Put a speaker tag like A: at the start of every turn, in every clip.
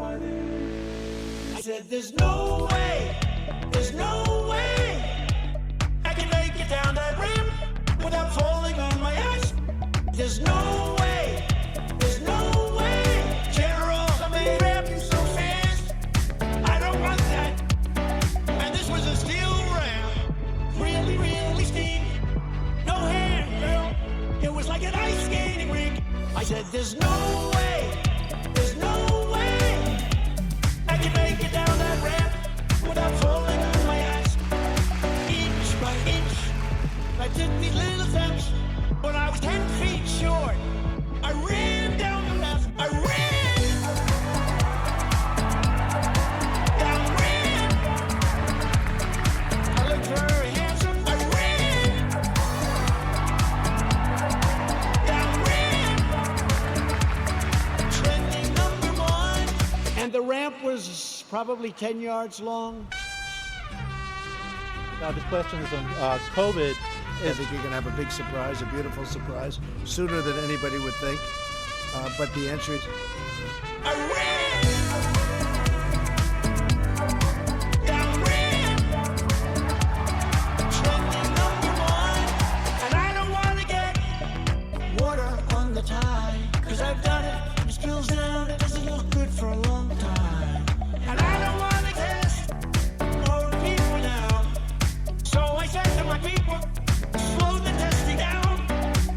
A: I said, there's no way I can make it down that ramp without falling on my ass. There's no way, General, somebody ramp you so fast. I don't want that. And this was a steel ramp, really, really steep. No hand, girl, it was like an ice skating rink. I said, there's no way I can make it down that ramp without falling on my ass. Inch by inch, I took these little steps. When I was 10 feet short, I ran down the left. I ran down the ramp. I looked very handsome. I ran down the ramp. Trending number 1. And the ramp was probably 10 yards long.
B: Now this question is on COVID.
C: I think you're going to have a big surprise, a beautiful surprise, sooner than anybody would think. But the answer is...
A: I ran down the ramp. Trending number 1. And I don't want to get water on the tie, 'cause I've done it. It spills down. It doesn't look good for a long time. And I don't want to test more people now. So I said to my people, slow the testing down.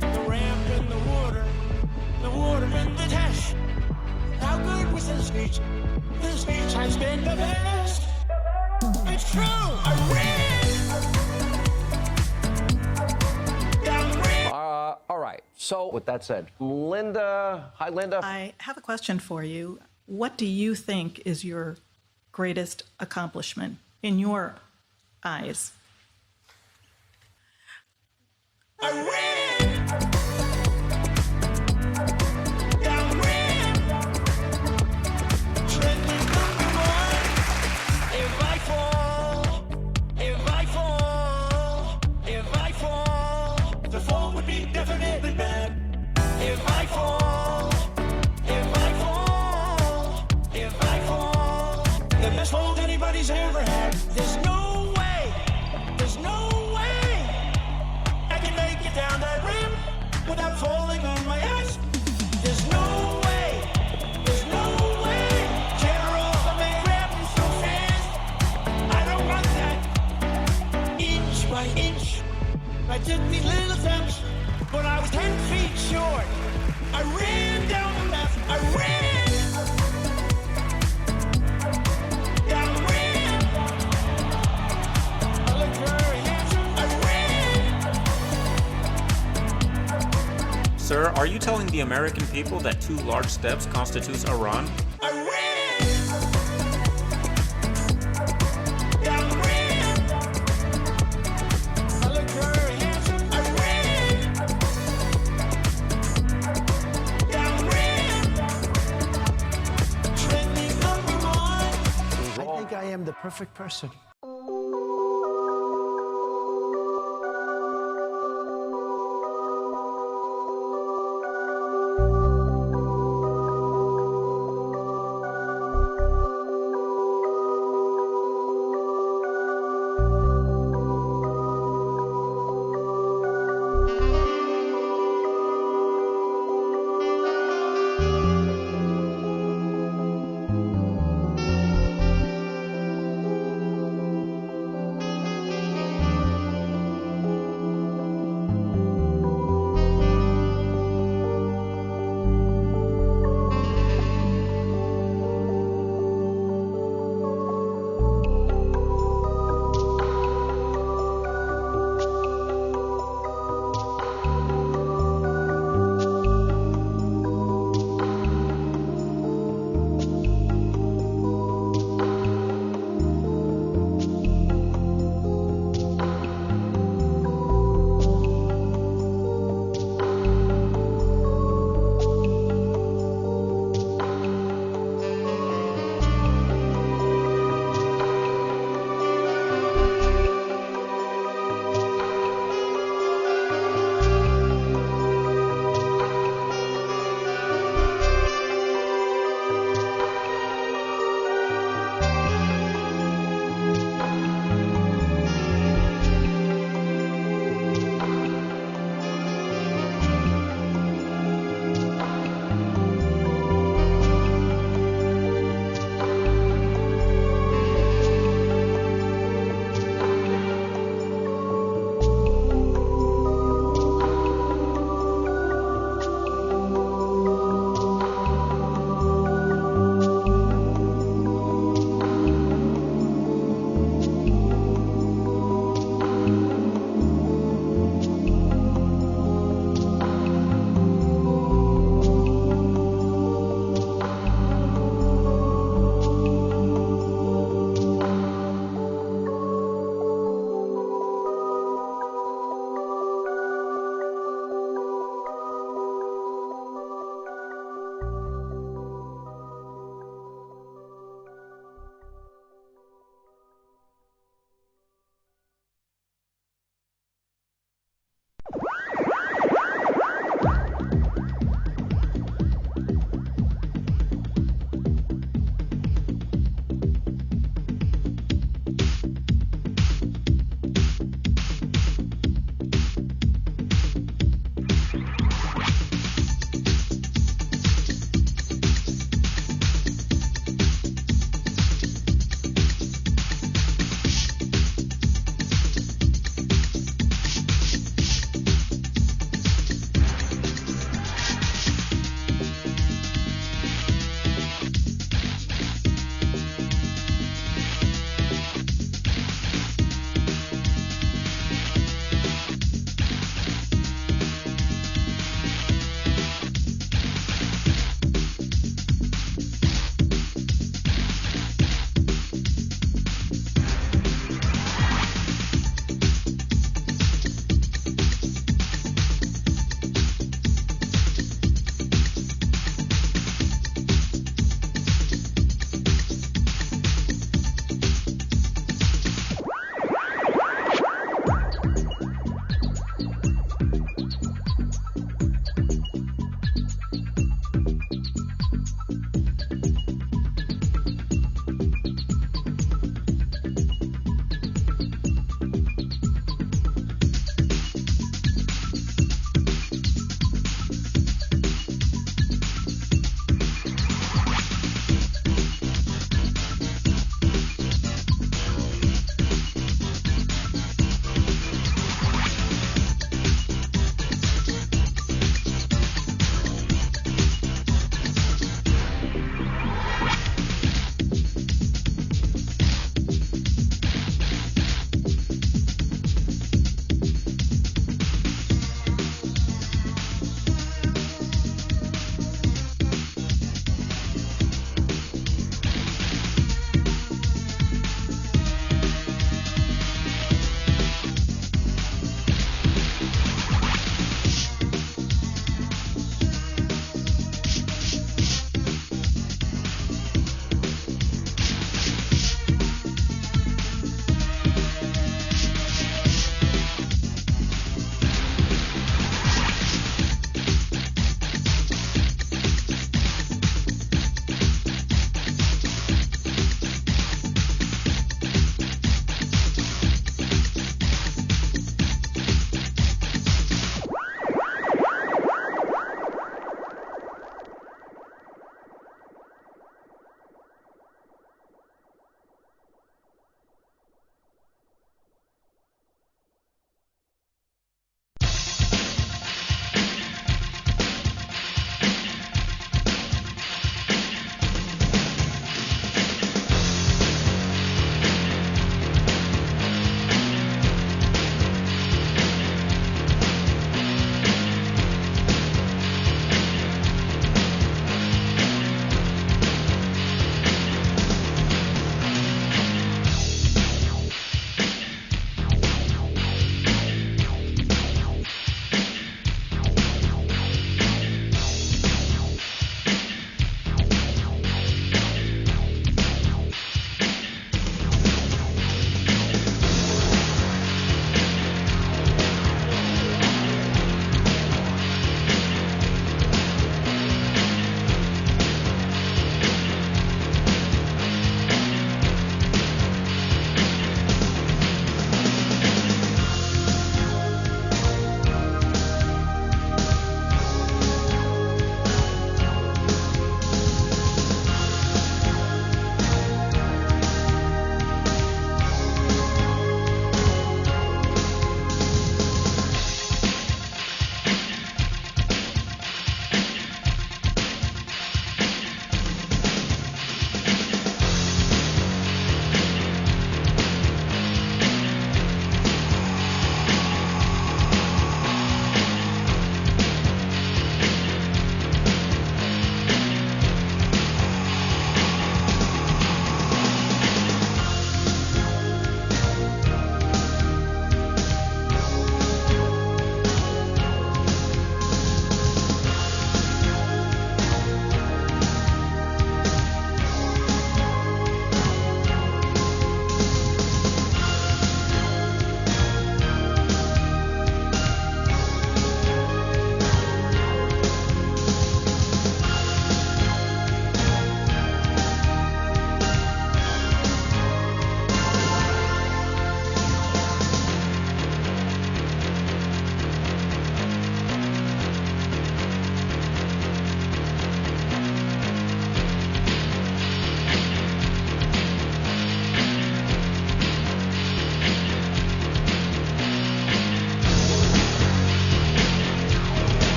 A: The ramp and the water and the test. How good was the speech? The speech has been the best. It's true. I ran down the ramp.
D: All right. So with that said, Linda. Hi, Linda.
E: I have a question for you. What do you think is your greatest accomplishment in your eyes?
A: I ran down the ramp. Trending number 1. If I fall, the fall would be definitely bad. If I fall, the best fall anybody's ever had. There's no way I can make it down that ramp without falling on my ass. There's no way, General, somebody ramp you so fast. I don't want that. Inch by inch, I took these little steps. When I was 10 feet short, I ran down the left. I ran down the ramp. I looked very handsome. I ran.
F: Sir, are you telling the American people that 2 large steps constitutes a run?
A: I ran down the ramp. I looked very handsome. I ran down the ramp. Trending number 1.
C: I think I am the perfect person.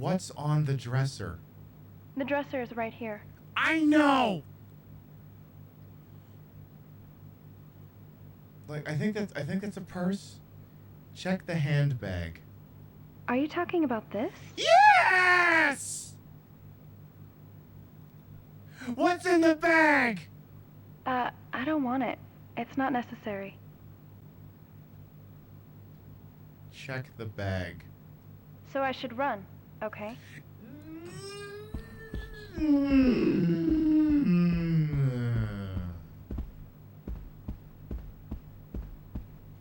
G: What's on the dresser?
H: The dresser is right here.
G: I know! Like, I think that's a purse. Check the handbag.
H: Are you talking about this?
G: Yes! What's in the bag?
H: I don't want it. It's not necessary.
G: Check the bag.
H: So I should run, okay?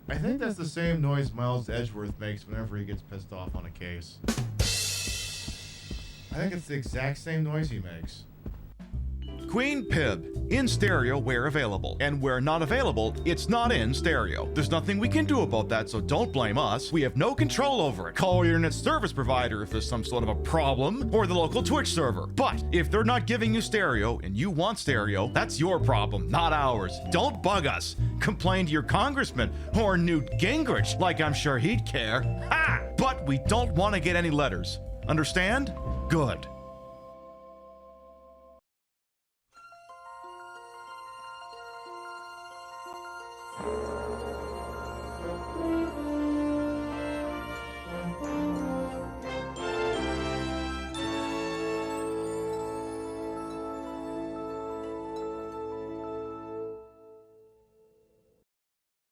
G: I think that's the same noise Miles Edgeworth makes whenever he gets pissed off on a case. I think it's the exact same noise he makes.
I: Queen Pib, in stereo where available. And where not available, it's not in stereo. There's nothing we can do about that, so don't blame us. We have no control over it. Call your internet service provider if there's some sort of a problem, or the local Twitch server. But if they're not giving you stereo and you want stereo, that's your problem, not ours. Don't bug us. Complain to your congressman or Newt Gingrich, like I'm sure he'd care. Ha! But we don't want to get any letters. Understand? Good.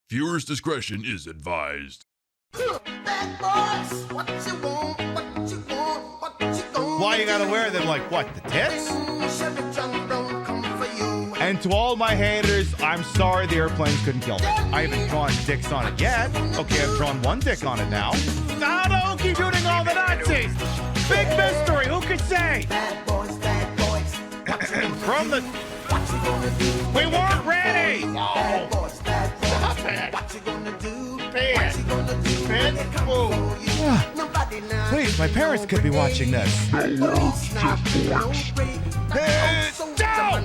J: Viewers' discretion is advised.
G: Why you gotta wear them, like, what, the tits? And to all my haters, I'm sorry the airplanes couldn't kill me. I haven't drawn dicks on it yet. Okay, I've drawn one dick on it now. No, keep shooting all the Nazis! Big mystery, who could say?
A: Bad boys,
G: From the... We weren't ready!
A: bad boys,
G: Stop it!
A: what you gonna do?
G: Bad.
A: What you gonna do when they come for you? Nobody now.
G: Please, my parents could be watching this.
A: It's about time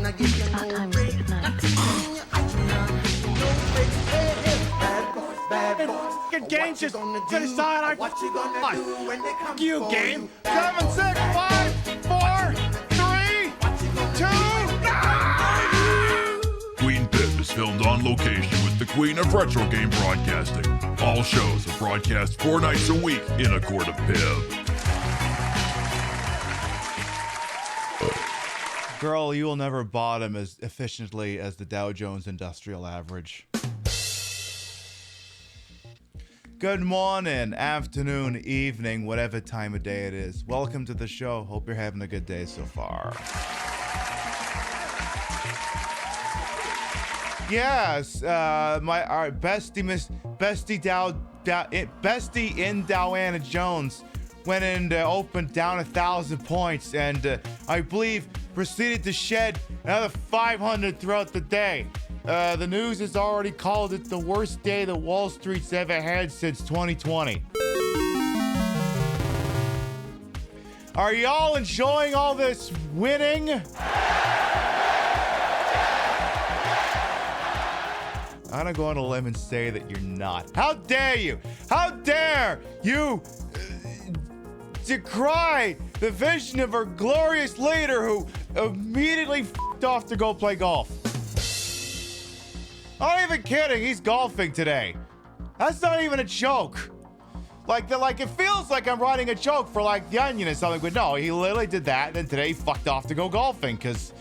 A: to say goodnight.
G: Good game, just to decide
A: What you gonna do when they come
G: you
A: for
G: game.
A: you?
G: 7, 6, 5, 4, 3, 2.
J: Queen Pip is filmed on location with the Queen of Retro Game Broadcasting. All shows are broadcast 4 nights a week in a court of Pip.
G: Girl, you will never bottom as efficiently as the Dow Jones Industrial Average. Good morning, afternoon, evening, whatever time of day it is. Welcome to the show. Hope you're having a good day so far. Yes, our bestie in Diana Jones went and opened down 1,000 points, and I believe proceeded to shed another 500 throughout the day. The news has already called it the worst day that Wall Street's ever had since 2020. Are y'all enjoying all this winning? I'm gonna go on a limb and say that you're not. How dare you? How dare you decry the vision of our glorious leader who immediately f***ed off to go play golf? I'm not even kidding. He's golfing today. That's not even a joke. Like it feels like I'm writing a joke for like The Onion or something, but no, he literally did that, and then today he fucked off to go golfing, because,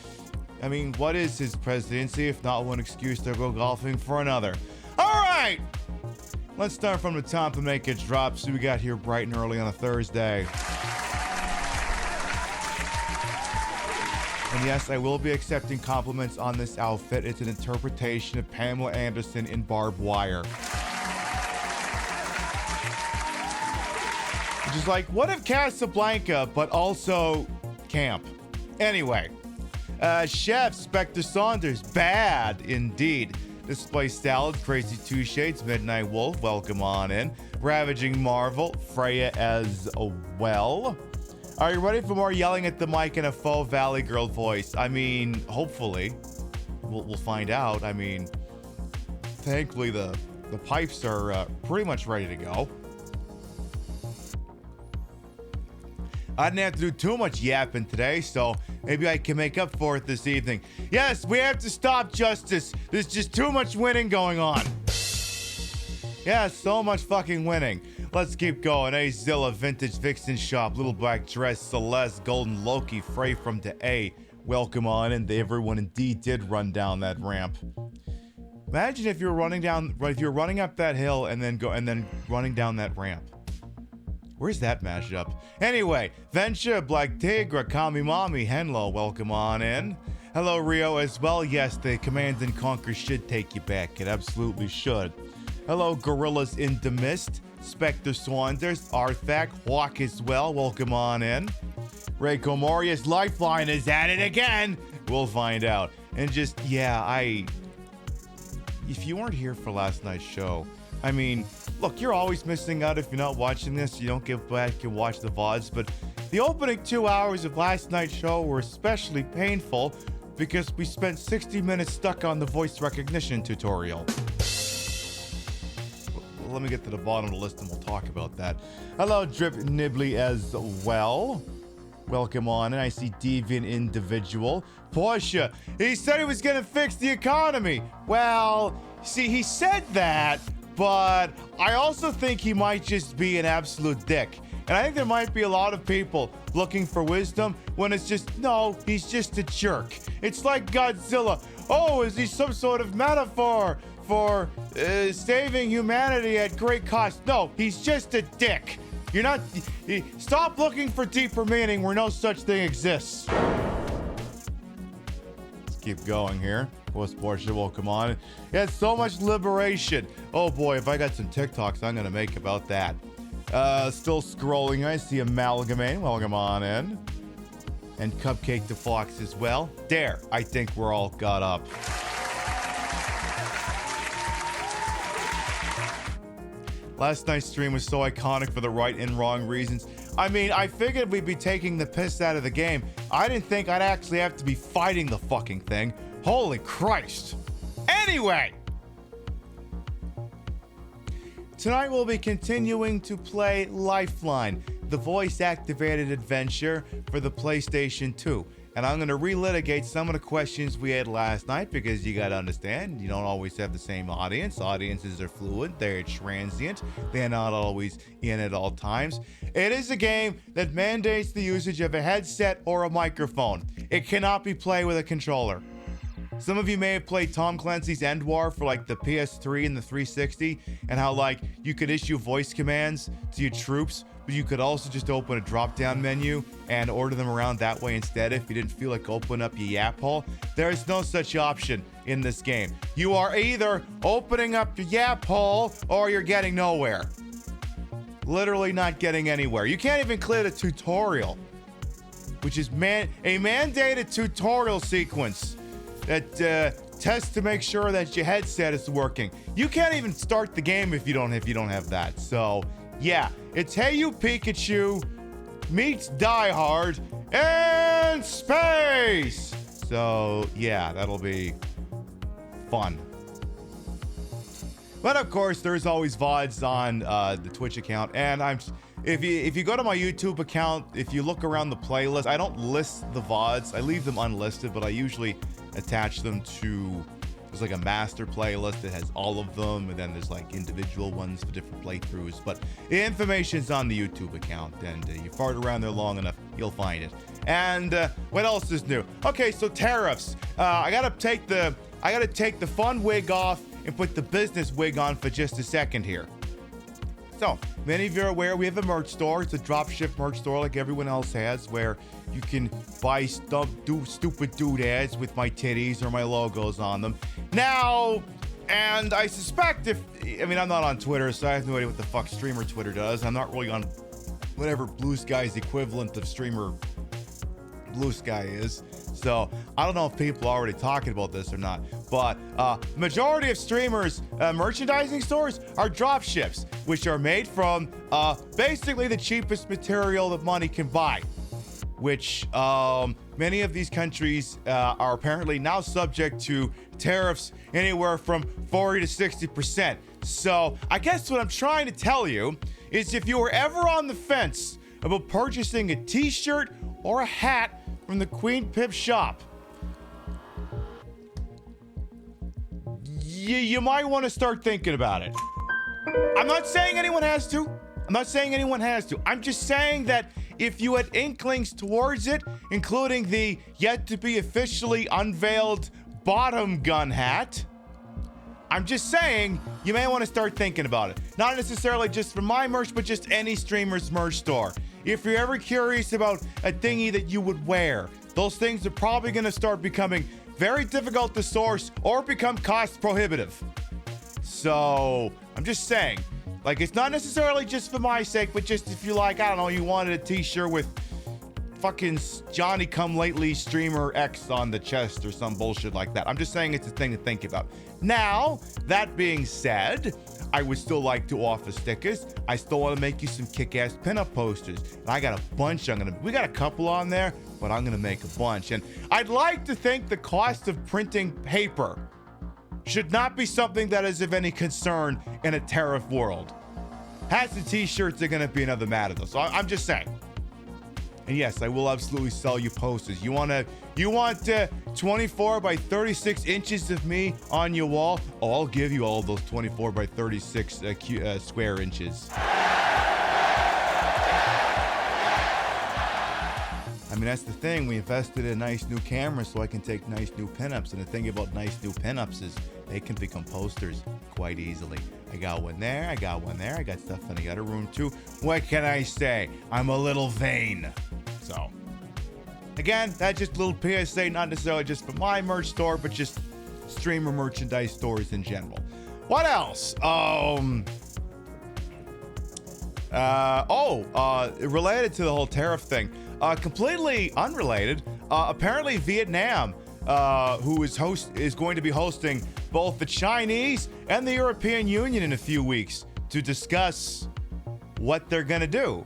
G: I mean, what is his presidency if not one excuse to go golfing for another? All right, let's start from the top and make it drop. So we got here bright and early on a Thursday. And yes, I will be accepting compliments on this outfit. It's an interpretation of Pamela Anderson in Barbed Wire. Which is like, what if Casablanca, but also camp? Anyway, Chef Spectre Saunders, bad indeed. Display Salad, Crazy Two Shades, Midnight Wolf, welcome on in. Ravaging Marvel, Freya as well. Are you ready for more yelling at the mic in a faux Valley Girl voice? I mean, hopefully. We'll find out. I mean, thankfully the pipes are pretty much ready to go. I didn't have to do too much yapping today, so maybe I can make up for it this evening. Yes, we have to stop Justice. There's just too much winning going on. Yeah, so much fucking winning. Let's keep going. A Zilla, Vintage Vixen Shop, Little Black Dress, Celeste, Golden Loki, Frey from the A. Welcome on in. Everyone indeed did run down that ramp. Imagine if you're running up that hill and then running down that ramp. Where's that mashup? Anyway, Venture, Black Tigra, Kami Mami, Henlo, welcome on in. Hello, Rio, as well. Yes, the Command and Conquer should take you back. It absolutely should. Hello, Gorillas in the Mist, Spectre Saunders, Arthak, Hawk as well. Welcome on in. Reiko Morius, Lifeline is at it again. We'll find out. And just, yeah, if you weren't here for last night's show, I mean, look, you're always missing out if you're not watching this. You don't get back and watch the VODs. But the opening 2 hours of last night's show were especially painful because we spent 60 minutes stuck on the voice recognition tutorial. Let me get to the bottom of the list and we'll talk about that. Hello, Drip Nibbly as well. Welcome on. And I see Deviant Individual. Porsche, he said he was going to fix the economy. Well, see, he said that, but I also think he might just be an absolute dick. And I think there might be a lot of people looking for wisdom when it's just, no, he's just a jerk. It's like Godzilla. Oh, is he some sort of metaphor for saving humanity at great cost? No, he's just a dick. You're not. Stop looking for deeper meaning where no such thing exists. Let's keep going here. What's Porsche? Welcome on. Yeah, so much liberation. Oh boy, if I got some TikToks, I'm gonna make about that. Still scrolling. I see Amalgamate. Welcome on in. And Cupcake the Fox as well. There, I think we're all got up. Last night's stream was so iconic for the right and wrong reasons. I mean, I figured we'd be taking the piss out of the game. I didn't think I'd actually have to be fighting the fucking thing. Holy Christ. Anyway. Tonight we'll be continuing to play Lifeline, the voice-activated adventure for the PlayStation 2. And I'm going to relitigate some of the questions we had last night because you got to understand, you don't always have the same audience. Audiences are fluid. They're transient. They're not always in at all times. It is a game that mandates the usage of a headset or a microphone. It cannot be played with a controller. Some of you may have played Tom Clancy's End War for like the PS3 and the 360 and how like you could issue voice commands to your troops, but you could also just open a drop-down menu and order them around that way instead if you didn't feel like opening up your yap hole. There is no such option in this game. You are either opening up your yap hole or you're getting nowhere. Literally not getting anywhere. You can't even clear the tutorial, which is a mandated tutorial sequence that tests to make sure that your headset is working. You can't even start the game if you don't have that. So yeah, it's Hey You Pikachu meets Die Hard in space. So yeah, that'll be fun. But of course, there's always VODs on the Twitch account, and if you go to my YouTube account, if you look around the playlist, I don't list the VODs. I leave them unlisted, but I usually attach them to, there's like a master playlist that has all of them, and then there's like individual ones for different playthroughs. But the information's on the YouTube account, and you fart around there long enough, you'll find it. And what else is new? Okay, so tariffs. I gotta take the fun wig off and put the business wig on for just a second here. So, many of you are aware we have a merch store. It's a dropship merch store like everyone else has, where you can buy stupid doodads with my titties or my logos on them. Now, and I suspect I'm not on Twitter, so I have no idea what the fuck streamer Twitter does. I'm not really on whatever Blue Sky's equivalent of streamer Blue Sky is. So I don't know if people are already talking about this or not, but majority of streamers' merchandising stores are drop ships, which are made from basically the cheapest material that money can buy, which many of these countries are apparently now subject to tariffs anywhere from 40 to 60%. So I guess what I'm trying to tell you is if you were ever on the fence about purchasing a t-shirt or a hat from the Queen Pip shop, you might want to start thinking about it. I'm not saying anyone has to. I'm just saying that if you had inklings towards it, including the yet to be officially unveiled bottom gun hat, I'm just saying you may want to start thinking about it. Not necessarily just for my merch, but just any streamer's merch store. If you're ever curious about a thingy that you would wear, those things are probably going to start becoming very difficult to source or become cost prohibitive. So I'm just saying, like, it's not necessarily just for my sake, but just if you like, I don't know, you wanted a t-shirt with fucking Johnny Come Lately Streamer X on the chest or some bullshit like that. I'm just saying it's a thing to think about. Now, that being said, I would still like to offer stickers. I still want to make you some kick-ass pinup posters. And I got a bunch. We got a couple on there, but I'm gonna make a bunch. And I'd like to think the cost of printing paper should not be something that is of any concern in a tariff world. Hats and t-shirts are gonna be another matter though. So I'm just saying. And yes, I will absolutely sell you posters. You want 24 by 36 inches of me on your wall? Oh, I'll give you all those 24 by 36 square inches. I mean, that's the thing. We invested in a nice new camera so I can take nice new pinups. And the thing about nice new pinups is they can become posters quite easily. I got one there. I got stuff in the other room too. What can I say? I'm a little vain. So, again, that's just a little PSA, not necessarily just for my merch store, but just streamer merchandise stores in general. What else? Related to the whole tariff thing. Completely unrelated. Apparently Vietnam, who is going to be hosting both the Chinese and the European Union in a few weeks to discuss what they're gonna do.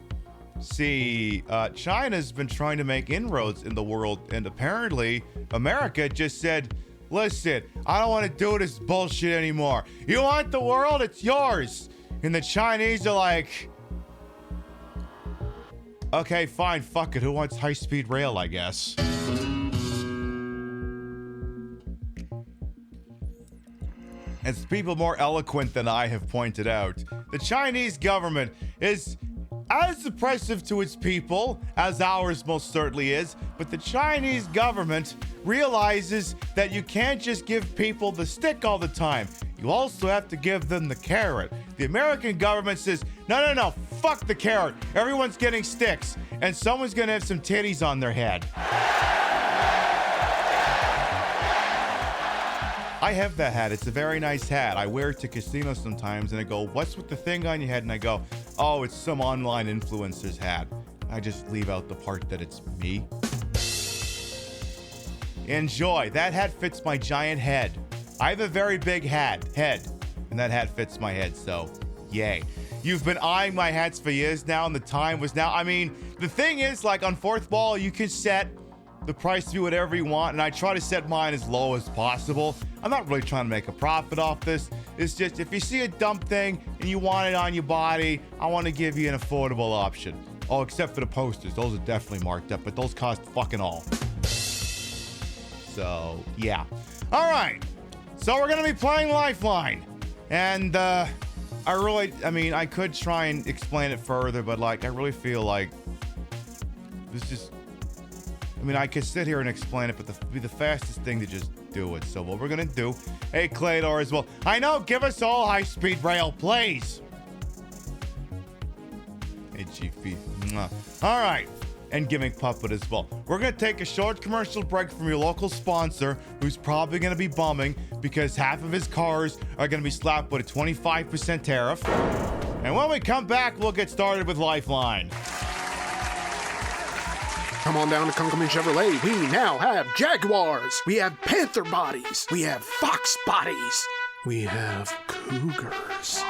G: See, China's been trying to make inroads in the world, and apparently America just said, listen, I don't want to do this bullshit anymore. You want the world? It's yours. And the Chinese are like, okay, fine, fuck it. Who wants high-speed rail, I guess? As people more eloquent than I have pointed out, the Chinese government is as oppressive to its people as ours most certainly is, but the Chinese government realizes that you can't just give people the stick all the time. You also have to give them the carrot. The American government says, no, fuck the carrot. Everyone's getting sticks, and someone's gonna have some titties on their head. I have that hat. It's a very nice hat. I wear it to casinos sometimes, and I go, what's with the thing on your head? And I go, oh, it's some online influencer's hat. I just leave out the part that it's me. Enjoy. That hat fits my giant head. I have a very big head, and that hat fits my head, so yay. You've been eyeing my hats for years now, and the time was now. I mean, the thing is, like, on fourth ball, you can set the price to be whatever you want, and I try to set mine as low as possible. I'm not really trying to make a profit off this. It's just, if you see a dumb thing and you want it on your body, I want to give you an affordable option. Oh, except for the posters. Those are definitely marked up, but those cost fucking all. So, yeah. All right. So we're going to be playing Lifeline. And, I could try and explain it further, but, like, I really feel like this just... I could sit here and explain it, but it'd be the fastest thing to just do it. So what we're going to do... Hey, Claydor as well. I know, give us all high-speed rail, please. Hey, GP. All right. And Gimmick Puppet as well. We're going to take a short commercial break from your local sponsor, who's probably going to be bumming because half of his cars are going to be slapped with a 25% tariff. And when we come back, we'll get started with Lifeline.
K: Come on down to Kunkelman Chevrolet. We now have Jaguars. We have Panther bodies. We have Fox bodies. We have Cougars.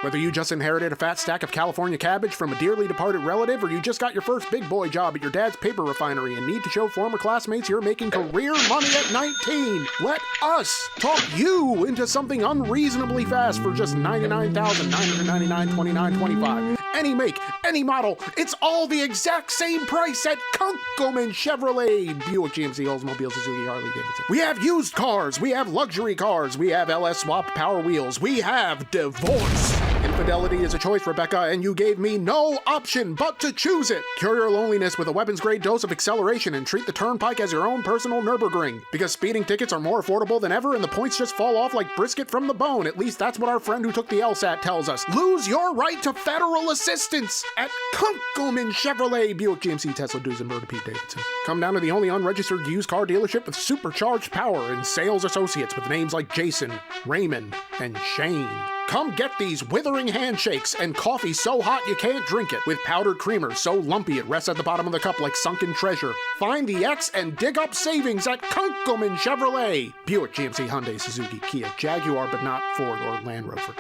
K: Whether you just inherited a fat stack of California cabbage from a dearly departed relative, or you just got your first big boy job at your dad's paper refinery and need to show former classmates you're making career money at 19, let us talk you into something unreasonably fast for just $99,999.29.25. Any make, any model, it's all the exact same price at Kunkelman Chevrolet, Buick, GMC, Oldsmobile, Suzuki, Harley Davidson. We have used cars, we have luxury cars, we have LS swap power wheels, we have divorce. Infidelity is a choice, Rebecca, and you gave me no option but to choose it. Cure your loneliness with a weapons-grade dose of acceleration and treat the Turnpike as your own personal Nürburgring. Because speeding tickets are more affordable than ever and the points just fall off like brisket from the bone. At least that's what our friend who took the LSAT tells us. Lose your right to federal assistance at Kunkelman Chevrolet, Buick, GMC, Tesla, Duesenberg, Pete Davidson. Come down to the only unregistered used car dealership with supercharged power and sales associates with names like Jason, Raymond, and Shane. Come get these withering handshakes and coffee so hot you can't drink it, with powdered creamer so lumpy it rests at the bottom of the cup like sunken treasure. Find the X and dig up savings at Kunkelman Chevrolet. Buick, GMC, Hyundai, Suzuki, Kia, Jaguar, but not Ford or Land Rover.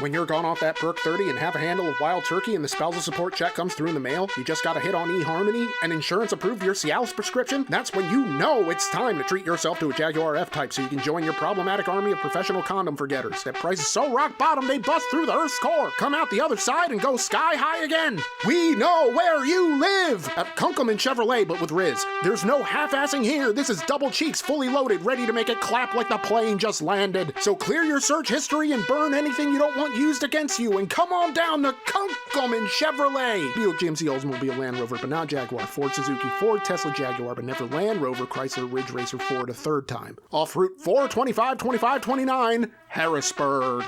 K: When you're gone off that perk 30 and have a handle of wild turkey and the spousal support check comes through in the mail, you just got a hit on eHarmony and insurance approved your Cialis prescription, that's when you know it's time to treat yourself to a Jaguar F-Type so you can join your problematic army of professional condom forgetters. That price is so rock bottom they bust through the Earth's core. Come out the other side and go sky high again. We know where you live at Kunkelman Chevrolet, but with Riz. There's no half-assing here. This is double cheeks, fully loaded, ready to make it clap like the plane just landed. So clear your search history and burn anything you don't want used against you and come on down to Kunkelman Chevrolet. Buick, GMC, Oldsmobile, Land Rover, but not Jaguar, Ford, Suzuki, Ford, Tesla, Jaguar, but never Land Rover, Chrysler, Ridge Racer, Ford a third time. Off Route 425-2529, Harrisburg.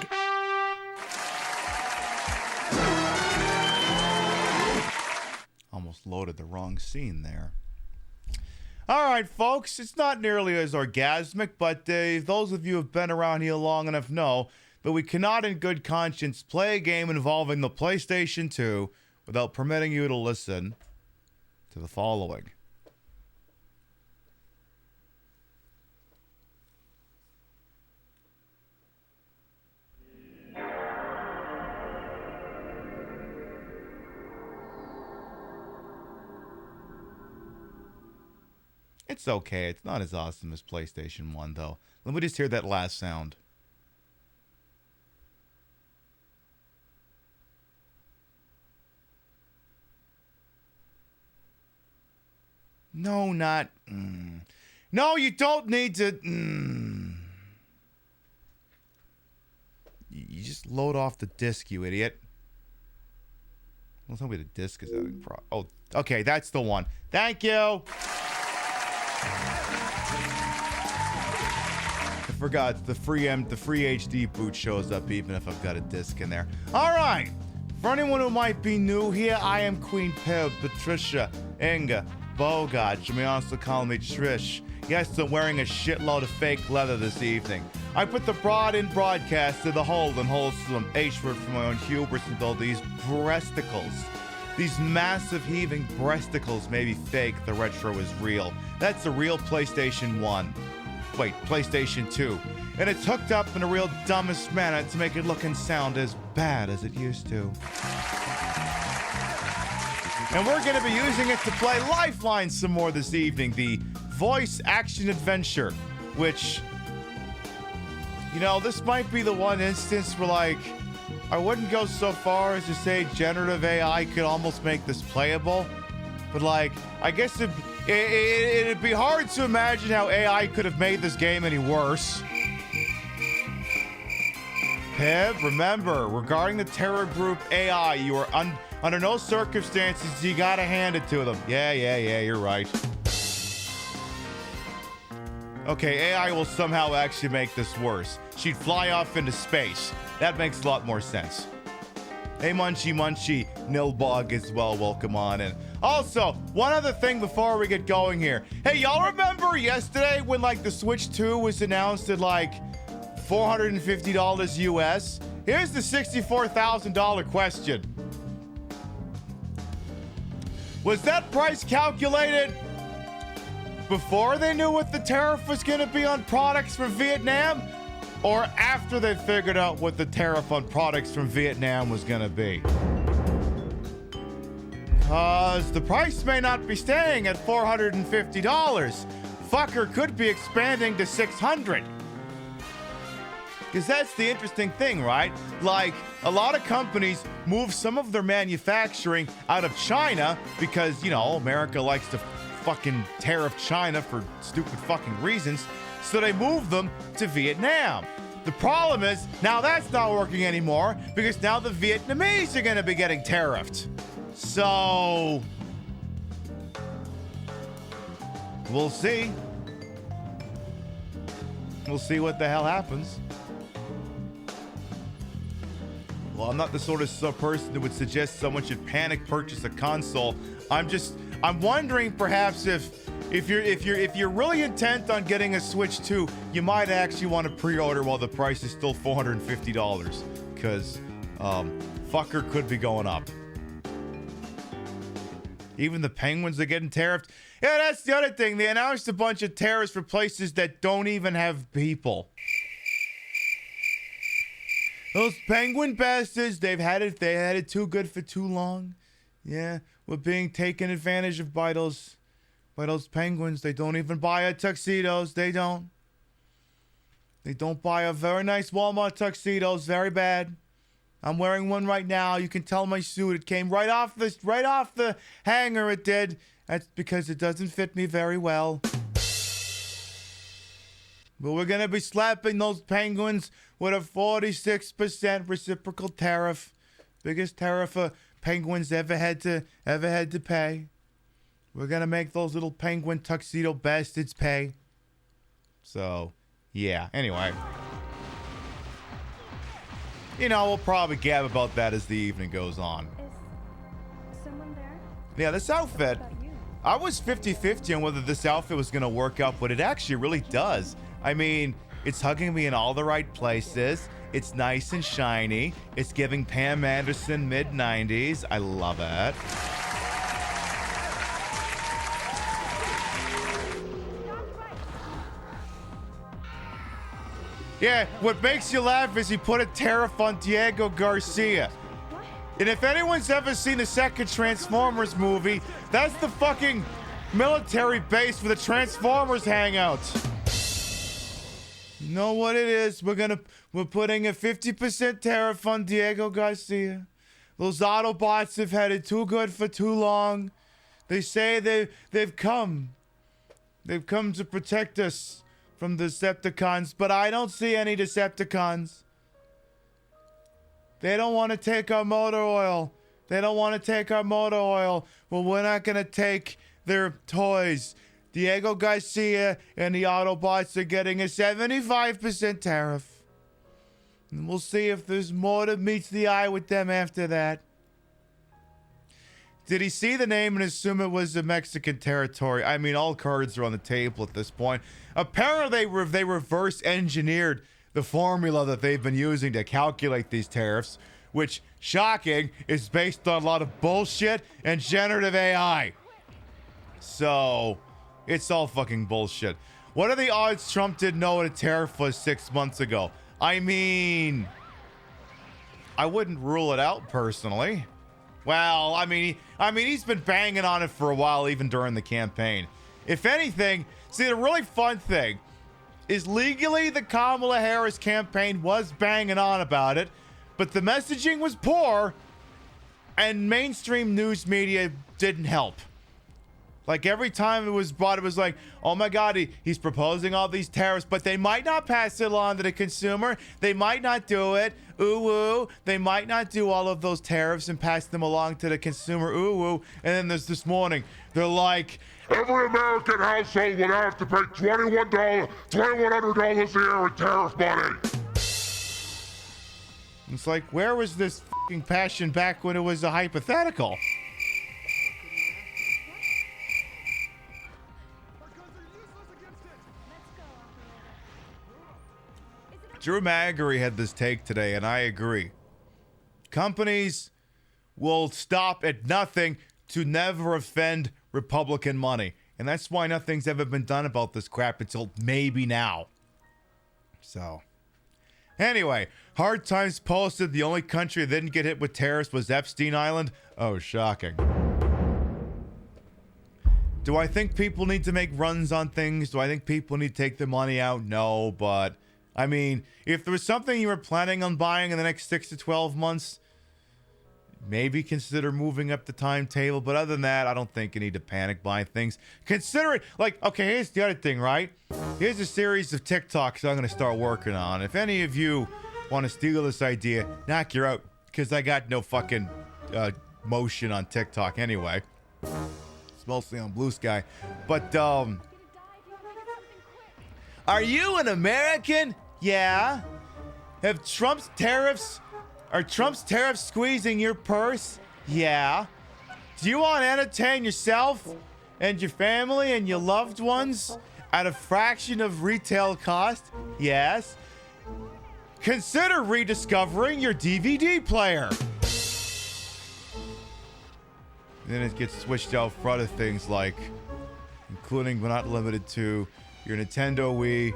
G: Almost loaded the wrong scene there. All right, folks, it's not nearly as orgasmic, but those of you who have been around here long enough know that we cannot in good conscience play a game involving the PlayStation 2 without permitting you to listen to the following. It's okay. It's not as awesome as PlayStation 1, though. Let me just hear that last sound. No, not... No, you don't need to... You just load off the disc, you idiot. Well, tell me the disc is having pro... Oh, okay, that's the one. Thank you! I forgot the free HD boot shows up even if I've got a disc in there. All right, for anyone who might be new here, I am Queen Pib, Patricia, Inga, Bogart. You may also call me Trish. Yes, I'm wearing a shitload of fake leather this evening. I put the broad in broadcast to the whole and wholesome H word for my own hubris and all these breasticles. These massive heaving breasticles may be fake, the retro is real. That's the real PlayStation 1. Wait, PlayStation 2. And it's hooked up in a real dumbest manner to make it look and sound as bad as it used to. And we're going to be using it to play Lifeline some more this evening, the voice action adventure, which, you know, this might be the one instance where, like, I wouldn't go so far as to say generative AI could almost make this playable, but, like, I guess it'd be hard to imagine how AI could have made this game any worse. Pib, remember, regarding the terror group AI, you are under no circumstances, you gotta hand it to them. Yeah, you're right. Okay, AI will somehow actually make this worse. She'd fly off into space. That makes a lot more sense. Hey, Munchie, Nilbog as well, welcome on in. Also, one other thing before we get going here. Hey, y'all remember yesterday when, like, the Switch 2 was announced at, like, $450 US? Here's the $64,000 question. Was that price calculated before they knew what the tariff was going to be on products from Vietnam? or after they figured out what the tariff on products from Vietnam was going to be. Because the price may not be staying at $450. Fucker could be expanding to $600. Because that's the interesting thing, right? Like, a lot of companies move some of their manufacturing out of China because, you know, America likes to fucking tariff China for stupid fucking reasons. So they move them to Vietnam. The problem is, now that's not working anymore because now the Vietnamese are going to be getting tariffed. So, we'll see. We'll see what the hell happens. Well, I'm not the sort of person that would suggest someone should panic purchase a console. I'm wondering perhaps if you're really intent on getting a Switch 2, you might actually want to pre-order while the price is still $450, because fucker could be going up. Even the Penguins are getting tariffed. Yeah, that's the other thing. They announced a bunch of tariffs for places that don't even have people. Those Penguin bastards, they had it too good for too long. Yeah, we're being taken advantage of by those Penguins. They don't even buy our tuxedos. They don't buy a very nice Walmart tuxedos. Very bad. I'm wearing one right now. You can tell my suit. It came right off the hanger. It did. That's because it doesn't fit me very well. But we're gonna be slapping those Penguins with a 46% reciprocal tariff. Biggest tariff Penguins ever had to pay. We're gonna make those little penguin tuxedo bastards pay. So, yeah. Anyway. You know, we'll probably gab about that as the evening goes on.
H: Is someone there?
G: Yeah, this outfit, I was 50-50 on whether this outfit was going to work out, but it actually really does. I mean, it's hugging me in all the right places. It's nice and shiny. It's giving Pam Anderson mid-90s. I love it. Yeah, what makes you laugh is he put a tariff on Diego Garcia. And if anyone's ever seen the second Transformers movie, that's the fucking military base where the Transformers hang out. You know what it is? We're putting a 50% tariff on Diego Garcia. Those Autobots have had it too good for too long. They say they've come to protect us from the Decepticons, but I don't see any Decepticons. They don't want to take our motor oil. Well, we're not going to take their toys. Diego Garcia and the Autobots are getting a 75% tariff. And we'll see if there's more that meets the eye with them after that. Did he see the name and assume it was a Mexican territory? I mean, all cards are on the table at this point. Apparently, they reverse engineered the formula that they've been using to calculate these tariffs, which, shocking, is based on a lot of bullshit and generative AI. So, it's all fucking bullshit. What are the odds Trump didn't know what a tariff was 6 months ago? I mean, I wouldn't rule it out personally. Well, I mean, he's been banging on it for a while, even during the campaign. If anything, see, the really fun thing is legally the Kamala Harris campaign was banging on about it, but the messaging was poor, and mainstream news media didn't help. Like, every time it was brought, it was like, oh my God, he's proposing all these tariffs, but they might not pass it along to the consumer. They might not do it. Ooh, woo. They might not do all of those tariffs and pass them along to the consumer. Ooh, woo. And then there's this morning, they're like,
J: every American household would have to pay $2,100 a year in tariff money.
G: It's like, where was this fucking passion back when it was a hypothetical? Drew Magary had this take today, and I agree. Companies will stop at nothing to never offend Republican money. And that's why nothing's ever been done about this crap until maybe now. So, Anyway, Hard Times posted the only country that didn't get hit with tariffs was Epstein Island. Oh, shocking. Do I think people need to make runs on things? Do I think people need to take their money out? No, but I mean, if there was something you were planning on buying in the next 6 to 12 months, maybe consider moving up the timetable. But other than that, I don't think you need to panic buying things. Consider it like, okay, here's the other thing, right? Here's a series of TikToks I'm going to start working on. If any of you want to steal this idea, knock you out, because I got no fucking motion on TikTok anyway. It's mostly on Blue Sky. But, are you an American? Yeah. Are Trump's tariffs squeezing your purse? Yeah. Do you want to entertain yourself and your family and your loved ones at a fraction of retail cost? Yes. Consider rediscovering your DVD player. Then it gets switched out for other things like, including but not limited to, your Nintendo Wii,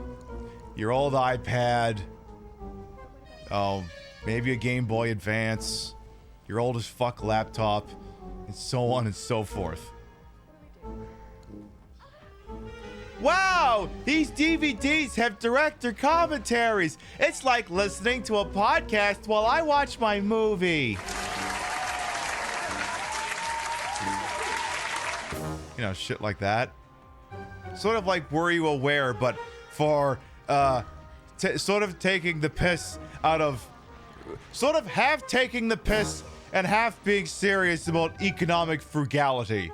G: your old iPad, maybe a Game Boy Advance, your old as fuck laptop, and so on and so forth. Wow, these DVDs have director commentaries. It's like listening to a podcast while I watch my movie. You know, shit like that. Sort of like Were You Aware, but for sort of taking the piss out of, sort of half taking the piss and half being serious about economic frugality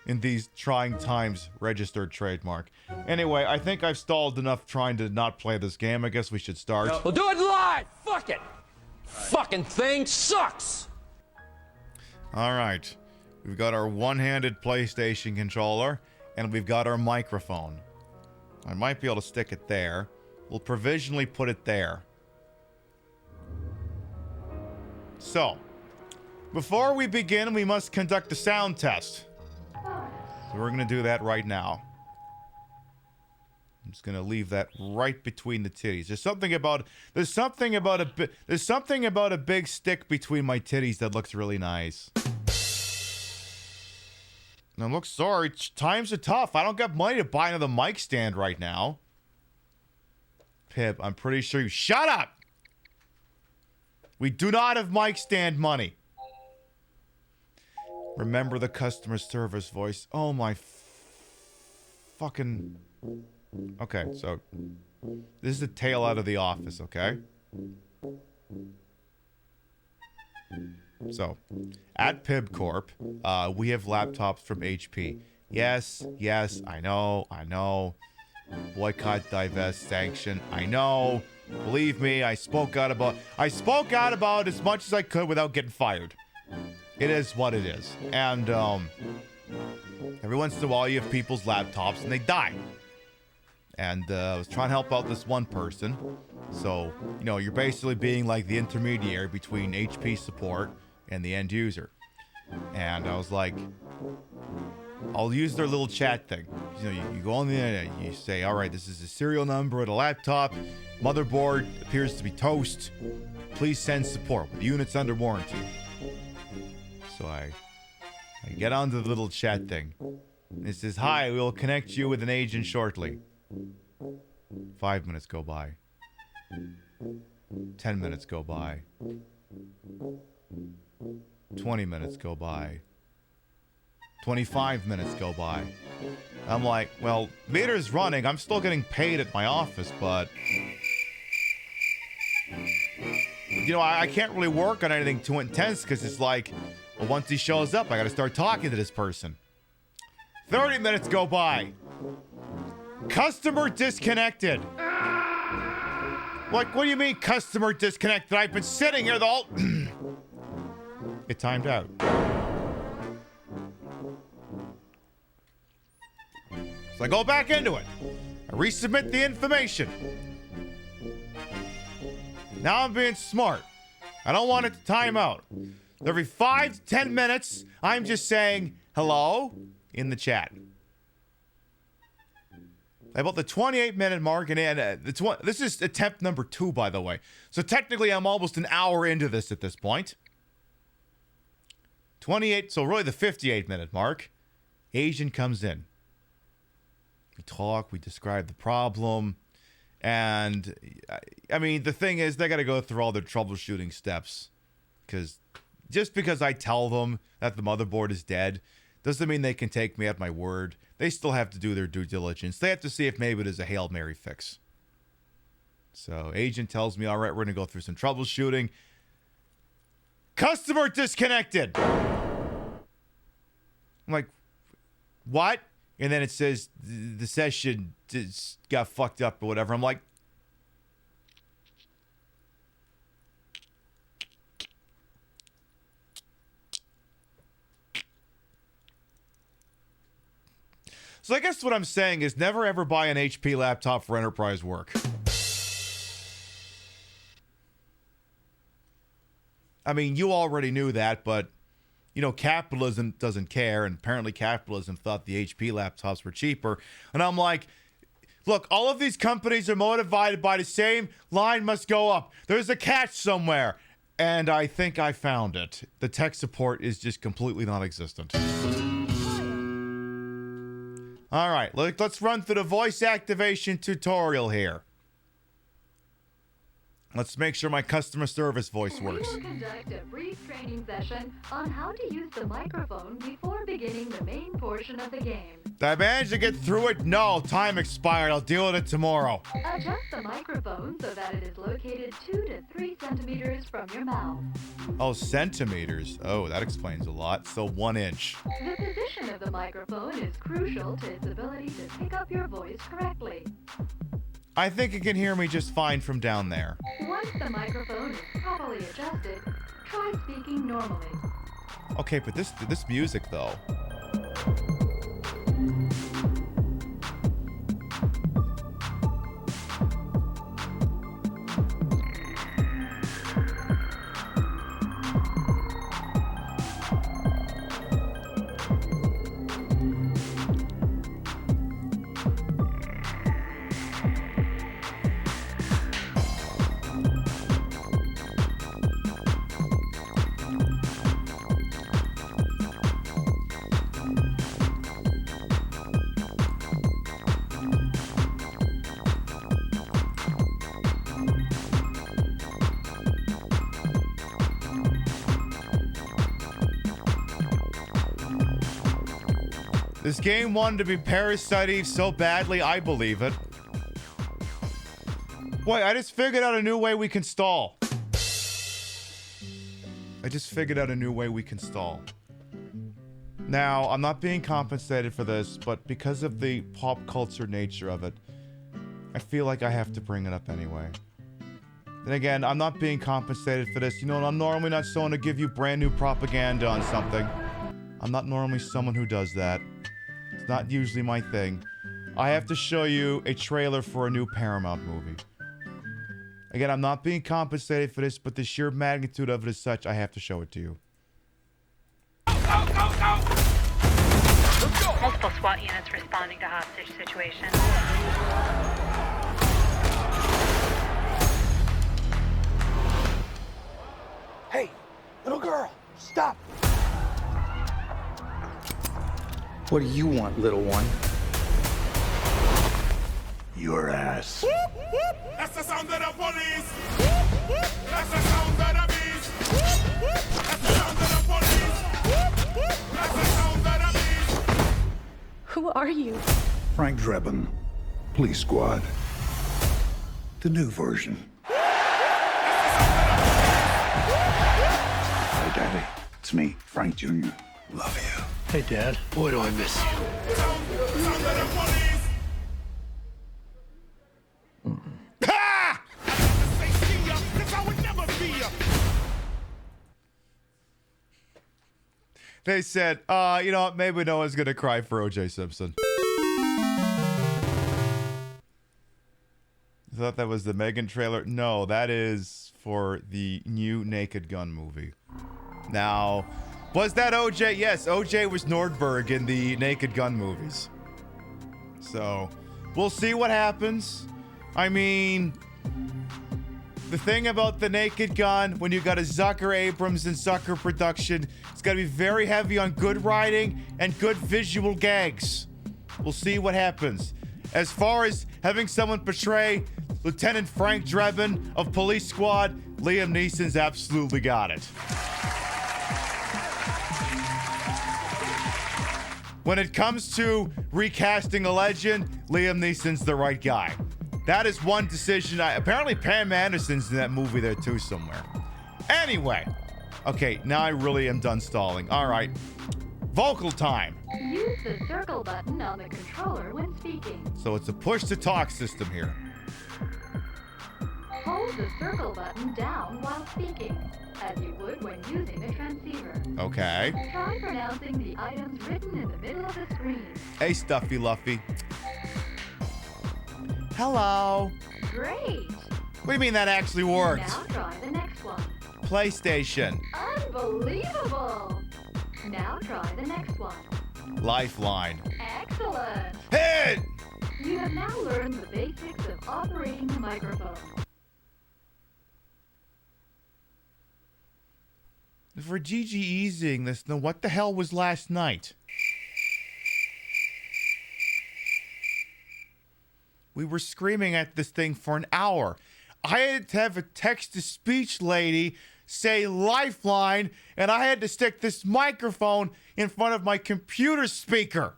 G: in these trying times. Registered trademark. Anyway, I think I've stalled enough trying to not play this game. I guess we should start.
D: We'll do it live. Fuck it. Fucking thing sucks.
G: All right. We've got our one-handed PlayStation controller, and we've got our microphone. I might be able to stick it there. We'll provisionally put it there. So, before we begin, we must conduct a sound test. So we're going to do that right now. I'm just going to leave that right between the titties. There's something about a big stick between my titties that looks really nice. Now, look, sorry, times are tough. I don't got money to buy another mic stand right now. Pip, I'm pretty sure you... Shut up! We do not have mic stand money. Remember the customer service voice. Oh, my fucking... Okay, so... This is the tail out of The Office, okay? So, at PiBcorp, we have laptops from HP. Yes, I know. Boycott, divest, sanction. I know. Believe me, I spoke out about as much as I could without getting fired. It is what it is. And every once in a while you have people's laptops and they die. And I was trying to help out this one person. So, you know, you're basically being like the intermediary between HP support and the end user. And I was like, I'll use their little chat thing. You know, you go on the internet, you say, all right, this is the serial number of the laptop. Motherboard appears to be toast. Please send support with units under warranty. So I get onto the little chat thing. It says, hi, we will connect you with an agent shortly. 5 minutes go by. 10 minutes go by. 20 minutes go by. 25 minutes go by. I'm like, well, meter's running. I'm still getting paid at my office, but... You know, I can't really work on anything too intense because it's like, well, once he shows up, I gotta start talking to this person. 30 minutes go by. Customer disconnected. Like, what do you mean customer disconnected? I've been sitting here the whole... It timed out. So I go back into it. I resubmit the information. Now I'm being smart. I don't want it to time out. Every 5 to 10 minutes, I'm just saying hello in the chat. About the 28-minute mark, and this is attempt number 2, by the way. So technically, I'm almost an hour into this at this point. 28, so really the 58-minute mark. Asian comes in. We talk, we describe the problem, and I mean, the thing is, they got to go through all their troubleshooting steps. Because just because I tell them that the motherboard is dead doesn't mean they can take me at my word. They still have to do their due diligence. They have to see if maybe it is a Hail Mary fix. So agent tells me, all right, we're going to go through some troubleshooting. Customer disconnected. I'm like, what? And then it says the session just got fucked up or whatever. I'm like, so I guess what I'm saying is never ever buy an HP laptop for enterprise work. I mean, you already knew that, but, you know, capitalism doesn't care, and apparently capitalism thought the HP laptops were cheaper. And I'm like, look, all of these companies are motivated by the same line must go up. There's a catch somewhere. And I think I found it. The tech support is just completely non-existent. All right, let's run through the voice activation tutorial here. Let's make sure my customer service voice works.
L: We will conduct a brief training session on how to use the microphone before beginning the main portion of the game.
G: Did I manage to get through it? No, time expired. I'll deal with it tomorrow.
L: Adjust the microphone so that it is located 2 to 3 centimeters from your mouth.
G: Oh, centimeters. Oh, that explains a lot. So 1 inch.
L: The position of the microphone is crucial to its ability to pick up your voice correctly.
G: I think it can hear me just fine from down there.
L: Once the microphone is properly adjusted, try speaking normally.
G: Okay, but this music though. This game wanted to be parasitic so badly, I believe it. Boy, I just figured out a new way we can stall. Now, I'm not being compensated for this, but because of the pop culture nature of it, I feel like I have to bring it up anyway. Then again, I'm not being compensated for this. You know, I'm normally not someone to give you brand new propaganda on something. I'm not normally someone who does that. It's not usually my thing. I have to show you a trailer for a new Paramount movie. Again, I'm not being compensated for this, but the sheer magnitude of it is such, I have to show it to you.
M: Multiple SWAT units responding to hostage situation.
A: Hey, little girl, stop.
N: What do you want, little one?
A: Your ass.
J: That's the sound of the police. That's the sound of the beast. That's the sound of the police. That's the sound of the beast.
L: Who are you?
O: Frank Drebin, Police Squad. The new version. Hey, Daddy. It's me, Frank Jr. Love you.
N: Hey, Dad. Boy, do I miss you.
J: Sound of the police.
G: Ha! They said, you know what, maybe no one's gonna cry for O.J. Simpson. I thought that was the Megan trailer. No, that is for the new Naked Gun movie. Now, was that OJ? Yes, OJ was Nordberg in the Naked Gun movies. So, We'll see what happens. I mean, the thing about the Naked Gun, when you got a Zucker Abrams and Zucker production, it's got to be very heavy on good writing and good visual gags. We'll see what happens. As far as having someone portray Lieutenant Frank Drebin of Police Squad, Liam Neeson's absolutely got it. When it comes to recasting a legend, Liam Neeson's the right guy. That is one decision. Apparently Pam Anderson's in that movie there too somewhere. Anyway. Okay, now I really am done stalling. All right. Vocal time.
L: Use the circle button on the controller when speaking.
G: So it's a push-to-talk system here.
L: Hold the circle button down while speaking, as you would when using a transceiver.
G: Okay.
L: Try pronouncing the items written in the middle of the screen.
G: Hey, Stuffy Luffy. Hello.
L: Great.
G: What do you mean that actually worked?
L: Now try the next one.
G: PlayStation.
L: Unbelievable. Now try the next one.
G: Lifeline.
L: Excellent.
G: Hit!
L: You have now learned the basics of operating the microphone.
G: For Gigi easing this, then what the hell was last night? We were screaming at this thing for an hour. I had to have a text-to-speech lady say Lifeline, and I had to stick this microphone in front of my computer speaker.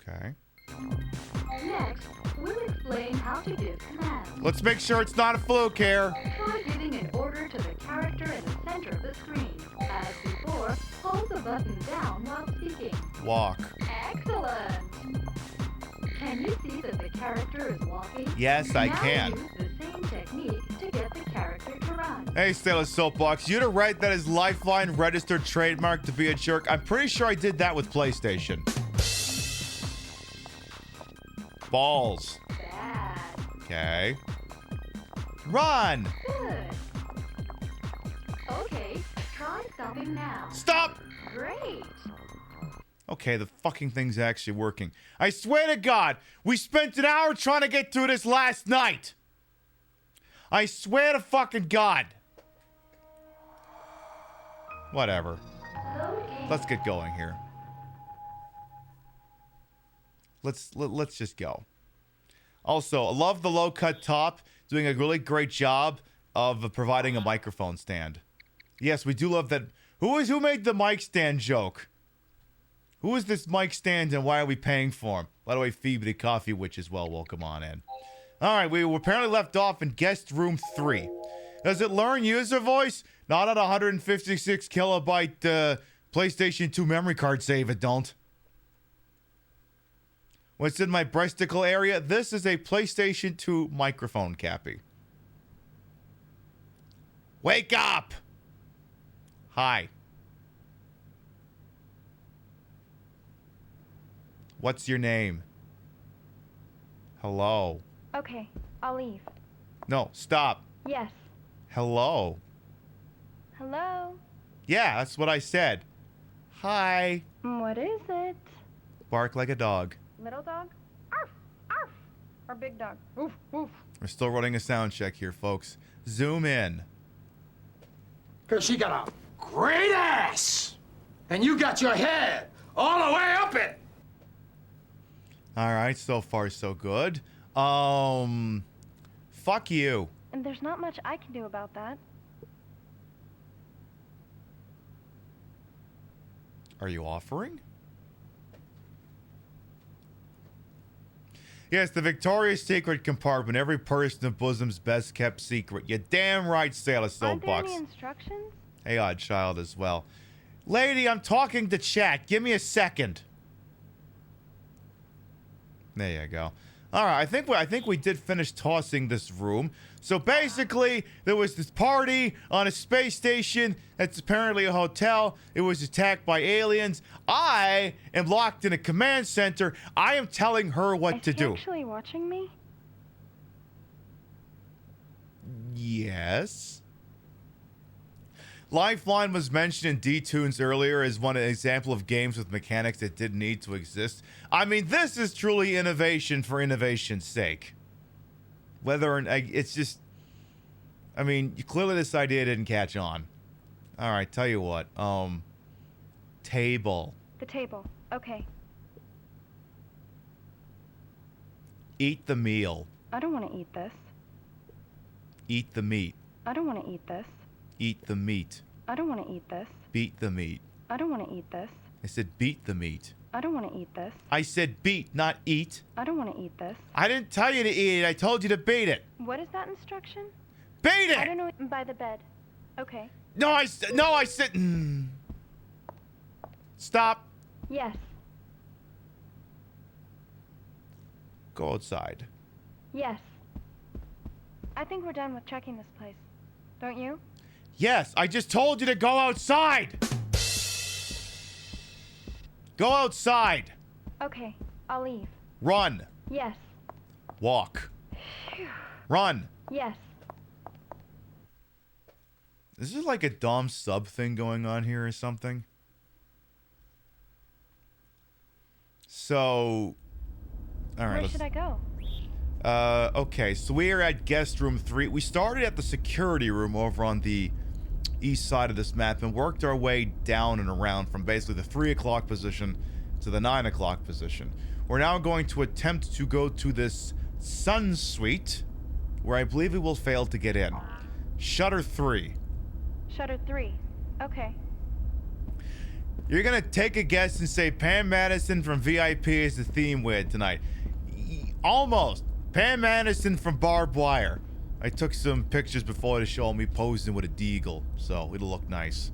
G: Okay.
L: Next, we'll explain how to give commands.
G: Let's make sure it's not a fluke here.
L: Try giving an order to the character in the center of the screen. As before, hold the button down while speaking.
G: Walk.
L: Excellent! Can you see that the character is walking?
G: Yes, I
L: now
G: can.
L: Use the same technique to get the character to run.
G: Hey, Sailor Soapbox, you'd have read that as Lifeline registered trademark to be a jerk. I'm pretty sure I did that with PlayStation. Balls.
L: Bad.
G: Okay. Run!
L: Good. Okay, try stopping now.
G: Stop!
L: Great.
G: Okay, the fucking thing's actually working. I swear to God, we spent an hour trying to get through this last night. I swear to fucking God. Whatever. Let's get going here. Let's just go. Also, I love the low-cut top, doing a really great job of providing a microphone stand. Yes, we do love that. Who made the mic stand joke? Who is this mic stand and why are we paying for him? By the way, Phoebe the Coffee Witch as well. Welcome on in. All right, we were apparently left off in guest room 3. Does it learn user voice? Not on a 156 kilobyte PlayStation 2 memory card save, it don't. What's in my breasticle area? This is a PlayStation 2 microphone, Cappy. Wake up! Hi. What's your name? Hello.
H: Okay, I'll leave.
G: No, stop.
H: Yes.
G: Hello.
H: Hello?
G: Yeah, that's what I said. Hi.
H: What is it?
G: Bark like a dog.
H: Little dog? Arf! Arf! Or big dog? Woof! Woof!
G: We're still running a sound check here, folks. Zoom in.
N: Because she got a great ass. And you got your head all the way up it.
G: All right, so far so good. Fuck you.
H: And there's not much I can do about that.
G: Are you offering? Yes, the Victoria's Secret compartment. Every person of bosom's best kept secret. You're damn right, Sailor
H: Aren't there
G: Soapbox.
H: any instructions?
G: Hey, odd child as well. Lady, I'm talking to chat. Give me a second. There you go. All right, I think we did finish tossing this room. So basically, there was this party on a space station that's apparently a hotel. It was attacked by aliens. I am locked in a command center. I am telling her what to do.
H: Is he actually watching me?
G: Yes. Lifeline was mentioned in D-Tunes earlier as one example of games with mechanics that didn't need to exist. I mean, this is truly innovation for innovation's sake. Whether or not it's just, I mean, clearly this idea didn't catch on. All right, tell you what, table.
H: The table. Okay.
G: Eat the meal.
H: I don't want to eat this.
G: Eat the meat.
H: I don't want to eat this.
G: Eat the meat.
H: I don't want to eat this.
G: Beat the meat.
H: I don't want to eat this.
G: I said beat the meat.
H: I don't want to eat this.
G: I said beat, not eat.
H: I don't want to eat this.
G: I didn't tell you to eat it. I told you to beat it.
H: What is that instruction?
G: Beat it!
H: I don't know. By the bed. Okay.
G: No, I said... Stop.
H: Yes.
G: Go outside.
H: Yes. I think we're done with checking this place. Don't you?
G: Yes, I just told you to go outside. Go outside.
H: Okay, I'll leave.
G: Run.
H: Yes.
G: Walk. Run.
H: Yes.
G: Is this like a Dom sub thing going on here or something? So, all right.
H: Where should I go?
G: Okay, so we are at guest room 3. We started at the security room over on the east side of this map and worked our way down and around from basically the 3 o'clock position to the 9 o'clock position. We're now going to attempt to go to this sun suite, where I believe we will fail to get in. Shutter 3.
H: Shutter 3. Okay.
G: You're gonna take a guess and say Pam Madison from VIP is the theme with tonight. Almost. Pam Madison from Barbed Wire. I took some pictures before the show of me posing with a deagle, so it'll look nice.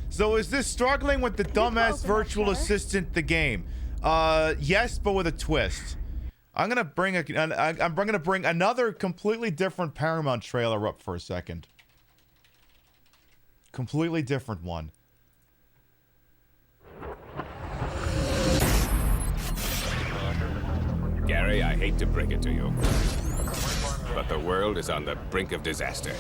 G: So is this struggling with the dumbass virtual assistant, the game? Yes, but with a twist. I'm gonna bring another completely different Paramount trailer up for a second. Completely different one.
P: Gary, I hate to break it to you, but the world is on the brink of disaster.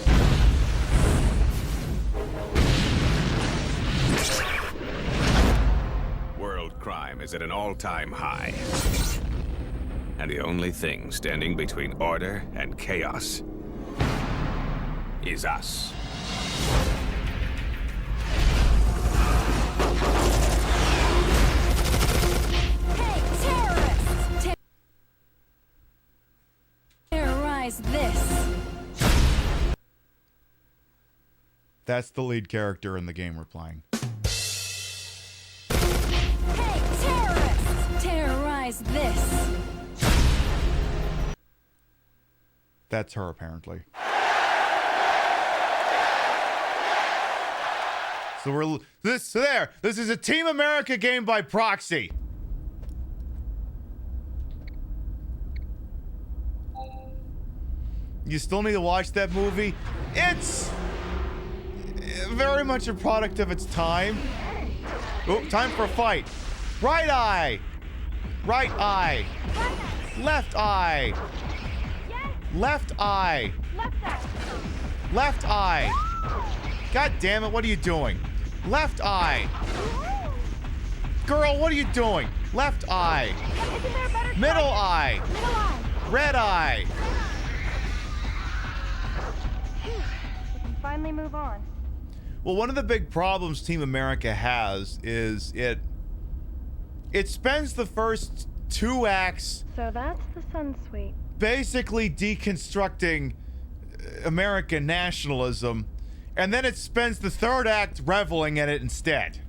P: World crime is at an all-time high. And the only thing standing between order and chaos is us.
Q: This.
G: That's the lead character in the game we're playing.
Q: Hey, terrorists! Terrorize this.
G: That's her, apparently. So this is a Team America game by proxy. You still need to watch that movie. It's very much a product of its time. Oh, time for a fight. Right eye. Right eye. Left eye. Left eye. Left eye. God damn it, what are you doing? Left eye. Girl, what are you doing? Left eye. Middle eye. Red eye.
H: Finally move on.
G: Well, one of the big problems Team America has is it spends the first 2 acts
H: So that's the Sun Suite.
G: basically deconstructing American nationalism, and then it spends the 3rd act reveling in it instead.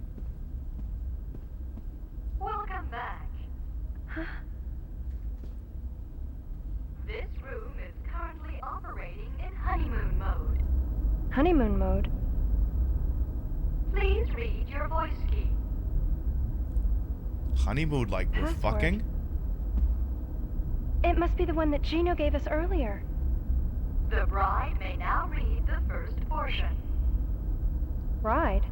L: Welcome back. This room is currently operating in honeymoon mode.
H: Honeymoon mode.
L: Please read your voice key.
G: Honeymoon like we're
H: Password.
G: fucking?
H: It must be the one that Gino gave us earlier.
L: The bride may now read the first portion.
H: Bride?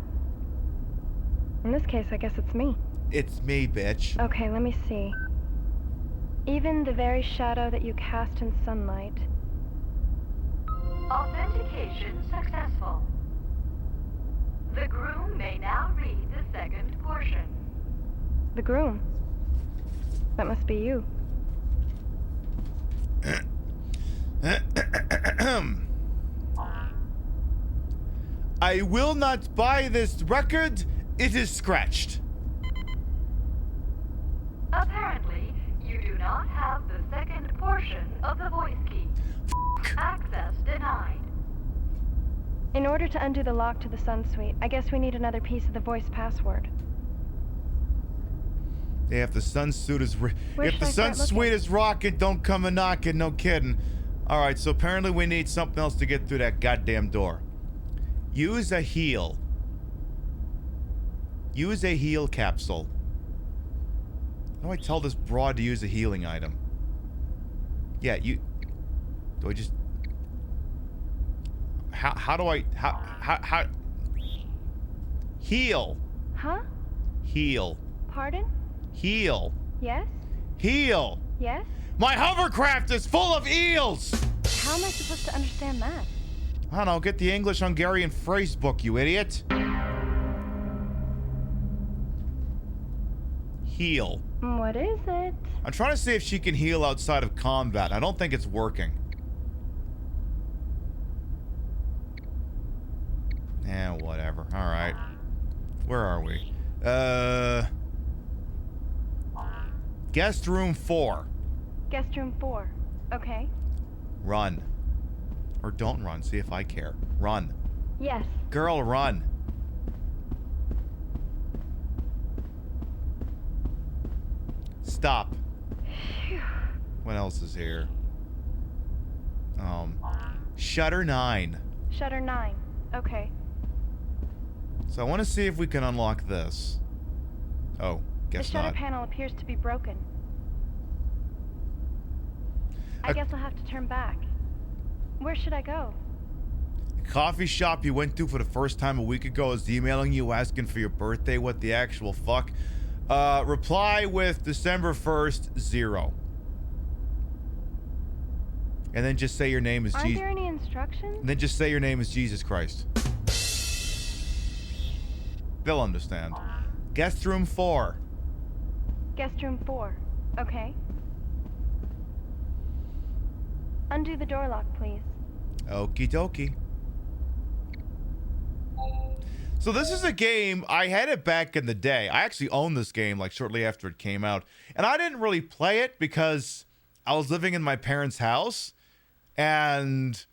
H: In this case, I guess it's me.
G: It's me, bitch.
H: Okay, let me see. Even the very shadow that you cast in sunlight.
L: Authentication successful. The groom may now read the second portion.
H: The groom. That must be you.
G: I will not buy this record. It is scratched.
L: Apparently, you do not have the second portion of the voice key. Access denied.
H: In order to undo the lock to the Sun Suite, I guess we need another piece of the voice password.
G: Yeah, if the Sun Suit is
H: Where
G: if
H: should
G: the
H: I
G: Sun
H: start
G: Suite
H: looking?
G: is rocking, don't come a knocking. No kidding. All right, so apparently we need something else to get through that goddamn door. Use a heal. Use a heal capsule. How do I tell this broad to use a healing item? Yeah, you. Do I just? How do I how heal?
H: Huh?
G: Heal.
H: Pardon?
G: Heal.
H: Yes?
G: Heal.
H: Yes?
G: My hovercraft is full of eels.
H: How am I supposed to understand that?
G: I don't know. Get the English-Hungarian phrase book, you idiot. Heal.
H: What is it?
G: I'm trying to see if she can heal outside of combat. I don't think it's working. Eh, whatever. All right. Where are we? Guest room 4.
H: Guest room 4. Okay.
G: Run. Or don't run. See if I care. Run.
H: Yes.
G: Girl, run. Stop. What else is here? Shutter 9.
H: Shutter 9. Okay.
G: So I want to see if we can unlock this. Oh,
H: The
G: guess
H: shutter
G: not.
H: panel appears to be broken. I guess I'll have to turn back. Where should I go?
G: The coffee shop you went to for the first time a week ago is emailing you asking for your birthday. What the actual fuck? Reply with December 1st, 0. And then just say your name is
H: Aren't
G: Jesus.
H: there any instructions?
G: And then just say your name is Jesus Christ. They'll understand. Guest room 4.
H: Guest room 4. Okay. Undo the door lock, please.
G: Okie dokie. So this is a game, I had it back in the day. I actually owned this game like shortly after it came out. And I didn't really play it because I was living in my parents' house. And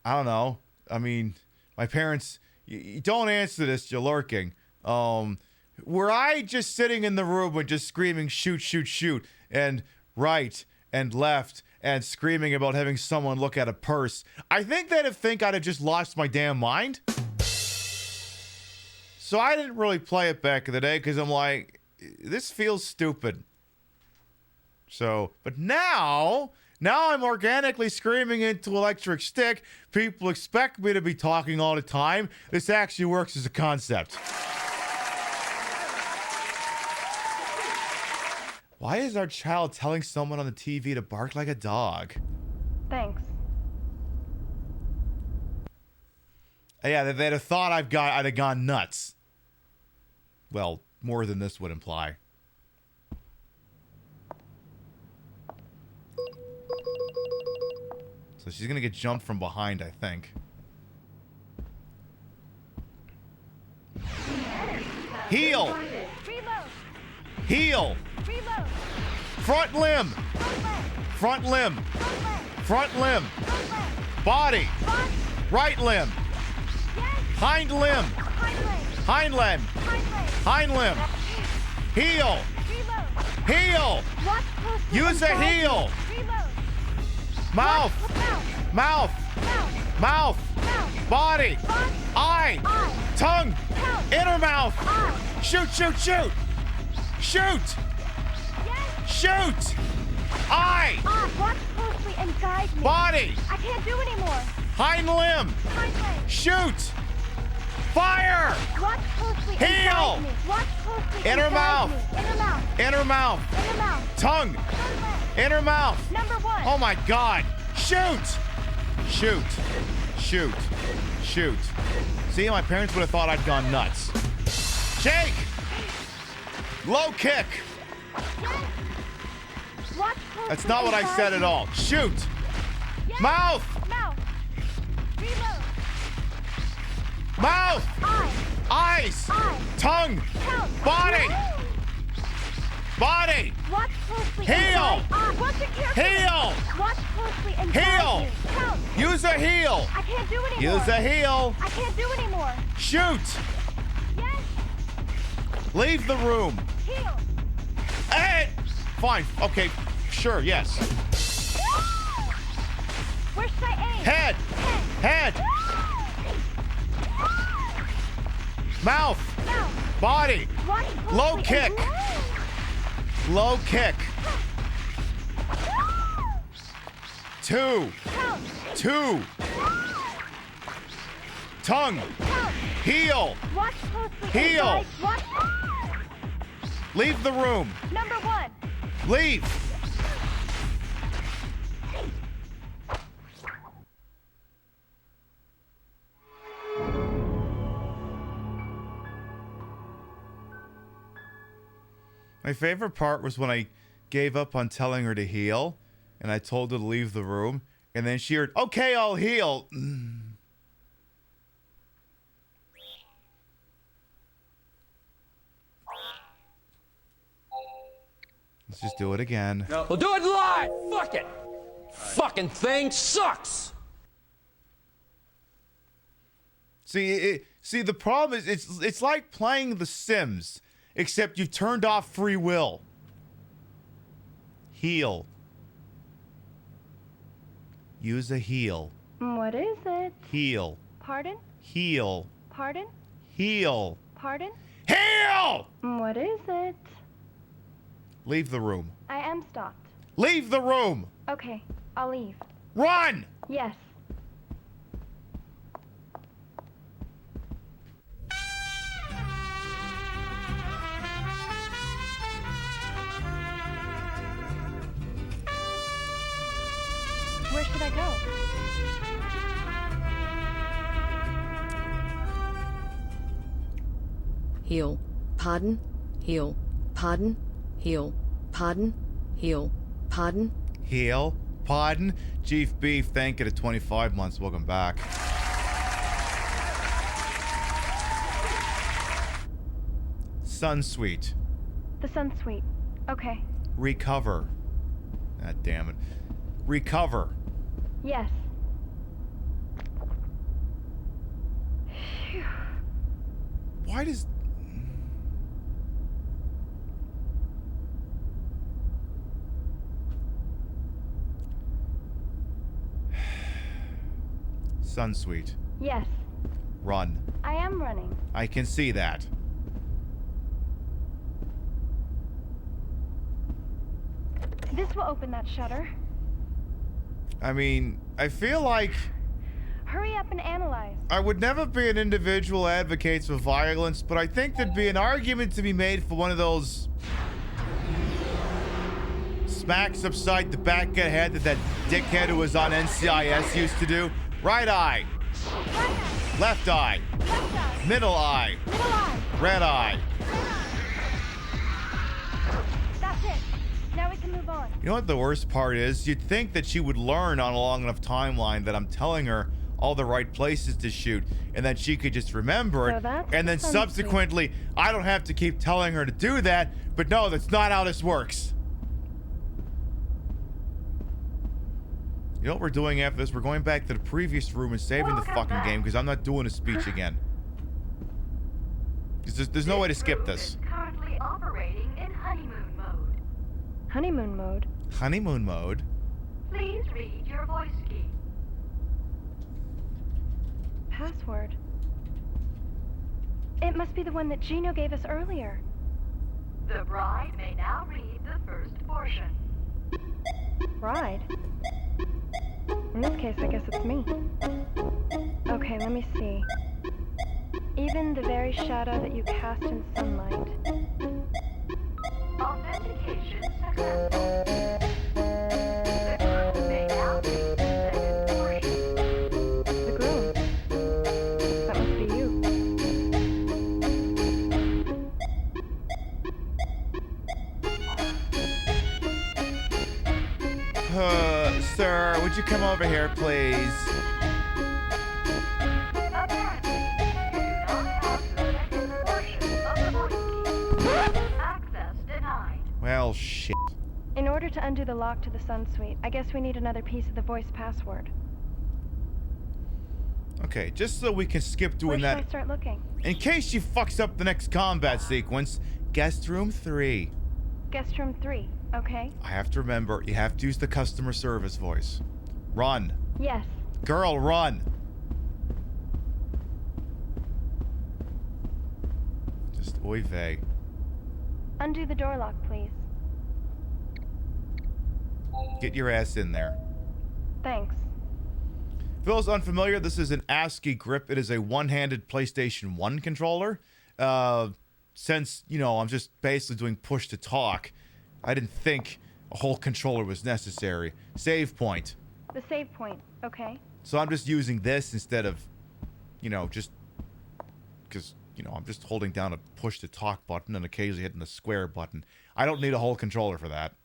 G: I don't know. I mean, my parents, you don't answer this, you're lurking. Were I just sitting in the room and just screaming, shoot, shoot, shoot, and right and left and screaming about having someone look at a purse, I think they'd think I'd have just lost my damn mind. So I didn't really play it back in the day because I'm like, this feels stupid. So, but now I'm organically screaming into electric stick. People expect me to be talking all the time. This actually works as a concept. Why is our child telling someone on the TV to bark like a dog?
H: Thanks.
G: Yeah, they'd have thought I'd have gone nuts. Well, more than this would imply. So she's gonna get jumped from behind, I think. Heel! Heel! Front limb! Front limb! Front limb! Body! Right limb! Hind limb! Hind limb! Hind limb! Heel! Heel! Use a heel! Mouth! Mouth! Mouth! Body! Eye! Tongue! Inner mouth! Shoot, shoot, shoot! Shoot! Shoot! Eye!
H: Watch closely and guide me.
G: Body!
H: I can't do anymore.
G: Hind limb! Shoot! Fire!
H: Watch closely and
G: Heel!
H: guide me. Watch closely
G: Inner
H: and
G: mouth!
H: guide me. Inner mouth.
G: Inner mouth!
H: Inner mouth.
G: Tongue! Inner mouth!
H: Number 1.
G: Oh my god! Shoot! Shoot! Shoot. Shoot. See, my parents would have thought I'd gone nuts. Jake! Low kick! That's not what I said at all. Shoot!
H: Yes.
G: Mouth!
H: Mouth. Reload.
G: Mouth! Eyes! Tongue! Body! Body!
H: Watch closely.
G: Heel!
H: Watch it carefully.
G: Heel!
H: Watch closely and
G: Heel!
H: guide you. Count.
G: Use a heel!
H: I can't do anymore.
G: Use a heel!
H: I can't do anymore.
G: Shoot!
H: Yes.
G: Leave the room.
H: Heel.
G: Hey! Fine. Okay. Sure. Yes.
H: Where should I aim?
G: Head. Head. Mouth. Body.
H: Watch closely
G: Low
H: and
G: kick. Low kick. 2. 2. Tongue. Heel.
H: Watch closely.
G: Heel.
H: And watch.
G: Leave the room.
H: Number 1.
G: Leave. My favorite part was when I gave up on telling her to heal, and I told her to leave the room, and then she heard, "Okay, I'll heal." Let's just do it again.
D: No. We'll do it live. Fuck it. Fucking thing sucks.
G: See, the problem is it's like playing The Sims, except you've turned off free will. Heal. Use a heal.
H: What is it?
G: Heal.
H: Pardon?
G: Heal.
H: Pardon?
G: Heal.
H: Pardon?
G: Heal!
H: What is it?
G: Leave the room.
H: I am stopped.
G: Leave the room!
H: Okay, I'll leave.
G: Run!
H: Yes. Where should I go?
R: Heal. Pardon. Heal. Pardon. Heal. Pardon. Heal. Pardon.
G: Heal. Pardon. Chief Beef, thank you to 25 months. Welcome back. Sunsweet.
H: The Sun Suite. Okay.
G: Recover. God damn it. Recover.
H: Yes.
G: Why does... Sunsweet.
H: Yes.
G: Run.
H: I am running.
G: I can see that.
H: This will open that shutter.
G: I mean, I feel like
H: Hurry up and analyze.
G: I would never be an individual advocate for violence, but I think there'd be an argument to be made for one of those smacks upside the back of the head that dickhead who was on NCIS used to do. Right eye. Left eye. Middle eye. Red eye.
H: That's it. Now we can move on.
G: You know what the worst part is? You'd think that she would learn on a long enough timeline that I'm telling her all the right places to shoot, and that she could just remember it, and then subsequently, I don't have to keep telling her to do that, but no, that's not how this works. You know what we're doing after this? We're going back to the previous room and saving the fucking game, because I'm not doing a speech again. Because there's no way to skip this.
L: Currently operating in honeymoon mode.
H: Honeymoon mode?
G: Honeymoon mode?
L: Please read your voice key.
H: Password. It must be the one that Gino gave us earlier.
L: The bride may now read the first portion.
H: Bride? In this case, I guess it's me. Okay, let me see. Even the very shadow that you cast in sunlight.
L: Authentication successful. The groom may now read the second portion.
H: The groom?
G: Sir, would you come over here, please?
L: Access denied.
G: Well, shit.
H: In order to undo the lock to the Sun Suite, I guess we need another piece of the voice password.
G: Okay, just so we can skip doing
H: Where
G: that.
H: should I start looking?
G: In case she fucks up the next combat sequence, guest room 3.
H: Guest room 3, okay?
G: I have to remember, you have to use the customer service voice. Run.
H: Yes.
G: Girl, run. Just oy vey.
H: Undo the door lock, please.
G: Get your ass in there.
H: Thanks.
G: For those unfamiliar, this is an ASCII grip. It is a one-handed PlayStation 1 controller. Since, you know, I'm just basically doing push to talk, I didn't think a whole controller was necessary. Save point.
H: The save point, okay?
G: So I'm just using this instead of, you know, just because, you know, I'm just holding down a push to talk button and occasionally hitting the square button. I don't need a whole controller for that.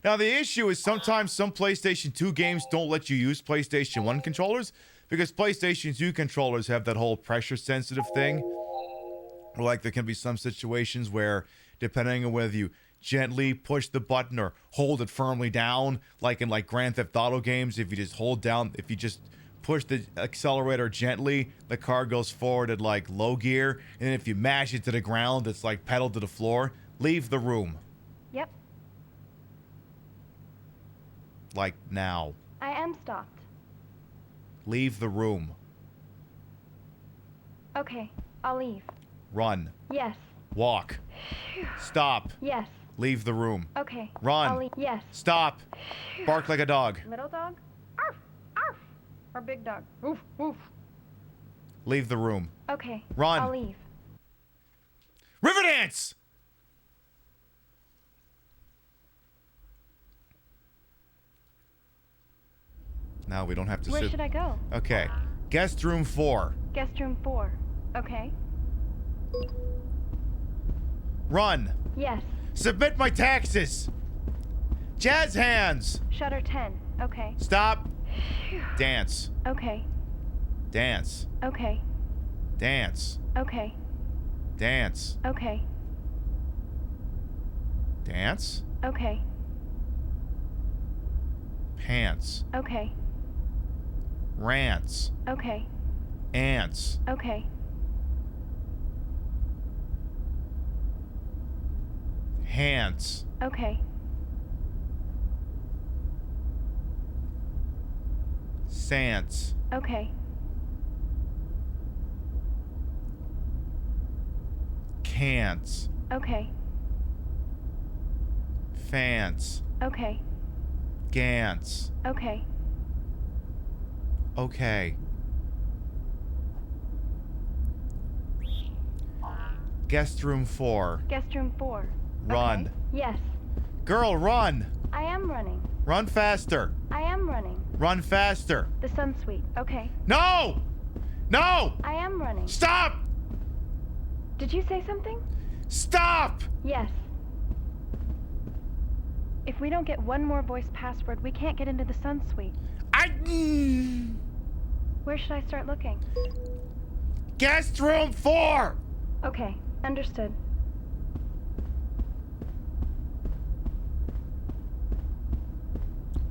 G: Now, the issue is sometimes some PlayStation 2 games don't let you use PlayStation 1 controllers because PlayStation 2 controllers have that whole pressure-sensitive thing. Or like there can be some situations where, depending on whether you gently push the button or hold it firmly down, like in like Grand Theft Auto games, if you just hold down, if you just push the accelerator gently, the car goes forward at like low gear, and then if you mash it to the ground, it's like pedal to the floor. Leave the room.
H: Yep.
G: Like now.
H: I am stopped.
G: Leave the room.
H: Okay, I'll leave.
G: Run.
H: Yes.
G: Walk. Stop.
H: Yes.
G: Leave the room.
H: Okay.
G: Run.
H: I'll leave. Yes.
G: Stop. Bark like a dog.
H: Little dog? Arf! Arf! Or big dog? Woof! Woof!
G: Leave the room.
H: Okay.
G: Run.
H: I'll leave.
G: Riverdance! Now we don't have to
H: Where
G: sit.
H: should I go?
G: Okay. Guest room 4.
H: Guest room 4. Okay.
G: Run.
H: Yes.
G: Submit my taxes. Jazz hands.
H: Shutter 10. Okay.
G: Stop. Dance.
H: Okay.
G: Dance.
H: Okay.
G: Dance.
H: Okay.
G: Dance.
H: Okay.
G: Dance.
H: Okay.
G: Pants.
H: Okay.
G: Rants.
H: Okay.
G: Ants.
H: Okay.
G: Hands.
H: Okay.
G: Sants.
H: Okay.
G: Cants.
H: Okay.
G: Fans.
H: Okay.
G: Gants.
H: Okay.
G: Okay. Guest room 4.
H: Guest room 4.
G: Run.
H: Okay. Yes.
G: Girl, run.
H: I am running.
G: Run faster.
H: I am running.
G: Run faster.
H: The Sun Suite. Okay.
G: No! No!
H: I am running.
G: Stop!
H: Did you say something?
G: Stop!
H: Yes. If we don't get one more voice password, we can't get into the Sun Suite. Where should I start looking?
G: Guest room 4!
H: Okay, understood.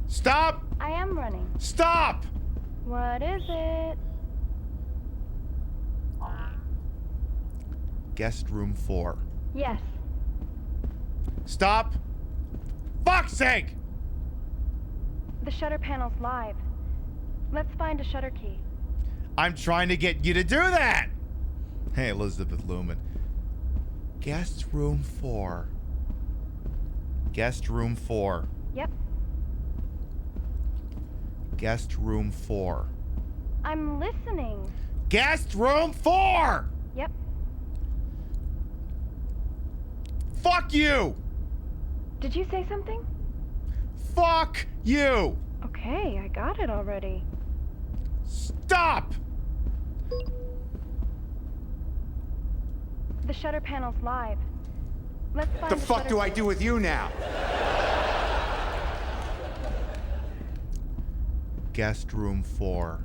G: Stop!
H: I am running.
G: Stop!
H: What is it?
G: Guest room 4.
H: Yes.
G: Stop! Fuck's sake!
H: The shutter panel's live. Let's find a shutter key.
G: I'm trying to get you to do that! Hey, Elizabeth Lumen. Guest room 4. Guest room 4.
H: Yep.
G: Guest room 4.
H: I'm listening.
G: Guest room 4!
H: Yep.
G: Fuck you!
H: Did you say something?
G: Fuck you!
H: Okay, I got it already.
G: Stop!
H: The shutter panel's live. Let's find
N: The fuck do I do with you now?
G: Guest room 4.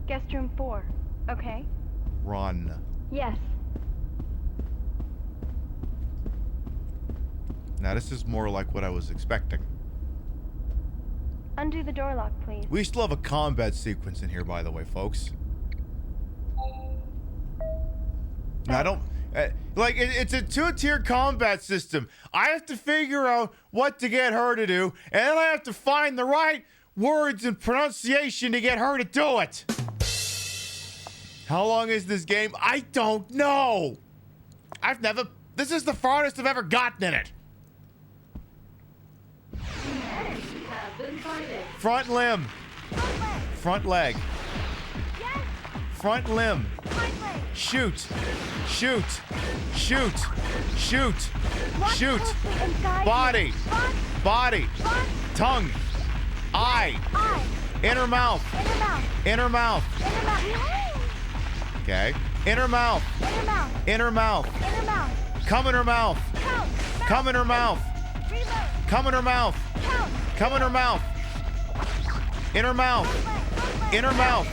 H: Guest room 4. Okay.
G: Run.
H: Yes.
G: Now this is more like what I was expecting.
H: Undo the door lock, please.
G: We still have a combat sequence in here, by the way, folks. Now, I don't... like, it's a 2-tier combat system. I have to figure out what to get her to do, and then I have to find the right words and pronunciation to get her to do it. How long is this game? I don't know. I've never... This is the farthest I've ever gotten in it. Front limb. Front leg. Front limb. Shoot. Shoot. Shoot. Shoot. Shoot. Body. Body. Tongue. Eye. Inner mouth. Inner mouth. Okay. Inner mouth. Inner mouth. Come in her mouth. Come in her mouth. Come in her mouth. Come in her mouth. Inner mouth. Inner mouth.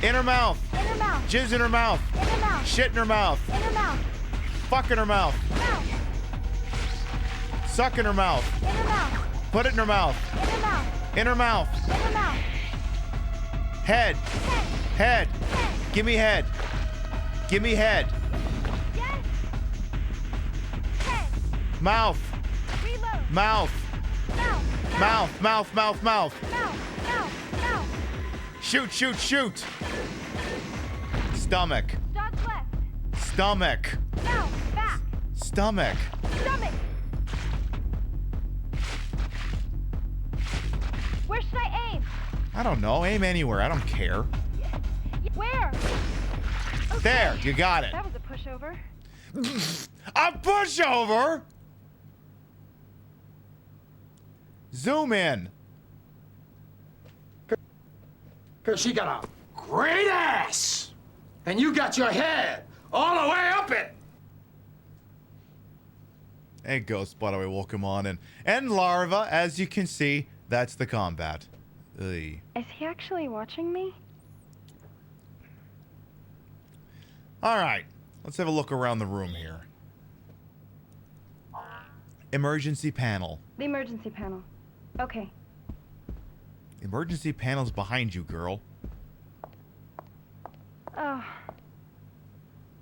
G: Inner mouth. Jizz in her mouth. Shit in her mouth. Fuck in her mouth. Suck in her mouth. Put it in her mouth. In her mouth. Head. Head. Give me head. Give me head. Mouth. Mouth. Mouth. Mouth. Mouth. Mouth. Shoot. Shoot. Shoot. Stomach. Stomach. Stomach.
H: Where should I aim?
G: I don't know. Aim anywhere. I don't care.
H: Where? Okay.
G: There. You got it.
H: That was a pushover.
G: A pushover? Zoom in.
N: Cause she got a great ass. And you got your head all the way up it.
G: Hey, Ghost, by the way, welcome on in. And Larva, as you can see, that's the combat. Ugh.
H: Is he actually watching me?
G: Alright, let's have a look around the room here. Emergency panel.
H: The emergency panel. Okay.
G: Emergency panel's behind you, girl.
H: Oh.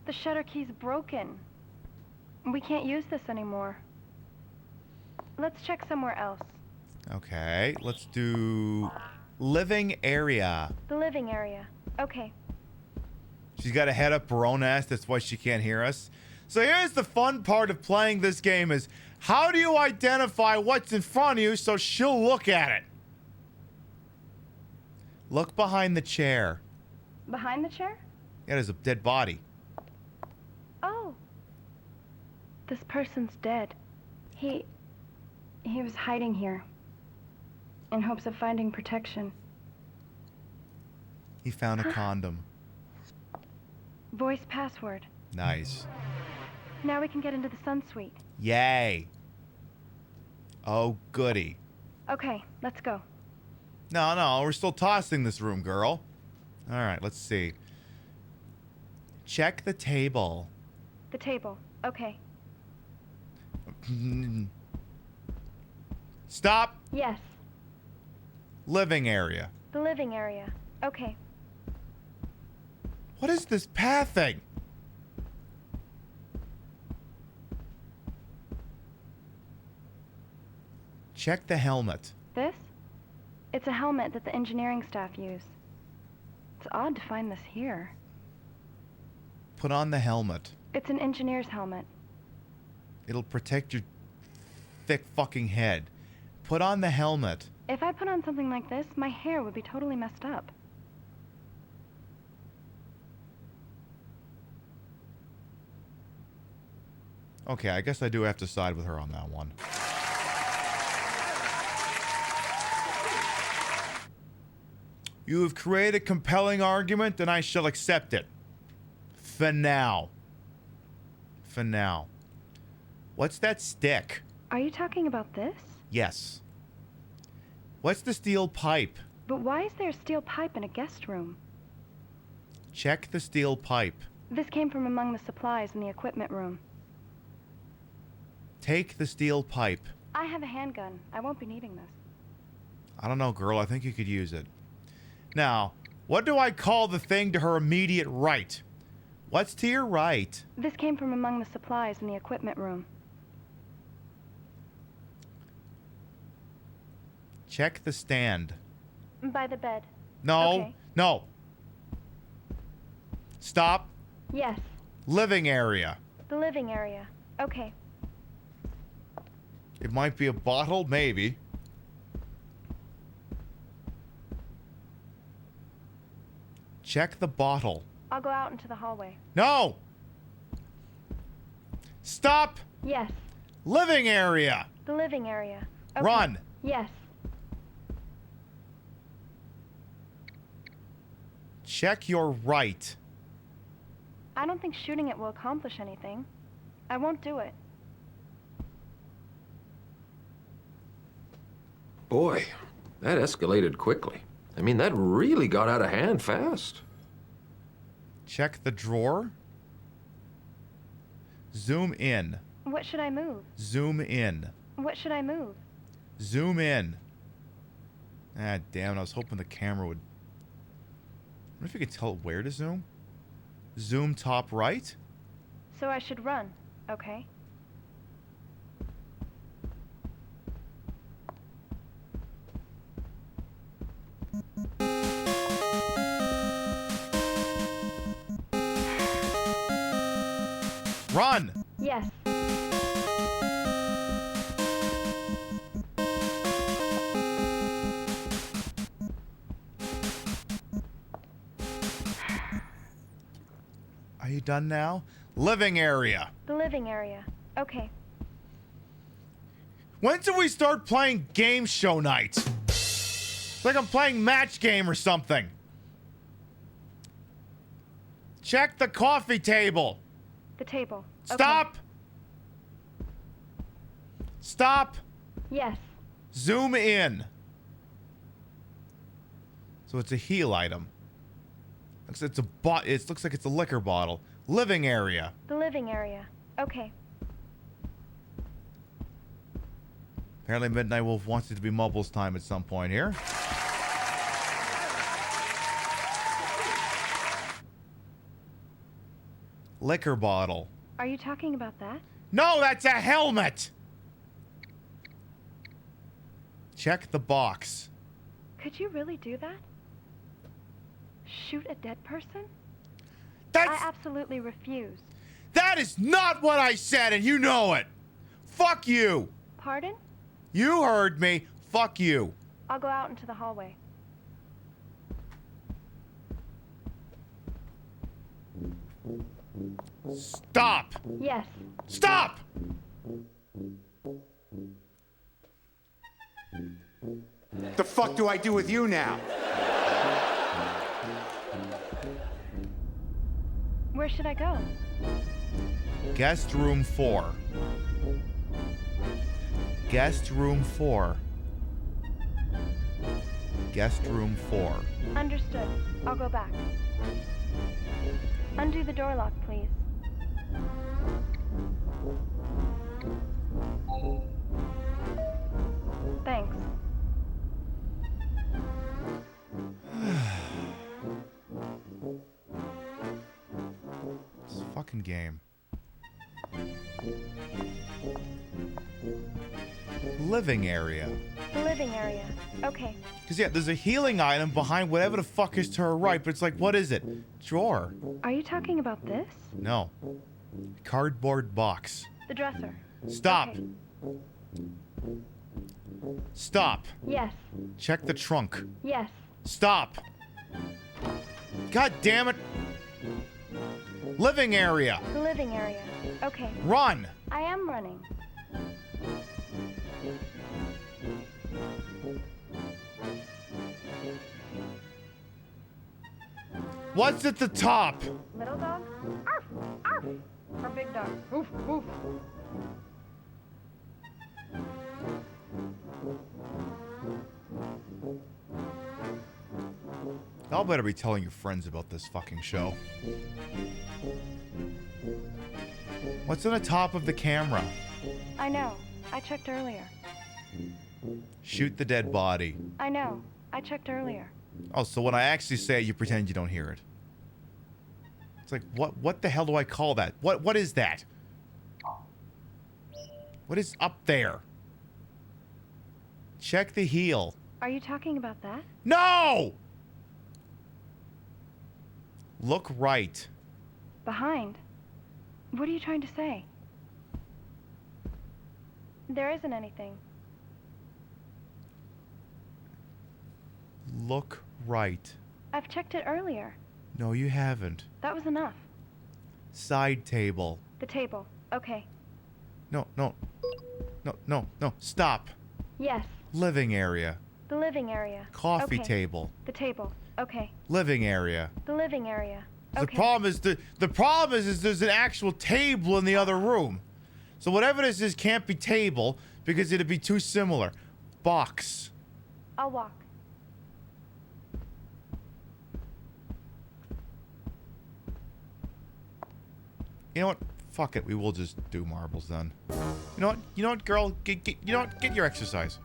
H: The shutter key's broken. We can't use this anymore. Let's check somewhere else.
G: Okay, let's do living area.
H: The living area. Okay.
G: She's got to head up her own ass, that's why she can't hear us. So here's the fun part of playing this game is, how do you identify what's in front of you so she'll look at it? Look behind the chair.
H: Behind the chair?
G: Yeah, there's a dead body.
H: Oh. This person's dead. He was hiding here in hopes of finding protection.
G: He found a condom.
H: Voice password.
G: Nice.
H: Now we can get into the sun suite.
G: Yay. Oh, goody.
H: Okay, let's go.
G: No, we're still tossing this room, girl. All right, let's see. Check the table.
H: The table. Okay.
G: Stop.
H: Yes.
G: Living area.
H: The living area. Okay.
G: What is this pathing? Check the helmet.
H: This? It's a helmet that the engineering staff use. It's odd to find this here.
G: Put on the helmet.
H: It's an engineer's helmet.
G: It'll protect your thick fucking head. Put on the helmet.
H: If I put on something like this, my hair would be totally messed up.
G: Okay, I guess I do have to side with her on that one. You have created a compelling argument, and I shall accept it. For now. For now. What's that stick?
H: Are you talking about this?
G: Yes. What's the steel pipe?
H: But why is there a steel pipe in a guest room?
G: Check the steel pipe.
H: This came from among the supplies in the equipment room.
G: Take the steel pipe.
H: I have a handgun. I won't be needing this.
G: I don't know, girl. I think you could use it. Now, what do I call the thing to her immediate right? What's to your right?
H: This came from among the supplies in the equipment room.
G: Check the stand.
H: By the bed.
G: No.
H: Okay.
G: No. Stop.
H: Yes.
G: Living area.
H: The living area. Okay.
G: It might be a bottle, maybe. Check the bottle.
H: I'll go out into the hallway.
G: No! Stop!
H: Yes.
G: Living area!
H: The living area. Okay.
G: Run!
H: Yes.
G: Check your right.
H: I don't think shooting it will accomplish anything. I won't do it.
S: Boy, that escalated quickly. I mean, that really got out of hand fast.
G: Check the drawer. Zoom in.
H: What should I move?
G: Zoom in.
H: What should I move?
G: Zoom in. Ah, damn it. I was hoping the camera would... I wonder if you could tell it where to zoom. Zoom top right?
H: So I should run, okay?
G: Run!
H: Yes.
G: Are you done now? Living area.
H: The living area. Okay.
G: When do we start playing game show night? It's like I'm playing match game or something. Check the coffee table.
H: The table.
G: Stop!
H: Okay.
G: Stop!
H: Yes.
G: Zoom in. So it's a heal item. It looks like it's a liquor bottle. Living area.
H: The living area. Okay.
G: Apparently Midnight Wolf wants it to be Mubbles time at some point here. Liquor bottle.
H: Are you talking about that?
G: No, that's a helmet! Check the box.
H: Could you really do that? Shoot a dead person?
G: That's...
H: I absolutely refuse.
G: That is not what I said, and you know it! Fuck you!
H: Pardon?
G: You heard me. Fuck you.
H: I'll go out into the hallway.
G: Stop!
H: Yes.
G: Stop!
N: The fuck do I do with you now?
H: Where should I go?
G: Guest room 4. Guest room 4. Guest room 4.
H: Understood. I'll go back. Undo the door lock, please. Thanks.
G: This fucking game. Living area.
H: The living area. Okay.
G: Because, yeah, there's a healing item behind whatever the fuck is to her right, but it's like, what is it? Drawer.
H: Are you talking about this?
G: No. Cardboard box.
H: The dresser.
G: Stop.
H: Okay.
G: Stop.
H: Yes.
G: Check the trunk.
H: Yes.
G: Stop. God damn it. Living area.
H: The living area. Okay.
G: Run.
H: I am running.
G: What's at the top?
H: Little dog? Arf! Arf! Or big dog? Oof! Oof!
G: Y'all better be telling your friends about this fucking show. What's on the top of the camera?
H: I know. I checked earlier.
G: Shoot the dead body.
H: I know. I checked earlier.
G: Oh, so when I actually say it, you pretend you don't hear it. It's like, what the hell do I call that? What is that? What is up there? Check the heel.
H: Are you talking about that?
G: No! Look right.
H: Behind? What are you trying to say? There isn't anything.
G: Look right.
H: I've checked it earlier.
G: No, you haven't.
H: That was enough.
G: Side table.
H: The table. Okay.
G: No. Stop.
H: Yes.
G: Living area.
H: The living area.
G: Coffee
H: Okay.
G: table.
H: The table. Okay.
G: Living area.
H: The living area.
G: The
H: Okay.
G: problem is there's an actual table in the other room. So whatever this is can't be table because it'd be too similar. Box.
H: I'll walk.
G: You know what? Fuck it. We will just do marbles then. You know what, girl? Get your exercise.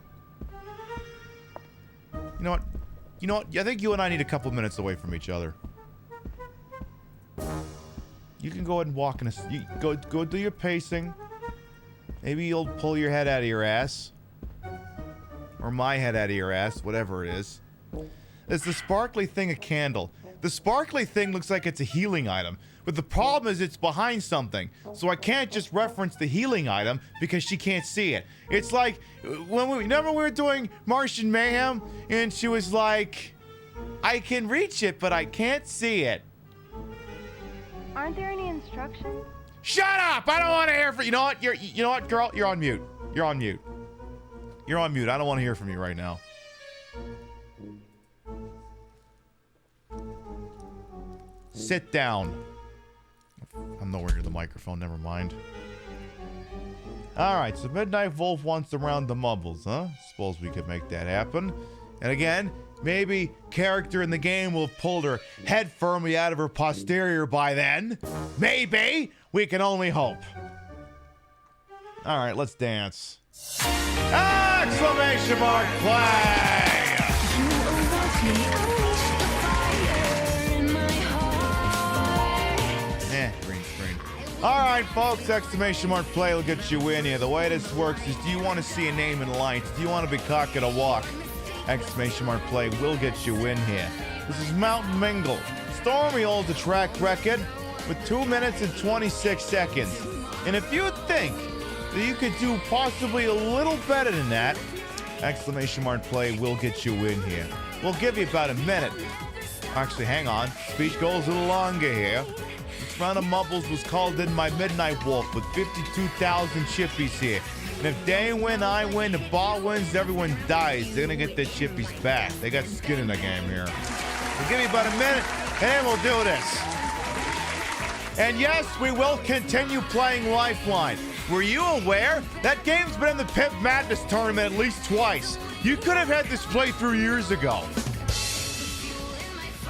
G: You know what? I think you and I need a couple minutes away from each other. You can go ahead and walk in go do your pacing. Maybe you'll pull your head out of your ass. Or my head out of your ass, whatever it is. There's the sparkly thing a candle. The sparkly thing looks like it's a healing item. But the problem is it's behind something. So I can't just reference the healing item because she can't see it. It's like when remember we were doing Martian Mayhem and she was like, I can reach it, but I can't see it.
H: Aren't there any instructions?
G: Shut up! I don't want to hear from you. Know what? You know what, girl? You're on mute. You're on mute. You're on mute. I don't want to hear from you right now. Sit down. I'm nowhere near the microphone. Never mind. All right. So Midnight Wolf wants to round the mumbles, huh? Suppose we could make that happen. And again, maybe character in the game will have pulled her head firmly out of her posterior by then. Maybe. We can only hope. All right, let's dance. Exclamation mark play! Green screen. All right, folks, exclamation mark play will get you in here. The way this works is, do you want to see a name in lights? Do you want to be cock at a walk? Exclamation mark play will get you in here. This is Mountain Mingle. Stormy holds a track record with 2 minutes and 26 seconds. And if you think that you could do possibly a little better than that, exclamation mark play will get you in here. We'll give you about a minute. Actually, hang on. Speech goes a little longer here. This round of mumbles was called in by Midnight Wolf with 52,000 chippies here. And if they win, I win, the ball wins, everyone dies. They're gonna get their chippies back. They got skin in the game here. We'll give you about a minute, and then we'll do this. And yes, we will continue playing Lifeline. Were you aware? That game's been in the Pimp Madness tournament at least twice. You could have had this playthrough years ago.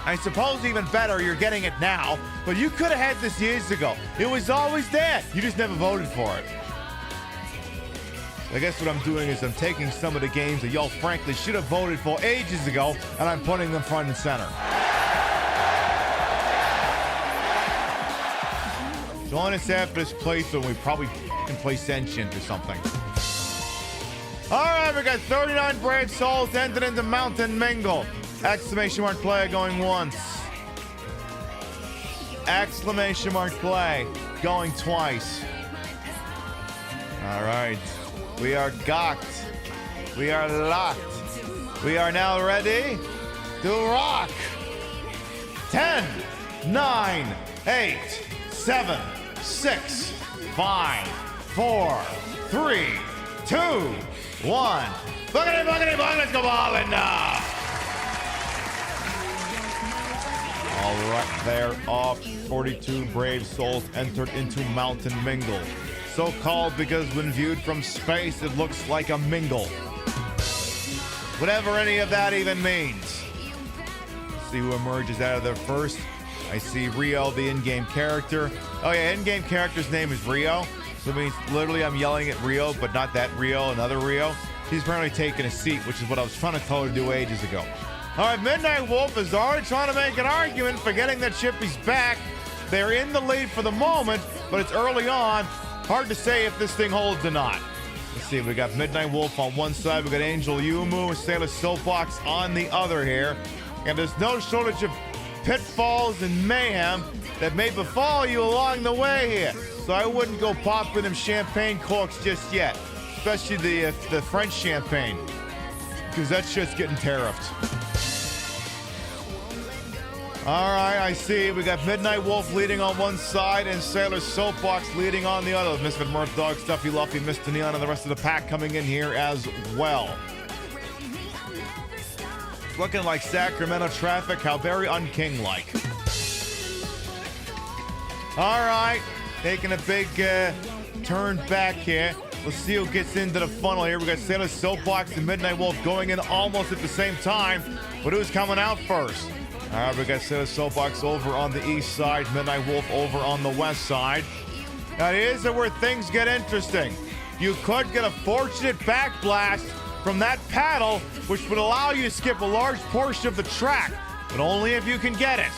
G: I suppose even better, you're getting it now, but you could have had this years ago. It was always there. You just never voted for it. I guess what I'm doing is I'm taking some of the games that y'all frankly should have voted for ages ago, and I'm putting them front and center. Join us after this playthrough, and we probably can play Sentient or something. All right, we got 39 brave souls entered into Mountain Mingle. Exclamation mark play going once. Exclamation mark play going twice. All right. We are gawked. We are locked. We are now ready to rock. 10, 9, 8, 7, 6, 5, 4, 3, 2, 1. Boogity, boogity, bong, let's go ballin' now. All right, there are 42 brave souls entered into Mountain Mingle. So called because when viewed from space, it looks like a mingle. Whatever any of that even means. See who emerges out of there first. I see Rio, the in-game character. Oh yeah, in-game character's name is Rio. So it means literally I'm yelling at Rio, but not that Rio, another Rio. She's apparently taking a seat, which is what I was trying to tell her to do ages ago. All right, Midnight Wolf is already trying to make an argument for getting that Chippy's back. They're in the lead for the moment, but it's early on. Hard to say if this thing holds or not. Let's see, we got Midnight Wolf on one side. We got Angel Yumu and Sailor Soapbox on the other here. And there's no shortage of pitfalls and mayhem that may befall you along the way here. So I wouldn't go popping them champagne corks just yet, especially the French champagne, because that shit's getting tariffed. All right, I see. We got Midnight Wolf leading on one side and Sailor Soapbox leading on the other. Misfit Murph Dog, Stuffy Luffy, Mr. Neon, and the rest of the pack coming in here as well. It's looking like Sacramento traffic, how very unking-like. All right, taking a big turn back here. Let's see who gets into the funnel here. We got Sailor Soapbox and Midnight Wolf going in almost at the same time, but who's coming out first? All right, we got Sailor Soapbox over on the east side, Midnight Wolf over on the west side. Now, here's where things get interesting. You could get a fortunate backblast from that paddle, which would allow you to skip a large portion of the track, but only if you can get it.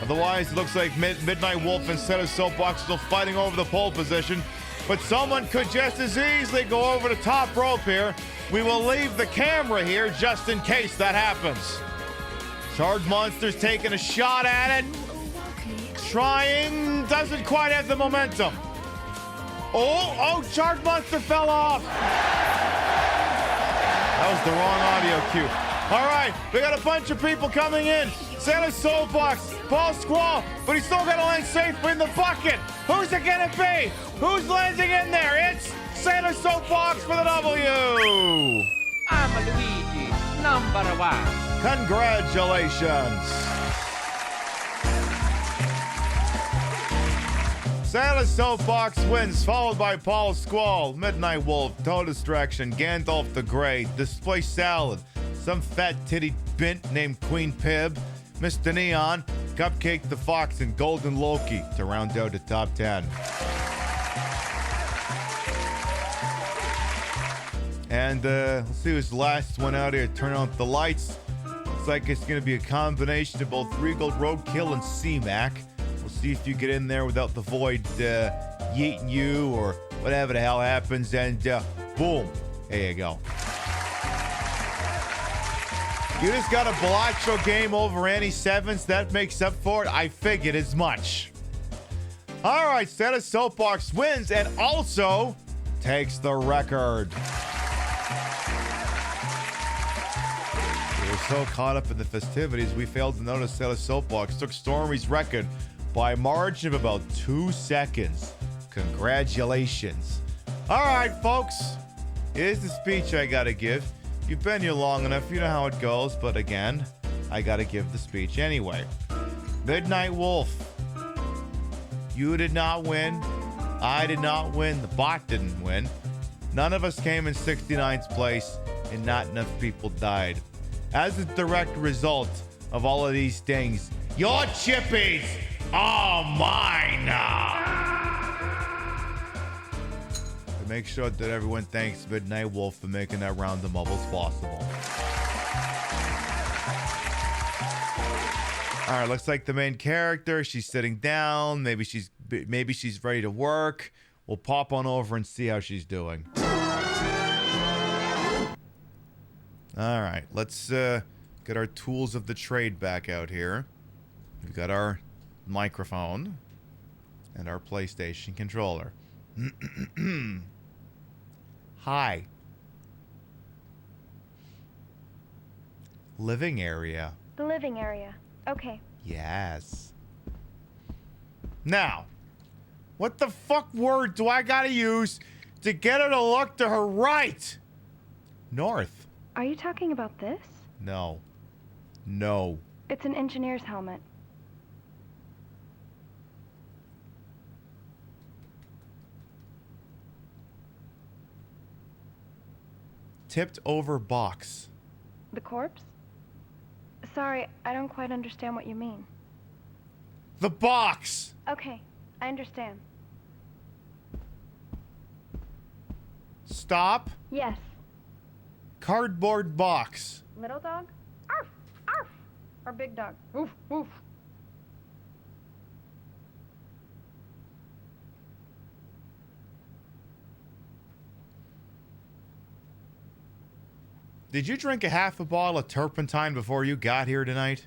G: Otherwise, it looks like Midnight Wolf and Sailor Soapbox still fighting over the pole position, but someone could just as easily go over the top rope here. We will leave the camera here just in case that happens. Charred Monster's taking a shot at it. Trying, doesn't quite have the momentum. Oh, Charred Monster fell off. That was the wrong audio cue. All right, we got a bunch of people coming in. Sailor Soapbox, Paul Squall, but he's still gonna land safely in the bucket. Who's it gonna be? Who's landing in there? It's Sailor Soapbox for the W.
T: I'm Luigi, #1.
G: Congratulations. Sailor Soapbox wins, followed by Paul Squall, Midnight Wolf, Toe Distraction, Gandalf the Grey, Display Salad, some fat titty bint named Queen Pib, Mr. Neon, Cupcake the Fox, and Golden Loki to round out the top 10. And let's see who's the last one out here. Turn out the lights. Looks like it's going to be a combination of both Regal Roadkill and C-Mac. We'll see if you get in there without the void yeeting you or whatever the hell happens. And boom, there you go. You just got a Bellaccio game over Annie Sevens. That makes up for it. I figured as much. All right, Sailor Soapbox wins and also takes the record. We were so caught up in the festivities, we failed to notice Sailor Soapbox took Stormy's record by a margin of about 2 seconds. Congratulations. All right, folks. Here's the speech I gotta give. You've been here long enough, you know how it goes, but again, I gotta give the speech anyway. Midnight Wolf, you did not win. I did not win. The bot didn't win. None of us came in 69th place, and not enough people died. As a direct result of all of these things, your chippies are mine now. Make sure that everyone thanks Midnight Wolf for making that round of bubbles possible. All right, looks like the main character, she's sitting down. Maybe she's ready to work. We'll pop on over and see how she's doing. All right, let's get our tools of the trade back out here. We've got our microphone and our PlayStation controller. Hi. Living area.
H: The living area. Okay.
G: Yes. Now, what the fuck word do I gotta use to get her to look to her right? North.
H: Are you talking about this?
G: No. No.
H: It's an engineer's helmet.
G: Tipped over box.
H: The corpse? Sorry, I don't quite understand what you mean.
G: The box!
H: Okay, I understand.
G: Stop.
H: Yes.
G: Cardboard box.
H: Little dog? Arf! Arf! Or big dog? Woof! Woof!
G: Did you drink a half a bottle of turpentine before you got here tonight?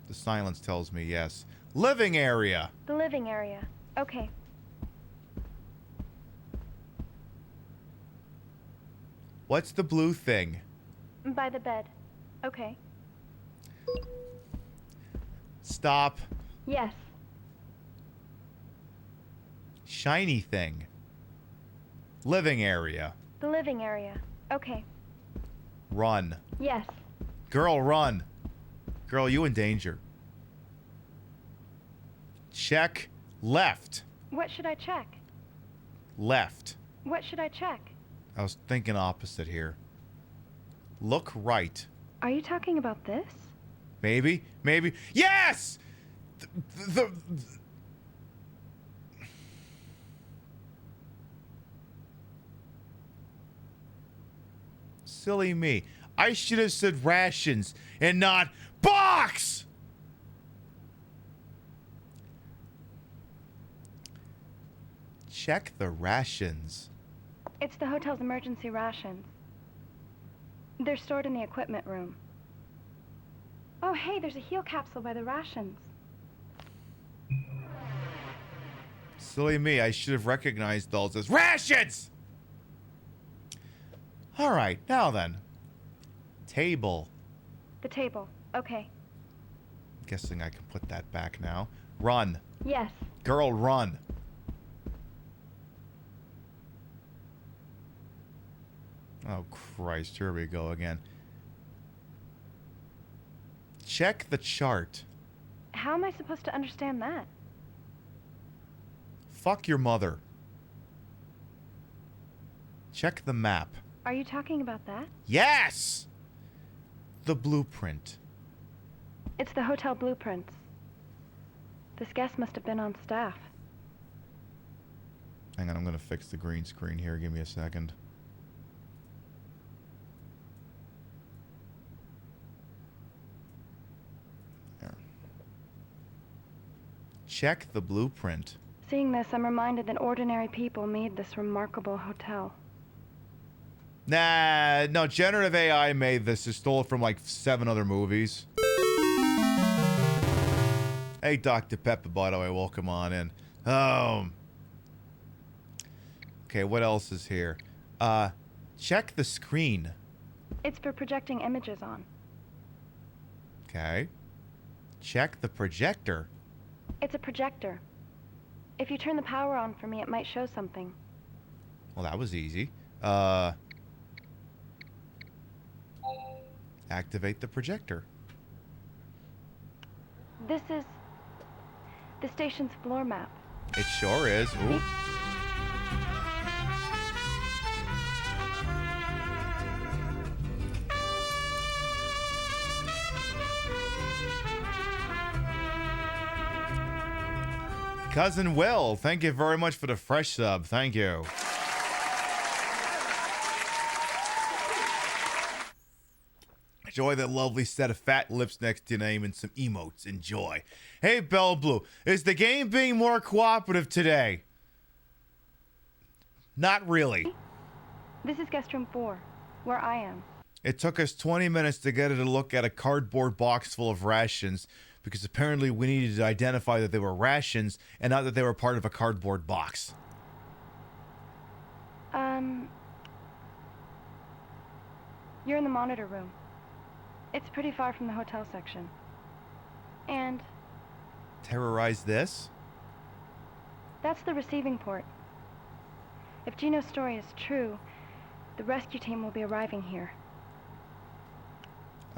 G: The silence tells me yes. Living area.
H: The living area. Okay.
G: What's the blue thing?
H: By the bed. Okay.
G: Stop.
H: Yes.
G: Shiny thing. Living area.
H: The living area. Okay.
G: Run.
H: Yes.
G: Girl, run. Girl, you in danger. Check left.
H: What should I check?
G: Left.
H: What should I check?
G: I was thinking opposite here. Look right.
H: Are you talking about this?
G: Maybe. Maybe. Yes! The Silly me. I should have said rations and not box! Check the rations.
H: It's the hotel's emergency rations. They're stored in the equipment room. Oh, hey, there's a heal capsule by the rations.
G: Silly me. I should have recognized those as rations! Alright, now then. Table.
H: The table. Okay.
G: Guessing I can put that back now. Run.
H: Yes.
G: Girl, run. Oh, Christ. Here we go again. Check the chart.
H: How am I supposed to understand that?
G: Fuck your mother. Check the map.
H: Are you talking about that?
G: Yes! The blueprint.
H: It's the hotel blueprints. This guest must have been on staff.
G: Hang on, I'm going to fix the green screen here. Give me a second. There. Check the blueprint.
H: Seeing this, I'm reminded that ordinary people made this remarkable hotel.
G: Nah, no, generative AI made this. It stole it from like 7 other movies. Hey, Dr. Pepper, by the way, welcome on in. Okay, what else is here? Check the screen.
H: It's for projecting images on.
G: Okay. Check the projector.
H: It's a projector. If you turn the power on for me, it might show something.
G: Well, that was easy. Activate the projector.
H: This is the station's floor map.
G: It sure is. Ooh. Cousin Will, thank you very much for the fresh sub. Thank you. Enjoy that lovely set of fat lips next to your name and some emotes. Enjoy. Hey, Bell Blue, is the game being more cooperative today? Not really.
H: This is guest room 4, where I am.
G: It took us 20 minutes to get her to look at a cardboard box full of rations because apparently we needed to identify that they were rations and not that they were part of a cardboard box.
H: You're in the monitor room. It's pretty far from the hotel section. And
G: Terrorize this?
H: that's the receiving port. If Gino's story is true, the rescue team will be arriving here.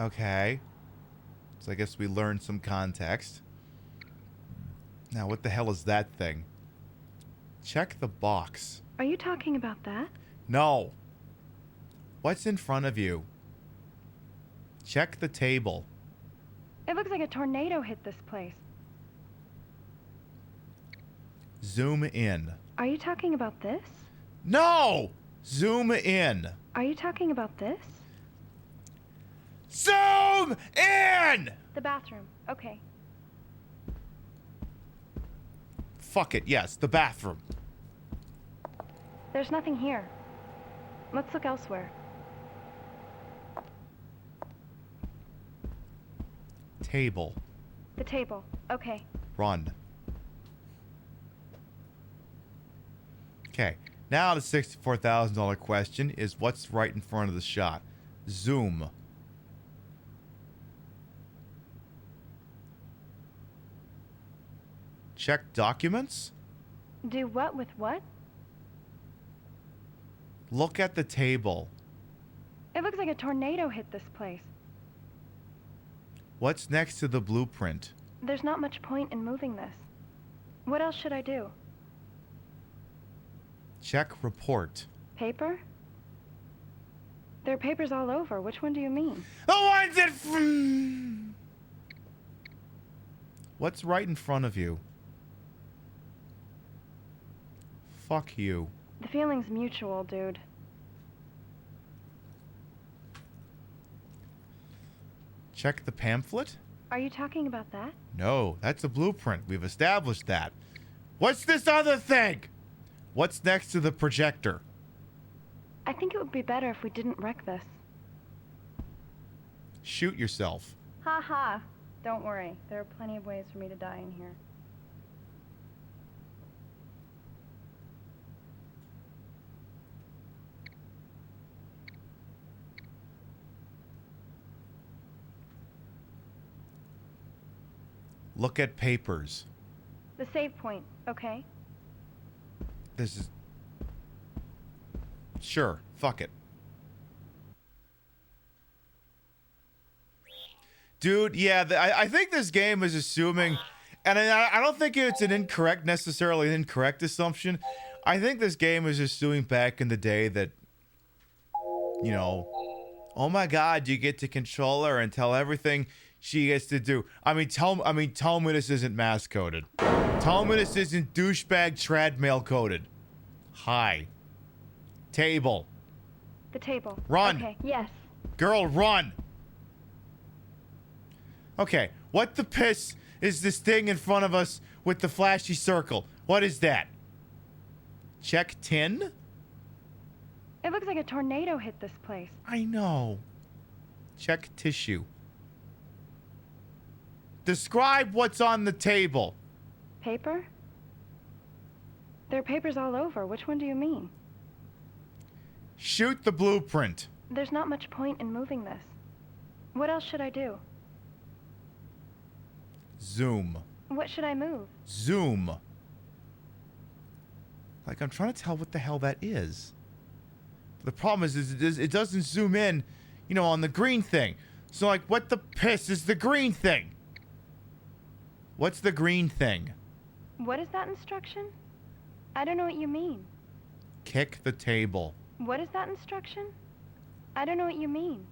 G: Okay. So I guess we learned some context. Now, what the hell is that thing? Check the box.
H: Are you talking about that?
G: No. What's in front of you? Check the table.
H: It looks like a tornado hit this place.
G: Zoom in.
H: Are you talking about this?
G: No! Zoom in.
H: Are you talking about this?
G: Zoom in!
H: The bathroom. Okay.
G: Fuck it, yes, the bathroom.
H: There's nothing here. Let's look elsewhere.
G: Table.
H: The table. Okay.
G: Run. Okay, now the $64,000 question is what's right in front of the shot? Zoom. Check documents?
H: Do what with what?
G: Look at the table.
H: It looks like a tornado hit this place.
G: What's next to the blueprint?
H: There's not much point in moving this. What else should I do?
G: Check report.
H: Paper? There are papers all over. Which one do you mean?
G: The ones that... What's right in front of you? Fuck you.
H: The feeling's mutual, dude.
G: Check the pamphlet?
H: Are you talking about that?
G: No, that's a blueprint. We've established that. What's this other thing? What's next to the projector?
H: I think it would be better if we didn't wreck this.
G: Shoot yourself.
H: Ha ha. Don't worry. There are plenty of ways for me to die in here.
G: Look at papers.
H: The save point, okay?
G: This is... Sure, fuck it. Dude, yeah, I think this game is assuming, and I don't think it's an necessarily incorrect assumption. I think this game is assuming back in the day that, you know, oh my god, you get to control her and tell everything she gets to do. Tell me this isn't mass coded. Tell me this isn't douchebag trad mail coded. Hi. Table.
H: The table.
G: Run.
H: Okay, yes.
G: Girl, run. Okay, what the piss is this thing in front of us with the flashy circle? What is that? Check tin?
H: It looks like a tornado hit this place.
G: I know. Check tissue. Describe what's on the table.
H: Paper? There are papers all over. Which one do you mean?
G: Shoot the blueprint.
H: There's not much point in moving this. What else should I do?
G: Zoom.
H: What should I move?
G: Zoom. Like, I'm trying to tell what the hell that is. The problem is it doesn't zoom in, you know, on the green thing. So, like, what the piss is the green thing? What's the green thing?
H: What is that instruction? I don't know what you mean.
G: Kick the table.
H: What is that instruction? I don't know what you mean.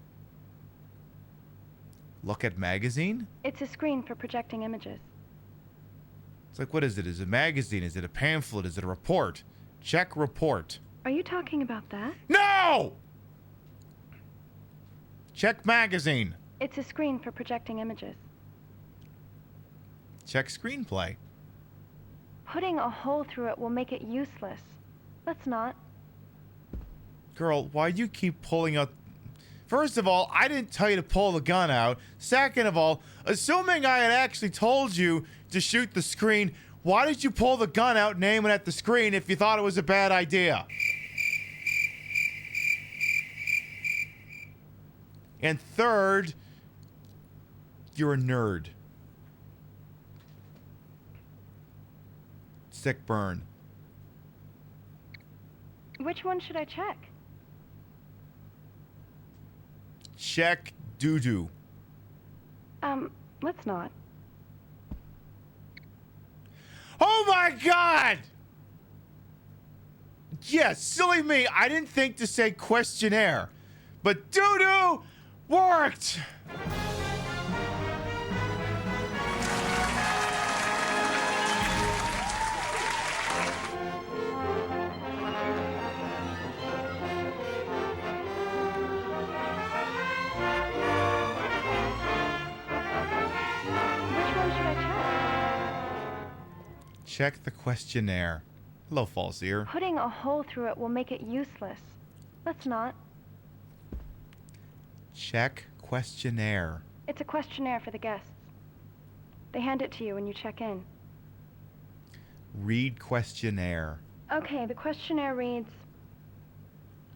G: Look at magazine?
H: It's a screen for projecting images.
G: It's like, what is it? Is it a magazine? Is it a pamphlet? Is it a report? Check report.
H: Are you talking about that?
G: No! Check magazine.
H: It's a screen for projecting images.
G: Check screenplay.
H: Putting a hole through it will make it useless. Let's not.
G: Girl, why do you keep pulling out... First of all, I didn't tell you to pull the gun out. Second of all, assuming I had actually told you to shoot the screen, why did you pull the gun out and aim it at the screen if you thought it was a bad idea? And third, you're a nerd. Sick burn.
H: Which one should I check?
G: Check doo-doo.
H: Let's not.
G: Oh my god! Yes, silly me. I didn't think to say questionnaire. But doo-doo? Worked!
H: Which one should I check?
G: Check the questionnaire. Hello, false ear.
H: Putting a hole through it will make it useless. Let's not.
G: Check questionnaire.
H: It's a questionnaire for the guests. They hand it to you when you check in.
G: Read questionnaire.
H: Okay, the questionnaire reads,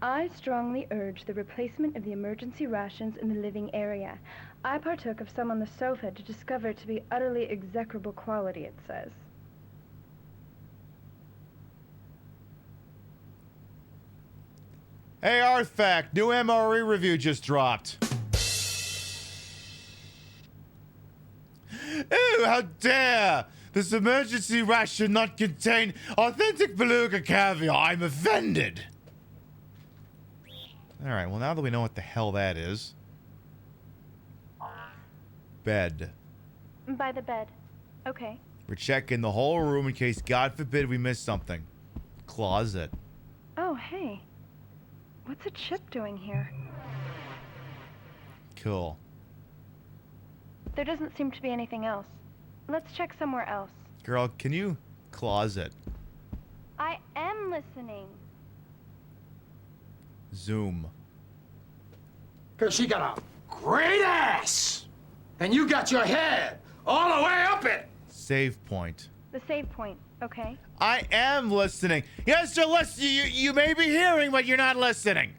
H: I strongly urge the replacement of the emergency rations in the living area. I partook of some on the sofa to discover to be utterly execrable quality, it says.
G: Hey, Artifact, new MRE review just dropped. Ew, how dare! This emergency ration not contain authentic beluga caviar. I'm offended. Alright, well now that we know what the hell that is. Bed.
H: By the bed. Okay.
G: We're checking the whole room in case, God forbid, we miss something. Closet.
H: Oh, hey. What's a chip doing here?
G: Cool.
H: There doesn't seem to be anything else. Let's check somewhere else.
G: Girl, can you closet?
H: I am listening.
G: Zoom.
N: Because she got a great ass! And you got your head all the way up it!
G: Save point.
H: The save point, okay?
G: I am listening. Yes, you're listening. You may be hearing, but you're not listening.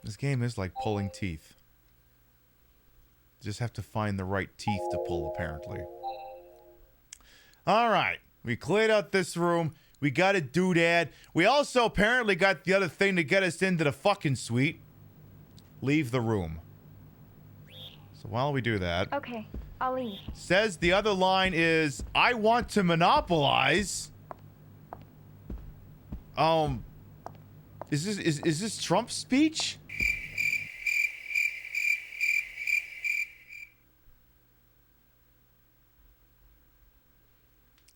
G: This game is like pulling teeth. Just have to find the right teeth to pull, apparently. All right. We cleared out this room. We got a doodad. We also apparently got the other thing to get us into the fucking suite. Leave the room. So while we do that...
H: Okay, I'll leave.
G: Says the other line is, I want to monopolize... Is this Trump's speech?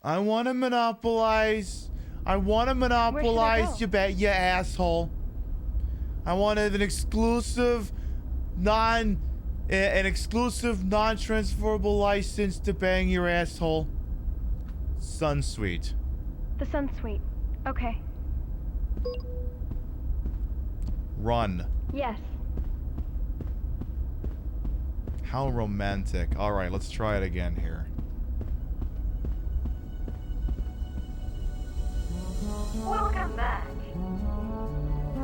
G: I want to monopolize. I want to monopolize you asshole. I want an exclusive, non-transferable license to bang your asshole. Sun Suite.
H: The Sun Suite. Okay.
G: Run.
H: Yes.
G: How romantic. All right, let's try it again here.
L: Welcome back.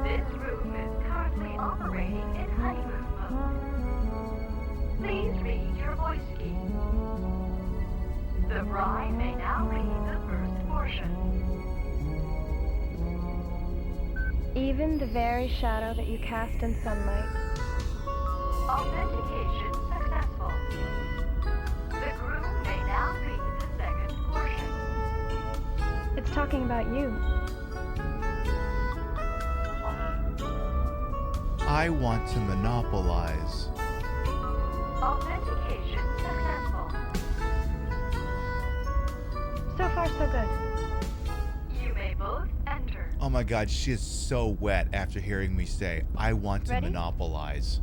L: This room is currently operating in honeymoon mode. Please read your voice key. The bride may now read the first portion.
H: Even the very shadow that you cast in sunlight.
L: Authentication successful. The groom may now read the second portion.
H: It's talking about you.
G: I want to monopolize.
L: Authentication successful.
H: So far, so good.
L: You may both enter.
G: Oh my god, she is so wet after hearing me say, I want to
H: Ready?
G: monopolize.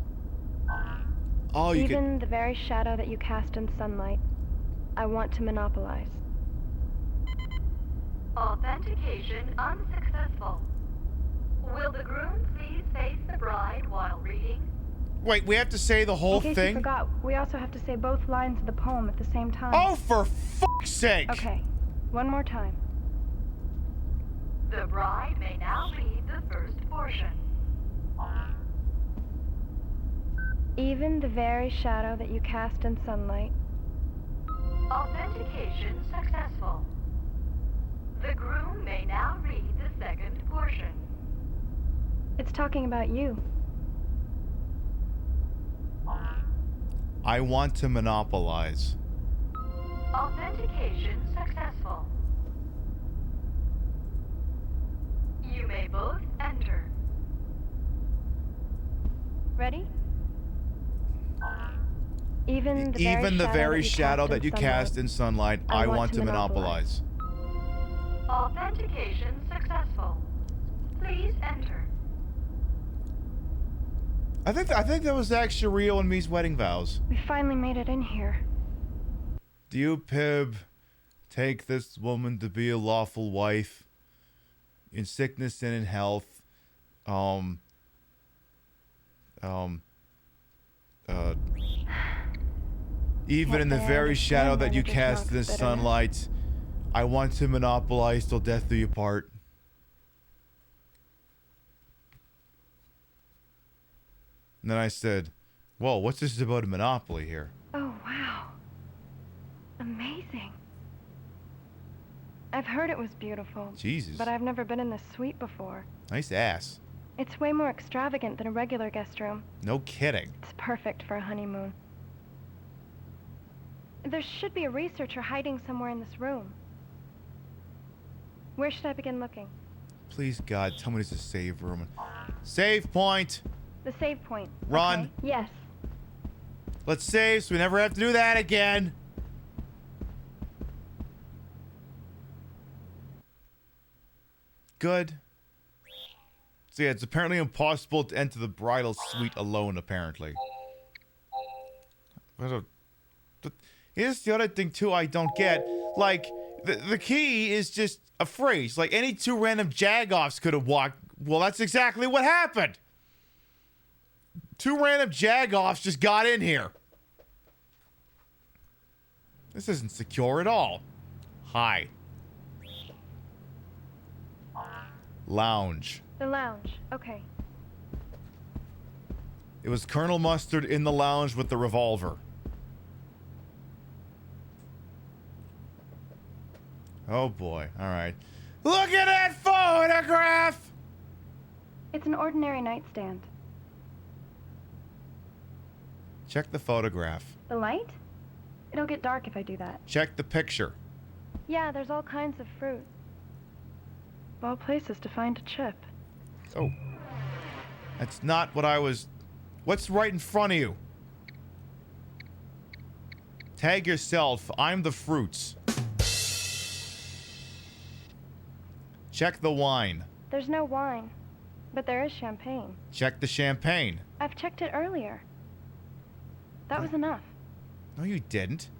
G: Oh, you
H: Even the very shadow that you cast in sunlight. I want to monopolize.
L: Authentication unsuccessful. Will the groom please face the bride while reading?
G: Wait, we have to say the whole
H: In case
G: thing?
H: you forgot, we also have to say both lines of the poem at the same time.
G: Oh, for fuck's sake!
H: Okay, one more time.
L: The bride may now read the first portion.
H: Even the very shadow that you cast in sunlight.
L: Authentication successful. The groom may now read the second portion.
H: It's talking about you.
G: I want to monopolize.
L: Authentication successful. You may both enter.
H: Ready? Even
G: the very shadow that you cast in sunlight, I want to monopolize.
L: Authentication successful. Please enter.
G: I think that was actually real in Me's wedding vows.
H: We finally made it in here.
G: Do you, Pib, take this woman to be a lawful wife in sickness and in health? Even in the very shadow that you cast in the sunlight, I want to monopolize till death do you part. And then I said, whoa, what's this about a monopoly here?
H: Oh, wow. Amazing. I've heard it was beautiful.
G: Jesus.
H: But I've never been in this suite before.
G: Nice ass.
H: It's way more extravagant than a regular guest room.
G: No kidding.
H: It's perfect for a honeymoon. There should be a researcher hiding somewhere in this room. Where should I begin looking?
G: Please, God, tell me there's a save room. Save point!
H: The save point.
G: Run.
H: Okay. Yes.
G: Let's save so we never have to do that again. Good. So yeah, it's apparently impossible to enter the bridal suite alone, apparently. Here's the other thing, too, I don't get. Like, the key is just a phrase. Like, any two random jagoffs could have walked. Well, that's exactly what happened. Two random jagoffs just got in here. This isn't secure at all. Hi. Lounge.
H: The lounge. Okay.
G: It was Colonel Mustard in the lounge with the revolver. Oh boy. Alright. Look at that photograph!
H: It's an ordinary nightstand.
G: Check the photograph.
H: The light? It'll get dark if I do that.
G: Check the picture.
H: Yeah, there's all kinds of fruit. Of all places to find a chip.
G: Oh. That's not what I was... What's right in front of you? Tag yourself. I'm the fruits. Check the wine.
H: There's no wine, but there is champagne.
G: Check the champagne.
H: I've checked it earlier. That was enough.
G: No, you didn't.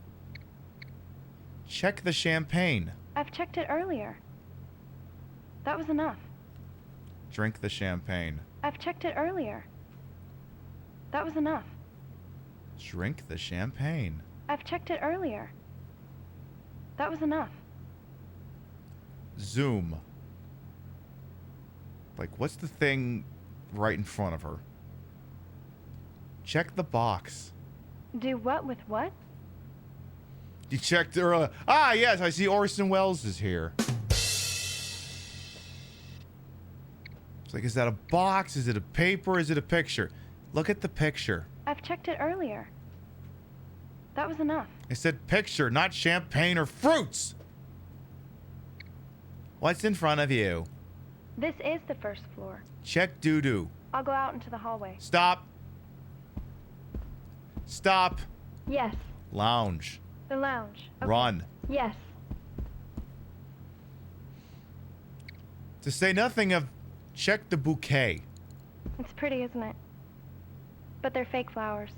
G: Check the champagne.
H: I've checked it earlier. That was enough.
G: Drink the champagne.
H: I've checked it earlier. That was enough.
G: Drink the champagne.
H: I've checked it earlier. That was enough.
G: Zoom. Like, what's the thing right in front of her? Check the box.
H: Do what with what?
G: You checked her. Ah, yes, I see Orson Welles is here. It's like, is that a box? Is it a paper? Is it a picture? Look at the picture.
H: I've checked it earlier. That was enough.
G: I said picture, not champagne or fruits. What's in front of you?
H: This is the first floor.
G: Check doo-doo.
H: I'll go out into the hallway.
G: Stop. Stop.
H: Yes.
G: Lounge.
H: The lounge. Okay.
G: Run.
H: Yes.
G: To say nothing of check the bouquet.
H: It's pretty, isn't it? But they're fake flowers.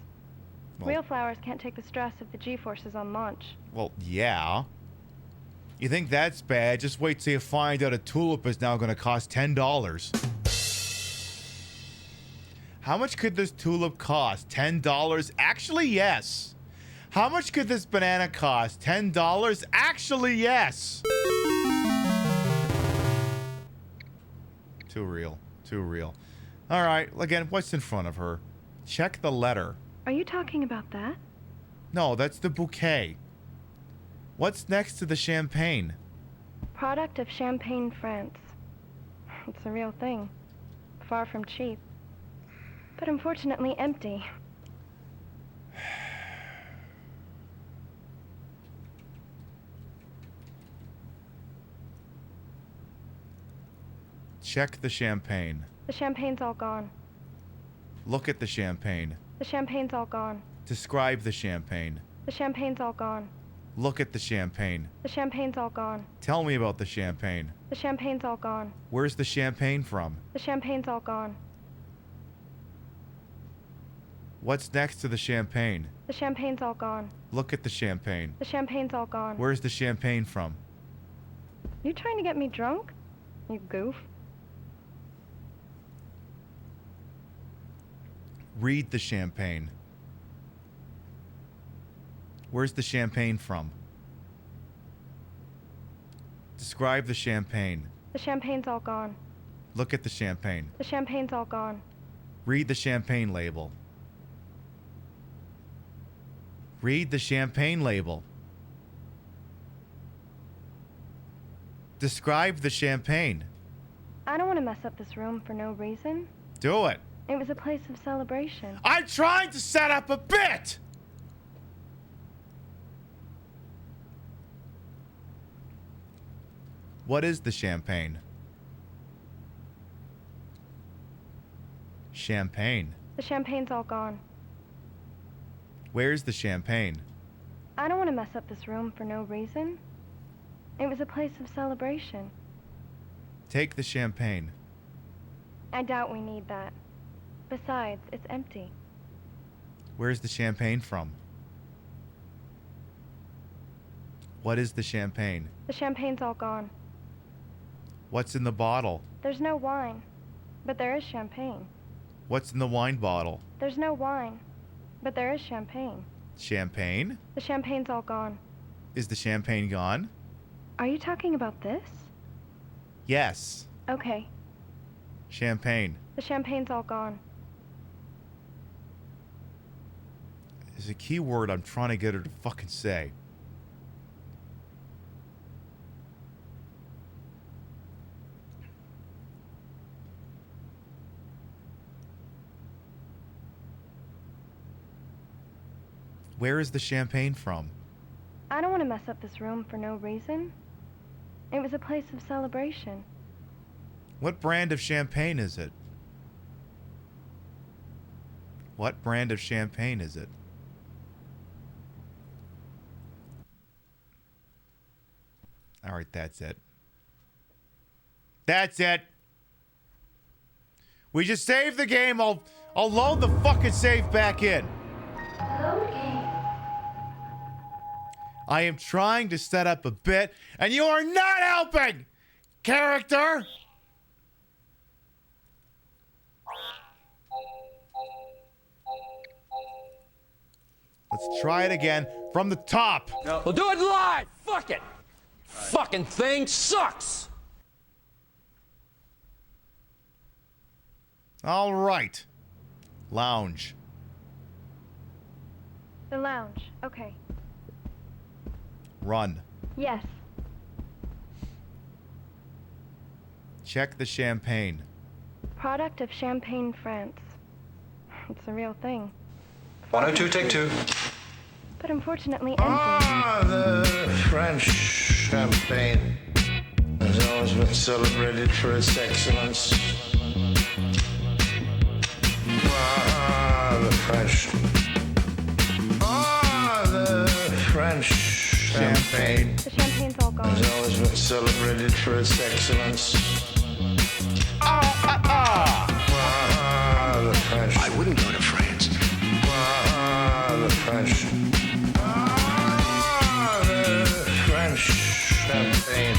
G: Well,
H: Real flowers can't take the stress of the G-forces on launch.
G: Well, yeah. You think that's bad? Just wait till you find out a tulip is now going to cost $10. How much could this tulip cost? $10? Actually, yes. How much could this banana cost? $10? Actually, yes. Too real. Too real. All right. Again, what's in front of her? Check the letter.
H: Are you talking about that?
G: No, that's the bouquet. What's next to the champagne?
H: Product of Champagne, France. It's a real thing. Far from cheap. But unfortunately empty.
G: Check the champagne.
H: The champagne's all gone.
G: Look at the champagne.
H: The champagne's all gone.
G: Describe the champagne.
H: The champagne's all gone.
G: Look at the champagne.
H: The champagne's all gone.
G: Tell me about the champagne.
H: The champagne's all gone.
G: Where's the champagne from?
H: The champagne's all gone.
G: What's next to the champagne?
H: The champagne's all gone.
G: Look at the champagne.
H: The champagne's all gone.
G: Where's the champagne from?
H: You trying to get me drunk? You goof.
G: Read the champagne. Where's the champagne from? Describe the champagne.
H: The champagne's all gone.
G: Look at the champagne.
H: The champagne's all gone.
G: Read the champagne label. Read the champagne label. Describe the champagne.
H: I don't want to mess up this room for no reason.
G: Do it.
H: It was a place of celebration.
G: I'm trying to set up a bit! What is the champagne? Champagne.
H: The champagne's all gone.
G: Where's the champagne?
H: I don't want to mess up this room for no reason. It was a place of celebration.
G: Take the champagne.
H: I doubt we need that. Besides, it's empty.
G: Where's the champagne from? What is the champagne?
H: The champagne's all gone.
G: What's in the bottle?
H: There's no wine, but there is champagne.
G: What's in the wine bottle?
H: There's no wine, but there is champagne.
G: Champagne?
H: The champagne's all gone.
G: Is the champagne gone?
H: Are you talking about this?
G: Yes.
H: Okay.
G: Champagne.
H: The champagne's all gone.
G: There's a key word I'm trying to get her to fucking say. Where is the champagne from?
H: I don't want to mess up this room for no reason. It was a place of celebration.
G: What brand of champagne is it? What brand of champagne is it? All right, that's it. That's it. We just saved the game. I'll load the fucking save back in.
L: Load game.
G: I am trying to set up a bit, and you are not helping, character. Let's try it again from the top.
D: We'll do it live. Fuck it. Fucking thing sucks.
G: All right. Lounge.
H: The lounge. Okay.
G: Run.
H: Yes.
G: Check the champagne.
H: Product of Champagne, France. It's a real thing.
U: 102, take two.
H: But unfortunately empty.
O: The French champagne has always been celebrated for its excellence. The French. The French champagne.
H: The champagne's all gone.
O: Has always been celebrated for its excellence. The French.
U: I wouldn't go to France.
O: The French. The French champagne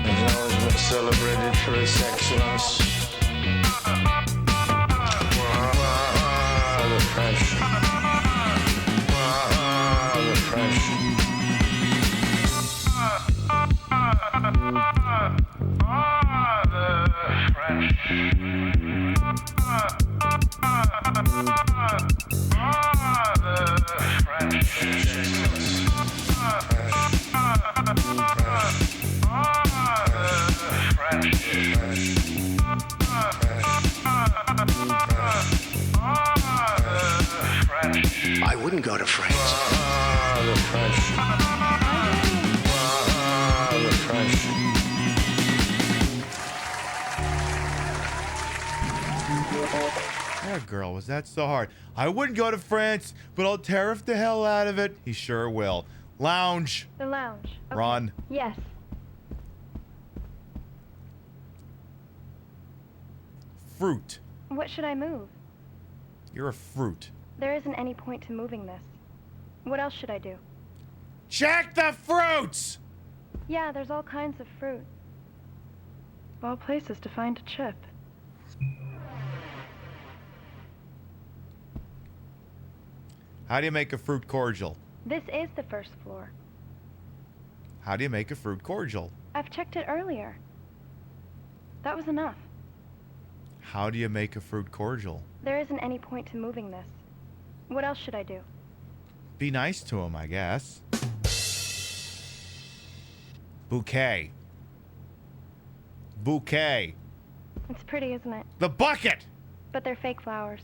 O: has always been celebrated for its excellence. The French. The French.
U: I wouldn't go to France.
O: The French. The French.
G: Yeah, girl, was that so hard? I wouldn't go to France, but I'll tariff the hell out of it. He sure will. Lounge.
H: The lounge. Okay.
G: Run.
H: Yes.
G: Fruit.
H: What should I move?
G: You're a fruit.
H: There isn't any point to moving this. What else should I do?
G: Check the fruits!
H: Yeah, there's all kinds of fruit. Of all places to find a chip.
G: How do you make a fruit cordial?
H: This is the first floor.
G: How do you make a fruit cordial?
H: I've checked it earlier. That was enough.
G: How do you make a fruit cordial?
H: There isn't any point to moving this. What else should I do?
G: Be nice to him, I guess. Bouquet. Bouquet.
H: It's pretty, isn't it?
G: The bucket!
H: But they're fake flowers.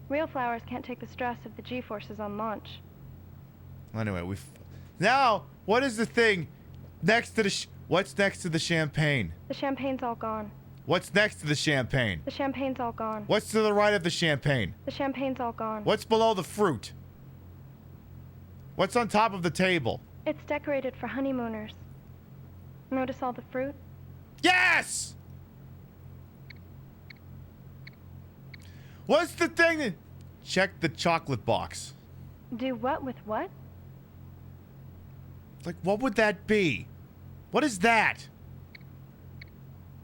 H: Real flowers can't take the stress of the G-forces on launch.
G: Anyway, now, what is the thing next to the what's next to the champagne?
H: The champagne's all gone.
G: What's next to the champagne?
H: The champagne's all gone.
G: What's to the right of the champagne?
H: The champagne's all gone.
G: What's below the fruit? What's on top of the table?
H: It's decorated for honeymooners. Notice all the fruit?
G: Yes! What's the thing that... Check the chocolate box.
H: Do what with what?
G: Like, what would that be? What is that?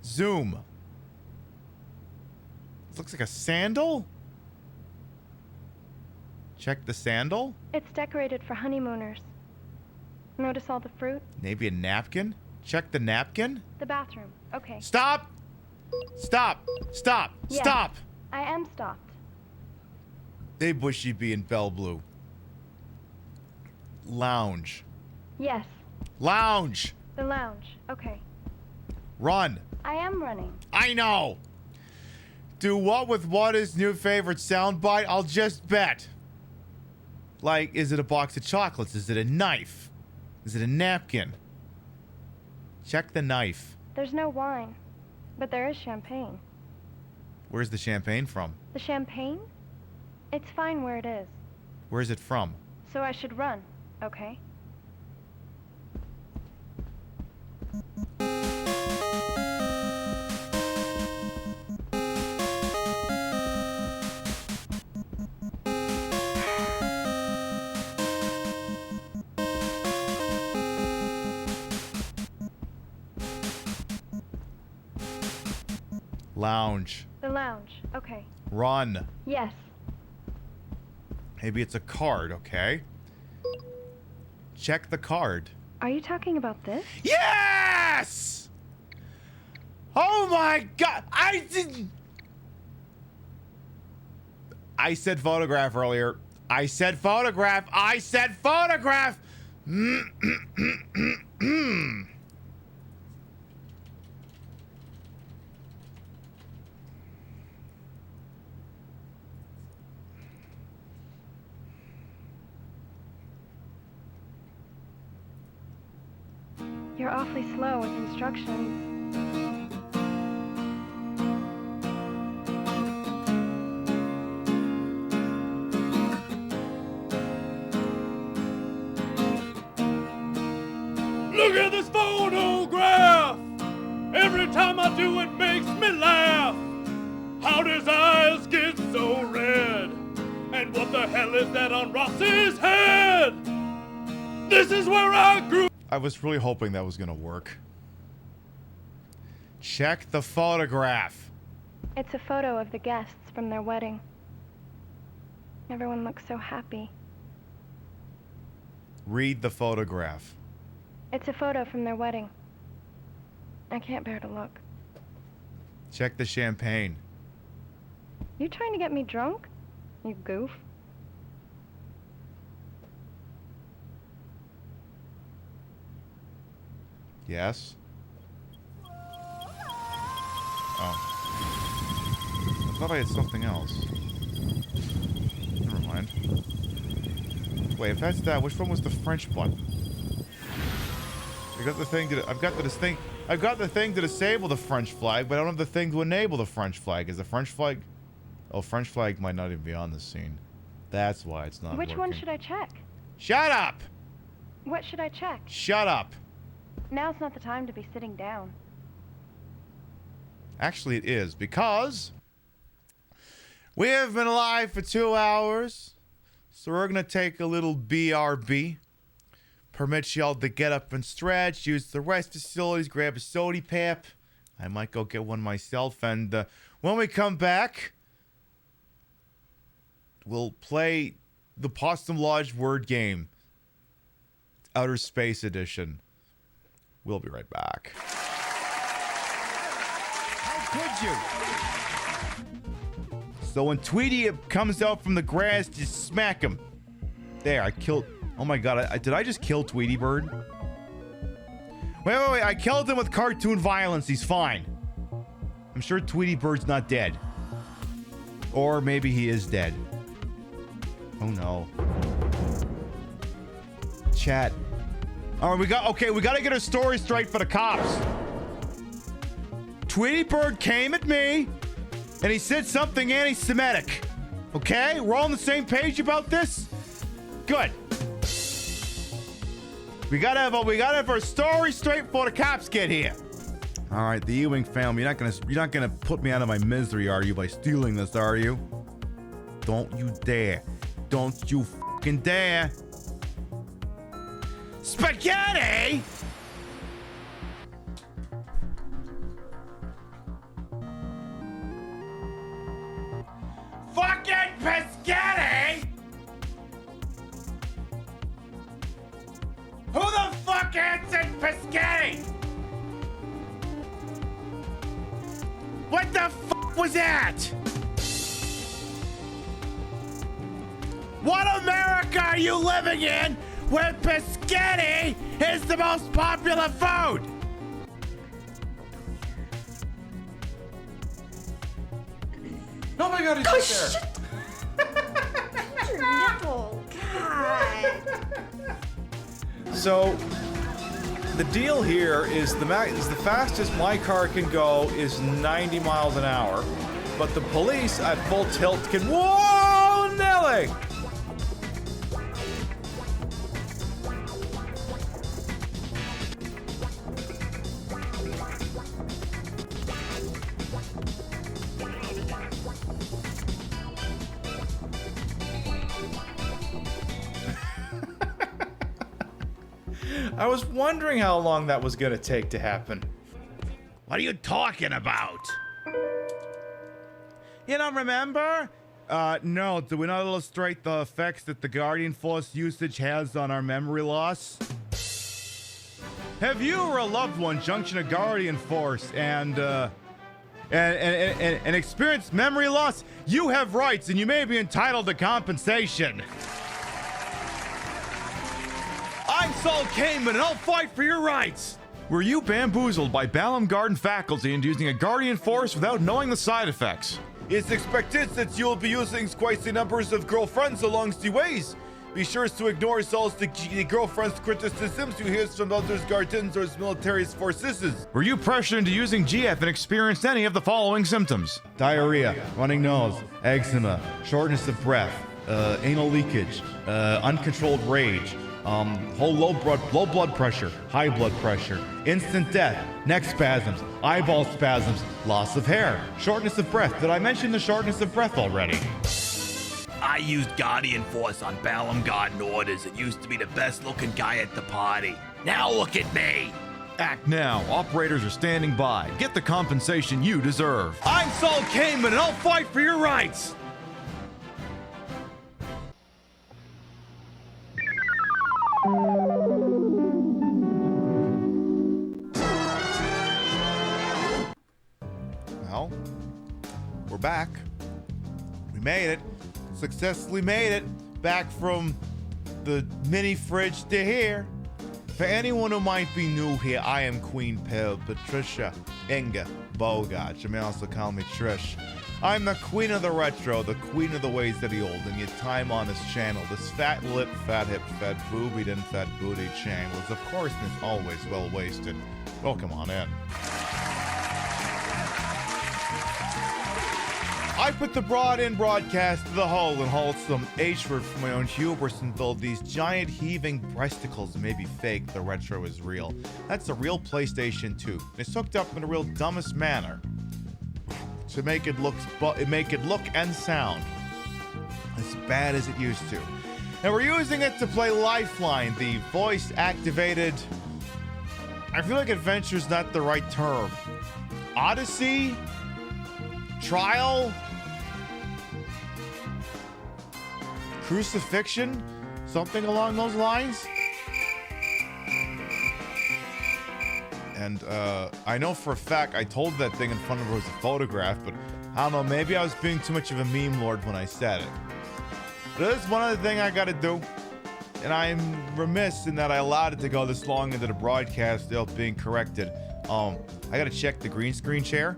G: Zoom. It looks like a sandal? Check the sandal?
H: It's decorated for honeymooners. Notice all the fruit?
G: Maybe a napkin? Check the napkin?
H: The bathroom. Okay.
G: Stop! Stop! Stop!
H: Yes,
G: Stop!
H: I am stopped.
G: Hey, Bushy Bee and Bell Blue. Lounge.
H: Yes.
G: Lounge!
H: The lounge. Okay.
G: Run!
H: I am running.
G: I know! Do what with what is new favorite soundbite? I'll just bet. Like, is it a box of chocolates? Is it a knife? Is it a napkin? Check the knife.
H: There's no wine, but there is champagne.
G: Where's the champagne from?
H: The champagne? It's fine where it is.
G: Where's it from?
H: So I should run, okay?
G: Lounge.
H: The lounge. Okay.
G: Run.
H: Yes.
G: Maybe it's a card, okay? Check the card.
H: Are you talking about this?
G: Yes! Oh my god! I said photograph earlier. I said photograph. I said photograph!
H: You're awfully slow with instructions.
J: Look at this photograph! Every time I do it makes me laugh. How does eyes get so red? And what the hell is that on Ross's head? This is where I grew.
G: I was really hoping that was gonna work. Check the photograph.
H: It's a photo of the guests from their wedding. Everyone looks so happy.
G: Read the photograph.
H: It's a photo from their wedding. I can't bear to look.
G: Check the champagne.
H: You trying to get me drunk? You goof.
G: Yes? Oh. I thought I had something else. Never mind. Wait, if that's that, which one was the French button? I got the thing to... I've got the thing to disable the French flag, but I don't have the thing to enable the French flag. Is the French flag... Oh, French flag might not even be on the scene. That's why it's not
H: Which
G: working.
H: one should I check?
G: Shut up!
H: What should I check?
G: Shut up!
H: Now's not the time to be sitting down.
G: Actually, it is, because we have been live for 2 hours. So we're going to take a little BRB. Permit y'all to get up and stretch, use the rest facilities, grab a sody pap. I might go get one myself. And when we come back, we'll play the Possum Lodge word game. Outer Space Edition. We'll be right back. How could you? So when Tweety comes out from the grass, just smack him. There, I killed... Oh my god, did I just kill Tweety Bird? Wait, I killed him with cartoon violence. He's fine. I'm sure Tweety Bird's not dead. Or maybe he is dead. Oh no. Chat. Alright, we gotta get our story straight for the cops. Tweety Bird came at me, and he said something anti-Semitic. Okay? We're all on the same page about this? Good. We gotta have our story straight before the cops get here. All right, the Ewing family, you're not gonna put me out of my misery, are you, by stealing this, are you? Don't you dare! Don't you fucking dare! Spaghetti! Fucking pescetti! Who the fuck answered pescetti? What the fuck was that? What America are you living in where pescetti is the most popular food?
B: Oh my god, he's right there.
V: Your nipple. God.
B: So, the deal here is the fastest my car can go is 90 miles an hour, but the police at full tilt can... Whoa, Nelly! I was wondering how long that was gonna take to happen.
G: What are you talking about? You don't remember? No. Do we not illustrate the effects that the Guardian Force usage has on our memory loss? Have you or a loved one junctioned a Guardian Force and experienced memory loss? You have rights, and you may be entitled to compensation. I'm Saul Kamen, and I'll fight for your rights! Were you bamboozled by Balam Garden faculty into using a Guardian Force without knowing the side effects? It's expected that you'll be using quite the numbers of girlfriends along the ways. Be sure to ignore all the girlfriend's criticisms you hear from others guardians or military forces. Were you pressured into using GF and experienced any of the following symptoms? Diarrhea, running nose, eczema, shortness of breath, anal leakage, uncontrolled rage, low blood pressure, high blood pressure, instant death, neck spasms, eyeball spasms, loss of hair, shortness of breath. Did I mention the shortness of breath already?
W: I used Guardian Force on Balam Garden orders and used to be the best looking guy at the party. Now look at me!
G: Act now. Operators are standing by. Get the compensation you deserve. I'm Saul Kamen, and I'll fight for your rights! Well, we're back. We made it. Successfully made it. Back from the mini fridge to here. For anyone who might be new here, I am Queen Pib, Patricia Inga Bogart. You may also call me Trish. I'm the queen of the retro, the queen of the ways of the old, and your time on this channel, this fat lip, fat hip, fat boobied, and fat booty channel is, of course, and is always well wasted. Welcome on in. I put the broad-in broadcast to the hull and hauled some H-word for my own hubris and though these giant heaving breasticles may be fake, the retro is real. That's a real PlayStation 2. It's hooked up in a real dumbest manner to make it look and sound as bad as it used to. And we're using it to play Lifeline, the voice-activated... I feel like adventure's not the right term. Odyssey? Trial? Crucifixion? Something along those lines? And, I know for a fact I told that thing in front of her was a photograph, but I don't know, maybe I was being too much of a meme lord when I said it. But that's one other thing I gotta do. And I'm remiss in that I allowed it to go this long into the broadcast without being corrected. I gotta check the green screen chair,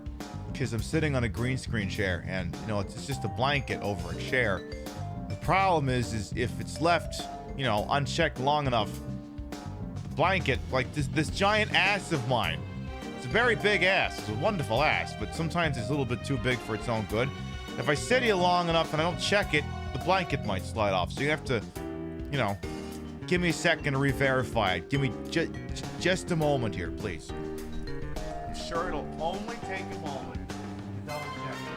G: because I'm sitting on a green screen chair, and, you know, it's just a blanket over a chair. The problem is if it's left, you know, unchecked long enough, the blanket, like this giant ass of mine, it's a very big ass, it's a wonderful ass, but sometimes it's a little bit too big for its own good. If I sit here long enough and I don't check it, the blanket might slide off. So you have to, you know, give me a second to re-verify it. Give me just a moment here, please. I'm sure it'll only take a moment to double check it.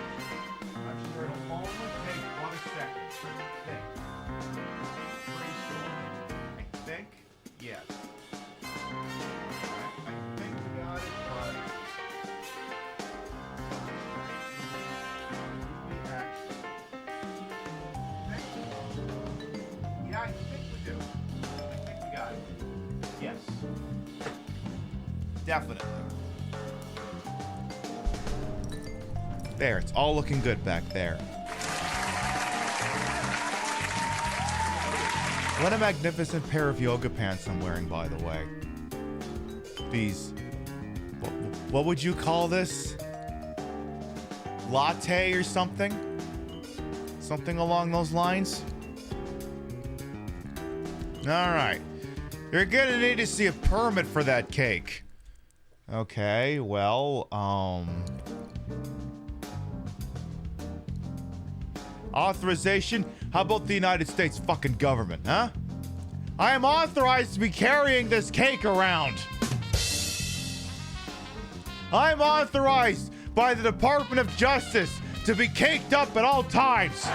G: I'm sure it'll only take 1 second. I think, yes. I think we got it, but... Yeah, I think we do. I think we got it. Yes. Definitely. There, it's all looking good back there. What a magnificent pair of yoga pants I'm wearing, by the way. These... What would you call this? Latte or something? Something along those lines? Alright. You're gonna need to see a permit for that cake. Okay, well, authorization? How about the United States fucking government, huh? I am authorized to be carrying this cake around. I'm authorized by the Department of Justice to be caked up at all times.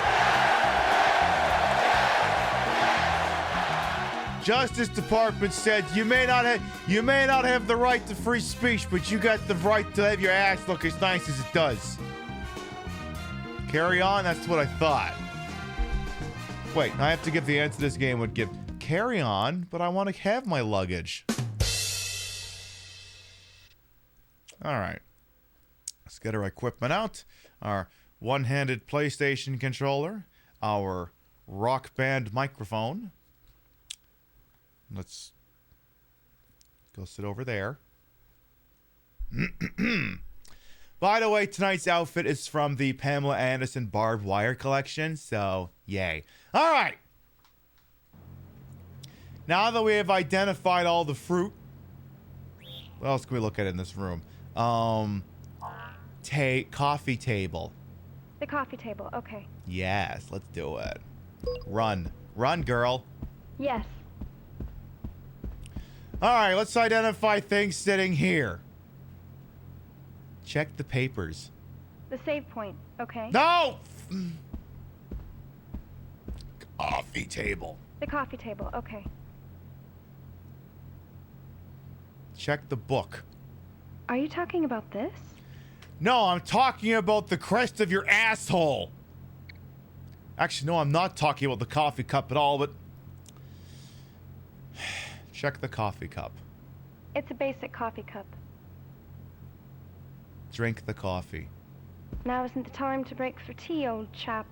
G: Justice Department said you may not have the right to free speech, but you got the right to have your ass look as nice as it does. Carry on? That's what I thought. Wait, I have to give the answer to this game would give carry on, but I want to have my luggage. Alright. Let's get our equipment out. Our one-handed PlayStation controller. Our Rock Band microphone. Let's go sit over there. By the way, tonight's outfit is from the Pamela Anderson Barbed Wire collection, so yay. All right. Now that we have identified all the fruit, what else can we look at in this room? Coffee table.
H: The coffee table, okay.
G: Yes, let's do it. Run. Run, girl.
H: Yes.
G: Alright, let's identify things sitting here. Check the papers.
H: The save point, okay.
G: No! Coffee table.
H: The coffee table, okay.
G: Check the book.
H: Are you talking about this?
G: No, I'm talking about the crest of your asshole. Actually, no, I'm not talking about the coffee cup at all, but... Check the coffee cup.
H: It's a basic coffee cup.
G: Drink the coffee.
H: Now isn't the time to break for tea, old chap.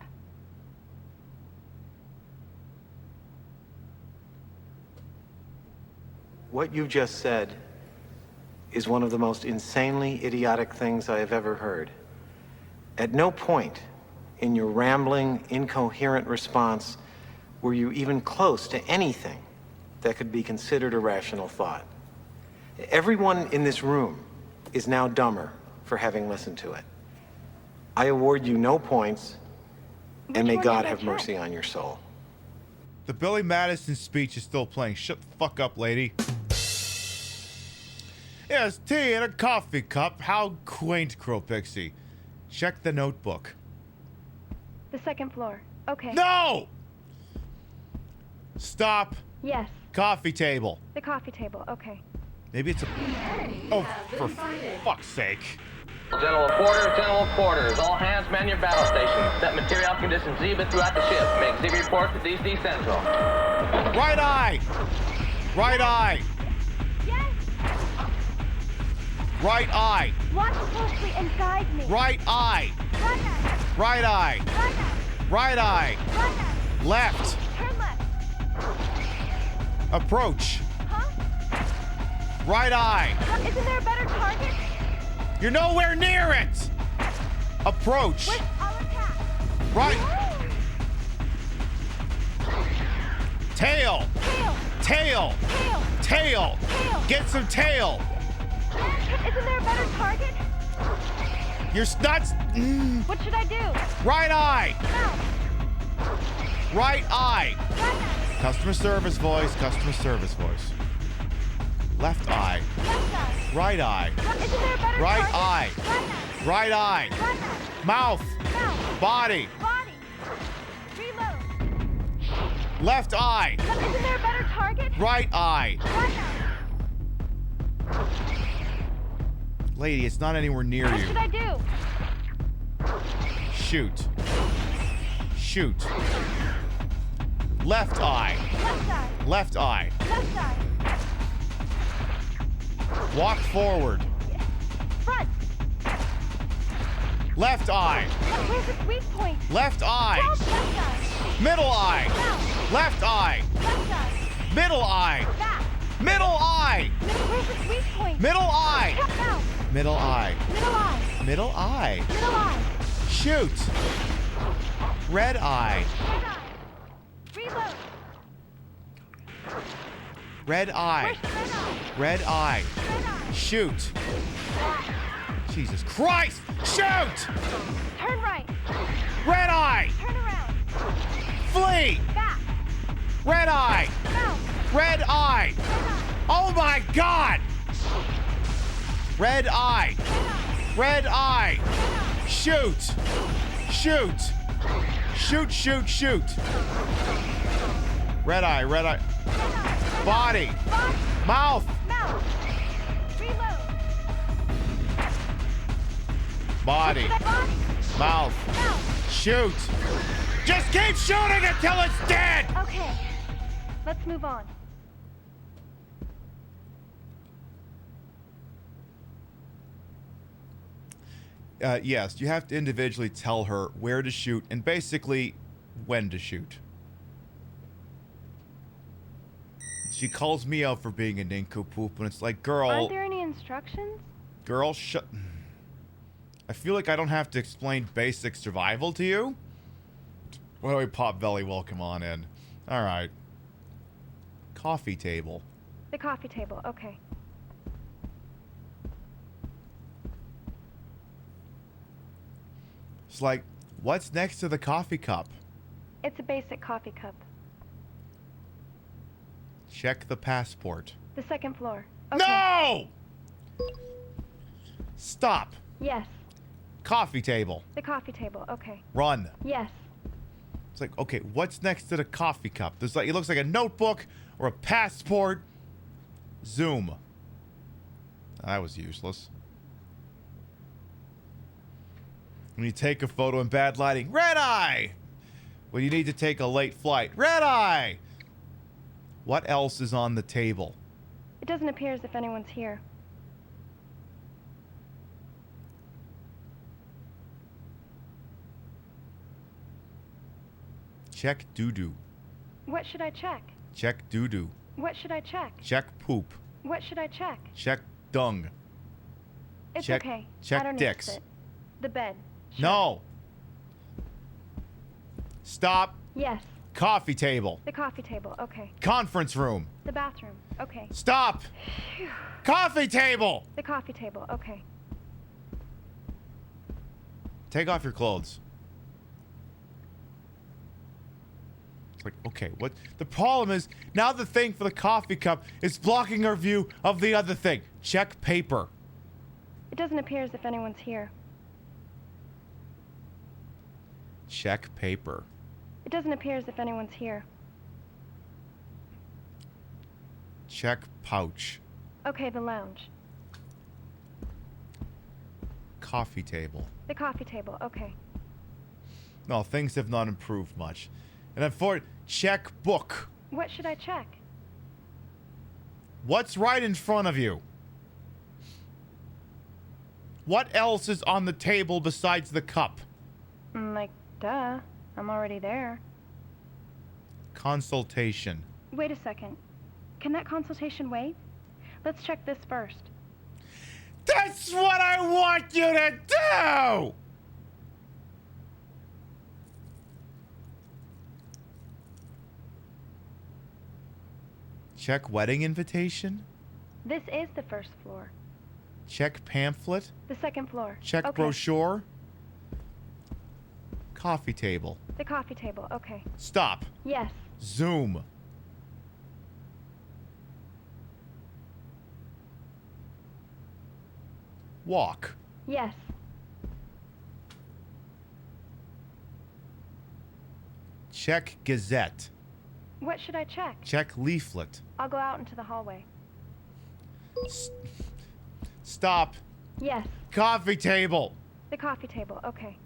C: What you just said is one of the most insanely idiotic things I have ever heard. At no point in your rambling, incoherent response were you even close to anything that could be considered a rational thought. Everyone in this room is now dumber for having listened to it. I award you no points, and may
H: one
C: God
H: did I
C: have
H: check?
C: mercy on your soul.
G: The Billy Madison speech is still playing. Shut the fuck up, lady. Yes, tea in a coffee cup. How quaint, Crow Pixie. Check the notebook.
H: The second floor. Okay.
G: No! Stop.
H: Yes.
G: Coffee table.
H: The coffee table. Okay.
G: Maybe it's a... Oh, for fuck's sake.
E: General quarters. All hands man your battle stations. Set material conditions Zebra throughout the ship. Make Zebra report to DC Central.
G: Right eye. Right eye.
H: Yes.
G: Right eye.
H: Watch closely and guide me.
G: Right eye.
H: Right eye.
G: Right eye.
H: Right eye.
G: Right eye.
H: Right eye.
G: Left.
H: Turn left.
G: Approach.
H: Huh?
G: Right eye.
H: Isn't there a better target?
G: You're nowhere near it. Approach.
H: Wait, I'll attack.
G: Right. Tail.
H: Tail.
G: Tail.
H: Tail.
G: Tail.
H: Tail.
G: Get some tail.
H: Isn't there a better target?
G: You're nuts.
H: What should I do?
G: Right eye.
H: No.
G: Right eye.
H: Right eye.
G: Customer service voice. Customer service voice. Left eye.
H: Left eye.
G: Right eye.
H: Isn't there a better
G: Right
H: target?
G: eye.
H: Right eye.
G: Right eye.
H: Right eye.
G: Mouth.
H: Mouth.
G: Body.
H: Body. Reload.
G: Left eye.
H: Isn't there a better target?
G: Right eye.
H: Right eye.
G: Lady, it's not anywhere near
H: What
G: you.
H: should I do?
G: Shoot. Shoot. Left eye.
H: Left eye.
G: Left eye.
H: Left eye.
G: Walk forward.
H: Front.
G: Left eye.
H: Where's the sweet point?
G: Left eye.
H: Down, left eye.
G: Middle eye.
H: Down.
G: Left eye.
H: Left eye.
G: Middle eye.
H: Back.
G: Middle eye.
H: Where's the sweet point?
G: Middle eye.
H: Cut out.
G: Middle eye.
H: Middle eye.
G: Middle eye.
H: Middle eye.
G: Shoot. Red eye.
H: Red eye. Reload.
G: Red eye.
H: Where's the red eye?
G: Red eye.
H: Red eye.
G: Shoot. Jesus Christ. Shoot.
H: Turn right.
G: Red eye.
H: Turn around.
G: Flee.
H: Back.
G: Red eye.
H: Down.
G: Red eye. Oh my God. Red eye. Red eye. Shoot. Shoot. Shoot, shoot, shoot. Red eye, red eye. Body. Mouth.
H: Mouth. Reload.
G: Body. Mouth.
H: Mouth.
G: Shoot. Just keep shooting until it's dead.
H: Okay. Let's move on.
G: Yes, you have to individually tell her where to shoot and basically when to shoot. She calls me out for being a nincompoop, and it's like, girl,
H: Aren't there any instructions?
G: girl, shut. I feel like I don't have to explain basic survival to you. Why don't we pop belly welcome on in? All right. Coffee table.
H: The coffee table. Okay.
G: It's like, what's next to the coffee cup?
H: It's a basic coffee cup.
G: Check the passport.
H: The second floor. Okay.
G: No! Stop.
H: Yes.
G: Coffee table.
H: The coffee table. Okay.
G: Run.
H: Yes.
G: It's like, okay, what's next to the coffee cup? There's like, it looks like a notebook or a passport. Zoom. That was useless. When you take a photo in bad lighting, red eye. When you need to take a late flight, red eye. What else is on the table?
H: It doesn't appear as if anyone's here.
G: Check doo-doo.
H: What should I check?
G: Check doo-doo.
H: What should I check?
G: Check poop.
H: What should I check?
G: Check dung.
H: It's
G: Check-
H: okay.
G: check
H: I don't
G: dicks.
H: Need to sit. The bed.
G: No. Stop.
H: Yes.
G: Coffee table.
H: The coffee table. Okay.
G: Conference room.
H: The bathroom. Okay.
G: Stop. Coffee table.
H: The coffee table. Okay.
G: Take off your clothes. It's like, okay, what? The problem is, now the thing for the coffee cup is blocking our view of the other thing. Check paper.
H: It doesn't appear as if anyone's here.
G: Check paper.
H: It doesn't appear as if anyone's here.
G: Check pouch.
H: Okay, the lounge.
G: Coffee table.
H: The coffee table, okay.
G: No, things have not improved much. And then for it, check book.
H: What should I check?
G: What's right in front of you? What else is on the table besides the cup?
H: Like, duh. I'm already there.
G: Consultation.
H: Wait a second. Can that consultation wait? Let's check this first.
G: That's what I want you to do! Check wedding invitation.
H: This is the first floor.
G: Check pamphlet.
H: The second floor.
G: Check
H: okay.
G: brochure. Coffee table.
H: The coffee table, okay.
G: Stop.
H: Yes.
G: Zoom. Walk.
H: Yes.
G: Check Gazette.
H: What should I check?
G: Check leaflet.
H: I'll go out into the hallway.
G: Stop.
H: Yes.
G: Coffee table.
H: The coffee table, okay.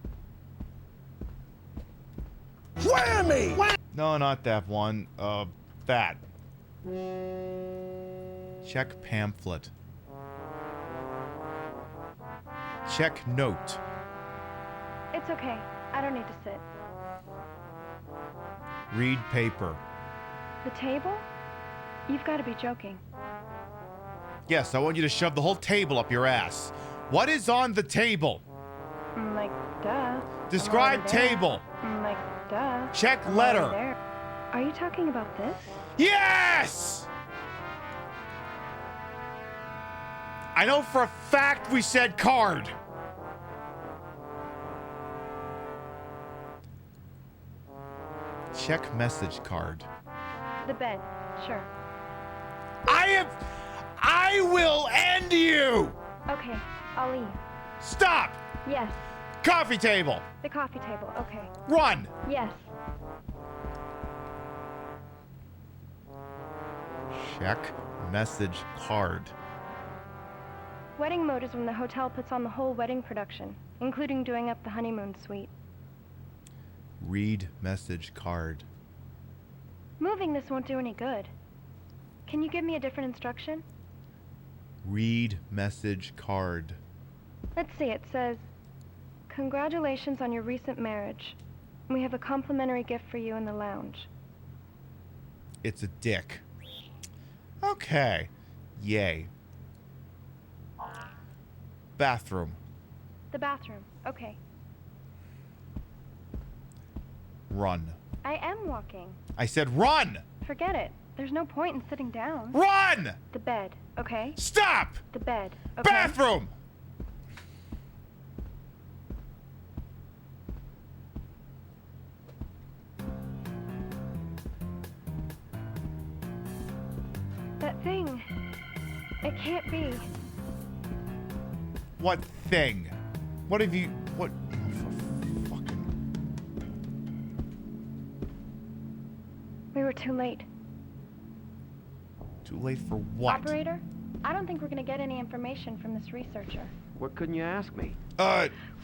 G: Whammy! No, not that one. That. Check pamphlet. Check note.
H: It's okay. I don't need to sit.
G: Read paper.
H: The table? You've got to be joking.
G: Yes, I want you to shove the whole table up your ass. What is on the table?
H: Like, duh.
G: Describe table.
H: Like, duh.
G: Check
H: I'm
G: letter.
H: already there. Are you talking about this?
G: Yes! I know for a fact we said card. Check message card.
H: The bed, sure.
G: I will end you!
H: Okay, I'll leave.
G: Stop!
H: Yes.
G: Coffee table.
H: The coffee table, okay.
G: Run!
H: Yes.
G: Check message card.
H: Wedding mode is when the hotel puts on the whole wedding production, including doing up the honeymoon suite.
G: Read message card.
H: Moving this won't do any good. Can you give me a different instruction?
G: Read message card.
H: Let's see, it says, "Congratulations on your recent marriage. We have a complimentary gift for you in the lounge."
G: It's a dick. Okay. Yay. Bathroom.
H: The bathroom, okay.
G: Run.
H: I am walking.
G: I said run!
H: Forget it. There's no point in sitting down.
G: Run!
H: The bed, okay?
G: Stop!
H: The bed, okay?
G: Bathroom!
H: That thing. It can't be.
G: What thing? What have you... What... Oh, for fucking...
H: We were too late.
G: Too late for what?
H: Operator, I don't think we're gonna get any information from this researcher.
T: What couldn't you ask me?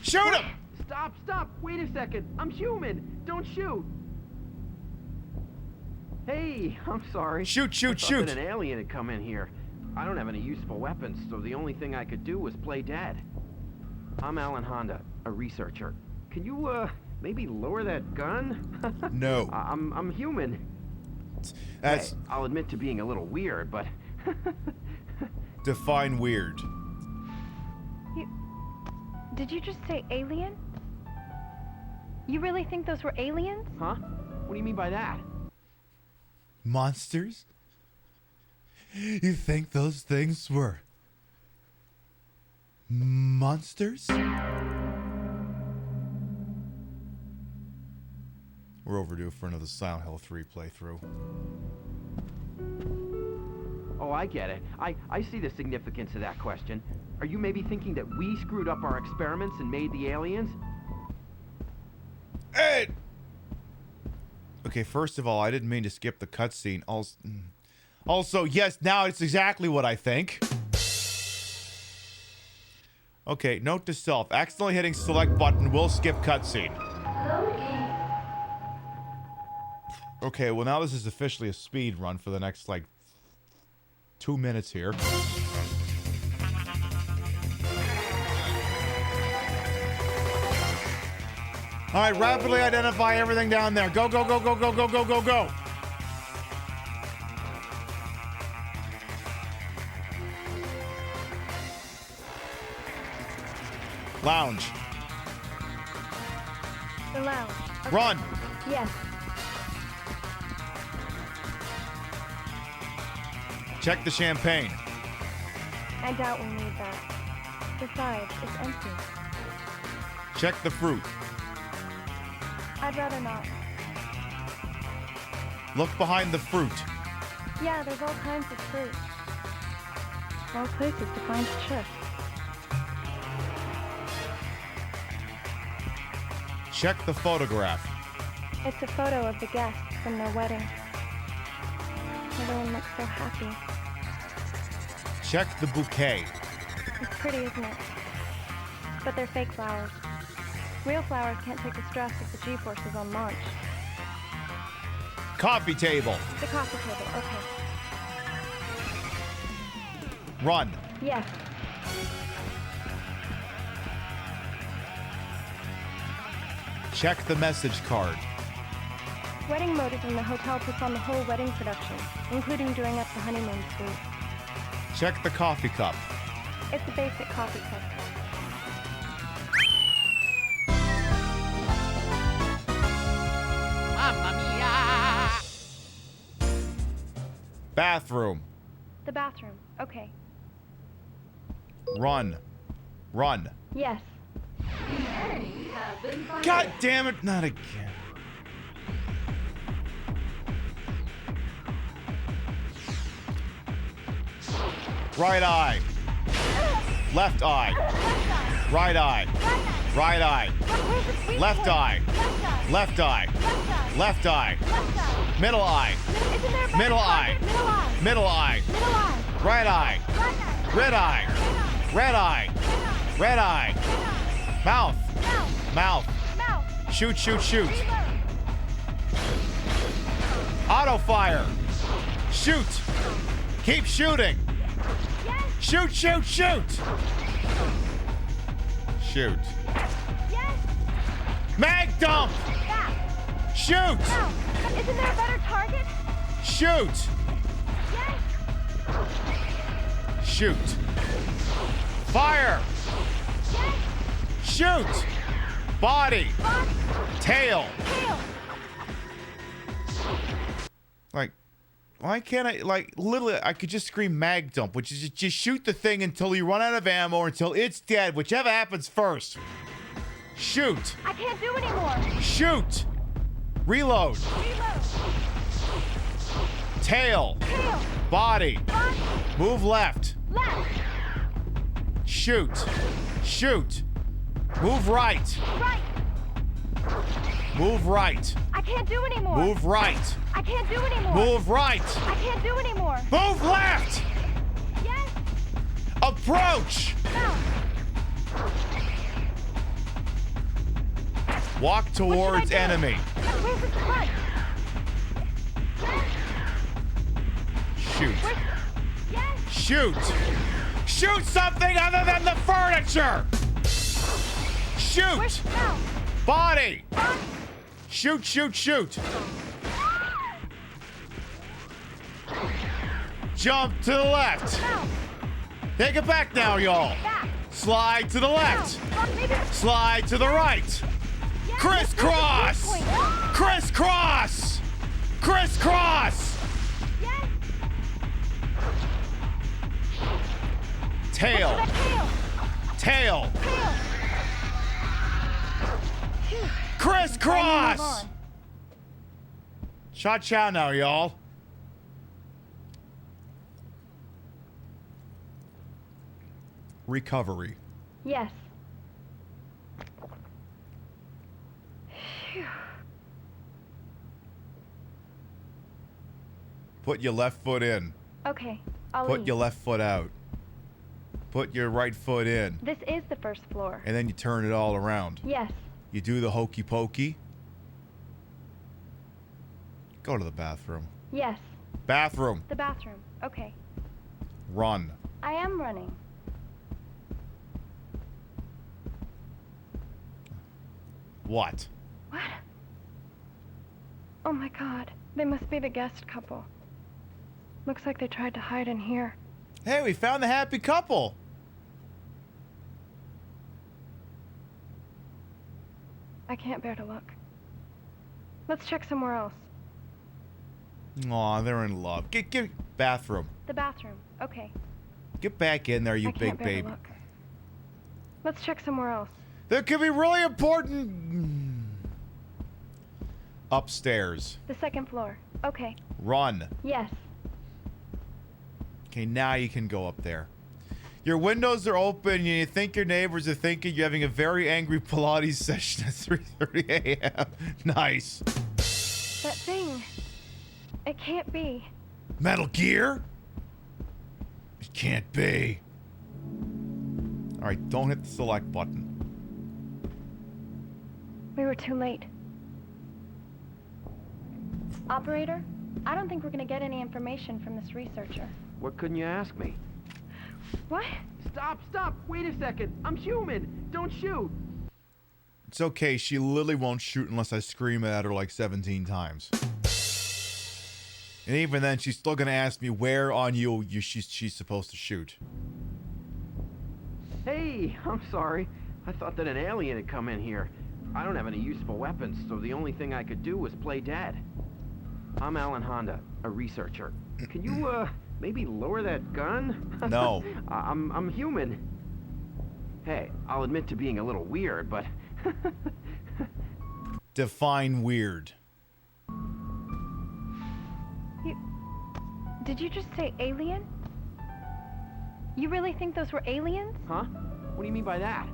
G: Shoot him!
T: Stop! Wait a second. I'm human. Don't shoot. Hey, I'm sorry.
G: Shoot.
T: I thought that an alien had come in here. I don't have any useful weapons, so the only thing I could do was play dead. I'm Alan Honda, a researcher. Can you, maybe lower that gun?
G: No.
T: I'm human.
G: That's...
T: Hey, I'll admit to being a little weird, but...
G: Define weird.
H: Did you just say alien? You really think those were aliens?
T: Huh? What do you mean by that?
G: Monsters? You think those things were... monsters? We're overdue for another Silent Hill 3 playthrough.
T: Oh, I get it. I see the significance of that question. Are you maybe thinking that we screwed up our experiments and made the aliens?
G: Hey! Okay, first of all, I didn't mean to skip the cutscene. Also, yes, now it's exactly what I think. Okay, note to self. Accidentally hitting select button will skip cutscene. Okay, well now this is officially a speed run for the next, like, 2 minutes here. Alright, rapidly identify everything down there. Go, go, go, go, go, go, go, go, go. Lounge.
H: The lounge. Okay.
G: Run.
H: Yes.
G: Check the champagne.
H: I doubt we need that. Besides, it's empty.
G: Check the fruit.
H: I'd rather not.
G: Look behind the fruit.
H: Yeah, there's all kinds of fruit. All places to find chips.
G: Check the photograph.
H: It's a photo of the guests from their wedding. Everyone looks so happy.
G: Check the bouquet.
H: It's pretty, isn't it? But they're fake flowers. Real flowers can't take the stress of the G-forces on launch.
G: Coffee table.
H: The coffee table, okay.
G: Run.
H: Yes.
G: Check the message card.
H: Wedding mode is when the hotel puts on the whole wedding production, including doing up the honeymoon suite.
G: Check the coffee cup.
H: It's a basic coffee cup.
A: Mamma mia!
G: Bathroom.
H: The bathroom, okay.
G: Run. Run.
H: Yes.
G: God damn it, not again. Right eye. Left eye. Right eye. Right eye. Left eye. Left eye. Left eye. Middle eye. Middle eye. Middle eye. Right eye. Red eye. Red eye. Red eye. Mouth. Mouth. Shoot, shoot, shoot. Auto fire. Shoot. Keep shooting. Shoot, shoot, shoot. Shoot. Mag dump. Shoot.
H: Isn't there a better target?
G: Shoot. Shoot. Fire. Shoot. Body. Tail. Like, why can't I, like, literally, I could just scream mag dump, which is just shoot the thing until you run out of ammo or until it's dead, whichever happens first. Shoot.
H: I can't do anymore.
G: Shoot. Reload. Tail. Body. Move left.
H: Left.
G: Shoot. Shoot. Move right.
H: Right.
G: Move right.
H: I can't do anymore.
G: Move right.
H: I can't do anymore.
G: Move right.
H: I can't do anymore.
G: Move left.
H: Yes.
G: Approach.
H: No.
G: Walk towards enemy.
H: Where's the front?
G: Shoot.
H: Yes.
G: Shoot. Shoot something other than the furniture. Shoot.
H: No.
G: Body. Shoot, shoot, shoot. Jump to the left.
H: No.
G: Take it back now, y'all.
H: Back.
G: Slide to the left.
H: Maybe.
G: Slide to the right.
H: Yes,
G: Crisscross. Crisscross. Crisscross.
H: Yes.
G: Tail.
H: Tail.
G: Tail. Crisscross. Cha-cha now, y'all. Recovery.
H: Yes. Phew.
G: Put your left foot in.
H: Okay, I'll
G: Put
H: leave.
G: your left foot out. Put your right foot in.
H: This is the first floor.
G: And then you turn it all around.
H: Yes.
G: You do the hokey pokey. Go to the bathroom.
H: Yes.
G: Bathroom.
H: The bathroom. Okay.
G: Run.
H: I am running.
G: What?
H: What? Oh my god. They must be the guest couple. Looks like they tried to hide in here.
G: Hey, we found the happy couple.
H: I can't bear to look. Let's check somewhere else.
G: Aw, they're in love. Get bathroom.
H: The bathroom. Okay.
G: Get back in there, you
H: I
G: big
H: can't bear to
G: baby.
H: look. Let's check somewhere else.
G: There could be really important. Upstairs.
H: The second floor. Okay.
G: Run.
H: Yes.
G: Okay, now you can go up there. Your windows are open and you think your neighbors are thinking you're having a very angry Pilates session at 3:30 a.m. Nice.
H: That thing. It can't be.
G: Metal Gear? It can't be. Alright, don't hit the select button.
H: We were too late. Operator, I don't think we're gonna get any information from this researcher.
T: What couldn't you ask me?
H: What?
T: Stop! Wait a second! I'm human! Don't shoot!
G: It's okay, she literally won't shoot unless I scream at her like 17 times. And even then, she's still gonna ask me where on you she's supposed to shoot.
T: Hey, I'm sorry. I thought that an alien had come in here. I don't have any useful weapons, so the only thing I could do was play dead. I'm Alan Honda, a researcher. Can you, maybe lower that gun?
G: No.
T: I'm human. Hey, I'll admit to being a little weird, but...
G: Define weird.
H: Did you just say alien? You really think those were aliens?
T: Huh? What do you mean by that?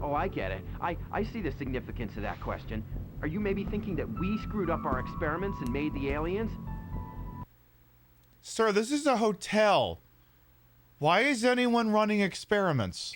T: Oh, I get it. I see the significance of that question. Are you maybe thinking that we screwed up our experiments and made the aliens?
G: Sir, this is a hotel. Why is anyone running experiments?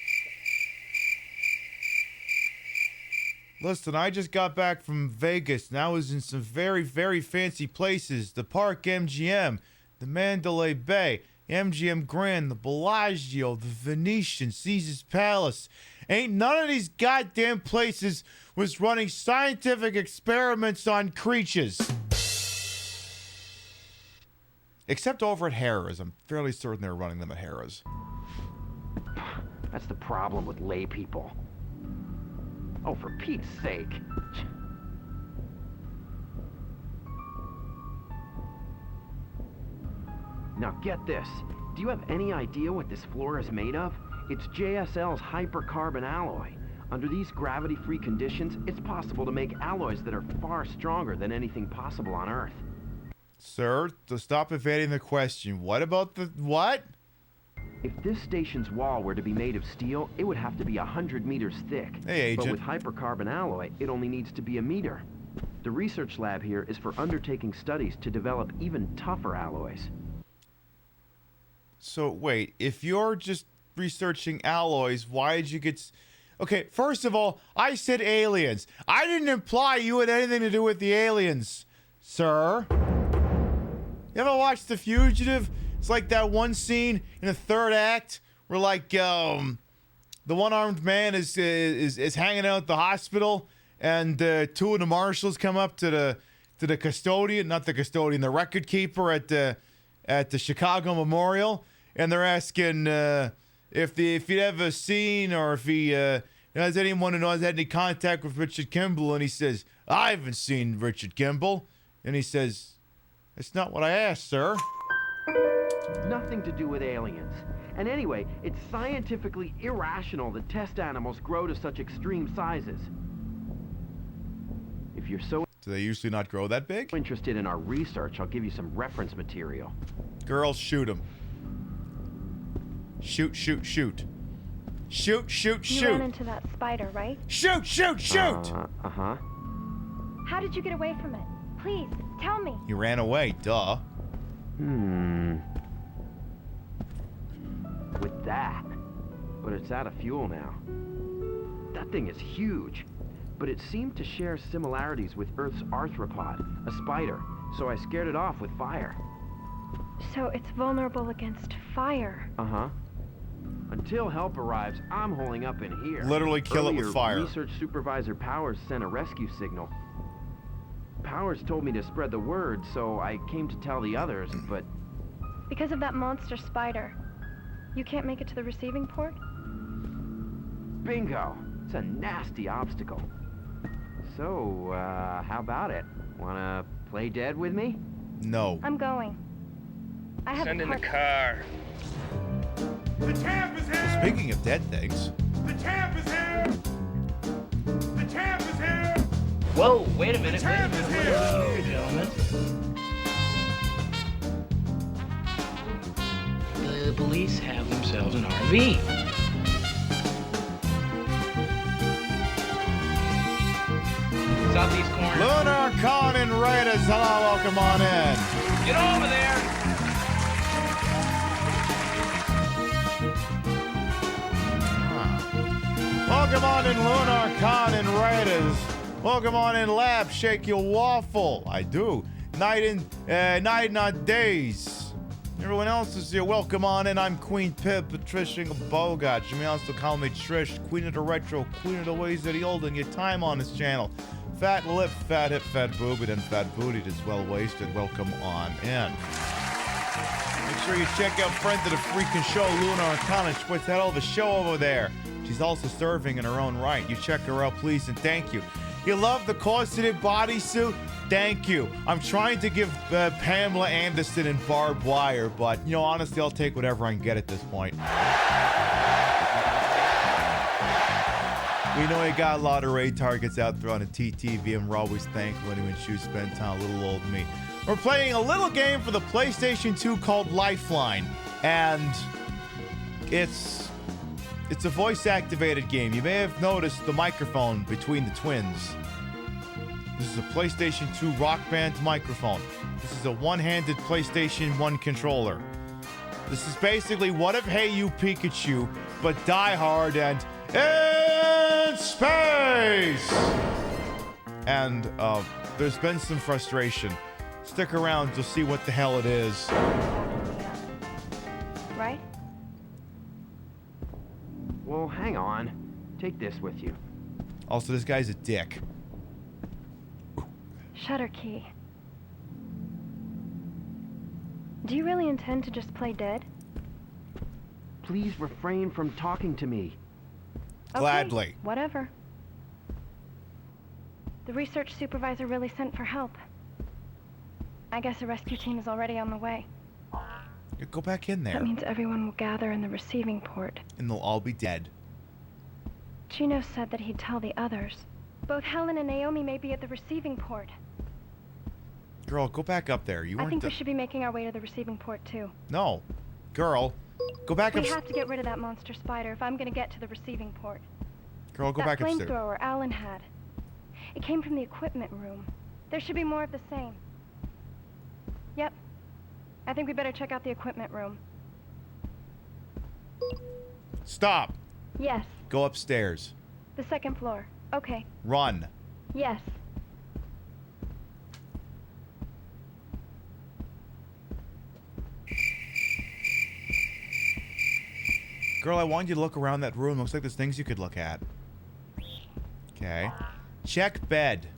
G: Listen, I just got back from Vegas and I was in some very, very fancy places. The Park MGM, the Mandalay Bay, MGM Grand, the Bellagio, the Venetian, Caesar's Palace. Ain't none of these goddamn places was running scientific experiments on creatures. Except over at Harrah's. I'm fairly certain they're running them at Harrah's.
T: That's the problem with lay people. Oh, for Pete's sake. Now get this. Do you have any idea what this floor is made of? It's JSL's hypercarbon alloy. Under these gravity-free conditions, it's possible to make alloys that are far stronger than anything possible on Earth.
G: Sir, to stop evading the question, what about the what?
T: If this station's wall were to be made of steel, it would have to be 100 meters thick.
G: Hey, Agent.
T: But with hypercarbon alloy, it only needs to be a meter. The research lab here is for undertaking studies to develop even tougher alloys.
G: So, wait, if you're just researching alloys, why did you get... Okay, first of all, I said aliens. I didn't imply you had anything to do with the aliens, sir. You ever watched The Fugitive? It's like that one scene in the third act where, like, the one-armed man is hanging out at the hospital, and two of the marshals come up to the custodian, not the custodian, the record keeper at the Chicago Memorial, and they're asking if he'd ever seen or if he has anyone who knows had any contact with Richard Kimball, and he says, I haven't seen Richard Kimball, and he says, that's not what I asked, sir.
T: Nothing to do with aliens. And anyway, it's scientifically irrational that test animals grow to such extreme sizes. If you're so
G: Do they usually not grow that big?
T: interested in our research, I'll give you some reference material.
G: Girls, shoot him. Shoot, shoot, shoot. Shoot, shoot,
H: You
G: shoot.
H: ran into that spider, right?
G: Shoot, shoot, shoot!
T: Uh-huh.
H: How did you get away from it? Please, tell me.
G: He ran away, duh.
T: With that. But it's out of fuel now. That thing is huge. But it seemed to share similarities with Earth's arthropod, a spider. So I scared it off with fire.
H: So it's vulnerable against fire.
T: Uh-huh. Until help arrives, I'm holding up in here.
G: Literally kill it with
T: Earlier,
G: fire.
T: Research Supervisor Powers sent a rescue signal. Powers told me to spread the word, so I came to tell the others, but...
H: Because of that monster spider, you can't make it to the receiving port?
T: Bingo! It's a nasty obstacle. So, how about it? Wanna play dead with me?
G: No.
H: I'm going. I have
F: Send
H: a
F: in the
H: part-
F: car.
J: The champ is here!
G: Speaking of dead things.
J: The champ is here! The champ is here!
F: Whoa, wait a minute.
J: The champ is here!
F: Gentlemen. The police have themselves an RV. Southeast corner.
G: Lunar Con and Raiders, hello, welcome on in.
F: Get over there!
G: Welcome on in Lunar Con and Raiders. Welcome on in Lab, shake your waffle. I do. Night not days. Everyone else is here. Welcome on in. I'm Queen Pip, Patricia Bogart. You may also call me Trish, Queen of the Retro, Queen of the Ways of the Old, and your time on this channel. Fat lip, fat hip, fat boobed, and fat bootied is well wasted. Welcome on in. Make sure you check out friend of the freaking show, Lunar Con, and puts that over the show over there. She's also serving in her own right. You check her out, please, and thank you. You love the corseted bodysuit? Thank you. I'm trying to give Pamela Anderson and barbed wire, but, you know, honestly, I'll take whatever I can get at this point. We know you got a lot of raid targets out there on the TTV, and we're always thankful anyone chooses to spend time with little old me. We're playing a little game for the PlayStation 2 called Lifeline, and it's a voice-activated game. You may have noticed the microphone between the twins. This is a PlayStation 2 Rock Band microphone. This is a one-handed PlayStation 1 controller. This is basically what if Hey You Pikachu, but Die Hard and in space! And there's been some frustration. Stick around to see what the hell it is.
H: Right?
T: Well, hang on. Take this with you.
G: Also, this guy's a dick.
H: Shutter key. Do you really intend to just play dead?
T: Please refrain from talking to me.
G: Gladly.
H: Okay, whatever. The research supervisor really sent for help. I guess a rescue team is already on the way.
G: You go back in there.
H: That means everyone will gather in the receiving port.
G: And they'll all be dead.
H: Chino said that he'd tell the others. Both Helen and Naomi may be at the receiving port.
G: Girl, go back up there. You
H: I
G: weren't
H: think we should be making our way to the receiving port too.
G: No. Girl, go back up.
H: We have to get rid of that monster spider if I'm gonna get to the receiving port.
G: Girl, go back
H: that
G: upstairs.
H: flamethrower Alan had. It came from the equipment room. There should be more of the same. Yep. I think we better check out the equipment room.
G: Stop.
H: Yes.
G: Go upstairs.
H: The second floor. Okay.
G: Run.
H: Yes.
G: Girl, I want you to look around that room. Looks like there's things you could look at. Okay. Check bed.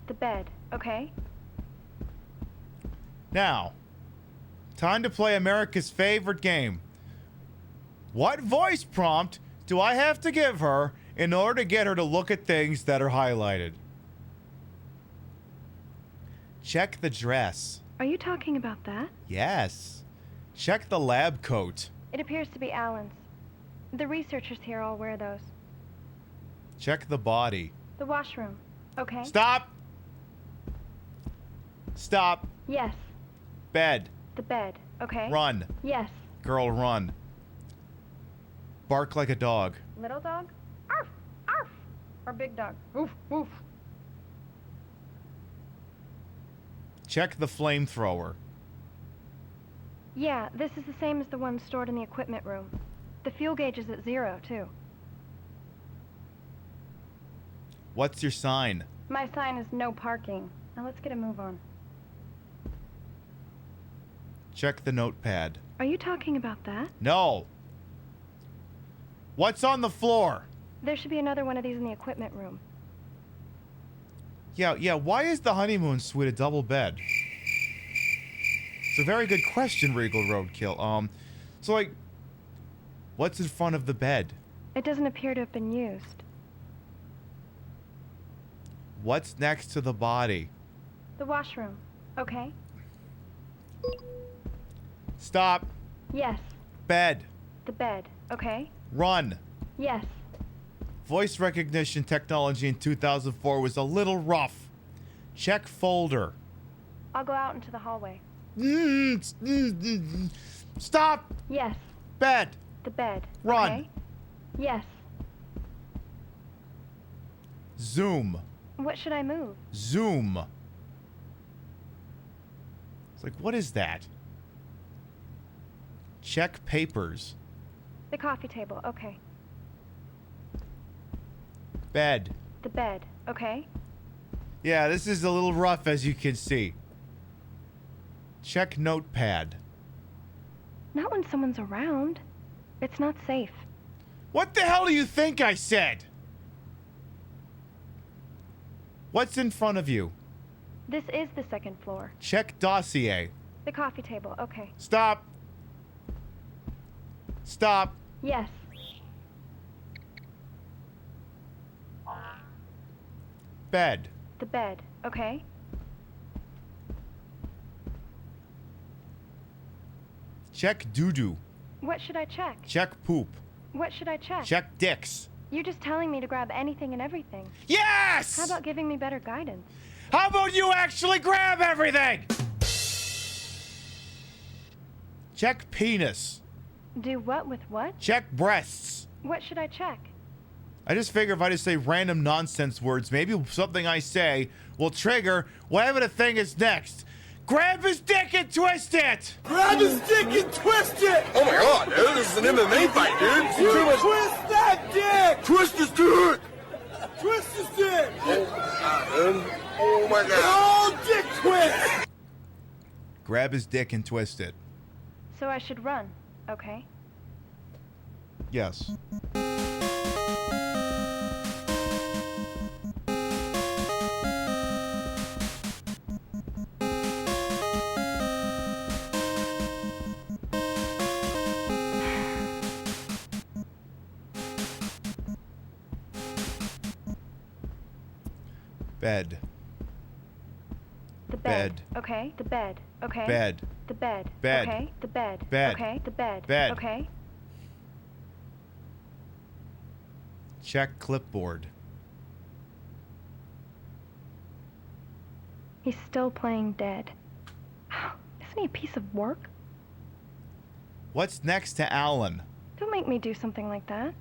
H: The bed. Okay.
G: Now, time to play America's favorite game. What voice prompt do I have to give her in order to get her to look at things that are highlighted? Check the dress.
H: Are you talking about that?
G: Yes. Check the lab coat.
H: It appears to be Alan's. The researchers here all wear those.
G: Check the body.
H: The washroom. Okay.
G: Stop! Stop.
H: Yes.
G: Bed.
H: The bed. Okay.
G: Run.
H: Yes.
G: Girl, run. Bark like a dog.
H: Little dog? Arf! Arf! Or big dog? Woof! Woof!
G: Check the flamethrower.
H: Yeah, this is the same as the one stored in the equipment room. The fuel gauge is at 0, too.
G: What's your sign?
H: My sign is no parking. Now let's get a move on.
G: Check the notepad.
H: Are you talking about that?
G: No. What's on the floor?
H: There should be another one of these in the equipment room.
G: Yeah, why is the honeymoon suite a double bed? It's a very good question, Regal Roadkill. So like, what's in front of the bed?
H: It doesn't appear to have been used.
G: What's next to the body?
H: The washroom. Okay.
G: Stop.
H: Yes.
G: Bed.
H: The bed. Okay.
G: Run.
H: Yes.
G: Voice recognition technology in 2004 was a little rough. Check folder.
H: I'll go out into the hallway.
G: Stop.
H: Yes.
G: Bed.
H: The bed.
G: Run.
H: Okay. Yes.
G: Zoom.
H: What should I move?
G: Zoom. It's like, what is that? Check papers.
H: The coffee table. Okay.
G: Bed.
H: The bed. Okay.
G: Yeah, this is a little rough, as you can see. Check notepad.
H: Not when someone's around. It's not safe.
G: What the hell do you think I said? What's in front of you?
H: This is the second floor.
G: Check dossier.
H: The coffee table. Okay.
G: Stop. Stop.
H: Yes.
G: Bed.
H: The bed. Okay.
G: Check doo-doo.
H: What should I check?
G: Check poop.
H: What should I check?
G: Check dicks.
H: You're just telling me to grab anything and everything.
G: Yes!
H: How about giving me better guidance?
G: How about you actually grab everything? Check penis.
H: Do what with what?
G: Check breasts.
H: What should I check?
G: I just figure if I just say random nonsense words, maybe something I say will trigger whatever the thing is next. Grab his dick and twist it!
A: Grab his dick and twist it!
I: Oh my god, dude, this is an MMA fight, dude.
A: You twist that dick!
I: Twist his dick!
A: Twist his dick!
I: Oh my god.
A: Oh, dick twist!
G: Grab his dick and twist it.
H: So I should run. Okay.
G: Yes. Bed.
H: The bed. Okay. The bed. Okay.
G: Bed.
H: The bed.
G: Bed.
H: Okay. The bed.
G: Bed.
H: Okay. The bed.
G: Bed.
H: Okay.
G: Check clipboard.
H: He's still playing dead. Isn't he a piece of work?
G: What's next to Alan?
H: Don't make me do something like that.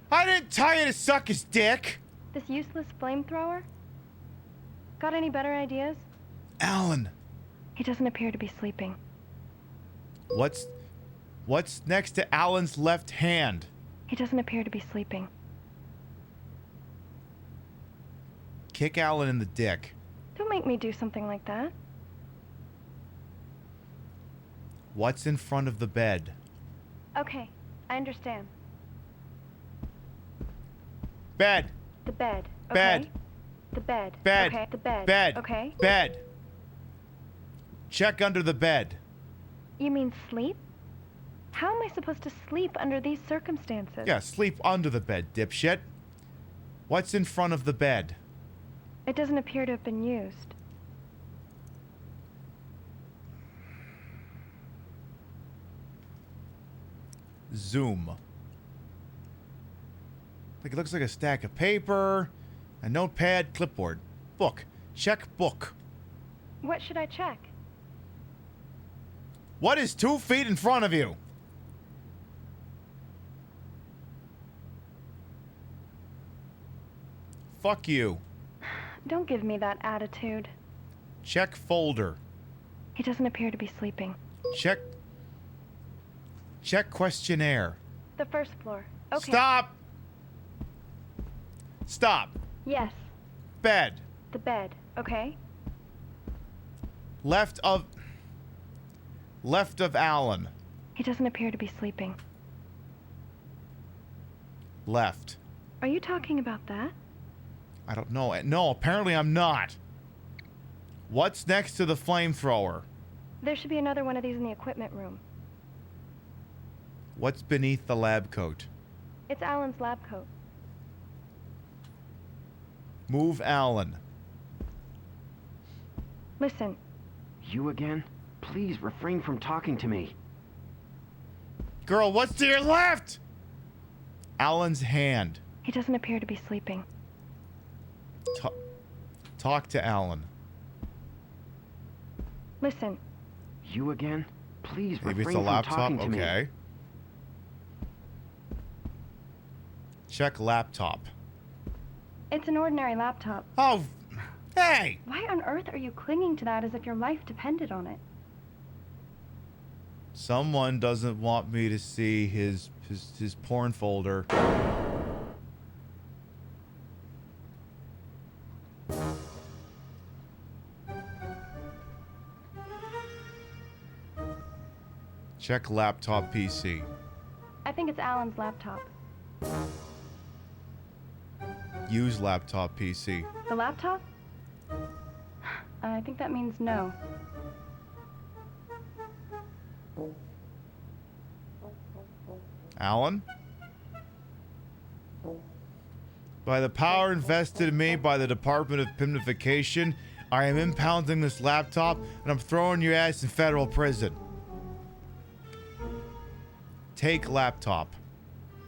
G: I didn't tell you to suck his dick!
H: This useless flamethrower? Got any better ideas?
G: Alan!
H: He doesn't appear to be sleeping.
G: What's next to Alan's left hand?
H: He doesn't appear to be sleeping.
G: Kick Alan in the dick.
H: Don't make me do something like that.
G: What's in front of the bed?
H: Okay, I understand.
G: Bed.
H: The bed. Okay.
G: Bed.
H: The bed.
G: Bed.
H: Okay. The bed.
G: Bed.
H: Okay.
G: Bed. Check under the bed.
H: You mean sleep? How am I supposed to sleep under these circumstances?
G: Yeah, sleep under the bed, dipshit. What's in front of the bed?
H: It doesn't appear to have been used.
G: Zoom. Like it looks like a stack of paper, a notepad, clipboard. Book. Check book.
H: What should I check?
G: What is 2 feet in front of you? Fuck you.
H: Don't give me that attitude.
G: Check folder.
H: He doesn't appear to be sleeping.
G: Check questionnaire.
H: The first floor. Okay.
G: Stop! Stop.
H: Yes.
G: Bed.
H: The bed. Okay.
G: Left of Alan.
H: He doesn't appear to be sleeping.
G: Left.
H: Are you talking about that?
G: I don't know. No, apparently I'm not. What's next to the flamethrower?
H: There should be another one of these in the equipment room.
G: What's beneath the lab coat?
H: It's Alan's lab coat.
G: Move Alan.
H: Listen.
T: You again? Please refrain from talking to me.
G: Girl, what's to your left? Alan's hand.
H: He doesn't appear to be sleeping.
G: Talk to Alan.
H: Listen.
T: You again? Please
G: Maybe it's
T: refrain
G: a
T: from
G: laptop.
T: talking to me.
G: Okay. Check laptop.
H: It's an ordinary laptop.
G: Oh, hey!
H: Why on earth are you clinging to that as if your life depended on it?
G: Someone doesn't want me to see his porn folder. Check laptop PC.
H: I think it's Alan's laptop.
G: Use laptop PC.
H: The laptop? I think that means no.
G: Alan? By the power invested in me by the Department of Pimnification, I am impounding this laptop and I'm throwing your ass in federal prison. Take laptop.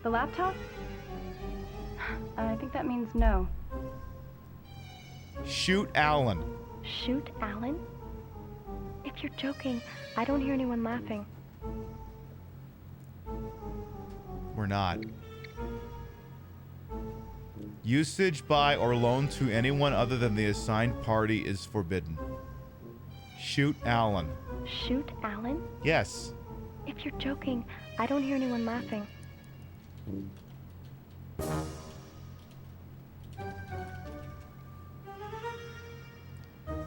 H: The laptop? I think that means no.
G: Shoot Alan.
H: Shoot Alan? If you're joking, I don't hear anyone laughing.
G: We're not. Usage by or loan to anyone other than the assigned party is forbidden. Shoot Alan.
H: Shoot Alan?
G: Yes.
H: If you're joking, I don't hear anyone laughing.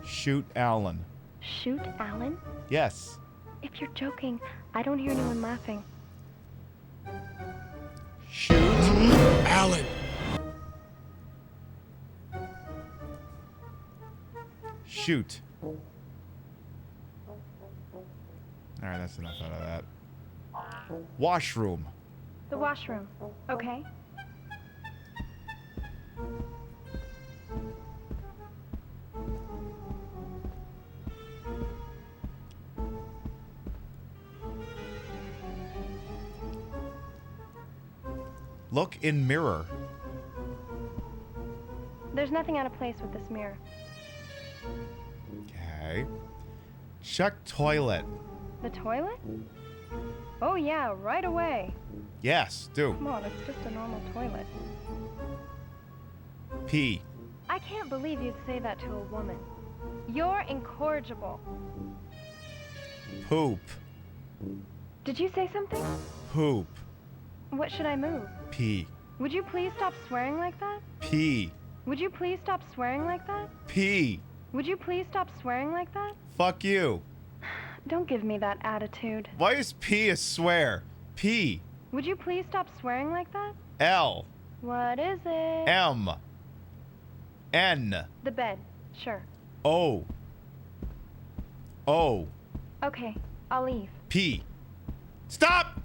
G: Shoot Alan.
H: Shoot Alan?
G: Yes.
H: If you're joking, I don't hear anyone laughing.
G: Shoot
I: Alan.
G: Shoot. Alright, that's enough out of that. Washroom.
H: The washroom. Okay.
G: Look in mirror.
H: There's nothing out of place with this mirror.
G: Okay. Check toilet.
H: The toilet? Oh yeah, right away.
G: Yes, do.
H: Come on, it's just a normal toilet.
G: Pee.
H: I can't believe you'd say that to a woman. You're incorrigible.
G: Poop.
H: Did you say something?
G: Poop.
H: What should I move?
G: Pee.
H: Would you please stop swearing like that?
G: Pee.
H: Would you please stop swearing like that?
G: Pee.
H: Would you please stop swearing like that?
G: Fuck you.
H: Don't give me that attitude.
G: Why is pee a swear? P.
H: Would you please stop swearing like that?
G: L.
H: What is it?
G: M. N.
H: The bed. Sure.
G: O. O.
H: Okay, I'll leave.
G: P. Stop!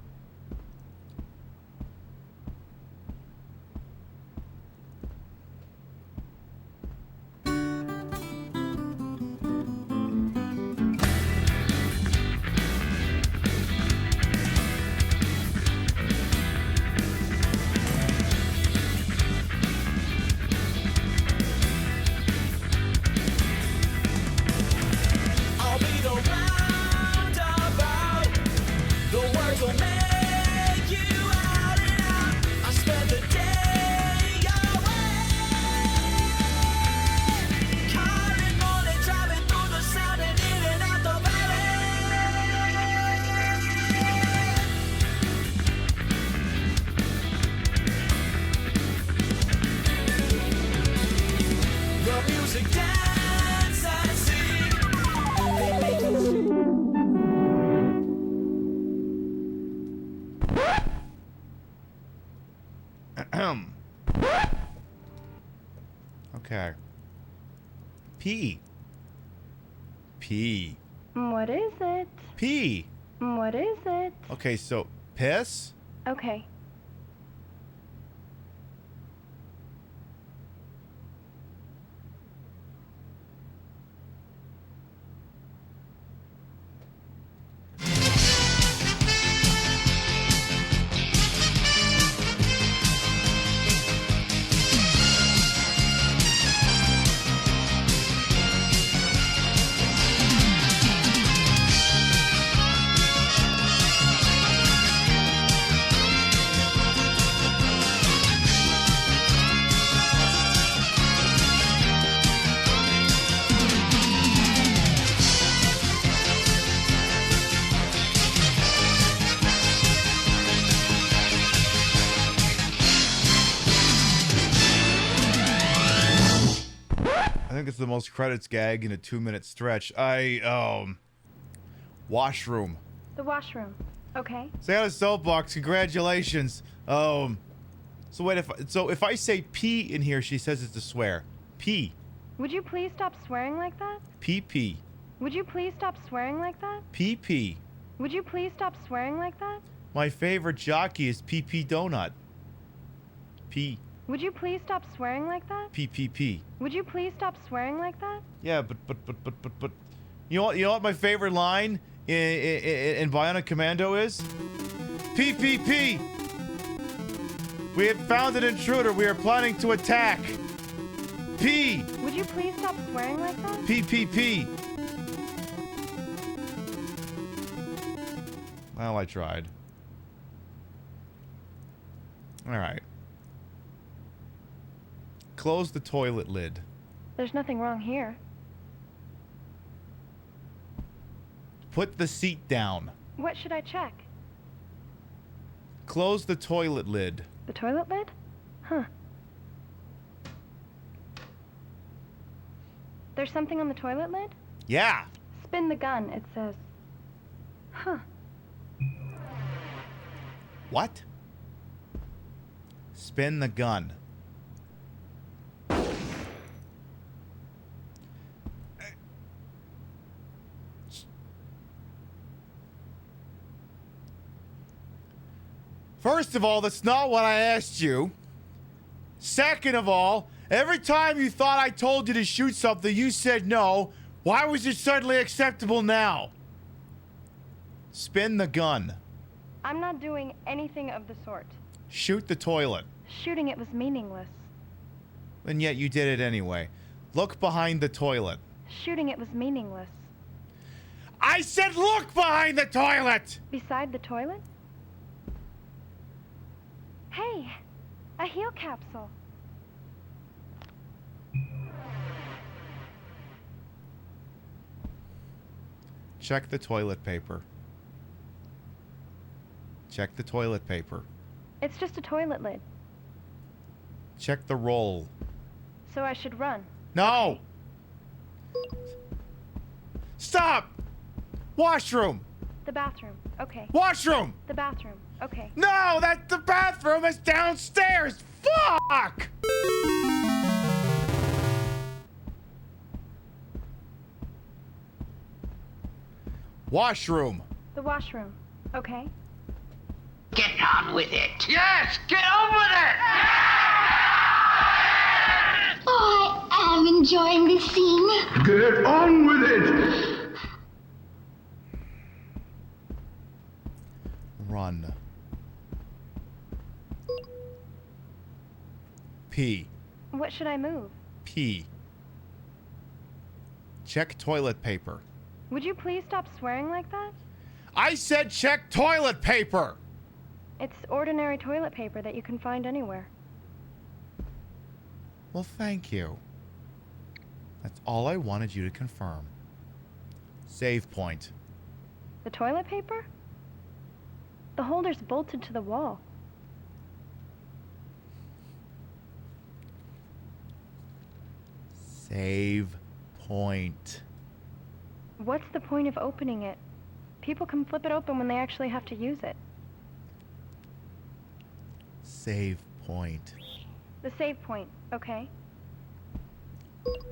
G: Okay. P. P.
H: What is it?
G: P.
H: What is it?
G: Okay, so piss?
H: Okay.
G: I think it's the most credits gag in a 2-minute stretch. Washroom.
H: The washroom. Okay.
G: Stay on a soapbox. Congratulations. So if I say P in here, she says it's a swear. P.
H: Would you please stop swearing like that?
G: PP.
H: Would you please stop swearing like that?
G: PP.
H: Would you please stop swearing like that?
G: My favorite jockey is PP Donut. P.
H: Would you please stop swearing like that?
G: PPP.
H: Would you please stop swearing like that?
G: Yeah, but you know what my favorite line in Bionic Commando is? PPP. We have found an intruder. We are planning to attack. P.
H: Would you please stop swearing like that?
G: PPP. Well, I tried. All right. Close the toilet lid.
H: There's nothing wrong here.
G: Put the seat down.
H: What should I check?
G: Close the toilet lid.
H: The toilet lid? Huh. There's something on the toilet lid?
G: Yeah.
H: Spin the gun, it says. Huh.
G: What? Spin the gun. First of all, that's not what I asked you. Second of all, every time you thought I told you to shoot something, you said no. Why was it suddenly acceptable now? Spin the gun.
H: I'm not doing anything of the sort.
G: Shoot the toilet.
H: Shooting it was meaningless.
G: And yet you did it anyway. Look behind the toilet.
H: Shooting it was meaningless.
G: I said look behind the toilet!
H: Beside the toilet? Hey, a heal capsule.
G: Check the toilet paper. Check the toilet paper.
H: It's just a toilet lid.
G: Check the roll.
H: So I should run.
G: No! Stop! Washroom!
H: The bathroom. Okay.
G: Washroom!
H: The bathroom. Okay.
G: No, the bathroom is downstairs! Fuck! Washroom.
H: The washroom. Okay.
F: Get on with it. Yes, get on with it!
K: Oh, I am enjoying this scene.
I: Get on with it!
G: Run. P.
H: What should I move?
G: P. Check toilet paper.
H: Would you please stop swearing like that?
G: I said check toilet paper!
H: It's ordinary toilet paper that you can find anywhere.
G: Well, thank you. That's all I wanted you to confirm. Save point.
H: The toilet paper? The holder's bolted to the wall.
G: Save point.
H: What's the point of opening it? People can flip it open when they actually have to use it.
G: save point.
H: The save point, okay?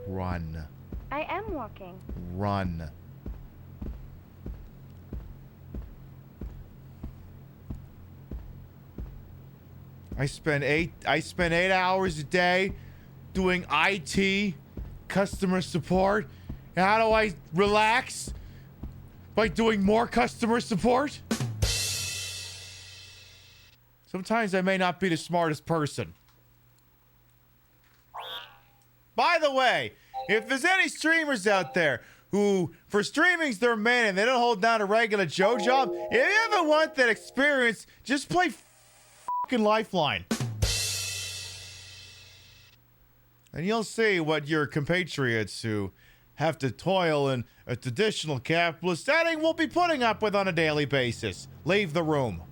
G: Run.
H: I am walking.
G: Run. I spend 8 hours a day doing IT, customer support. And how do I relax? By doing more customer support? Sometimes I may not be the smartest person. By the way, if there's any streamers out there who, for streaming's their main and they don't hold down a regular Joe job, if you ever want that experience, just play fucking Lifeline. And you'll see what your compatriots who have to toil in a traditional capitalist setting will be putting up with on a daily basis. Leave the room.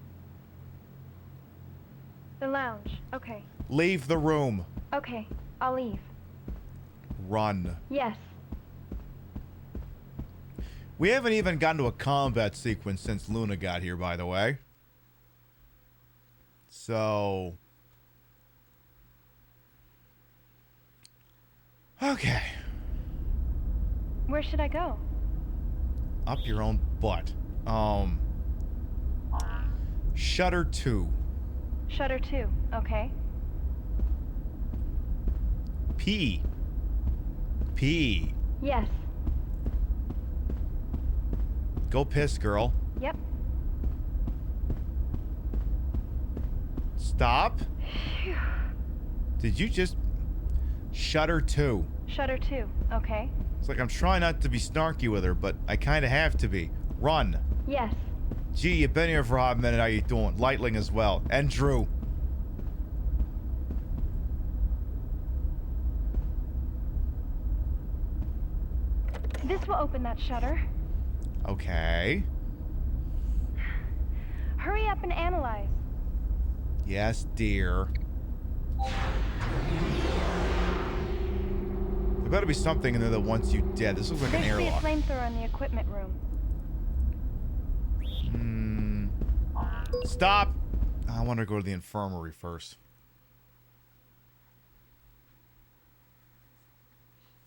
H: The lounge, okay.
G: Leave the room.
H: Okay, I'll leave.
G: Run.
H: Yes.
G: We haven't even gotten to a combat sequence since Luna got here, by the way. So... okay.
H: Where should I go?
G: Up your own butt. Shutter 2.
H: Shutter 2, okay.
G: P.
H: Yes.
G: Go piss, girl.
H: Yep.
G: Stop.
H: Phew.
G: Did you just... Shutter 2.
H: Shutter 2, okay.
G: It's like I'm trying not to be snarky with her, but I kind of have to be. Run.
H: Yes.
G: Gee, you've been here for a hot minute. How you doing? Lightling as well. And Drew.
H: This will open that shutter.
G: Okay.
H: Hurry up and analyze.
G: Yes, dear. There better be something in there that wants you dead. This looks like an
H: There's the
G: airlock.
H: flamethrower in the equipment room.
G: Stop! I want to go to the infirmary first.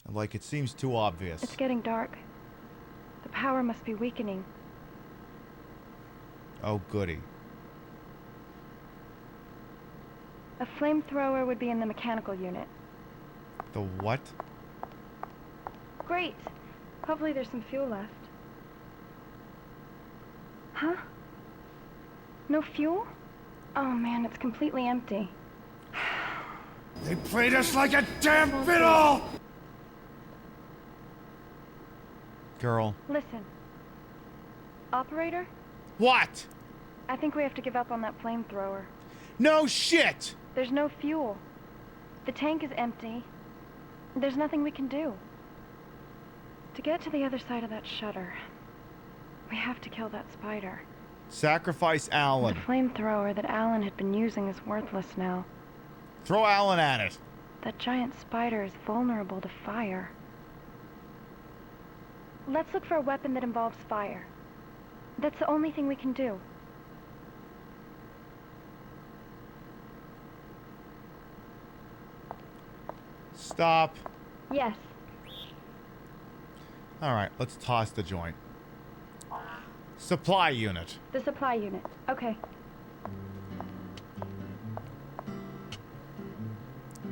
G: Like, it seems too obvious.
H: It's getting dark. The power must be weakening.
G: Oh, goody.
H: A flamethrower would be in the mechanical unit.
G: The what?
H: Great. Hopefully there's some fuel left. Huh? No fuel? Oh man, it's completely empty.
N: They played us like a damn fiddle!
G: Girl.
H: Listen. Operator?
G: What?
H: I think we have to give up on that flamethrower.
G: No shit!
H: There's no fuel. The tank is empty. There's nothing we can do. To get to the other side of that shutter, we have to kill that spider.
G: Sacrifice Alan.
H: The flamethrower that Alan had been using is worthless now.
G: Throw Alan at it.
H: That giant spider is vulnerable to fire. Let's look for a weapon that involves fire. That's the only thing we can do.
G: Stop.
H: Yes.
G: Alright, let's toss the joint. Supply unit.
H: The supply unit. Okay.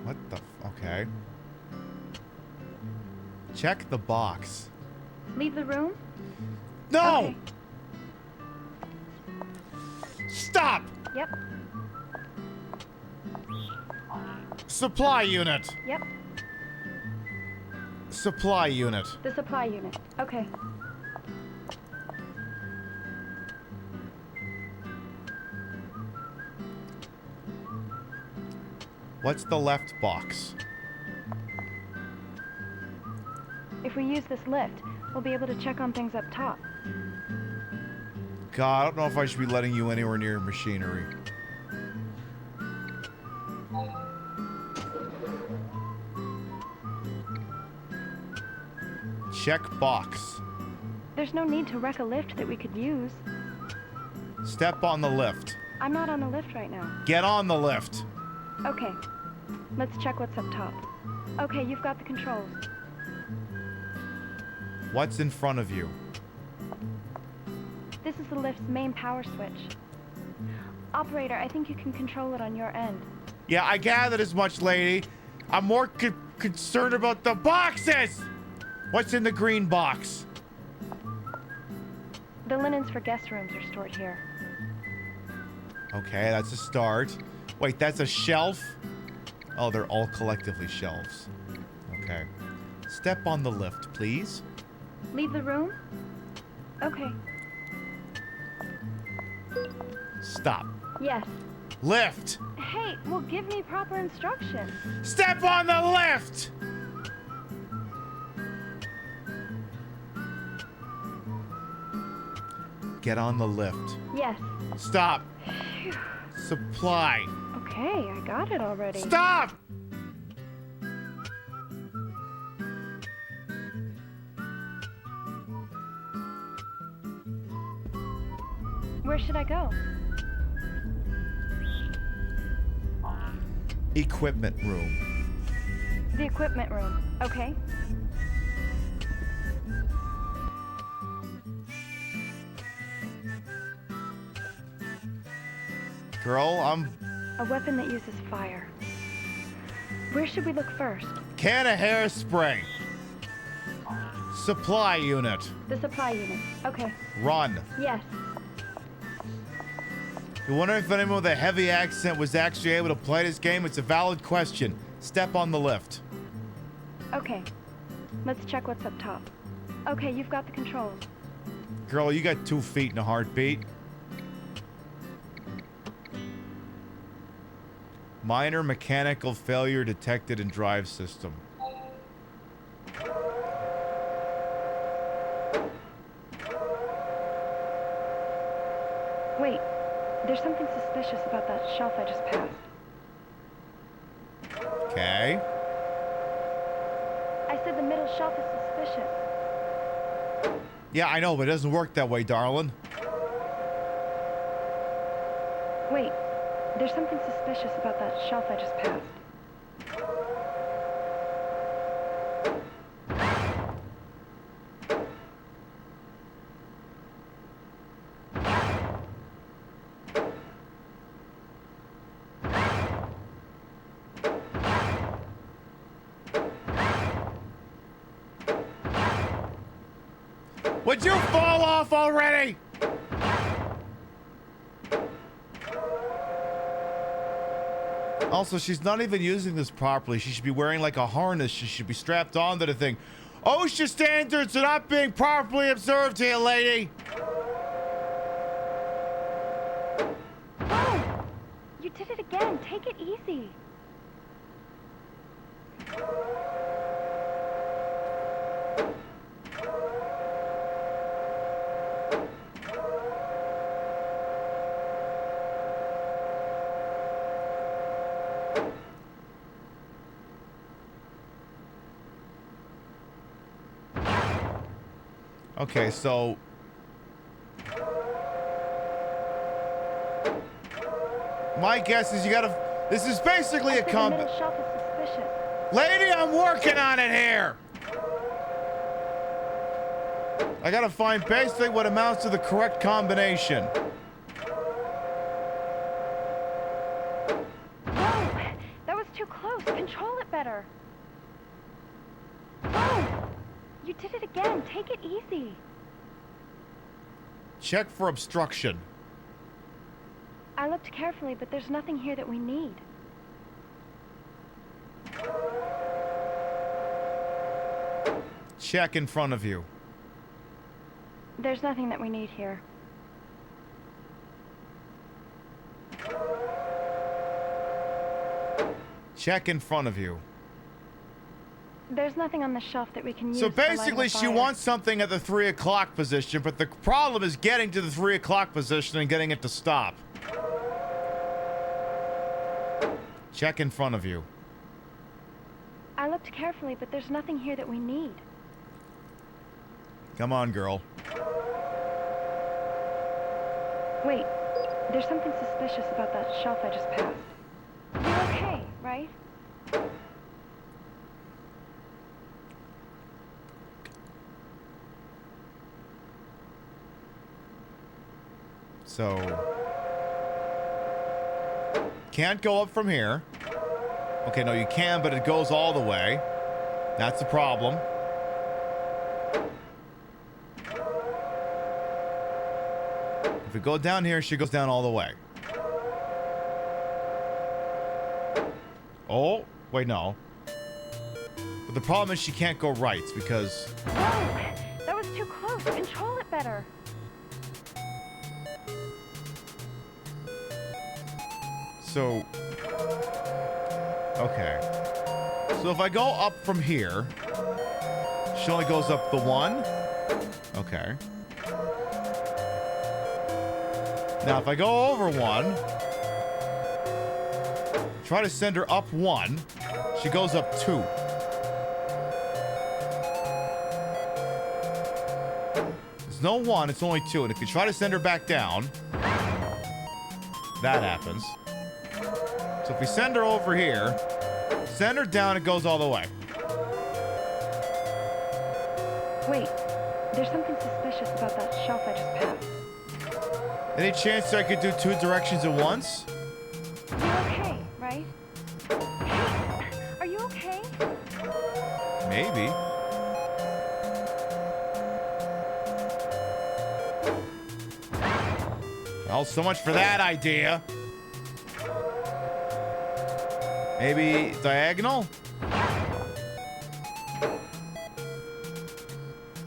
G: What the okay. Check the box.
H: Leave the room?
G: No!
H: Okay.
G: Stop!
H: Yep.
G: Supply unit.
H: Yep.
G: Supply unit.
H: The supply unit. Okay.
G: What's the left box?
H: If we use this lift, we'll be able to check on things up top.
G: God, I don't know if I should be letting you anywhere near machinery. Check box.
H: There's no need to wreck a lift that we could use.
G: Step on the lift.
H: I'm not on the lift right now.
G: Get on the lift.
H: Okay. Let's check what's up top. Okay, you've got the controls.
G: What's in front of you?
H: This is the lift's main power switch. Operator, I think you can control it on your end.
G: Yeah, I gathered as much, lady. I'm more concerned about the boxes! What's in the green box?
H: The linens for guest rooms are stored here.
G: Okay, that's a start. Wait, that's a shelf? Oh, they're all collectively shelves. Okay. Step on the lift, please.
H: Leave the room? Okay.
G: Stop.
H: Yes.
G: Lift!
H: Hey, well, give me proper instructions.
G: Step on the lift! Get on the lift.
H: Yes.
G: Stop. Supply.
H: Okay, I got it already.
G: Stop!
H: Where should I go?
G: Equipment room.
H: The equipment room. Okay.
G: Girl, I'm...
H: A weapon that uses fire. Where should we look first?
G: Can of hairspray. Supply unit.
H: The supply unit. Okay.
G: Run.
H: Yes.
G: You wonder if anyone with a heavy accent was actually able to play this game? It's a valid question. Step on the lift.
H: Okay. Let's check what's up top. Okay, you've got the controls.
G: Girl, you got 2 feet and a heartbeat. Minor mechanical failure detected in drive system.
H: Wait, there's something suspicious about that shelf I just passed.
G: Okay.
H: I said the middle shelf is suspicious.
G: Yeah, I know, but it doesn't work that way, darling.
H: Wait, there's something suspicious about that shelf I just passed.
G: Would you fall off already? Also, she's not even using this properly. She should be wearing like a harness. She should be strapped onto the thing. OSHA standards are not being properly observed here, lady.
H: Oh! You did it again. Take it easy.
G: Okay, so... my guess is you gotta... This is basically a
H: The middle shelf is suspicious.
G: Lady, I'm working on it here! I gotta find basically what amounts to the correct combination.
H: Whoa! That was too close. Control it better. Whoa! You did it again. Take it easy.
G: Check for obstruction.
H: I looked carefully, but there's nothing here that we need.
G: Check in front of you.
H: There's nothing that we need here.
G: Check in front of you.
H: There's nothing on the shelf that we can use.
G: So
H: to light
G: basically,
H: a
G: she
H: fire.
G: wants something at the 3 o'clock position, but the problem is getting to the 3 o'clock position and getting it to stop. Check in front of you.
H: I looked carefully, but there's nothing here that we need.
G: Come on, girl.
H: Wait, there's something suspicious about that shelf I just passed. You're okay, right?
G: So, can't go up from here. Okay, no, you can, but it goes all the way. That's the problem. If we go down here, she goes down all the way. Oh, wait, no. But the problem is she can't go right because...
H: Whoa! That was too close. Control it better.
G: So... Okay. So if I go up from here, she only goes up the one? Okay. Now if I go over one, try to send her up one, she goes up two. There's no one, it's only two. And if you try to send her back down, that happens. So if we send her over here, send her down, it goes all the way.
H: Wait, there's something suspicious about that shelf I just passed.
G: Any chance I could do two directions at once?
H: You're okay, right? Hey, are you okay?
G: Maybe. Well, so much for that idea. Maybe diagonal?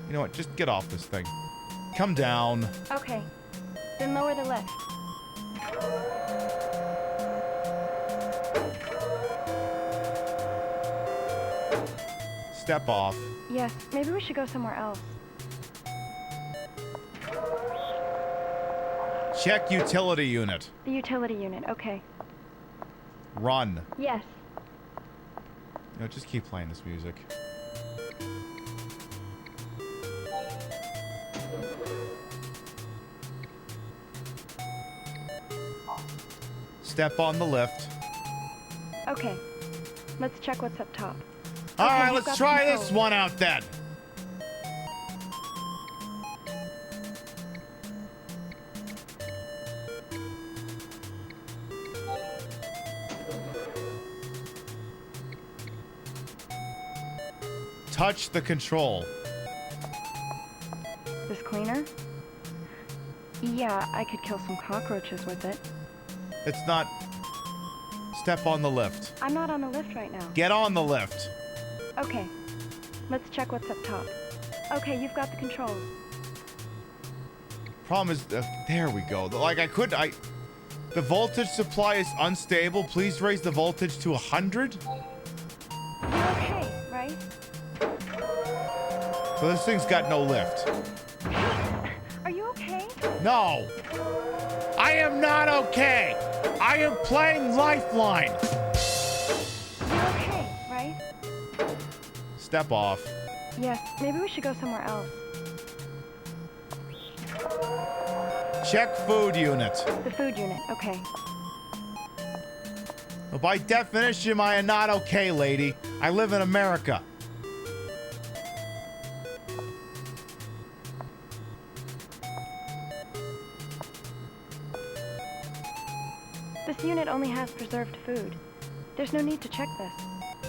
G: You know what? Just get off this thing. Come down.
H: Okay, then lower the lift.
G: Step off.
H: Yes, maybe we should go somewhere else.
G: Check utility unit.
H: The utility unit, okay.
G: Run.
H: Yes.
G: No, just keep playing this music. Step on the lift.
H: Okay, let's check what's up top.
G: All
H: Okay,
G: right,
H: you've
G: let's
H: got
G: try
H: control.
G: this one out then. Touch the control.
H: This cleaner? Yeah, I could kill some cockroaches with it.
G: It's not... Step on the lift.
H: I'm not on the lift right now.
G: Get on the lift.
H: Okay, let's check what's up top. Okay, you've got the controls.
G: Problem is... there we go. Like, the voltage supply is unstable. Please raise the voltage to 100.
H: You're okay, right?
G: So this thing's got no lift.
H: Are you okay?
G: No. I am not okay. I am playing Lifeline.
H: You're okay, right?
G: Step off.
H: Yes, maybe we should go somewhere else.
G: Check food unit.
H: The food unit, okay.
G: Well, by definition, I am not okay, lady. I live in America.
H: This unit only has preserved food. There's no need to check this.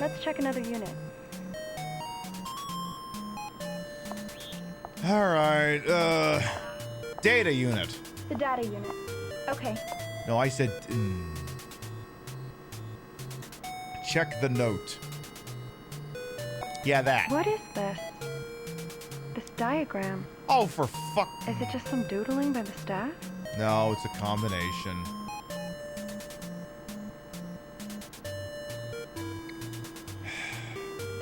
H: Let's check another unit.
G: All right, data unit.
H: The data unit. Okay.
G: No, I said... check the note. Yeah, that.
H: What is this? This diagram.
G: Oh, for fuck...
H: Is it just some doodling by the staff?
G: No, it's a combination.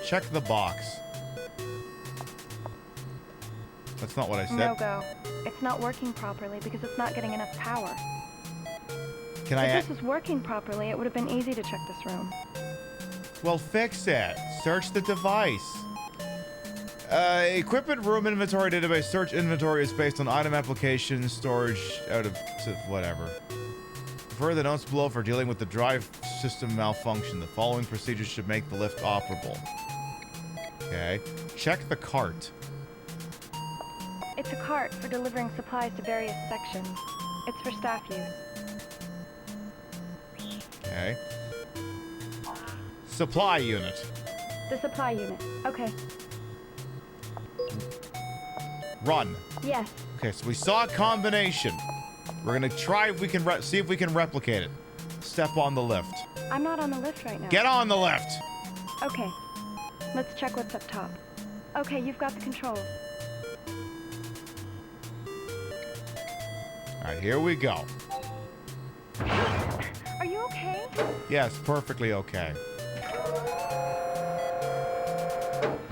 G: Check the box. That's not what I said.
H: No go. It's not working properly because it's not getting enough power.
G: Can I...
H: If this was working properly, it would have been easy to check this room.
G: Well, fix it. Search the device. Equipment room inventory database. Search inventory is based on item application storage out of whatever. Further notes below for dealing with the drive system malfunction. The following procedures should make the lift operable. Okay. Check the cart.
H: It's a cart for delivering supplies to various sections. It's for staff use.
G: Okay. Supply unit.
H: The supply unit. Okay.
G: Run.
H: Yes.
G: Okay, so we saw a combination. We're gonna try if we can see if we can replicate it. Step on the lift.
H: I'm not on the lift right now.
G: Get on the lift.
H: Okay. Let's check what's up top. Okay, you've got the controls.
G: All right, here we go.
H: Are you okay?
G: Yes, perfectly okay.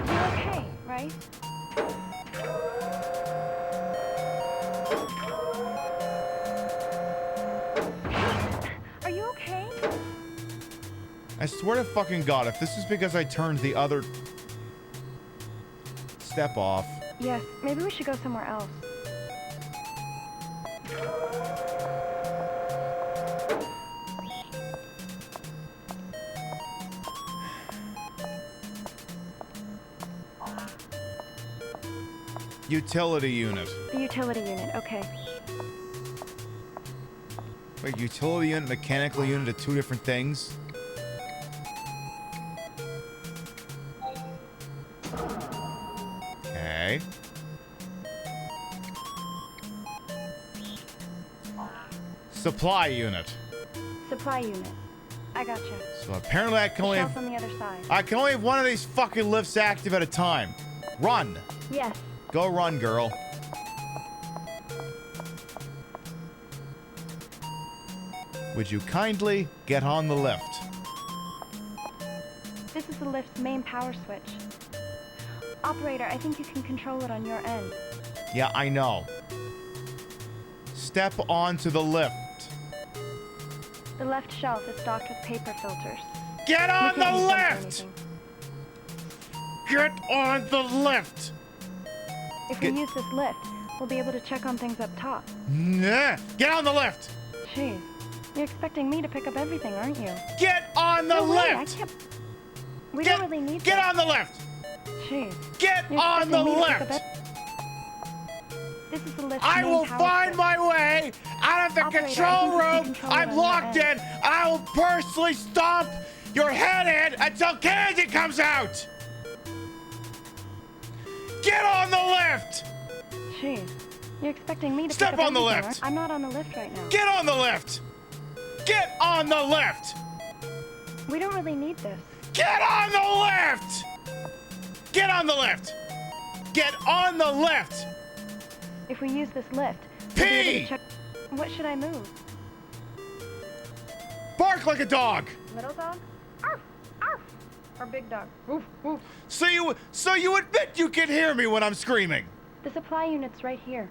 H: You're okay, right? Are you okay?
G: I swear to fucking God, if this is because I turned the other... Step off.
H: Yes, maybe we should go somewhere else.
G: Utility unit.
H: The utility unit, okay.
G: Wait, utility unit, mechanical unit are two different things? Okay. Supply unit.
H: Supply unit. I gotcha.
G: So apparently I can only
H: Shelf
G: have...
H: on the other side.
G: I can only have one of these fucking lifts active at a time. Run.
H: Yes.
G: Go run, girl. Would you kindly get on the lift?
H: This is the lift's main power switch. Operator, I think you can control it on your end.
G: Yeah, I know. Step onto the lift.
H: The left shelf is stocked with paper filters.
G: Get on
H: We can't
G: the
H: use them for
G: lift!
H: anything.
G: Get on the lift!
H: If we use this lift, we'll be able to check on things up top.
G: Nah. Get on the lift!
H: Jeez, you're expecting me to pick up everything, aren't you?
G: Get on the
H: No way, I
G: lift!
H: can't... We don't really need
G: Get
H: this.
G: on the lift!
H: Jeez.
G: Get
H: You're
G: on the
H: expecting me to pick up
G: lift!
H: This is the lift's
G: I
H: main
G: will
H: power
G: find
H: switch.
G: my way out of the
H: Operator, I
G: control
H: think you can
G: room.
H: control it
G: I'm
H: on your
G: locked
H: end.
G: in. I will personally stomp your head in until Candy comes out. Get on the lift!
H: Jeez, you're expecting me to
G: Step
H: pick up
G: on the
H: everything,
G: lift.
H: aren't- I'm not on the lift right now.
G: Get on the lift! Get on the lift!
H: We don't really need this.
G: Get on the lift! Get on the lift! Get on the lift!
H: If we use this lift, we'll be able
G: Pee!
H: to check... What should I move?
G: Bark like a dog!
H: Little dog? Arf! Arf! Or big dog? Woof! Woof!
G: So you admit you can hear me when I'm screaming?
H: The supply unit's right here.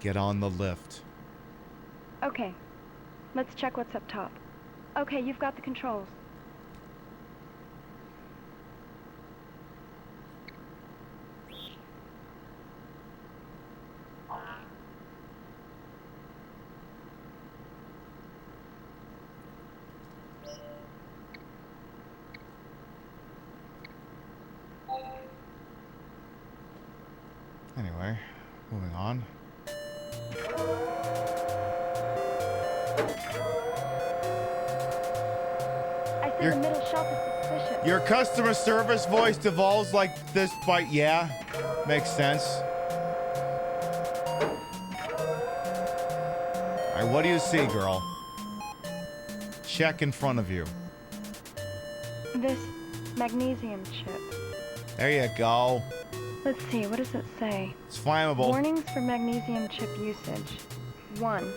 G: Get on the lift.
H: Okay. Let's check what's up top. Okay, you've got the controls.
G: Anyway, moving on.
H: I say the middle shelf is suspicious.
G: Your customer service voice devolves like this, but yeah, makes sense. All right, what do you see, girl? Check in front of you.
H: This magnesium chip.
G: There you go.
H: Let's see, what does it say?
G: It's flammable.
H: Warnings for magnesium chip usage. 1.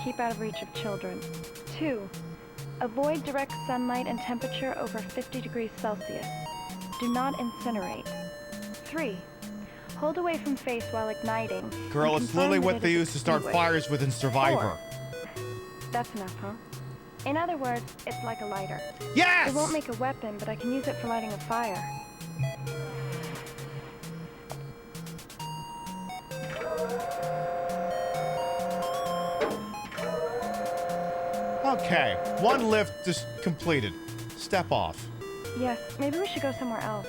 H: Keep out of reach of children. 2. Avoid direct sunlight and temperature over 50 degrees Celsius. Do not incinerate. 3. Hold away from face while igniting.
G: Girl,
H: and
G: it's literally
H: confirm that
G: what
H: it
G: they
H: is
G: use to start
H: extinguished.
G: fires with in Survivor.
H: 4. That's enough, huh? In other words, it's like a lighter.
G: Yes!
H: It won't make a weapon, but I can use it for lighting a fire.
G: Okay, one lift just completed. Step off.
H: Yes, maybe we should go somewhere else.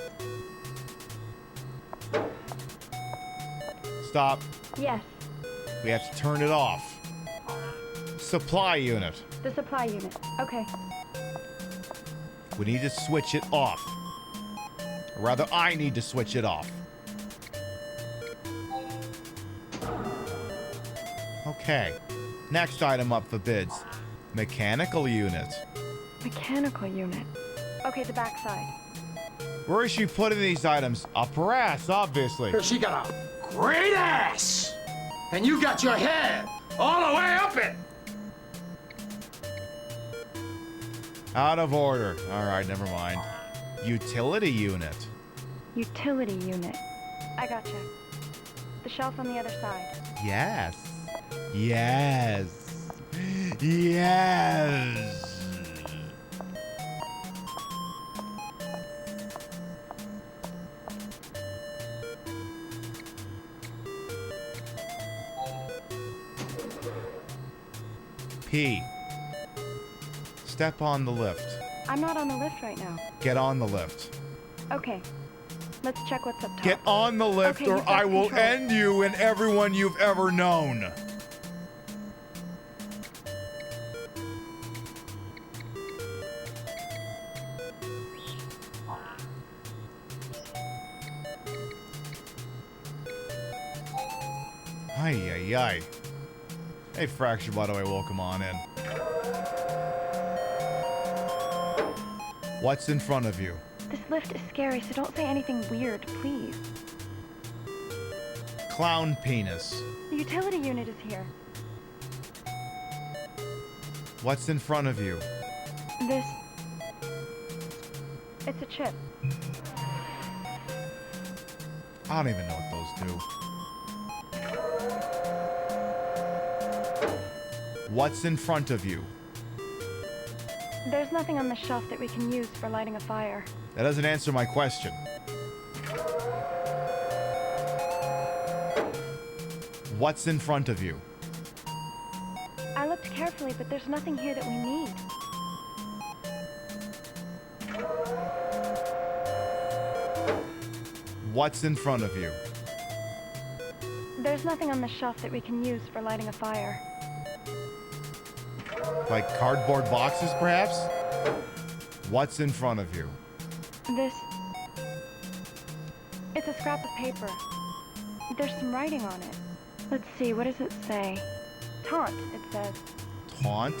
G: Stop.
H: Yes,
G: We have to turn it off. Supply unit.
H: the supply unit. Okay.
G: We need to switch it off. Or rather, I need to switch it off. Okay. Next item up for bids. Mechanical unit.
H: Mechanical unit. Okay, the backside.
G: Where is she putting these items? Up her ass, obviously.
N: She got a great ass! And you got your head all the way up it!
G: Out of order. All right, never mind. Utility unit.
H: Utility unit. I gotcha. The shelf on the other side.
G: Yes. Yes. Yes. P. Step on the lift.
H: I'm not on the lift right now.
G: Get on the lift.
H: Okay. Let's check what's up top.
G: Get on the lift
H: Okay,
G: or
H: you've got
G: I will
H: control.
G: end you and everyone you've ever known. Ay, ay, ay. Hey, Fracture, by the way, welcome on in. What's in front of you?
H: This lift is scary, so don't say anything weird, please.
G: Clown penis.
H: The utility unit is here.
G: What's in front of you?
H: This... It's a chip.
G: I don't even know what those do. What's in front of you?
H: There's nothing on the shelf that we can use for lighting a fire.
G: That doesn't answer my question. What's in front of you?
H: I looked carefully, but there's nothing here that we need.
G: What's in front of you?
H: There's nothing on the shelf that we can use for lighting a fire.
G: Like cardboard boxes, perhaps? What's in front of you?
H: This... It's a scrap of paper. There's some writing on it. Let's see, what does it say? Taunt, it says.
G: Taunt?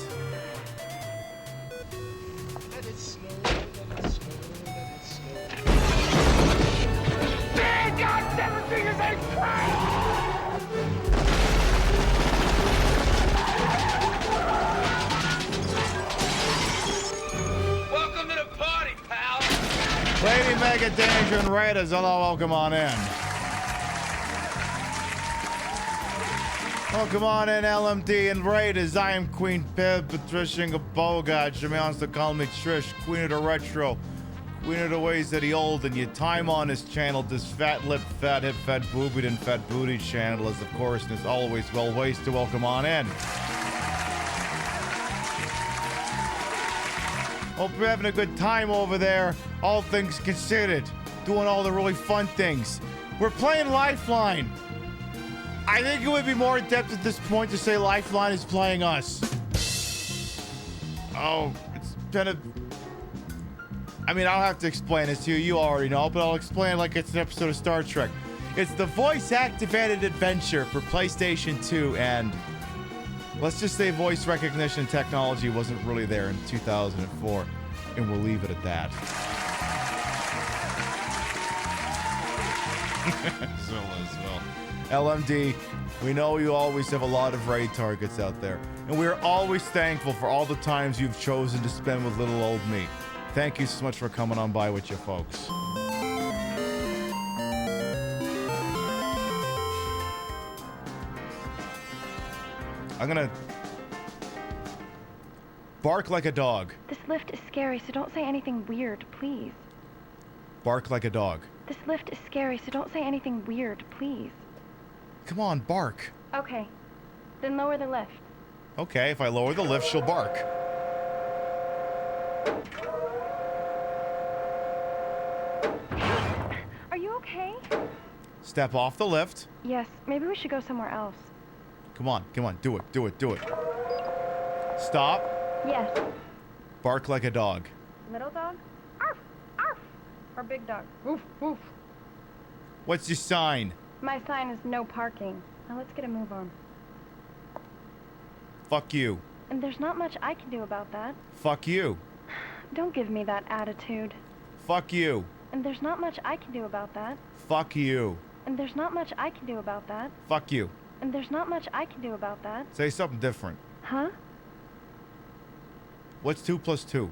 I: Let it snow, let it snow, let it snow.
J: Big goddamn fingers ain't
W: Welcome to the party, pal.
G: Lady Mega Danger and Raiders, hello, welcome on in. Welcome on in, LMD and Raiders. I am Queen Pib, Patricia Bogart. She wants to call me Trish, Queen of the Retro, Queen of the Ways of the Old. And your time on this channel, this fat lip, fat hip, fat boobied, and fat booty channel is, of course, and is always well ways to welcome on in. Hope you're having a good time over there, all things considered. Doing all the really fun things. We're playing Lifeline. I think it would be more in-depth at this point to say Lifeline is playing us. Oh, it's kind of... I mean, I don't have to explain this to you. You already know, but I'll explain it like it's an episode of Star Trek. It's the voice-activated adventure for PlayStation 2, and let's just say voice recognition technology wasn't really there in 2004, and we'll leave it at that. So as well. LMD, we know you always have a lot of raid targets out there, and we are always thankful for all the times you've chosen to spend with little old me. Thank you so much for coming on by with you folks. I'm gonna bark like a dog.
H: This lift is scary, so don't say anything weird, please.
G: Bark like a dog.
H: This lift is scary, so don't say anything weird, please.
G: Come on, bark.
H: Okay. Then lower the lift.
G: Okay, if I lower the lift, she'll bark. Step off the lift.
H: Yes, maybe we should go somewhere else.
G: Come on, come on. Do it, do it, do it. Stop.
H: Yes.
G: Bark like a dog.
H: Little dog? Arf! Arf! Or big dog? Woof! Woof!
G: What's your sign?
H: My sign is no parking. Now let's get a move on.
G: Fuck you.
H: And there's not much I can do about that.
G: Fuck you.
H: Don't give me that attitude.
G: Fuck you.
H: And there's not much I can do about that.
G: Fuck you.
H: And there's not much I can do about that.
G: Fuck you.
H: And there's not much I can do about that.
G: Say something different.
H: Huh?
G: What's 2 plus 2?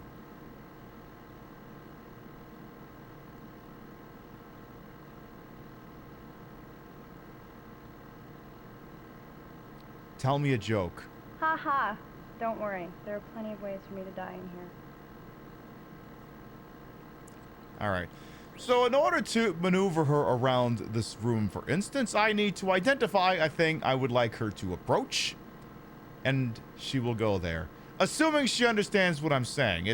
G: Tell me a joke.
H: Ha ha. Don't worry. There are plenty of ways for me to die in here.
G: Alright. So in order to maneuver her around this room, for instance, I need to identify a thing I would like her to approach. And she will go there. Assuming she understands what I'm saying.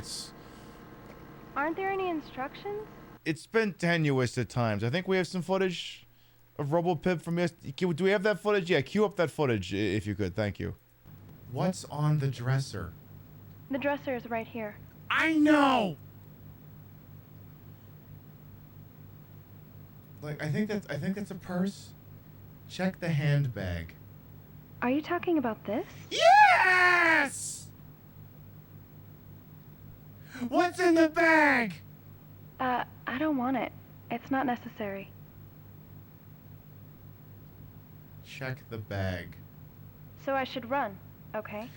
H: Aren't there any instructions?
G: It's been tenuous at times. I think we have some footage of RoboPib from yesterday. Do we have that footage? Yeah, cue up that footage if you could. Thank you. What's on the dresser?
H: The dresser is right here.
G: I know! Like, I think that's a purse. Check the handbag.
H: Are you talking about this?
G: Yes! What's in the bag?
H: I don't want it. It's not necessary.
G: Check the bag.
H: So I should run, okay?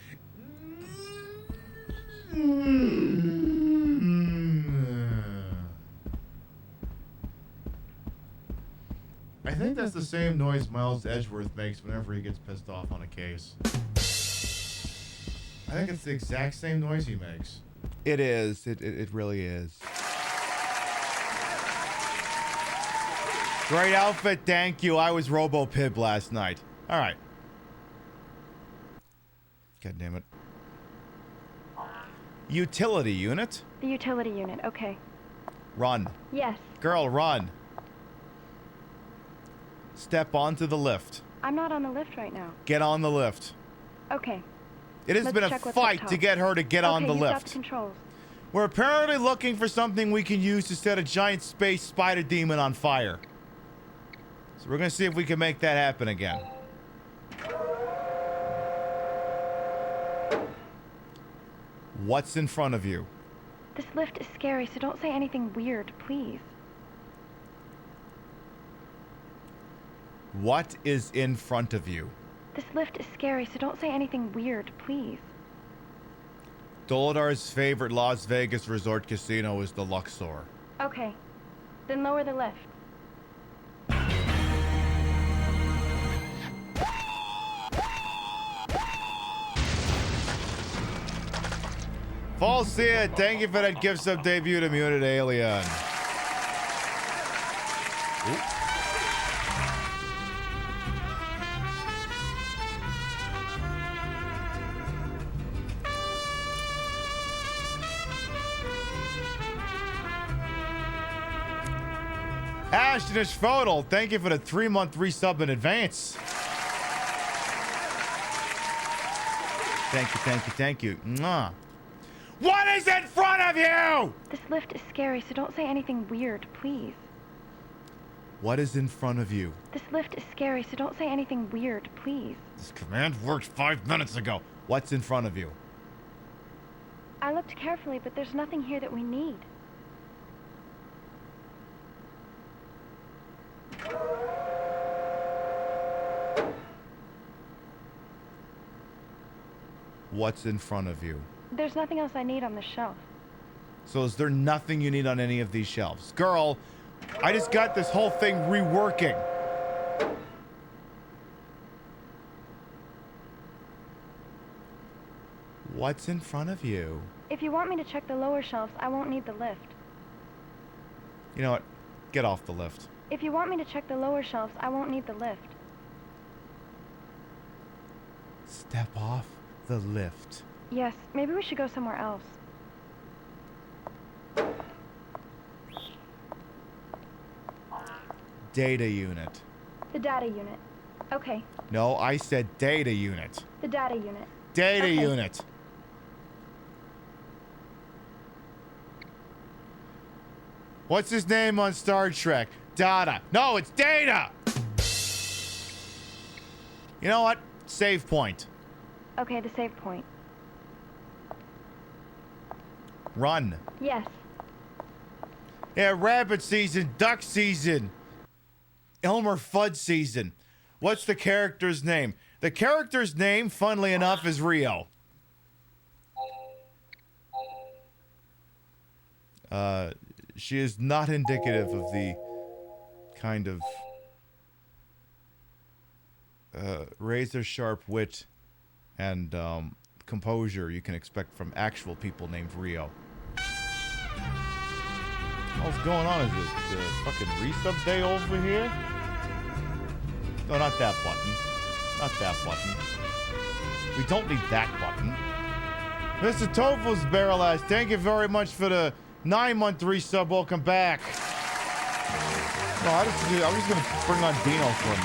G: I think that's the same noise Miles Edgeworth makes whenever he gets pissed off on a case. I think it's the exact same noise he makes. It is. It really is. Great outfit, thank you. I was RoboPib last night. Alright. God damn it. Utility unit?
H: The utility unit, okay.
G: Run.
H: Yes.
G: Girl, run. Step onto the lift.
H: I'm not on the lift right now.
G: Get on the lift.
H: Okay.
G: It has been a fight to get her to get on the
H: you've
G: lift.
H: got the controls.
G: We're apparently looking for something we can use to set a giant space spider demon on fire. So we're gonna see if we can make that happen again. What's in front of you?
H: This lift is scary, so don't say anything weird, please.
G: What is in front of you?
H: This lift is scary, so don't say anything weird, please.
G: Doladar's favorite Las Vegas resort casino is the Luxor.
H: Okay. Then lower the lift.
G: Falsia, thank you for that gift sub debut to Muted Alien. Oop. Ashton Ishfodal, thank you for the 3-month resub in advance. Thank you, thank you, thank you. Mwah. What is in front of you?
H: This lift is scary, so don't say anything weird, please.
G: What is in front of you?
H: This lift is scary, so don't say anything weird, please.
G: This command worked 5 minutes ago. What's in front of you?
H: I looked carefully, but there's nothing here that we need.
G: What's in front of you?
H: There's nothing else I need on the shelf.
G: So is there nothing you need on any of these shelves? Girl, I just got this whole thing reworking. What's in front of you?
H: If you want me to check the lower shelves, I won't need the lift.
G: You know what? Get off the lift.
H: If you want me to check the lower shelves, I won't need the lift.
G: Step off the lift.
H: Yes, maybe we should go somewhere else.
G: Data unit.
H: The data unit. Okay.
G: No, I said data unit.
H: The data unit.
G: Data
H: Okay.
G: unit. What's his name on Star Trek? Data. No, it's Data! You know what? Save point.
H: Okay, the save point.
G: Run.
H: Yes.
G: Yeah, rabbit season, duck season. Elmer Fudd season. What's the character's name? The character's name, funnily enough, is Rio. She is not indicative of the kind of razor-sharp wit and composure you can expect from actual people named Rio. What's going on? Is it the fucking resub day over here? No, not that button. Not that button. We don't need that button. Mr. Tofu's Barrel Ass, thank you very much for the 9-month resub. Welcome back. No, I'm just gonna bring on Dino for a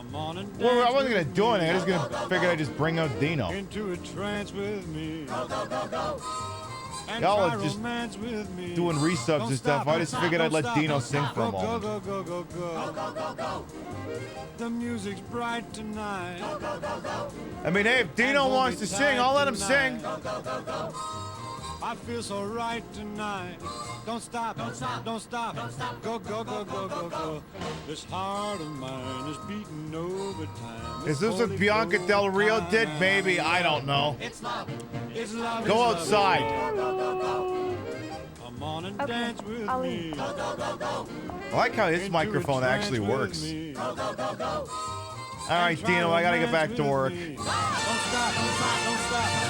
G: minute. Well, I wasn't gonna do anything. I just figured I'd just bring out Dino.
A: Into a trance with me.
G: Y'all are just doing resubs and stuff. I just figured I'd let Dino sing for a moment.
A: The music's bright tonight.
G: I mean, hey, if Dino wants to sing, I'll let him sing.
A: I feel so right tonight. Don't stop, don't stop, don't stop. Go, go, go, go, go, go. This heart of mine is beating overtime.
G: Is this what Bianca Del Rio did? Maybe. I don't know.
A: It's love. It's love.
G: Go outside.
A: Come on and dance with me.
G: I like how his microphone actually works. All right, Dino, I gotta get back to work.
A: Don't stop, don't stop, don't stop.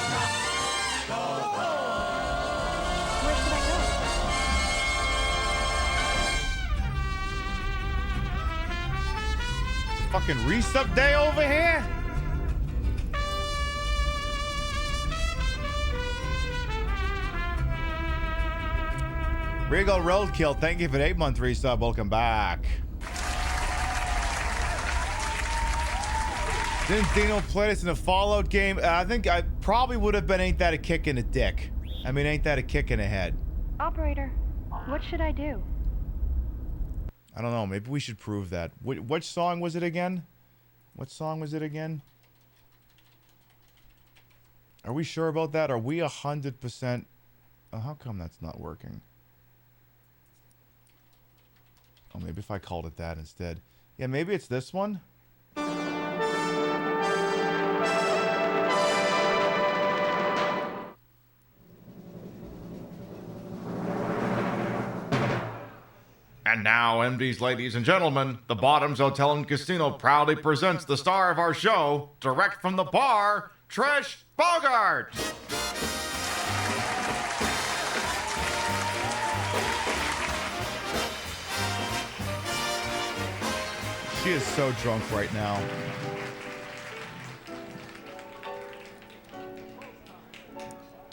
G: Fucking resub day over here? Regal Roadkill, thank you for the 8-month resub. Welcome back. Didn't Dino play this in a Fallout game? I think I probably would have been Ain't That a Kick in the Dick. I mean, Ain't That a Kick in the Head.
H: Operator, what should I do?
G: I don't know. Maybe we should prove that. What song was it again? What song was it again? Are we sure about that? Are we 100%? Oh, how come that's not working? Oh, maybe if I called it that instead. Yeah, maybe it's this one. And now, MDs, ladies and gentlemen, the Bottoms Hotel and Casino proudly presents the star of our show, direct from the bar, Trish Bogart. She is so drunk right now.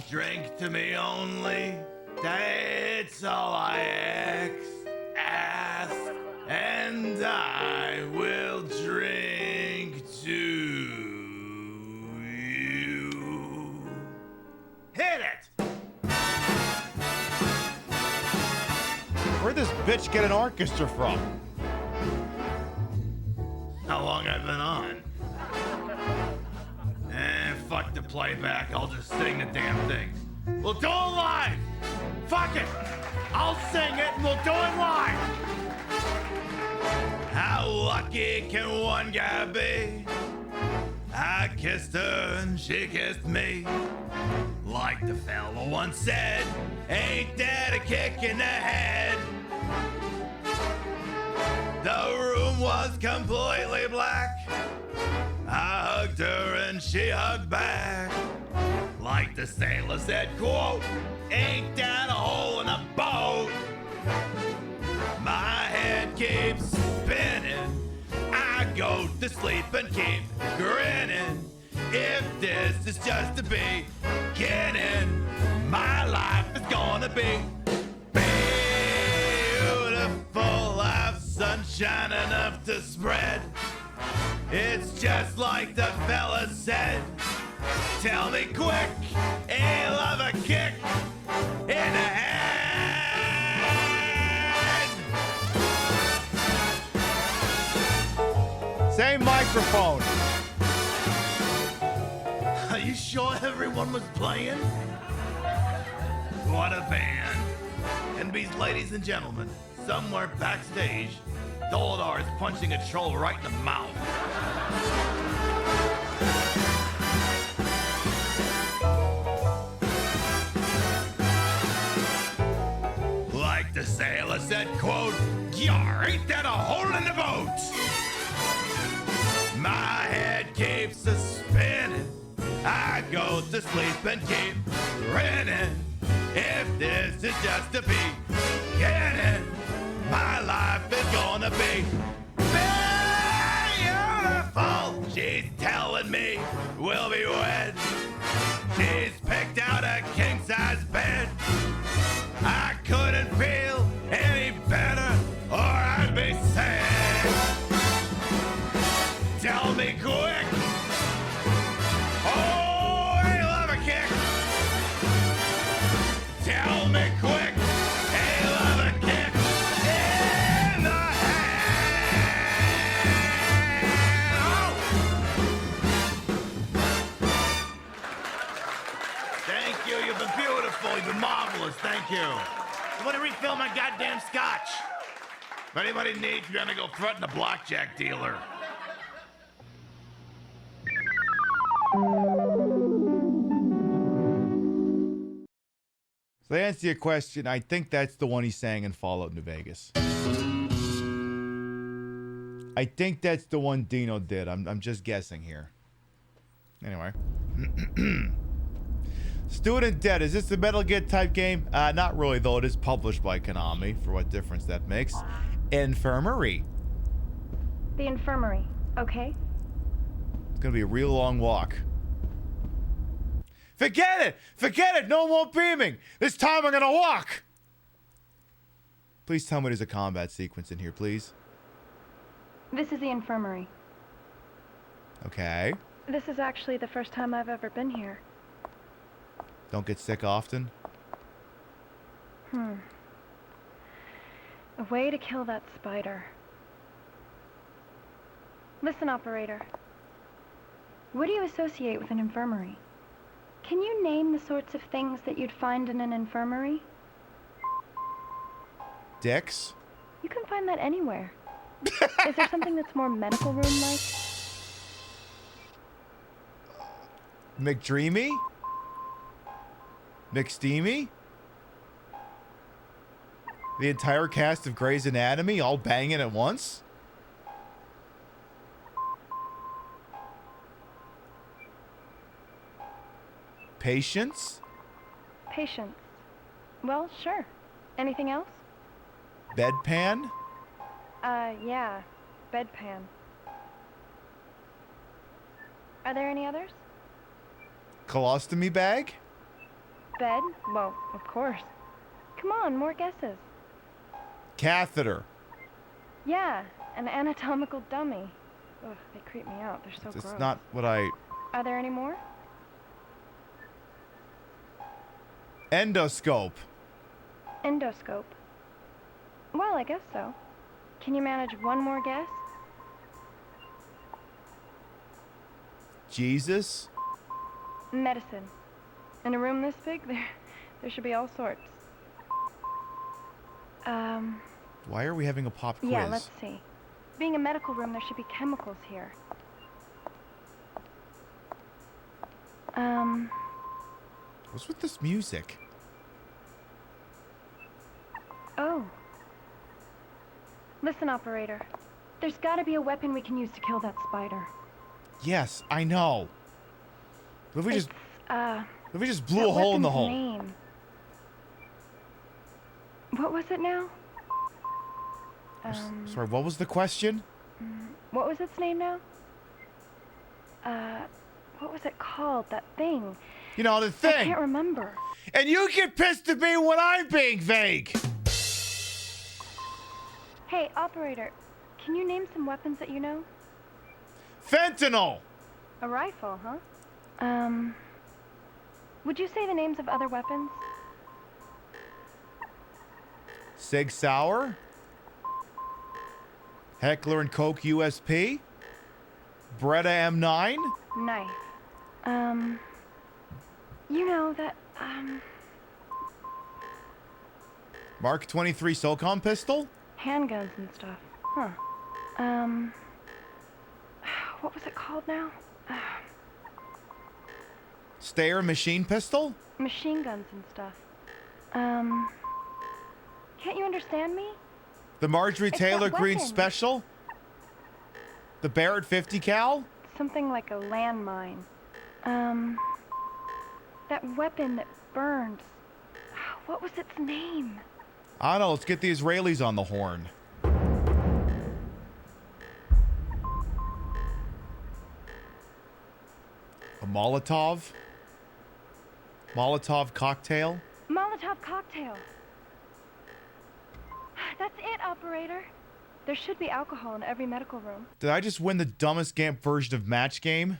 W: Drink to me only, that's all I ask, and I will drink to you. Hit it!
G: Where'd this bitch get an orchestra from?
W: How long I've been on? Fuck the playback, I'll just sing the damn thing. We'll do it live! Fuck it! I'll sing it and we'll do it live! How lucky can one guy be? I kissed her and she kissed me. Like the fella once said, ain't that a kick in the head? The room was completely black. I hugged her and she hugged back. Like the sailor said, quote, ain't that a hole in a boat? My head keeps spinning. I go to sleep and keep grinning. If this is just the beginning, my life is gonna be beautiful. Have sunshine. sunshine enough to spread. It's just like the fella said. Tell me quick, a love a kick in the head.
G: Same microphone.
W: Are you sure everyone was playing? What a band. And these ladies and gentlemen, somewhere backstage, Doladar is punching a troll right in the mouth. Like the sailor said, quote, "Yar, ain't that a hole in the boat?" My head keeps a spinning. I go to sleep and keep grinning. If this is just a beginning, my life is gonna be beautiful. She's telling me we'll be wed. She's picked out a king-size bed. I couldn't feel any better, or I'd be sad. Tell me quick. Oh, I love a kick. Tell me quick. I love a kick in the head. Oh. Thank you. You've been beautiful. You've been marvelous. Thank you. I want to refill my goddamn scotch. If anybody needs, you're gonna go threaten a blackjack dealer.
G: So to answer your question, I think that's the one he sang in Fallout New Vegas. I think that's the one Dino did. I'm just guessing here. Anyway. Student Dead, is this a Metal Gear type game? Not really, though. It is published by Konami, for what difference that makes. Infirmary.
H: The infirmary, okay?
G: It's gonna be a real long walk. Forget it! Forget it! No more beaming! This time I'm gonna walk! Please tell me there's a combat sequence in here, please.
H: This is the infirmary.
G: Okay.
H: This is actually the first time I've ever been here.
G: Don't get sick often?
H: A way to kill that spider. Listen, operator. What do you associate with an infirmary? Can you name the sorts of things that you'd find in an infirmary?
G: Dicks?
H: You can find that anywhere. Is there something that's more medical room-like?
G: McDreamy? McSteamy? The entire cast of Grey's Anatomy all banging at once? Patience?
H: Patience. Well, sure. Anything else?
G: Bedpan?
H: Yeah. Bedpan. Are there any others?
G: Colostomy bag?
H: Bed? Well, of course. Come on, more guesses.
G: Catheter.
H: Yeah, an anatomical dummy. Ugh, they creep me out. They're so
G: It's
H: gross.
G: not what I...
H: Are there any more?
G: Endoscope.
H: Endoscope. Well, I guess so. Can you manage one more guess?
G: Jesus?
H: Medicine. In a room this big, there should be all sorts.
G: Why are we having a pop quiz?
H: Yeah, let's see. Being a medical room, there should be chemicals here.
G: What's with this music?
H: Oh. Listen, operator. There's gotta be a weapon we can use to kill that spider.
G: Yes, I know. What if we just...
H: What
G: if we just blew a hole in the hole?
H: Name. What was it now?
G: Sorry, what was the question?
H: What was its name now? What was it called? That thing.
G: You know, the thing.
H: I can't remember.
G: And you get pissed at me when I'm being vague.
H: Hey, operator. Can you name some weapons that you know?
G: Fentanyl!
H: A rifle, huh? Would you say the names of other weapons?
G: Sig Sauer? Heckler and Koch USP? Beretta M9?
H: Knife. You know that,
G: Mark 23 SOCOM pistol?
H: handguns and stuff. Huh. What was it called now?
G: Steyr machine pistol?
H: Machine guns and stuff. Can't you understand me?
G: The Marjorie
H: It's
G: Taylor
H: that
G: Greene
H: weapon.
G: special? The Barrett 50 cal?
H: Something like a landmine. That weapon that burns. What was its name?
G: I don't know, let's get the Israelis on the horn. A Molotov? Molotov cocktail?
H: Molotov cocktail. That's it, operator. There should be alcohol in every medical room.
G: Did I just win the dumbest version of Match Game?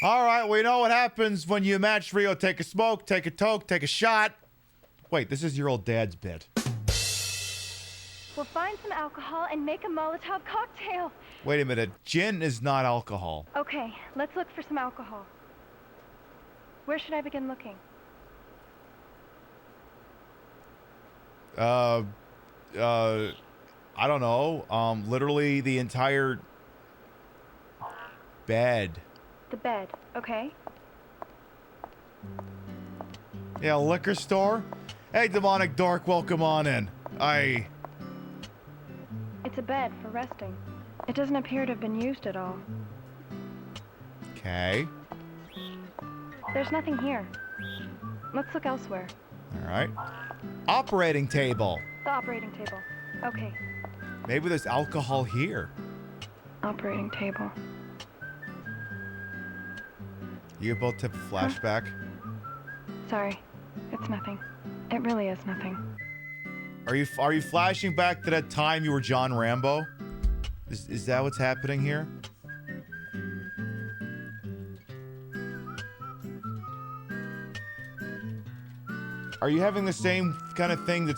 G: Alright, we know what happens when you match Rio. Take a smoke, take a toke, take a shot. Wait, this is your old dad's bit.
H: We'll find some alcohol and make a Molotov cocktail.
G: Wait a minute, gin is not alcohol.
H: Okay, let's look for some alcohol. Where should I begin looking?
G: I don't know. Literally the entire bed.
H: The bed, okay.
G: Yeah, liquor store. Hey, demonic dork, welcome on in.
H: It's a bed for resting. It doesn't appear to have been used at all.
G: Okay.
H: There's nothing here. Let's look elsewhere.
G: All right. Operating table.
H: The operating table. Okay.
G: Maybe there's alcohol here.
H: Operating table.
G: You about to have a flashback?
H: Sorry. It's nothing. It really is nothing.
G: Are you flashing back to that time you were John Rambo? Is that what's happening here? Are you having the same kind of thing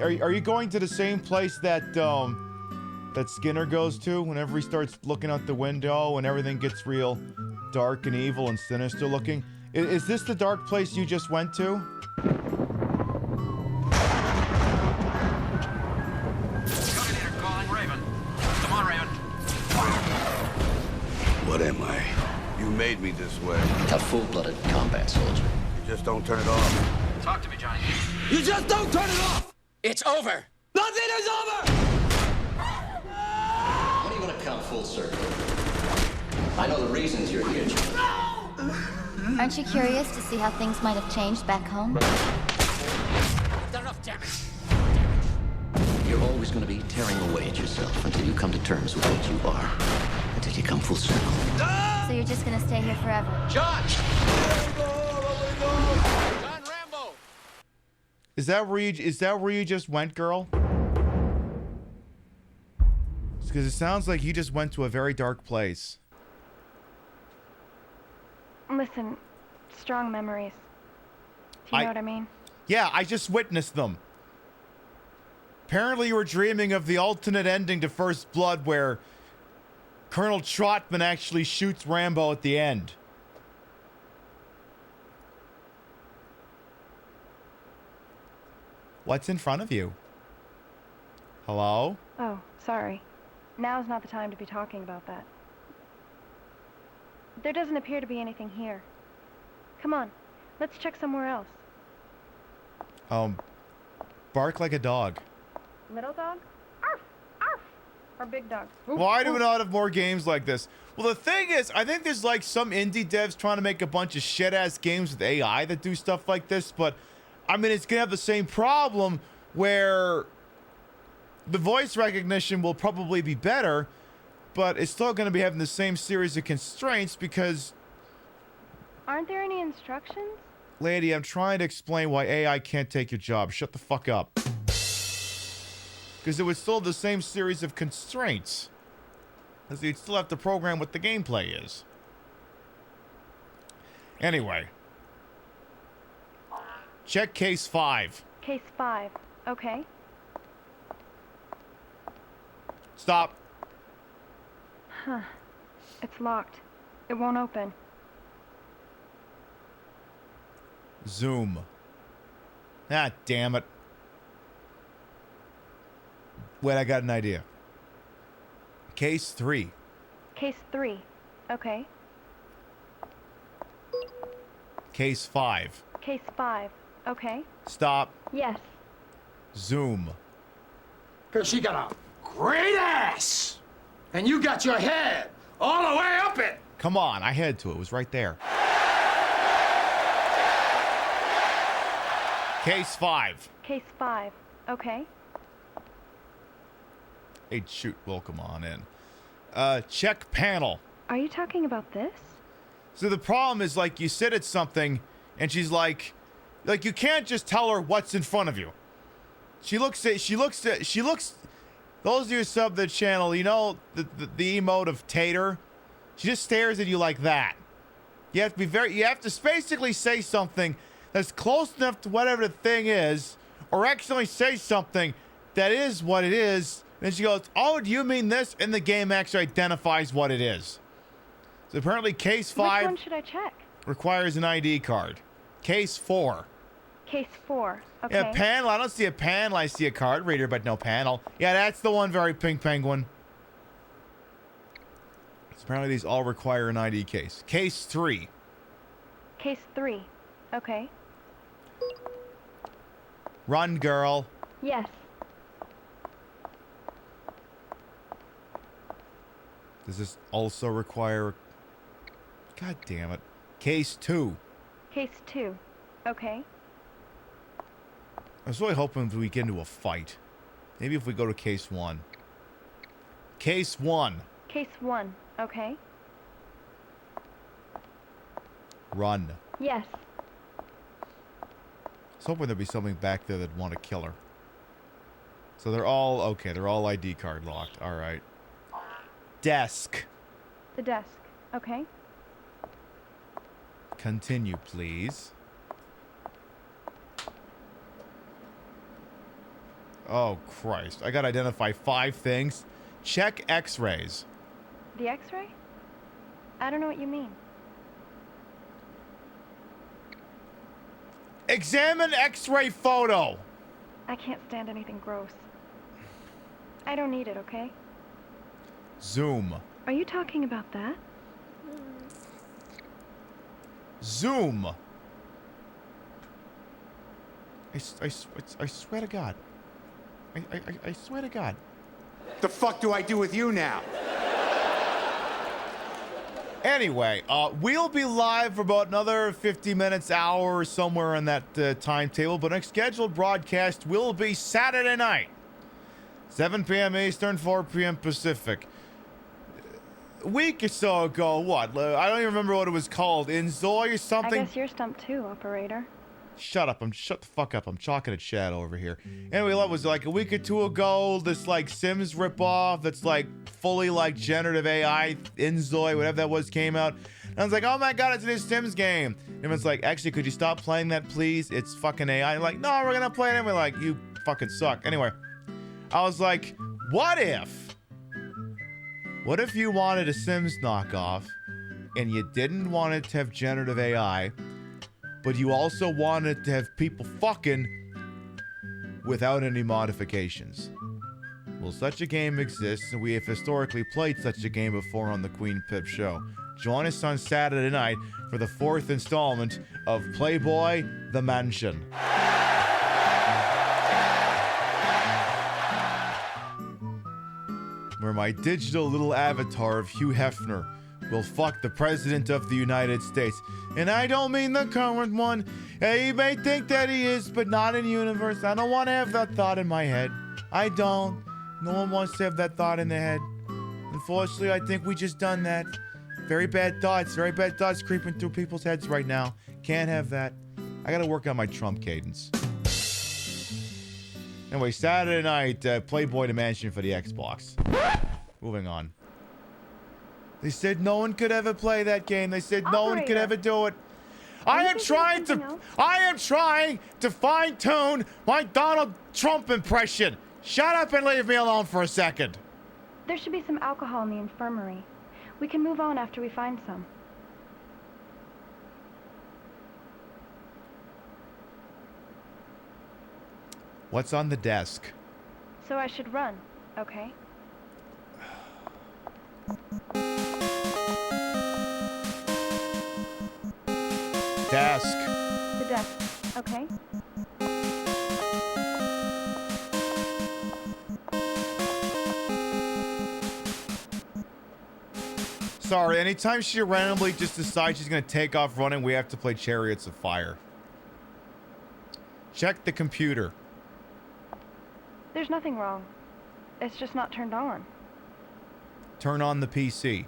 G: are you going to the same place that that Skinner goes to whenever he starts looking out the window and everything gets real dark and evil and sinister looking? Is this the dark place you just went to?
D: Coordinator calling Raven. Come on, Raven.
M: What am I? You made me this way.
P: A full-blooded combat soldier.
M: You just don't turn it off.
D: Talk to me, Johnny.
M: You just don't turn it off!
P: It's over!
M: Nothing is over!
P: When are you gonna come full circle? I know the reasons you're here, John.
Q: Aren't you curious to see how things might have changed back home?
P: Done enough damage. You're always gonna be tearing away at yourself until you come to terms with what you are. Until you come full circle.
Q: So you're just gonna stay here forever?
P: John!
G: Is that where you just went, girl? Because it sounds like you just went to a very dark place.
H: Listen, strong memories. Do you know what I mean?
G: Yeah, I just witnessed them. Apparently you were dreaming of the alternate ending to First Blood where Colonel Trotman actually shoots Rambo at the end. What's in front of you? Hello?
H: Oh, sorry. Now's not the time to be talking about that. There doesn't appear to be anything here. Come on, let's check somewhere else.
G: Bark like a dog.
H: Little dog? Arf! Arf! Or big dog?
G: Why do we not have more games like this? Well, the thing is, I think there's like some indie devs trying to make a bunch of shit-ass games with AI that do stuff like this, but I mean, it's gonna have the same problem where the voice recognition will probably be better, but it's still gonna be having the same series of constraints because...
H: Aren't there any instructions?
G: Lady, I'm trying to explain why AI can't take your job. Shut the fuck up. Because it would still have the same series of constraints. Because you'd still have to program what the gameplay is. Anyway. Check case 5.
H: Case 5. Okay.
G: Stop.
H: Huh. It's locked. It won't open.
G: Zoom. Ah, damn it. Wait, I got an idea. Case 3.
H: Case 3. Okay.
G: Case 5.
H: Case 5. Okay.
G: Stop.
H: Yes.
G: Zoom.
N: Because she got a great ass. And you got your head all the way up it.
G: Come on, I had to. It was right there. Case 5.
H: Case 5. Okay.
G: Hey, shoot, Will, come on in. Check panel.
H: Are you talking about this?
G: So the problem is, like, you sit at something, and she's like, you can't just tell her what's in front of you. She looks, those of you who sub the channel, you know, the emote of Tater? She just stares at you like that. You have to basically say something that's close enough to whatever the thing is, or actually say something that is what it is. And she goes, oh, do you mean this? And the game actually identifies what it is. So apparently case 5
H: Which one should I check?
G: requires an ID card. Case 4.
H: Case 4. Okay.
G: Yeah, panel. I don't see a panel. I see a card reader, but no panel. Yeah, that's the one, very pink penguin. So apparently these all require an ID case. Case 3.
H: Case 3. Okay.
G: Run, girl.
H: Yes.
G: Does this also require... God damn it. Case 2.
H: Case 2. Okay.
G: I was really hoping we get into a fight. Maybe if we go to case 1. Case 1.
H: Case 1. Okay.
G: Run.
H: Yes.
G: I was hoping there'd be something back there that'd want to kill her. So they're all... Okay, they're all ID card locked. All right. Desk.
H: The desk. Okay.
G: Continue, please. Oh, Christ. I gotta identify 5 things. Check x-rays.
H: The x-ray? I don't know what you mean.
G: Examine x-ray photo.
H: I can't stand anything gross. I don't need it, okay?
G: Zoom.
H: Are you talking about that?
G: Zoom. I swear to God. I swear to God.
L: The fuck do I do with you now?
G: Anyway, we'll be live for about another 50 minutes, hour, somewhere in that timetable. But next scheduled broadcast will be Saturday night. 7 p.m. Eastern, 4 p.m. Pacific. A week or so ago, what? I don't even remember what it was called. Enzoy or something?
H: I guess you're stumped too, operator.
G: Shut up. Shut the fuck up. I'm chalking at Shadow over here. Anyway, that was like a week or two ago. This like Sims ripoff that's like fully like generative AI, Enzoy, whatever that was, came out. And I was like, oh my God, it's a new Sims game. And everyone's like, actually, could you stop playing that, please? It's fucking AI. And like, no, we're gonna play it. And we're like, you fucking suck. Anyway, I was like, what if you wanted a Sims knockoff and you didn't want it to have generative AI, but you also wanted to have people fucking without any modifications? Well, such a game exists, and we have historically played such a game before on the Queen Pip Show. Join us on Saturday night for the 4th installment of Playboy The Mansion. Where my digital little avatar of Hugh Hefner will fuck the President of the United States. And I don't mean the current one. He may think that he is, but not in universe. I don't want to have that thought in my head. I don't. No one wants to have that thought in their head. Unfortunately, I think we just done that. Very bad thoughts creeping through people's heads right now. Can't have that. I gotta work on my Trump cadence. Anyway, Saturday night, Playboy Dimension for the Xbox. Moving on. They said no one could ever play that game. They said no one could ever do it. I am trying to fine-tune my Donald Trump impression. Shut up and leave me alone for a second.
H: There should be some alcohol in the infirmary. We can move on after we find some.
G: What's on the desk?
H: So I should run, okay?
G: Desk.
H: The desk, okay?
G: Sorry, anytime she randomly just decides she's gonna take off running, we have to play Chariots of Fire. Check the computer.
H: There's nothing wrong. It's just not turned on.
G: Turn on the PC.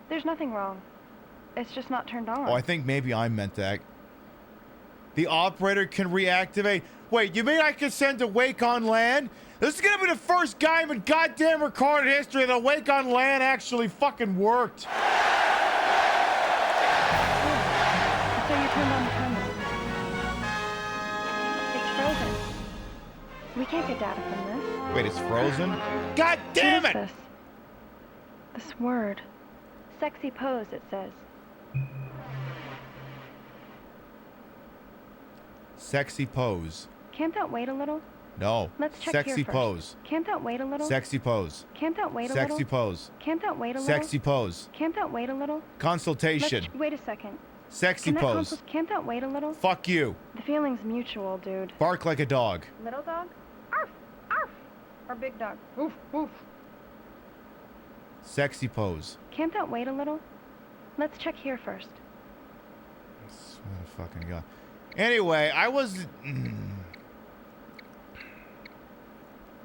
H: There's nothing wrong. It's just not turned on.
G: Oh, I think maybe I meant that. The operator can reactivate. Wait, you mean I can send a wake on land? This is gonna be the first game in goddamn recorded history that a wake on land actually fucking worked.
H: So you turned on the camera. It's frozen. We can't get data from this.
G: Wait, it's frozen? God damn it!
H: What is this? This word. Sexy pose, it says.
G: Sexy pose.
H: Can't that wait a little?
G: No.
H: Let's check
G: Sexy
H: here first.
G: pose.
H: Can't that wait a little?
G: Sexy pose.
H: Can't that wait a
G: Sexy
H: little?
G: pose.
H: Can't that wait a little?
G: Sexy pose.
H: Can't that wait a little?
G: Consultation.
H: Wait a second.
G: Sexy pose.
H: Can't that wait a little?
G: Fuck you.
H: The feeling's mutual, dude.
G: Bark like a dog.
H: Little dog? Arf! Arf! Or big dog? Woof! Woof!
G: Sexy pose.
H: Can't that wait a little? Let's check here first.
G: Swear to fucking God. Anyway, I was...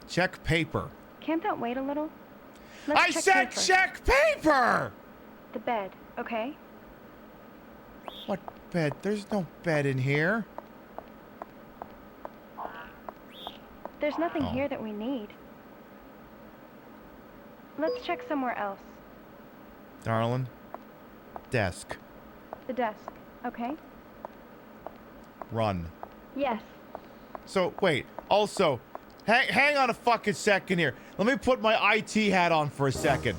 G: Check paper.
H: Can't that wait a little?
G: I said check paper!
H: The bed, okay?
G: What bed? There's no bed in here.
H: There's nothing here that we need. Let's check somewhere else.
G: Darling. Desk.
H: The desk, okay?
G: Run.
H: Yes.
G: So, wait. Also, hang on a fucking second here. Let me put my IT hat on for a second.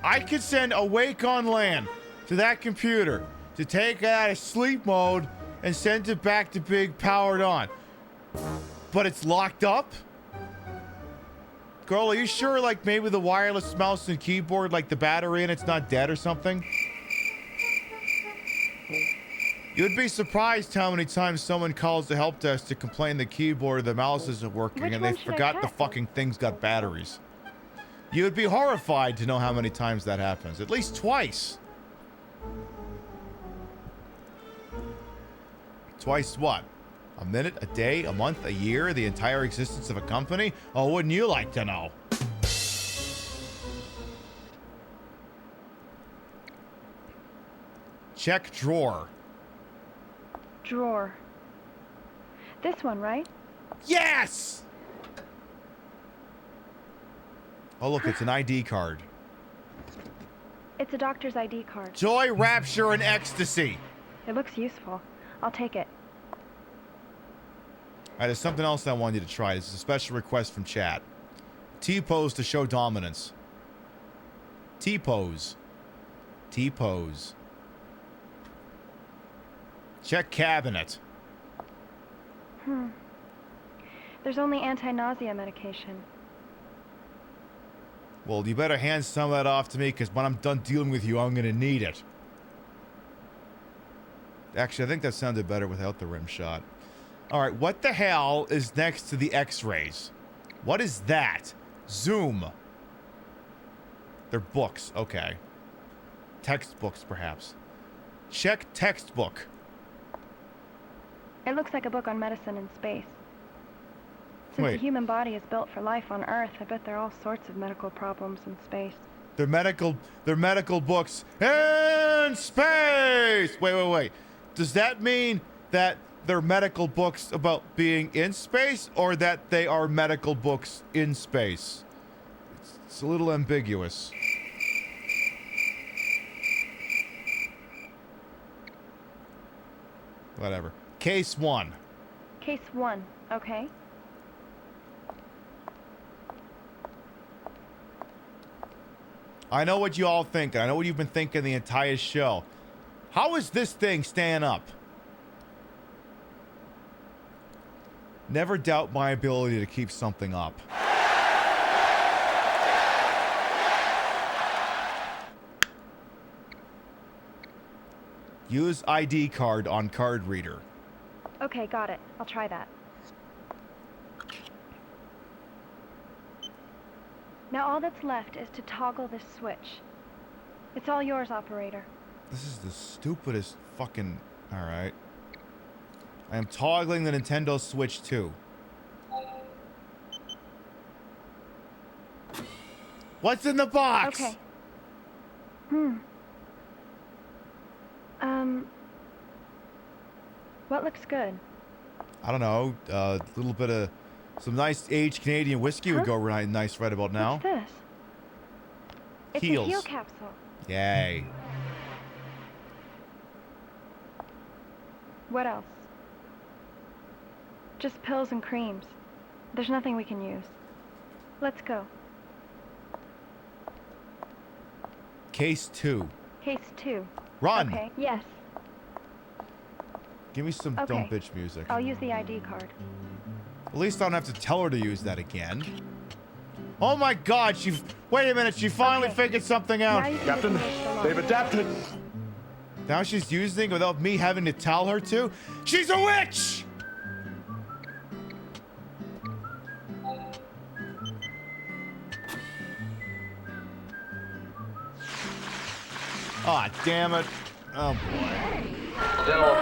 G: I could send Awake on LAN to that computer to take it out of sleep mode and send it back to being powered on. But it's locked up? Girl, are you sure, like, maybe the wireless mouse and keyboard, like, the battery in it's not dead or something? You'd be surprised how many times someone calls the help desk to complain the keyboard or the mouse isn't working and they forgot the fucking thing's got batteries. You would be horrified to know how many times that happens. At least twice. Twice what? A minute, a day, a month, a year, the entire existence of a company? Oh, wouldn't you like to know? Check drawer.
H: Drawer. This one, right?
G: Yes! Oh, look, it's an ID card.
H: It's a doctor's ID card.
G: Joy, rapture, and ecstasy.
H: It looks useful. I'll take it.
G: All right, there's something else I wanted you to try. This is a special request from chat. T-pose to show dominance. T-pose. T-pose. Check cabinet.
H: There's only anti-nausea medication.
G: Well, you better hand some of that off to me, because when I'm done dealing with you, I'm going to need it. Actually, I think that sounded better without the rim shot. All right, what the hell is next to the x-rays? What is that? Zoom. They're books. Okay. Textbooks, perhaps. Check textbook.
H: It looks like a book on medicine in space. Since the human body is built for life on Earth, I bet there are all sorts of medical problems in space.
G: They're medical books in space. Wait. Does that mean that they're medical books about being in space or that they are medical books in space. It's a little ambiguous. Whatever. Case 1.
H: Case 1, okay.
G: I know what you all think. I know what you've been thinking the entire show. How is this thing staying up? Never doubt my ability to keep something up. Use ID card on card reader.
H: Okay, got it. I'll try that. Now all that's left is to toggle this switch. It's all yours, operator.
G: This is the stupidest fucking... Alright. I am toggling the Nintendo Switch 2. What's in the box?
H: Okay. What looks good?
G: I don't know. A little bit of... Some nice aged Canadian whiskey would go right nice right about now.
H: What's this? It's
G: Heals.
H: a heal capsule.
G: Yay.
H: What else? Just pills and creams. There's nothing we can use. Let's go.
G: Case 2.
H: Case 2.
G: Run!
H: Okay, yes.
G: Give me some dumb bitch music.
H: I'll use the ID card.
G: At least I don't have to tell her to use that again. Oh my god, wait a minute, she finally figured something out.
J: Captain, they've adapted.
G: Now she's using it without me having to tell her to? She's a witch! Aw, damn it. Oh boy.
E: General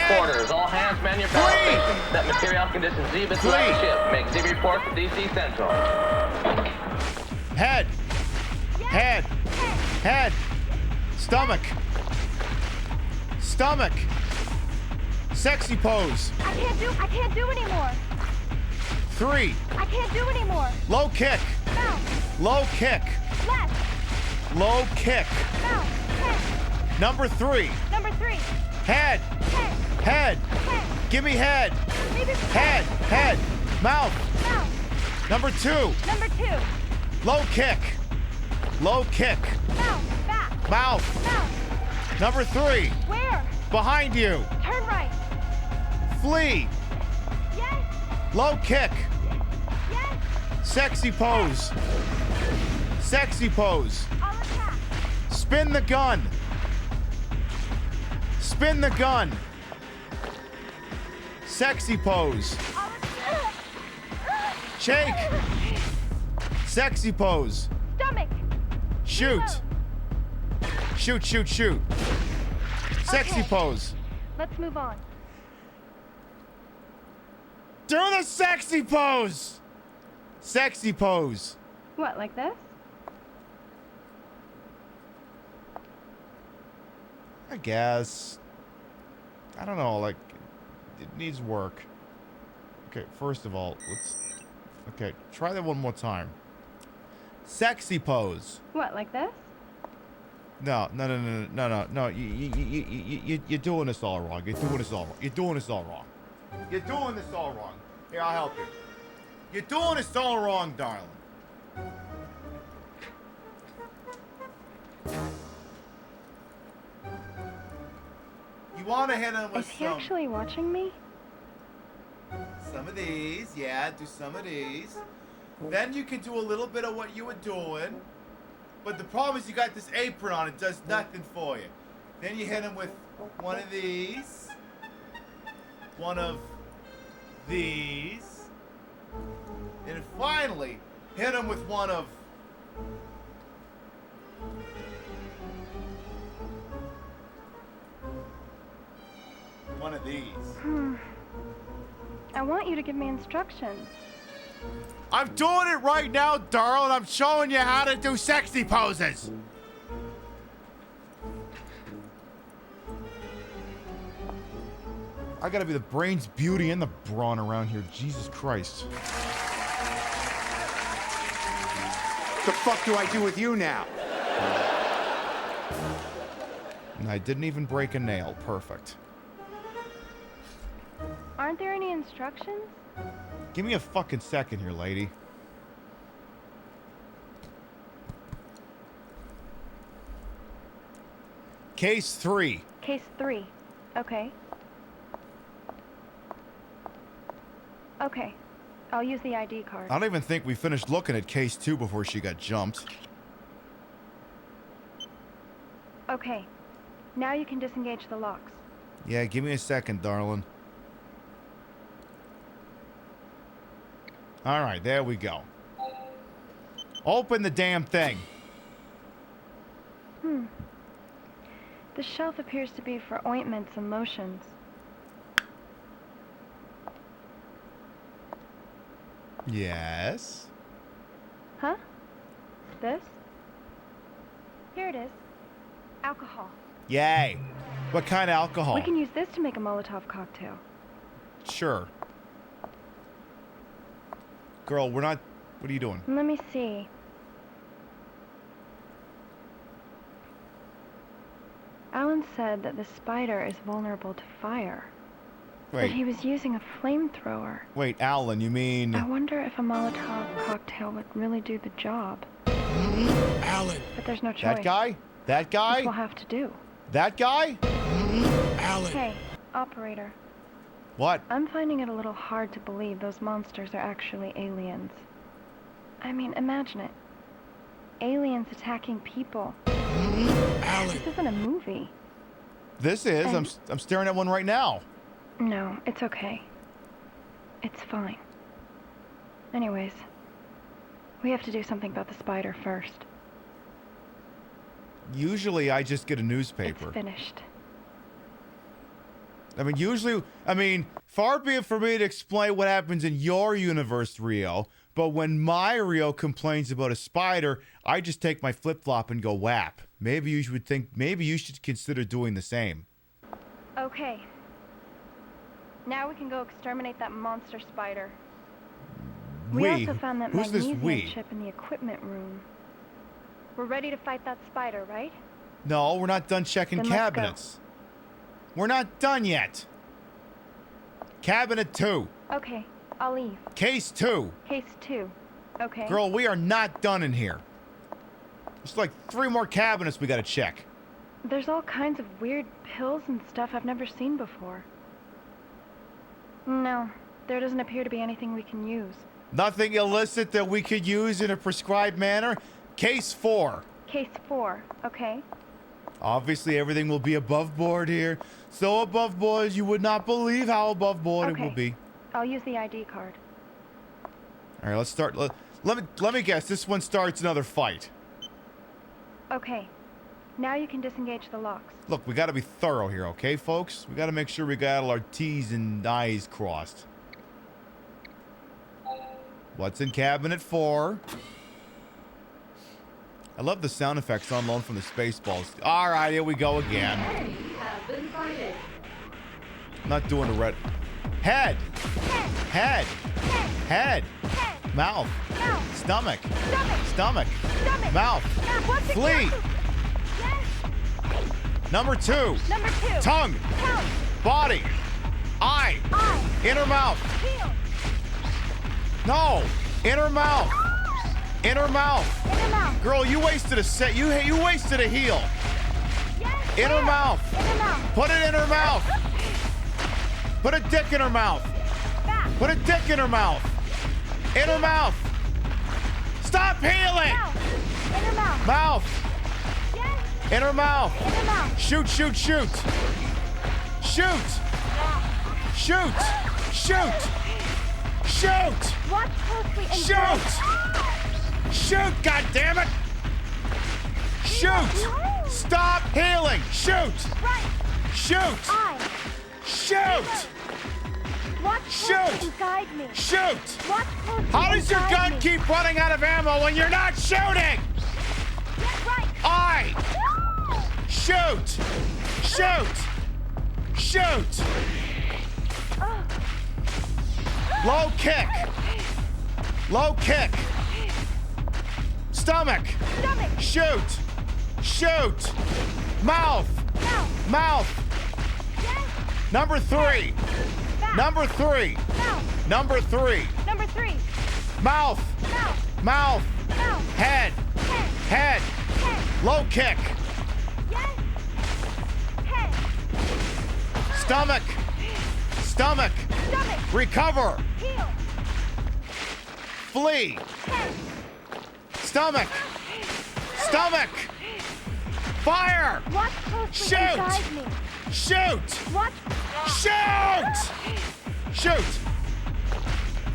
E: quarters. All hands man your battle stations. Set material conditions Zebra throughout the ship. Make Z report to DC Central.
G: Head. Head. Head. Stomach. Stomach. Sexy pose.
H: I can't do anymore.
G: 3.
H: I can't do anymore.
G: Low kick.
H: No.
G: Low kick.
H: Left.
G: Low kick.
H: No. Head.
G: Number 3.
H: Number 3.
G: Head.
H: Head.
G: Head. Give me head. Head. Head. Mouth.
H: Mouth.
G: Number 2.
H: Number 2.
G: Low kick. Low kick.
H: Mouth. Back.
G: Mouth.
H: Mouth.
G: Number 3.
H: Where?
G: Behind you.
H: Turn right.
G: Flee.
H: Yes.
G: Low kick.
H: Yes.
G: Sexy pose. Sexy pose.
H: I'll attack.
G: Spin the gun. Spin the gun. Sexy pose. Shake. Sexy pose.
H: Stomach.
G: Shoot. Shoot, shoot, shoot. Sexy pose.
H: Let's move on.
G: Do the sexy pose. Sexy pose.
H: What, like this?
G: I guess. I don't know, like, it needs work. Okay, first of all, okay, try that one more time. Sexy pose.
H: What, like this?
G: No. You're doing this all wrong. You're doing this all wrong. You're doing this all wrong. You're doing this all wrong. Here, I'll help you. You're doing this all wrong, darling. You want to hit him with
H: Is he actually watching me?
G: some of these. Yeah, do some of these. Then you can do a little bit of what you were doing. But the problem is you got this apron on. It does nothing for you. Then you hit him with one of these. One of these. And finally, hit him with one of... one of these.
H: I want you to give me instructions.
G: I'm doing it right now, darling. I'm showing you how to do sexy poses. I gotta be the brains, beauty, and the brawn around here. Jesus Christ.
L: The fuck do I do with you now?
G: And I didn't even break a nail. Perfect.
H: Aren't there any instructions?
G: Give me a fucking second here, lady. Case 3.
H: Case 3. Okay. Okay. I'll use the ID card.
G: I don't even think we finished looking at case 2 before she got jumped.
H: Okay. Now you can disengage the locks.
G: Yeah, give me a second, darling. All right, there we go. Open the damn thing.
H: The shelf appears to be for ointments and lotions.
G: Yes.
H: Huh? This? Here it is. Alcohol.
G: Yay. What kind of alcohol?
H: We can use this to make a Molotov cocktail.
G: Sure. Girl, we're not... What are you doing?
H: Let me see. Alan said that the spider is vulnerable to fire. But
G: Wait.
H: he was using a flamethrower.
G: Wait, Alan, you mean...
H: I wonder if a Molotov cocktail would really do the job.
N: Alan.
H: But there's no choice.
G: That guy? That guy?
H: This we'll have to do.
G: That guy?
N: Alan.
H: Hey, operator.
G: What?
H: I'm finding it a little hard to believe those monsters are actually aliens. I mean, imagine it. Aliens attacking people.
N: Alan.
H: This isn't a movie.
G: This is.
H: And-
G: I'm staring at one right now.
H: No, it's okay. It's fine. Anyways, we have to do something about the spider first.
G: Usually I just get a newspaper.
H: It's finished.
G: I mean, far be it for me to explain what happens in your universe, Rio, but when my Rio complains about a spider, I just take my flip-flop and go whap. Maybe you should consider doing the same.
H: Okay. Now we can go exterminate that monster spider. We also found that
G: Who's this
H: magnesium
G: we?
H: chip in the equipment room. We're ready to fight that spider, right?
G: No, we're not done checking
H: Then let's go.
G: cabinets. We're not done yet. Cabinet 2.
H: Okay, I'll leave.
G: Case 2.
H: Case 2. Okay.
G: Girl, we are not done in here. There's like 3 more cabinets we gotta check.
H: There's all kinds of weird pills and stuff I've never seen before. No, there doesn't appear to be anything we can use.
G: Nothing illicit that we could use in a prescribed manner. Case 4.
H: Case 4. Okay.
G: Obviously, everything will be above board here. So above board, you would not believe how above board it will be.
H: I'll use the ID card.
G: All right, let's start. Let me guess. This one starts another fight.
H: Okay. Now you can disengage the locks.
G: Look, we got to be thorough here, okay, folks? We got to make sure we got all our T's and I's crossed. What's in cabinet 4? I love the sound effects on loan from the Spaceballs. All right, here we go again. I'm not doing the red. Head. Head. Head. Mouth. Stomach. Stomach. Mouth. Flea. Number 2. Tongue. Body. Eye. Inner mouth. No. Inner mouth. Inner mouth. Girl, you wasted a set. You wasted a heel. Inner mouth. Put it in her mouth. Put a dick in her mouth. Put a dick in her mouth. In her mouth. Stop healing. Mouth. In her mouth. Shoot, shoot, shoot. Shoot. Shoot. Shoot. Shoot.
H: Watch closely and
G: Shoot. Shoot, goddammit. Shoot. Stop healing. Shoot. Shoot. Shoot.
H: Watch
G: Shoot.
H: and guide me.
G: Shoot.
H: Watch closely
G: How
H: and
G: does your
H: guide
G: gun
H: me.
G: keep running out of ammo when you're not shooting? Aye. Shoot. Shoot. Shoot. Low kick. Low kick. Stomach.
H: Stomach.
G: Shoot. Shoot. Mouth. Mouth.
H: Yes.
G: Number 3.
H: Back.
G: Number 3.
H: Mouth.
G: Number 3.
H: Number 3.
G: Mouth.
H: Mouth.
G: Mouth.
H: Mouth.
G: Head.
H: Head.
G: Head.
H: Head.
G: Low kick.
H: Yes. Head.
G: Stomach. Stomach.
H: Stomach.
G: Recover.
H: Heel.
G: Flee.
H: Head.
G: Stomach. Stomach. Fire.
H: Watch closely
G: Shoot.
H: inside me.
G: Shoot.
H: Watch.
G: Shoot. Shoot.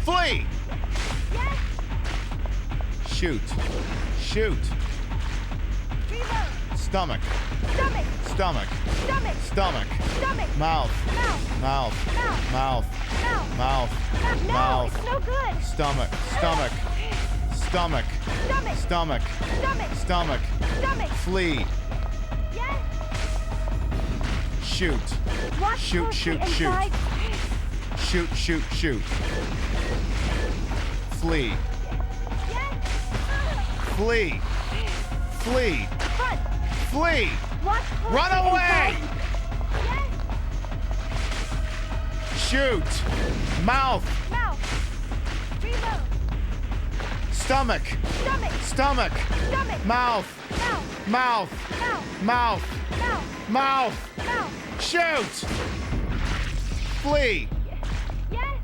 G: Flee.
H: Yes.
G: Shoot. Shoot.
H: Reload.
G: Stomach.
H: Stomach.
G: Stomach.
H: Stomach.
G: Stomach.
H: Stomach.
G: Mouth.
H: Mouth.
G: Mouth.
H: Mouth.
G: Mouth.
H: Mouth.
G: Mouth.
H: No,
G: Mouth.
H: it's no good.
G: Stomach. Stomach. Stomach.
H: Stomach.
G: Stomach.
H: Stomach.
G: Stomach.
H: Stomach.
G: Flee.
H: Yes.
G: Shoot.
H: Watch
G: Shoot,
H: closely
G: shoot, shoot.
H: inside.
G: Shoot, shoot, shoot. Flee.
H: Yes.
G: Flee. Flee.
H: Front.
G: Flee.
H: Watch closely
G: Run away.
H: inside. Yes.
G: Shoot. Mouth.
H: Mouth. Reload.
G: Stomach.
H: Stomach.
G: Stomach.
H: Stomach.
G: Mouth.
H: Mouth.
G: Mouth.
H: Mouth.
G: Mouth.
H: Mouth.
G: Mouth.
H: Mouth.
G: Shoot. Flee.
H: Yes.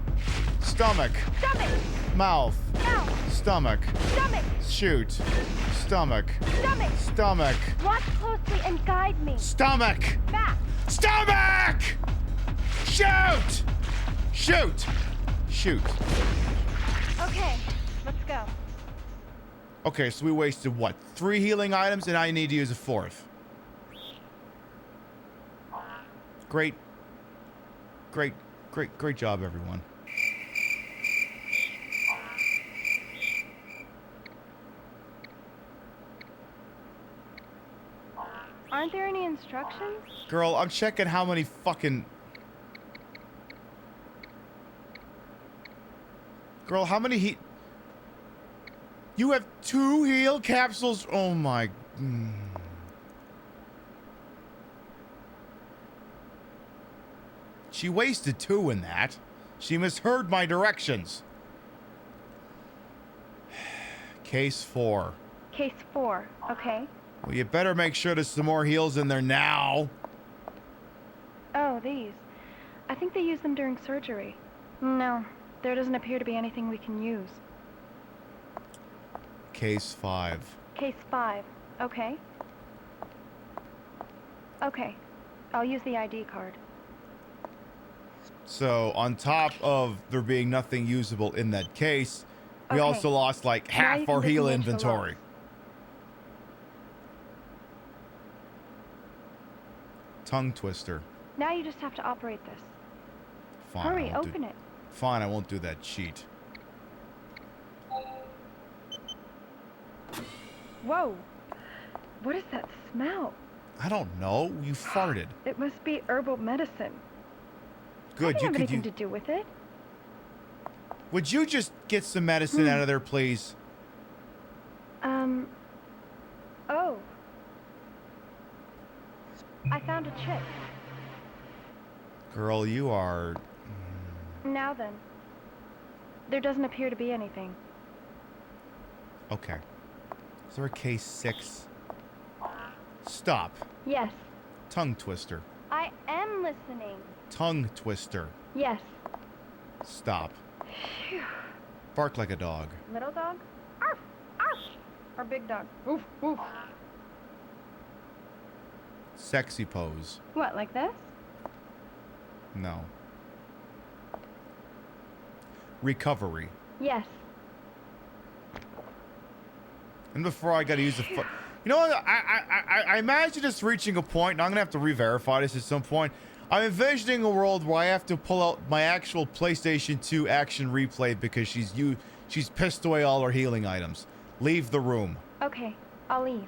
G: Stomach.
H: Stomach.
G: Mouth.
H: Mouth.
G: Stomach.
H: Stomach.
G: Shoot. Stomach.
H: Stomach.
G: Stomach.
H: Watch closely and guide me.
G: Stomach.
H: Back.
G: Stomach! Shoot! Shoot! Shoot.
H: Okay, let's go.
G: Okay, so we wasted what? 3 healing items, and I need to use a 4th. Great. Great, great, great job, everyone.
H: Aren't there any instructions?
G: Girl, I'm checking how many fucking... Girl, how many heat... You have 2 heal capsules? Oh my... She wasted 2 in that. She misheard my directions. Case 4.
H: Case 4, okay.
G: Well, you better make sure there's some more heals in there now.
H: Oh, these. I think they use them during surgery. No, there doesn't appear to be anything we can use.
G: Case 5.
H: Case 5, okay. Okay, I'll use the ID card.
G: So, on top of there being nothing usable in that case, we
H: Okay.
G: also lost like
H: Now you
G: half
H: can
G: our heal
H: disengage the
G: inventory.
H: locks.
G: Tongue twister.
H: Now you just have to operate this.
G: Fine.
H: Hurry,
G: I won't
H: open it.
G: Fine, I won't do that cheat.
H: Whoa! What is that smell?
G: I don't know. You farted.
H: It must be herbal medicine.
G: Good.
H: I
G: You
H: don't have
G: could
H: anything
G: use.
H: to do with it.
G: Would you just get some medicine out of there, please?
H: Oh. I found a chip.
G: Girl, you are.
H: Now then. There doesn't appear to be anything.
G: Okay. Is there a case 6? Stop.
H: Yes.
G: Tongue twister.
H: I am listening.
G: Tongue twister.
H: Yes.
G: Stop.
H: Phew.
G: Bark like a dog.
H: Little dog? Arf! Arf! Or big dog? Oof! Oof!
G: Sexy pose.
H: What, like this?
G: No. Recovery.
H: Yes.
G: And before I gotta use the you know what? I imagine it's reaching a point, and I'm gonna have to re-verify this at some point. I'm envisioning a world where I have to pull out my actual PlayStation 2 action replay because she's pissed away all her healing items. Leave the room.
H: Okay, I'll leave.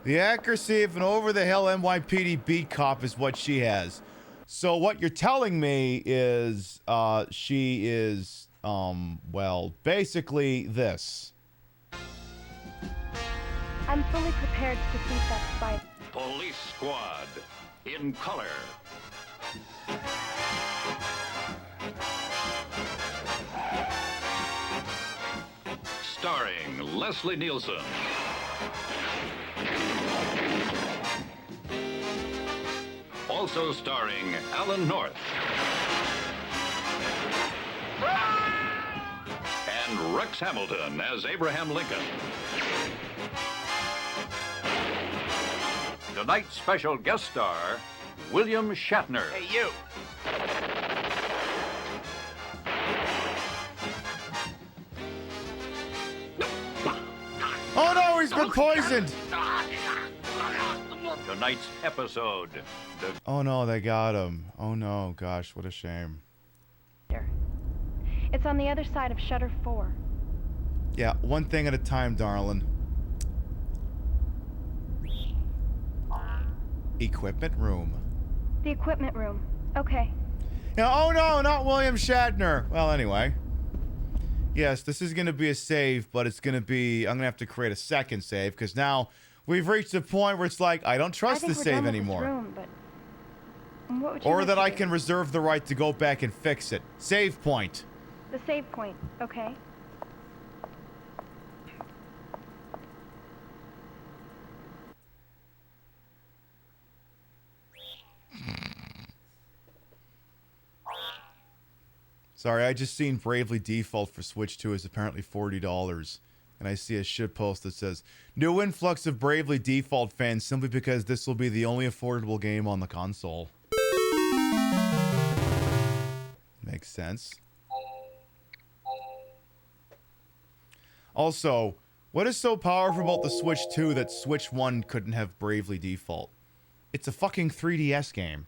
G: The accuracy of an over-the-hill NYPD beat cop is what she has. So what you're telling me is she is, well, basically this.
H: I'm fully prepared to defeat that spider.
R: Police Squad in color. Starring Leslie Nielsen. Also starring Alan North. And Rex Hamilton as Abraham Lincoln. Tonight's special guest star, William Shatner.
S: Hey, you.
G: Oh no, he's been poisoned!
R: Tonight's episode.
G: Oh no, they got him. Oh no, gosh, what a shame.
H: It's on the other side of Shutter 4.
G: Yeah, one thing at a time, darling. Equipment room.
H: The equipment room. Okay.
G: Now, oh no, not William Shatner. Well, anyway. Yes, this is going to be a save, but it's going to be... I'm going to have to create a second save, because now we've reached a point where it's like, I don't trust this save anymore.
H: Room, but what would you
G: Or
H: like
G: that
H: to
G: I
H: do?
G: can reserve the right to go back and fix it. Save point.
H: The save point. Okay.
G: Sorry, I just seen Bravely Default for Switch 2 is apparently $40. And I see a shit post that says, new influx of Bravely Default fans simply because this will be the only affordable game on the console. Makes sense. Also, what is so powerful about the Switch 2 that Switch 1 couldn't have Bravely Default? It's a fucking 3DS game.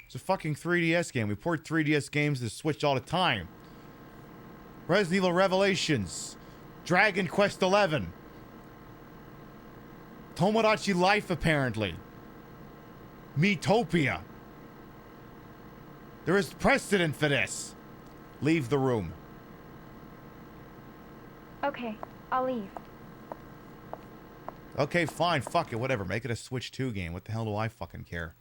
G: It's a fucking 3DS game. We port 3DS games to Switch all the time. Resident Evil Revelations. Dragon Quest XI. Tomodachi Life, apparently. Miitopia. There is precedent for this. Leave the room.
H: Okay, I'll leave.
G: Okay, fine. Fuck it. Whatever. Make it a Switch 2 game. What the hell do I fucking care?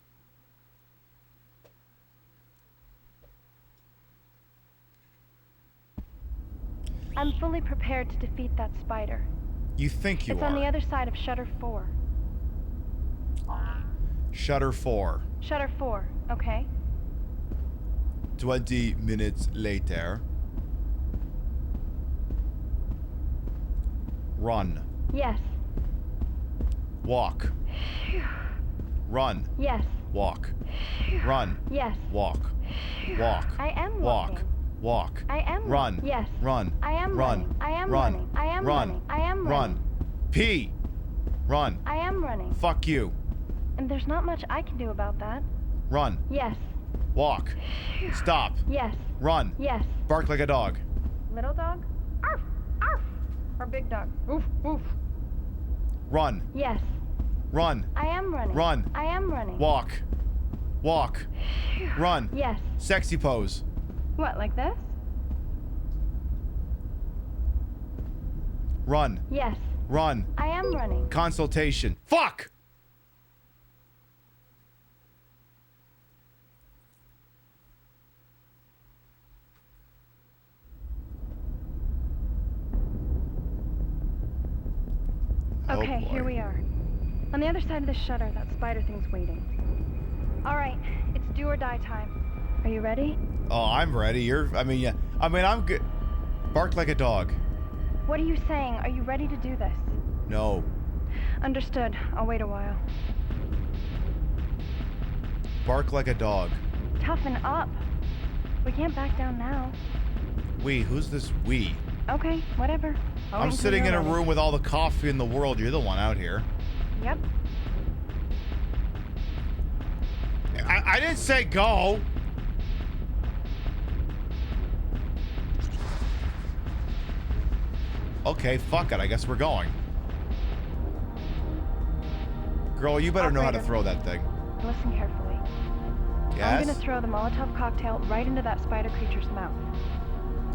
H: I'm fully prepared to defeat that spider.
G: You think you
H: It's
G: are.
H: on the other side of Shutter 4.
G: Shutter 4.
H: Shutter 4, okay?
G: 20 minutes later. Run.
H: Yes.
G: Walk. Run.
H: Yes.
G: Walk. Run.
H: Yes.
G: Walk. Walk.
H: I am
G: Walk.
H: walking.
G: Walk.
H: I am.
G: Run.
H: Yes.
G: Run.
H: I am
G: Run.
H: running. I am
G: Run.
H: running. I am
G: Run.
H: running. I am
G: Run.
H: running.
G: P. Run.
H: I am running.
G: Fuck you.
H: And there's not much I can do about that.
G: Run.
H: Yes.
G: Walk. Stop.
H: Yes.
G: Run.
H: Yes.
G: Bark like a dog.
H: Little dog? Arf! Arf! Or big dog? Oof! Oof!
G: Run.
H: Yes.
G: Run.
H: I am running.
G: Run.
H: I am running.
G: Walk. Walk. Run.
H: Yes.
G: Sexy pose.
H: What, like this?
G: Run.
H: Yes.
G: Run.
H: I am running.
G: Consultation. Fuck!
H: Okay,
G: boy.
H: here we are. On the other side of the shutter, that spider thing's waiting. All right, it's do or die time. Are you ready?
G: Oh, I'm ready. Yeah. I'm good. Bark like a dog.
H: What are you saying? Are you ready to do this?
G: No.
H: Understood. I'll wait a while.
G: Bark like a dog.
H: Toughen up. We can't back down now.
G: We? Who's this we?
H: Okay, whatever. I'll wait
G: I'm
H: until
G: sitting
H: you're
G: in a
H: ready.
G: room with all the coffee in the world. You're the one out here.
H: Yep.
G: I didn't say go. Okay, fuck it. I guess we're going. Girl, you better know how to throw that thing.
H: Listen carefully.
G: Yes?
H: I'm gonna throw the Molotov cocktail right into that spider creature's mouth.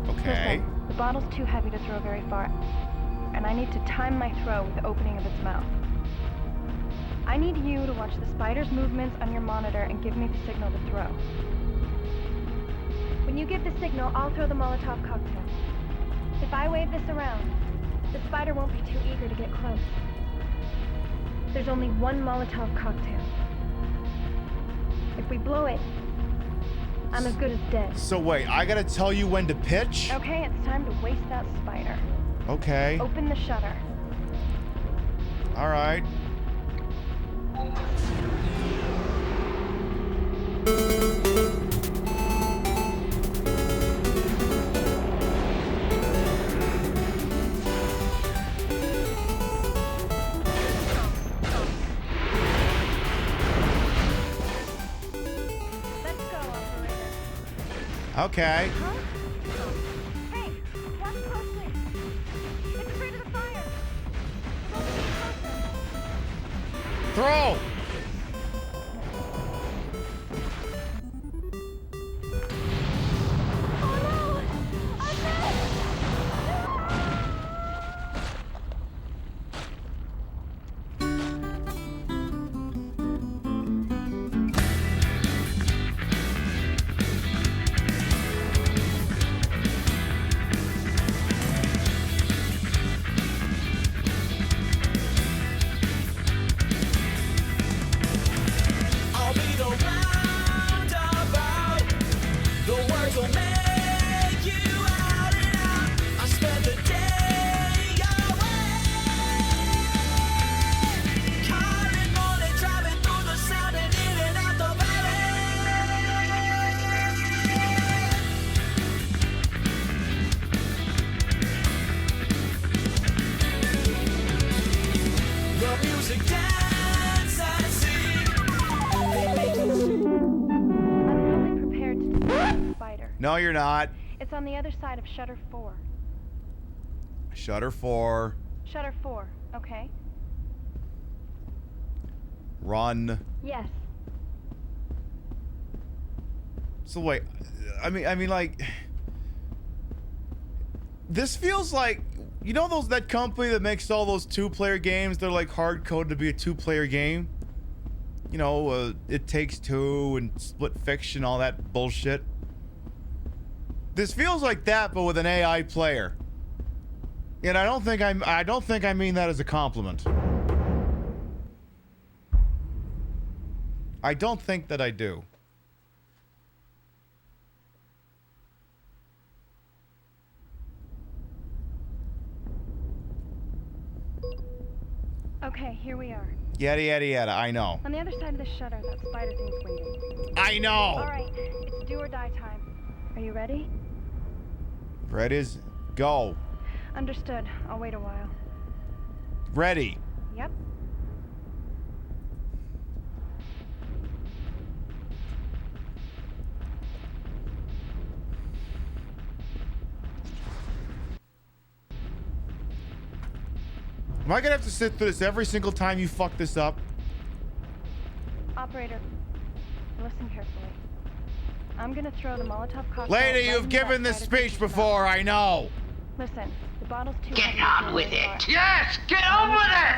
G: Okay.
H: Listen, the bottle's too heavy to throw very far, and I need to time my throw with the opening of its mouth. I need you to watch the spider's movements on your monitor and give me the signal to throw. When you give the signal, I'll throw the Molotov cocktail. If I wave this around, the spider won't be too eager to get close. There's only one Molotov cocktail. If we blow it, I'm as good as dead.
G: So wait, I gotta tell you when to pitch?
H: Okay, it's time to waste that spider.
G: Okay.
H: Open the shutter.
G: All right.
H: Let's go, operator.
G: Okay.
H: Huh? Hey, watch closely. It's afraid of the fire. It's only getting closer.
G: Throw!
A: I'll be the roundabout. The words will make you out and out. I spent the day away. Calling morning, driving through the sound and in and out the valley. The music dance and sing.
H: Prepared to defeat the spider.
G: No, you're not.
H: It's on the other side of Shutter 4.
G: Shutter 4.
H: Shutter 4, okay?
G: Run.
H: Yes.
G: So wait, I mean, like, this feels like, you know, that company that makes all those 2-player games. They're like hard coded to be a 2-player game. You know, It Takes Two and Split Fiction, all that bullshit. This feels like that, but with an AI player. And I don't think I mean that as a compliment. I don't think that I do.
H: Okay, here we are.
G: Yada yada yada, I know.
H: On the other side of the shutter, that spider thing's winging.
G: I know!
H: Alright, it's do or die time. Are you ready?
G: Red is go.
H: Understood. I'll wait a while.
G: Ready.
H: Yep.
G: Am I gonna have to sit through this every single time you fuck this up?
H: Operator, listen carefully. I'm gonna throw the Molotov cocktail.
G: Lady,
H: right
G: you've
H: into
G: given
H: that
G: this
H: spider
G: speech
H: creature's
G: before,
H: mouth.
G: I know.
H: Listen, the bottle's too
F: Get
H: heavy to
F: on
H: throw
F: with
H: very
F: it.
H: far.
F: Yes, get on with it!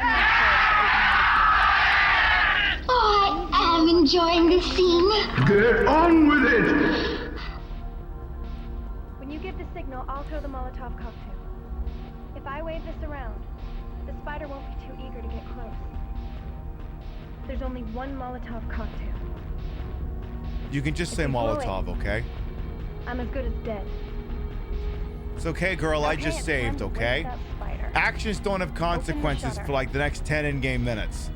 K: Oh, I am enjoying this scene.
F: Get on with it!
H: When you give the signal, I'll throw the Molotov cocktail. If I wave this around, the spider won't be too eager to get close. There's only one Molotov cocktail.
G: You can just say Molotov, okay?
H: I'm as good as dead.
G: It's okay, girl, I
H: Okay,
G: just
H: it's
G: saved,
H: time to
G: okay?
H: waste that spider.
G: Actions don't have consequences
H: shutter.
G: for like the next 10 in-game minutes.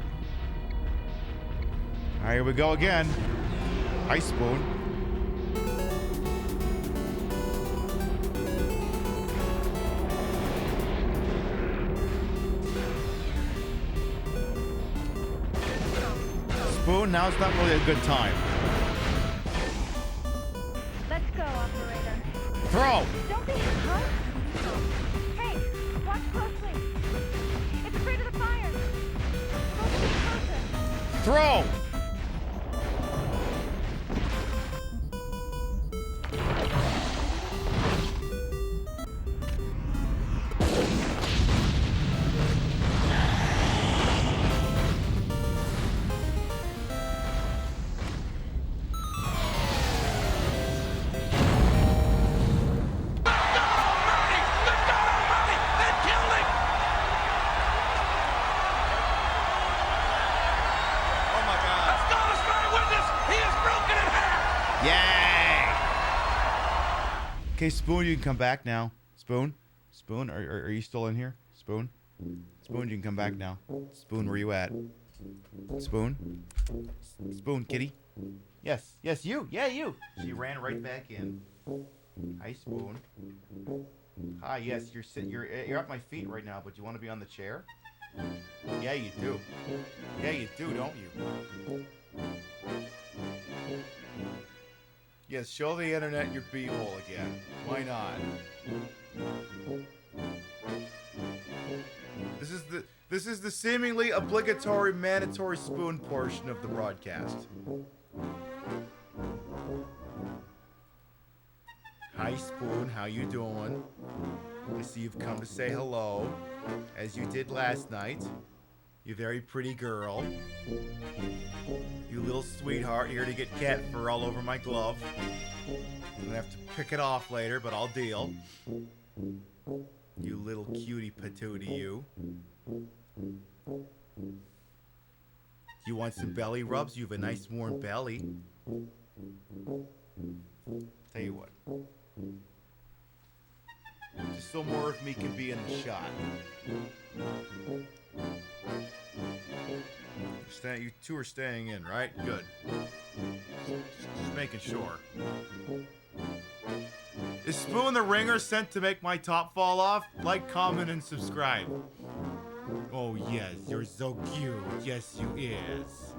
G: All right, here we go again. Ice spoon. Spoon, now's not really a good time.
H: Let's go, operator.
G: Throw!
H: Don't be, huh? Hey, watch closely. It's afraid of the fire. It's supposed to be closer.
G: Throw! Okay, Spoon, you can come back now. Spoon? Spoon, are you still in here? Spoon? Spoon, you can come back now. Spoon, where you at? Spoon? Spoon, kitty? Yes, you. Yeah, you. She ran right back in. Hi, Spoon. Hi, yes, you're at my feet right now, but you want to be on the chair? Yeah, you do. Yeah, you do, don't you? Yes, show the internet your beehole again. Why not? This is the seemingly obligatory mandatory Spoon portion of the broadcast. Hi, Spoon, how you doing? I see you've come to say hello, as you did last night. You very pretty girl. You little sweetheart, here to get cat fur all over my glove. I'm gonna have to pick it off later, but I'll deal. You little cutie patootie, you. You want some belly rubs? You have a nice warm belly. Tell you what. Just so more of me can be in the shot. You two are staying in, right? Good. Just making sure. Is Spoon the ringer sent to make my top fall off? Like, comment, and subscribe. Oh yes, you're so cute. Yes, you is.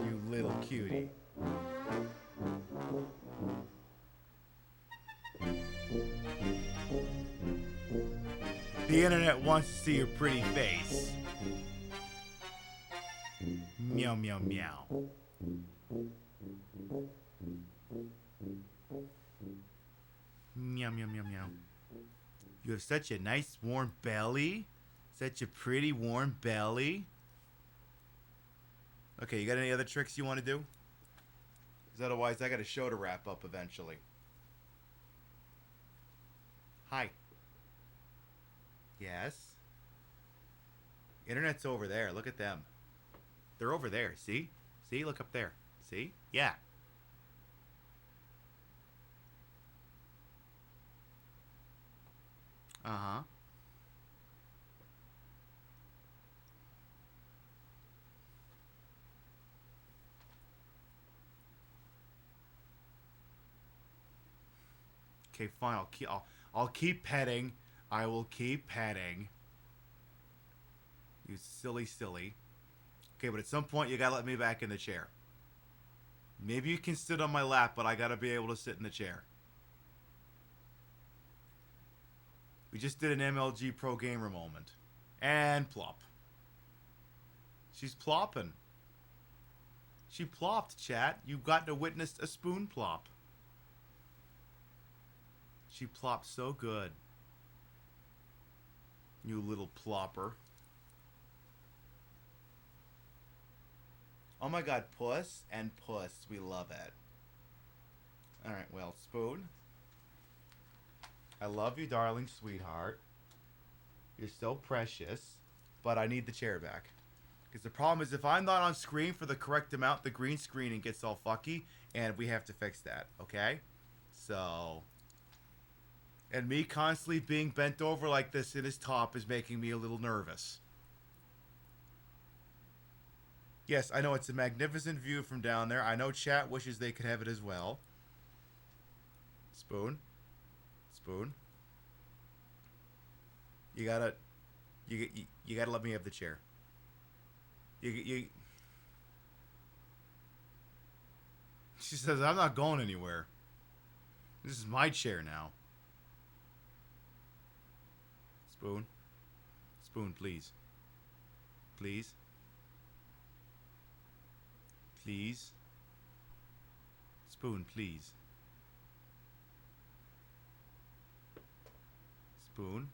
G: You little cutie. The internet wants to see your pretty face. Meow, meow, meow. Meow, meow, meow, meow. You have such a nice warm belly. Such a pretty warm belly. Okay, you got any other tricks you want to do? Because otherwise I got a show to wrap up eventually. Hi. Yes. Internet's over there. Look at them. They're over there. See? See? Look up there. See? Yeah. Uh-huh. Okay, fine. I'll keep petting. I will keep petting. You silly. Okay, but at some point you gotta let me back in the chair. Maybe you can sit on my lap, but I gotta be able to sit in the chair. We just did an MLG Pro Gamer moment. And plop. She's plopping. She plopped, chat. You've got to witness a Spoon plop. She plopped so good. You little plopper. Oh my god, puss and puss. We love it. Alright, well, Spoon. I love you, darling sweetheart. You're so precious. But I need the chair back. Because the problem is if I'm not on screen for the correct amount, the green screening gets all fucky. And we have to fix that, okay? So... And me constantly being bent over like this in his top is making me a little nervous. Yes, I know it's a magnificent view from down there. I know chat wishes they could have it as well. Spoon. Spoon. You gotta let me have the chair. She says, I'm not going anywhere. This is my chair now. Spoon. Spoon, please. Please. Please. Spoon, please. Spoon.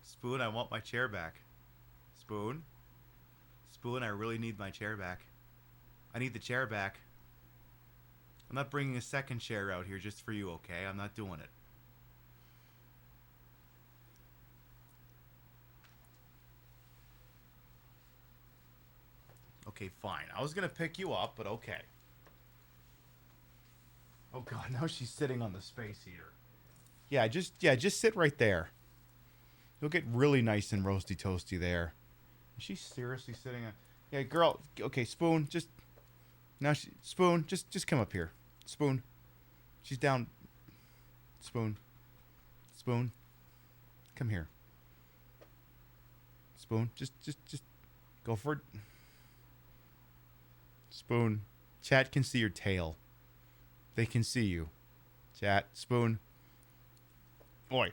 G: Spoon, I want my chair back. Spoon. Spoon, I really need my chair back. I need the chair back. I'm not bringing a second chair out here just for you, okay? I'm not doing it. Okay, fine. I was gonna pick you up, but okay. Oh god, now she's sitting on the space heater. Yeah, just sit right there. You'll get really nice and roasty toasty there. Is she seriously sitting on? Yeah, girl. Okay, Spoon. Just now. Spoon. Just come up here. Spoon. She's down. Spoon. Spoon. Come here. Spoon. Just go for it. Spoon. Chat can see your tail. They can see you. Chat. Spoon. Oi.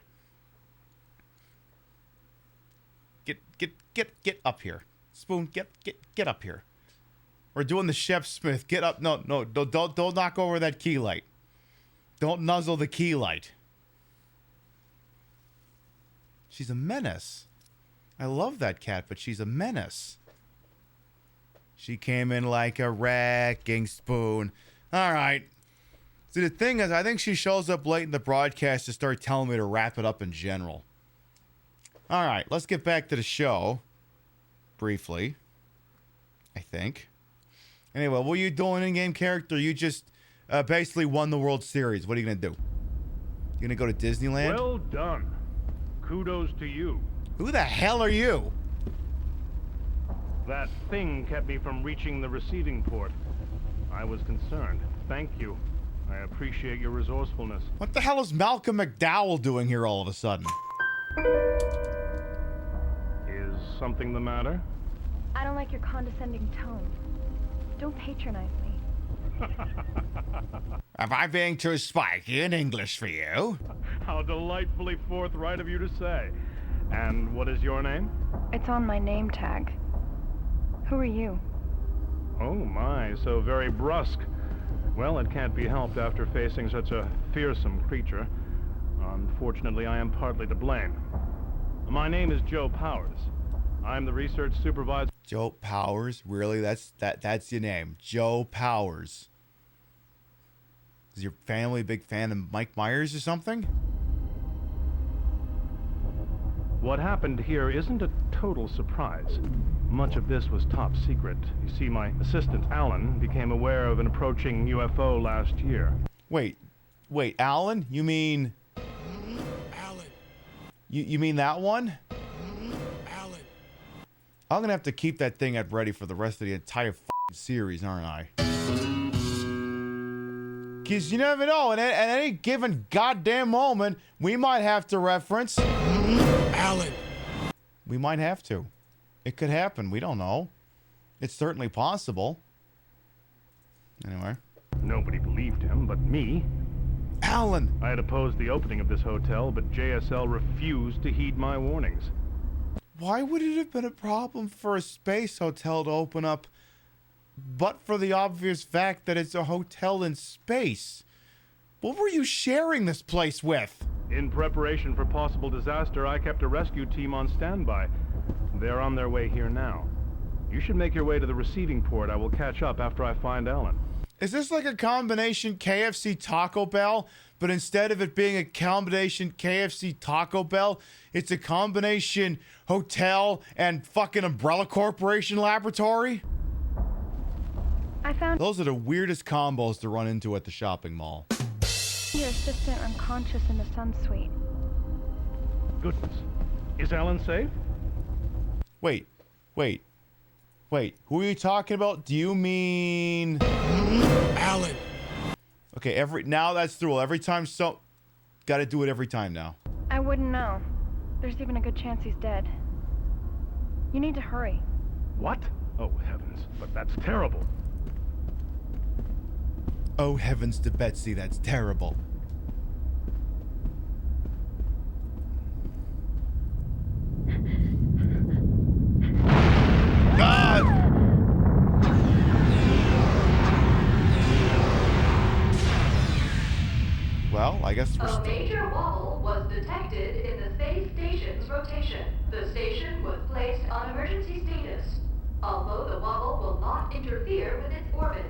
G: Get up here. Spoon, get up here. We're doing the Chef Smith. Get up. No, don't knock over that key light. Don't nuzzle the key light. She's a menace. I love that cat, but she's a menace. She came in like a wrecking spoon. All right. See, the thing is, I think she shows up late in the broadcast to start telling me to wrap it up in general. All right, let's get back to the show. Briefly. I think. Anyway, what are you doing in-game character? You just basically won the World Series. What are you going to do? You going to go to Disneyland?
J: Well done. Kudos to you.
G: Who the hell are you?
J: That thing kept me from reaching the receiving port. I was concerned. Thank you. I appreciate your resourcefulness.
G: What the hell is Malcolm McDowell doing here all of a sudden?
J: Is something the matter?
H: I don't like your condescending tone. Don't patronize me.
G: Am I being too spiky in English for you?
J: How delightfully forthright of you to say. And what is your name?
H: It's on my name tag. Who are you?
J: Oh my, so very brusque. Well, it can't be helped after facing such a fearsome creature. Unfortunately, I am partly to blame. My name is Joe Powers. I'm the research supervisor.
G: Joe Powers? Really? That's your name. Joe Powers. Is your family a big fan of Mike Myers or something?
J: What happened here isn't a total surprise. Much of this was top secret. You see, my assistant, Alan, became aware of an approaching UFO last year.
G: Wait, Alan? You mean...
L: Alan.
G: You mean that one?
L: Alan.
G: I'm gonna have to keep that thing at ready for the rest of the entire f***ing series, aren't I? Because you never know, at any given goddamn moment, we might have to reference...
L: Alan.
G: We might have to. It could happen. We don't know. It's certainly possible. Anyway.
J: Nobody believed him but me.
G: Alan!
J: I had opposed the opening of this hotel, but JSL refused to heed my warnings.
G: Why would it have been a problem for a space hotel to open up, but for the obvious fact that it's a hotel in space? What were you sharing this place with?
J: In preparation for possible disaster, I kept a rescue team on standby. They're on their way here now. You should make your way to the receiving port. I will catch up after I find Ellen.
G: Is this like a combination KFC Taco Bell, but instead of it being a combination KFC Taco Bell, it's a combination hotel and fucking Umbrella Corporation laboratory?
H: I found
G: Those are the weirdest combos to run into at the shopping mall.
H: your assistant unconscious in the sun suite.
J: Goodness. Is Ellen safe?
G: Wait. Who are you talking about? Do you mean...
L: Alan.
G: Okay, now that's the rule. Every time gotta do it every time now.
H: I wouldn't know. There's even a good chance he's dead. You need to hurry.
J: What? Oh, heavens. But that's terrible.
G: Oh, heavens to Betsy, that's terrible. Well, I guess we're
O: A major wobble was detected in the space station's rotation. The station was placed on emergency status, although the wobble will not interfere with its orbit.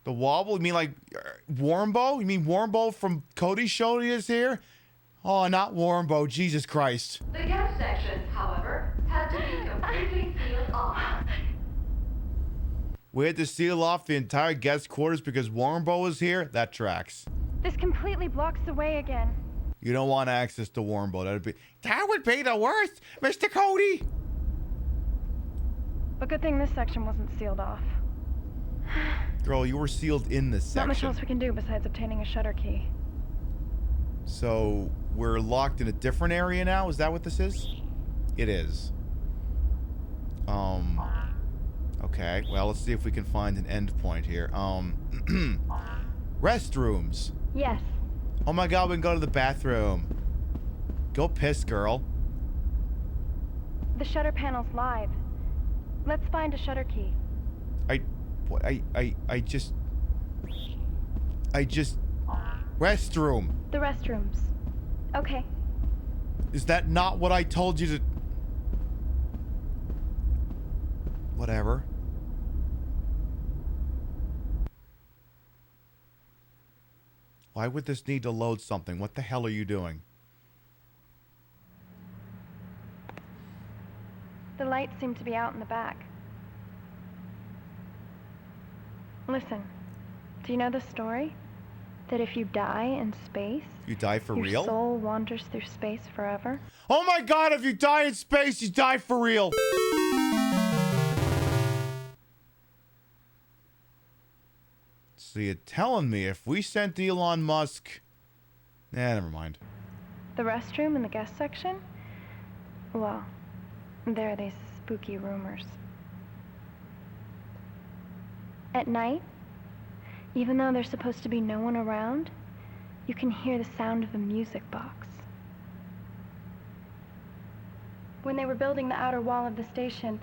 G: The wobble? You mean like Warmbo? You mean Warmbo from Cody's show is here? Oh, not Warmbo. Jesus Christ.
O: The guest section, however, had to be completely sealed off.
G: We had to seal off the entire guest quarters because Warmbo was here? That tracks.
H: This completely blocks the way again.
G: You don't want access to Warmbo. That would be the worst, Mr. Cody.
H: But good thing this section wasn't sealed off.
G: Girl, you were sealed in this section.
H: Not much else we can do besides obtaining a shutter key.
G: So we're locked in a different area now? Is that what this is? It is. Okay. Well, let's see if we can find an end point here. Restrooms.
H: Yes.
G: Oh my god, we can go to the bathroom. Go piss, girl.
H: The shutter panel's live. Let's find a shutter key.
G: I just restroom.
H: The restrooms. Okay.
G: Is that not what I told you to? Whatever. Why would this need to load something? What the hell are you doing?
H: The lights seem to be out in the back. Listen, do you know the story? That if you die in space,
G: You die for
H: your
G: real?
H: soul wanders through space forever?
G: Oh my god, if you die in space, you die for real. So you're telling me if we sent Elon Musk... never mind.
H: The restroom in the guest section? Well, there are these spooky rumors. At night, even though there's supposed to be no one around, you can hear the sound of a music box. When they were building the outer wall of the station,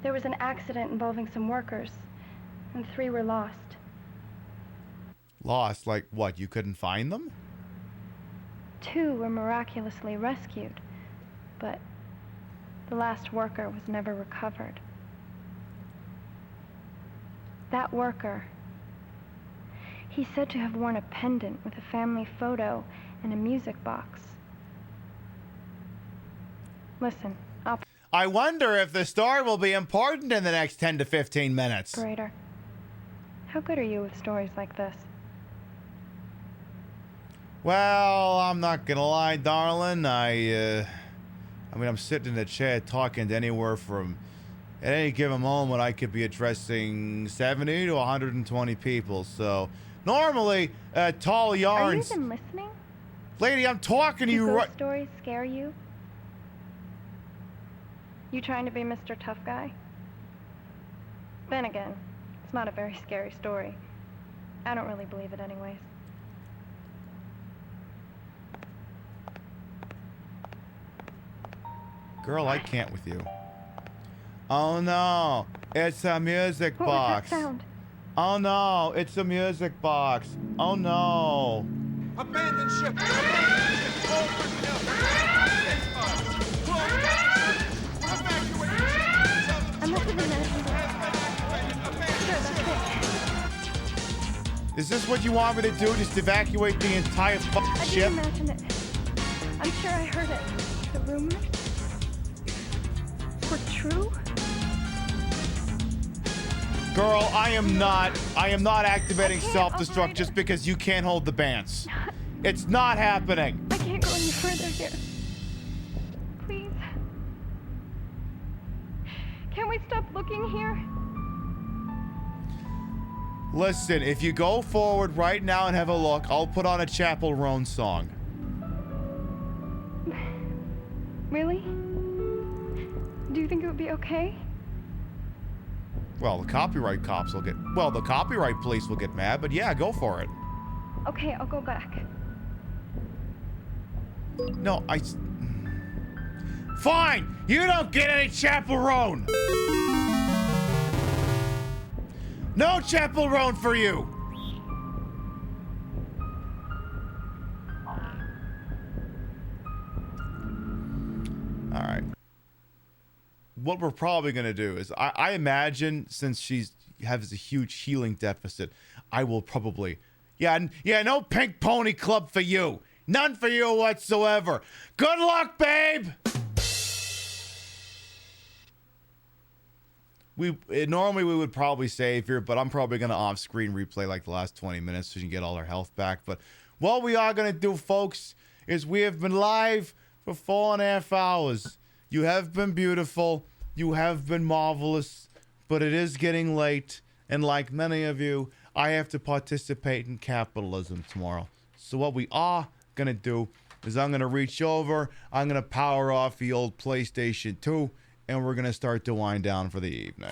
H: there was an accident involving some workers, and 3 were lost.
G: Lost? Like what? You couldn't find them?
H: 2 were miraculously rescued, but the last worker was never recovered. That worker, he's said to have worn a pendant with a family photo and a music box. Listen,
G: I wonder if the story will be important in the next 10 to 15 minutes.
H: Operator, how good are you with stories like this?
G: Well, I'm not gonna lie, darling. I mean, I'm sitting in a chair talking to anywhere from... At any given moment, I could be addressing 70 to 120 people, so... Normally, tall yarns...
H: Are you even listening?
G: Lady, I'm talking to you
H: right...
G: right...
H: Do stories scare you? You trying to be Mr. Tough Guy? Then again, it's not a very scary story. I don't really believe it anyways.
G: Girl, I can't with you. Oh no, it's a music box.
H: What was that sound?
G: Oh no, it's a music box. Oh no.
A: Abandon ship!
H: I must have imagined it. Sure, that's it.
G: Is this what you want me to do? Just evacuate the entire fucking ship?
H: I did imagine it. I'm sure I heard it. The rumors were true?
G: Girl, I am not activating self-destruct just because you can't hold the bands. It's not happening.
H: I can't go any further here. Please. Can't we stop looking here?
G: Listen, if you go forward right now and have a look, I'll put on a Chapel Roan song.
H: Really? Do you think it would be okay?
G: Well, the copyright cops will get... Well, the copyright police will get mad, but yeah, go for it.
H: Okay, I'll go back.
G: No, Fine! You don't get any Chapel Roan! No Chapel Roan for you! what we're probably going to do is I imagine since she has a huge healing deficit, I will probably, no pink pony club for you. None for you whatsoever. Good luck, babe. Normally we would probably save here, but I'm probably going to off-screen replay like the last 20 minutes so you can get all our health back. But what we are going to do, folks, is we have been live for 4.5 hours. You have been beautiful. You have been marvelous. But it is getting late. And like many of you, I have to participate in capitalism tomorrow. So what we are going to do is I'm going to reach over. I'm going to power off the old PlayStation 2. And we're going to start to wind down for the evening.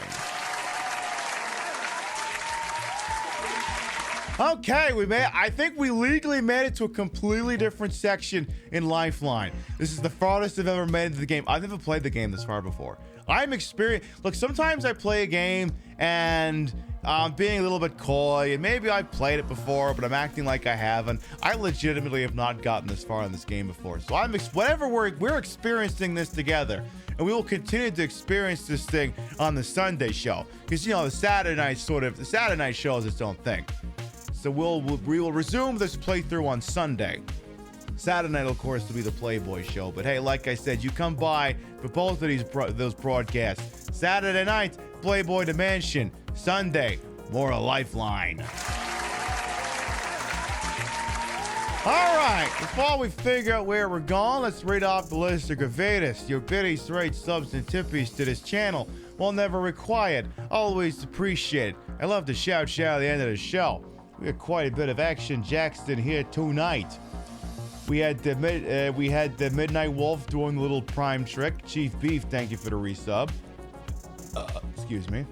G: Okay, I think we legally made it to a completely different section in Lifeline. This is the farthest I've ever made it to the game. I've never played the game this far before. I'm experienced. Look, sometimes I play a game and I'm being a little bit coy, and maybe I've played it before, but I'm acting like I haven't. I legitimately have not gotten this far in this game before. So whatever we're experiencing this together. And we will continue to experience this thing on the Sunday show. Because, the Saturday night show is its own thing. So we will resume this playthrough on Sunday. Saturday night, of course, will be the Playboy show. But hey, like I said, you come by for both of those broadcasts. Saturday night, Playboy Dimension. Sunday, more of Lifeline. All right, before we figure out where we're going, let's read off the list of greatest, your biddies, rates, subs, and tippies to this channel. While never required, always appreciated. I love to shout at the end of the show. We had quite a bit of action Jackson here tonight. We had the Midnight Wolf doing the little prime trick. Chief Beef, thank you for the resub. Excuse me.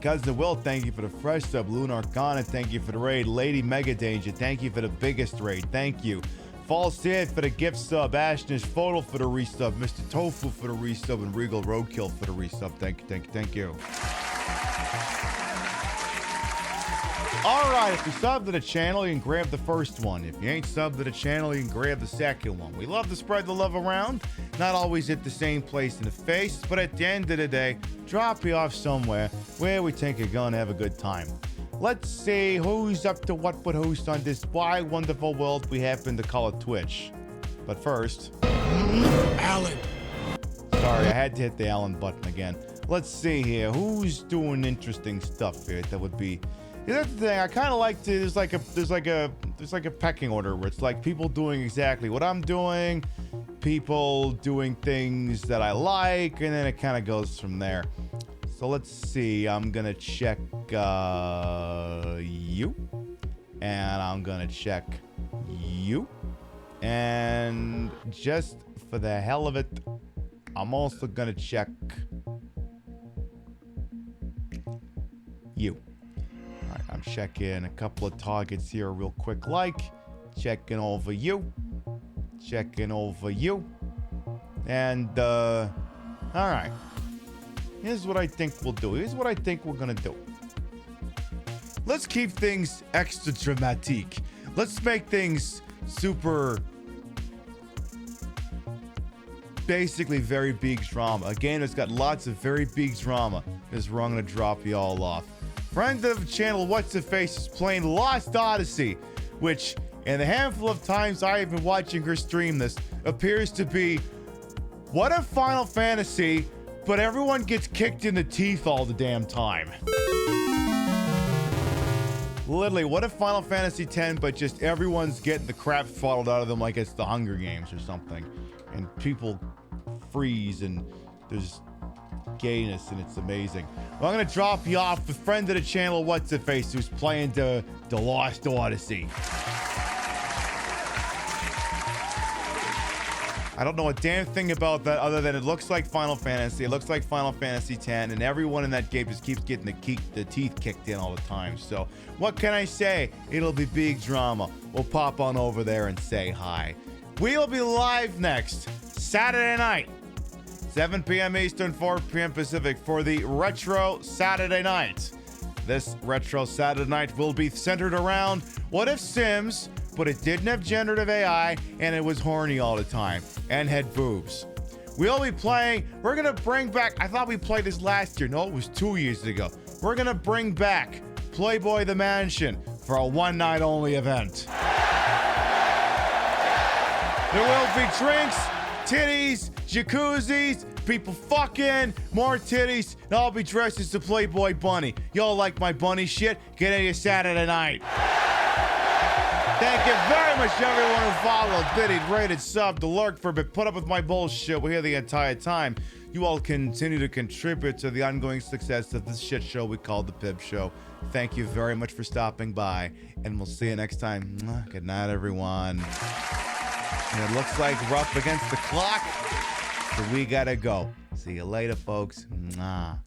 G: Cousin Will, thank you for the fresh sub. Loon Arcana, thank you for the raid. Lady Mega Danger, thank you for the biggest raid. Thank you. False Sid for the gift sub. Ashnish Photo for the resub. Mr. Tofu for the resub. And Regal Roadkill for the resub. Thank you. All right, if you sub to the channel, you can grab the first one. If you ain't subbed to the channel, you can grab the second one. We love to spread the love around. Not always at the same place in the face, but at the end of the day, drop you off somewhere where we think you're gonna have a good time. Let's see who's up to what but host on this wide, wonderful world we happen to call it Twitch. But first,
N: Alan.
G: Sorry, I had to hit the Alan button again. Let's see here. Who's doing interesting stuff here that would be... That's the thing. I kind of like to. There's like a pecking order where it's like people doing exactly what I'm doing, people doing things that I like, and then it kind of goes from there. So let's see. I'm gonna check you, and I'm gonna check you, and just for the hell of it, I'm also gonna check you. I'm checking a couple of targets here real quick, checking over you, and all right, here's what I think we'll do. Here's what I think we're gonna do. Let's keep things extra dramatic. Let's make things super, basically very big drama. Again, it's got lots of very big drama. Is where I'm gonna drop you all off. Friend of the channel, What's the Face, is playing Lost Odyssey, which, in the handful of times I have been watching her stream this, appears to be what if Final Fantasy, but everyone gets kicked in the teeth all the damn time. Literally, what if Final Fantasy X, but just everyone's getting the crap throttled out of them like it's the Hunger Games or something, and people freeze and there's gayness, and it's amazing. Well, I'm gonna drop you off with friend of the channel, What's the Face, who's playing the Lost Odyssey. I don't know a damn thing about that other than it looks like Final Fantasy. It looks like Final Fantasy X, and everyone in that game just keeps getting the teeth kicked in all the time. So what can I say? It'll be big drama. We'll pop on over there and say hi. We'll be live next Saturday night, 7 p.m. Eastern, 4 p.m. Pacific, for the Retro Saturday Night. This Retro Saturday Night will be centered around What If Sims, but it didn't have generative AI, and it was horny all the time, and had boobs. We'll be playing. We're going to bring back. I thought we played this last year. No, it was 2 years ago. We're going to bring back Playboy the Mansion for a one-night only event. There will be drinks, titties, jacuzzis, people fucking, more titties, and I'll be dressed as the Playboy Bunny. Y'all like my bunny shit? Get in your Saturday night. Thank you very much to everyone who followed, biddied, rated, subbed, lurked for a bit, put up with my bullshit. We're here the entire time. You all continue to contribute to the ongoing success of this shit show we call the Pib Show. Thank you very much for stopping by, and we'll see you next time. Good night, everyone. And it looks like we're up against the clock, so we gotta go. See you later, folks. Mwah.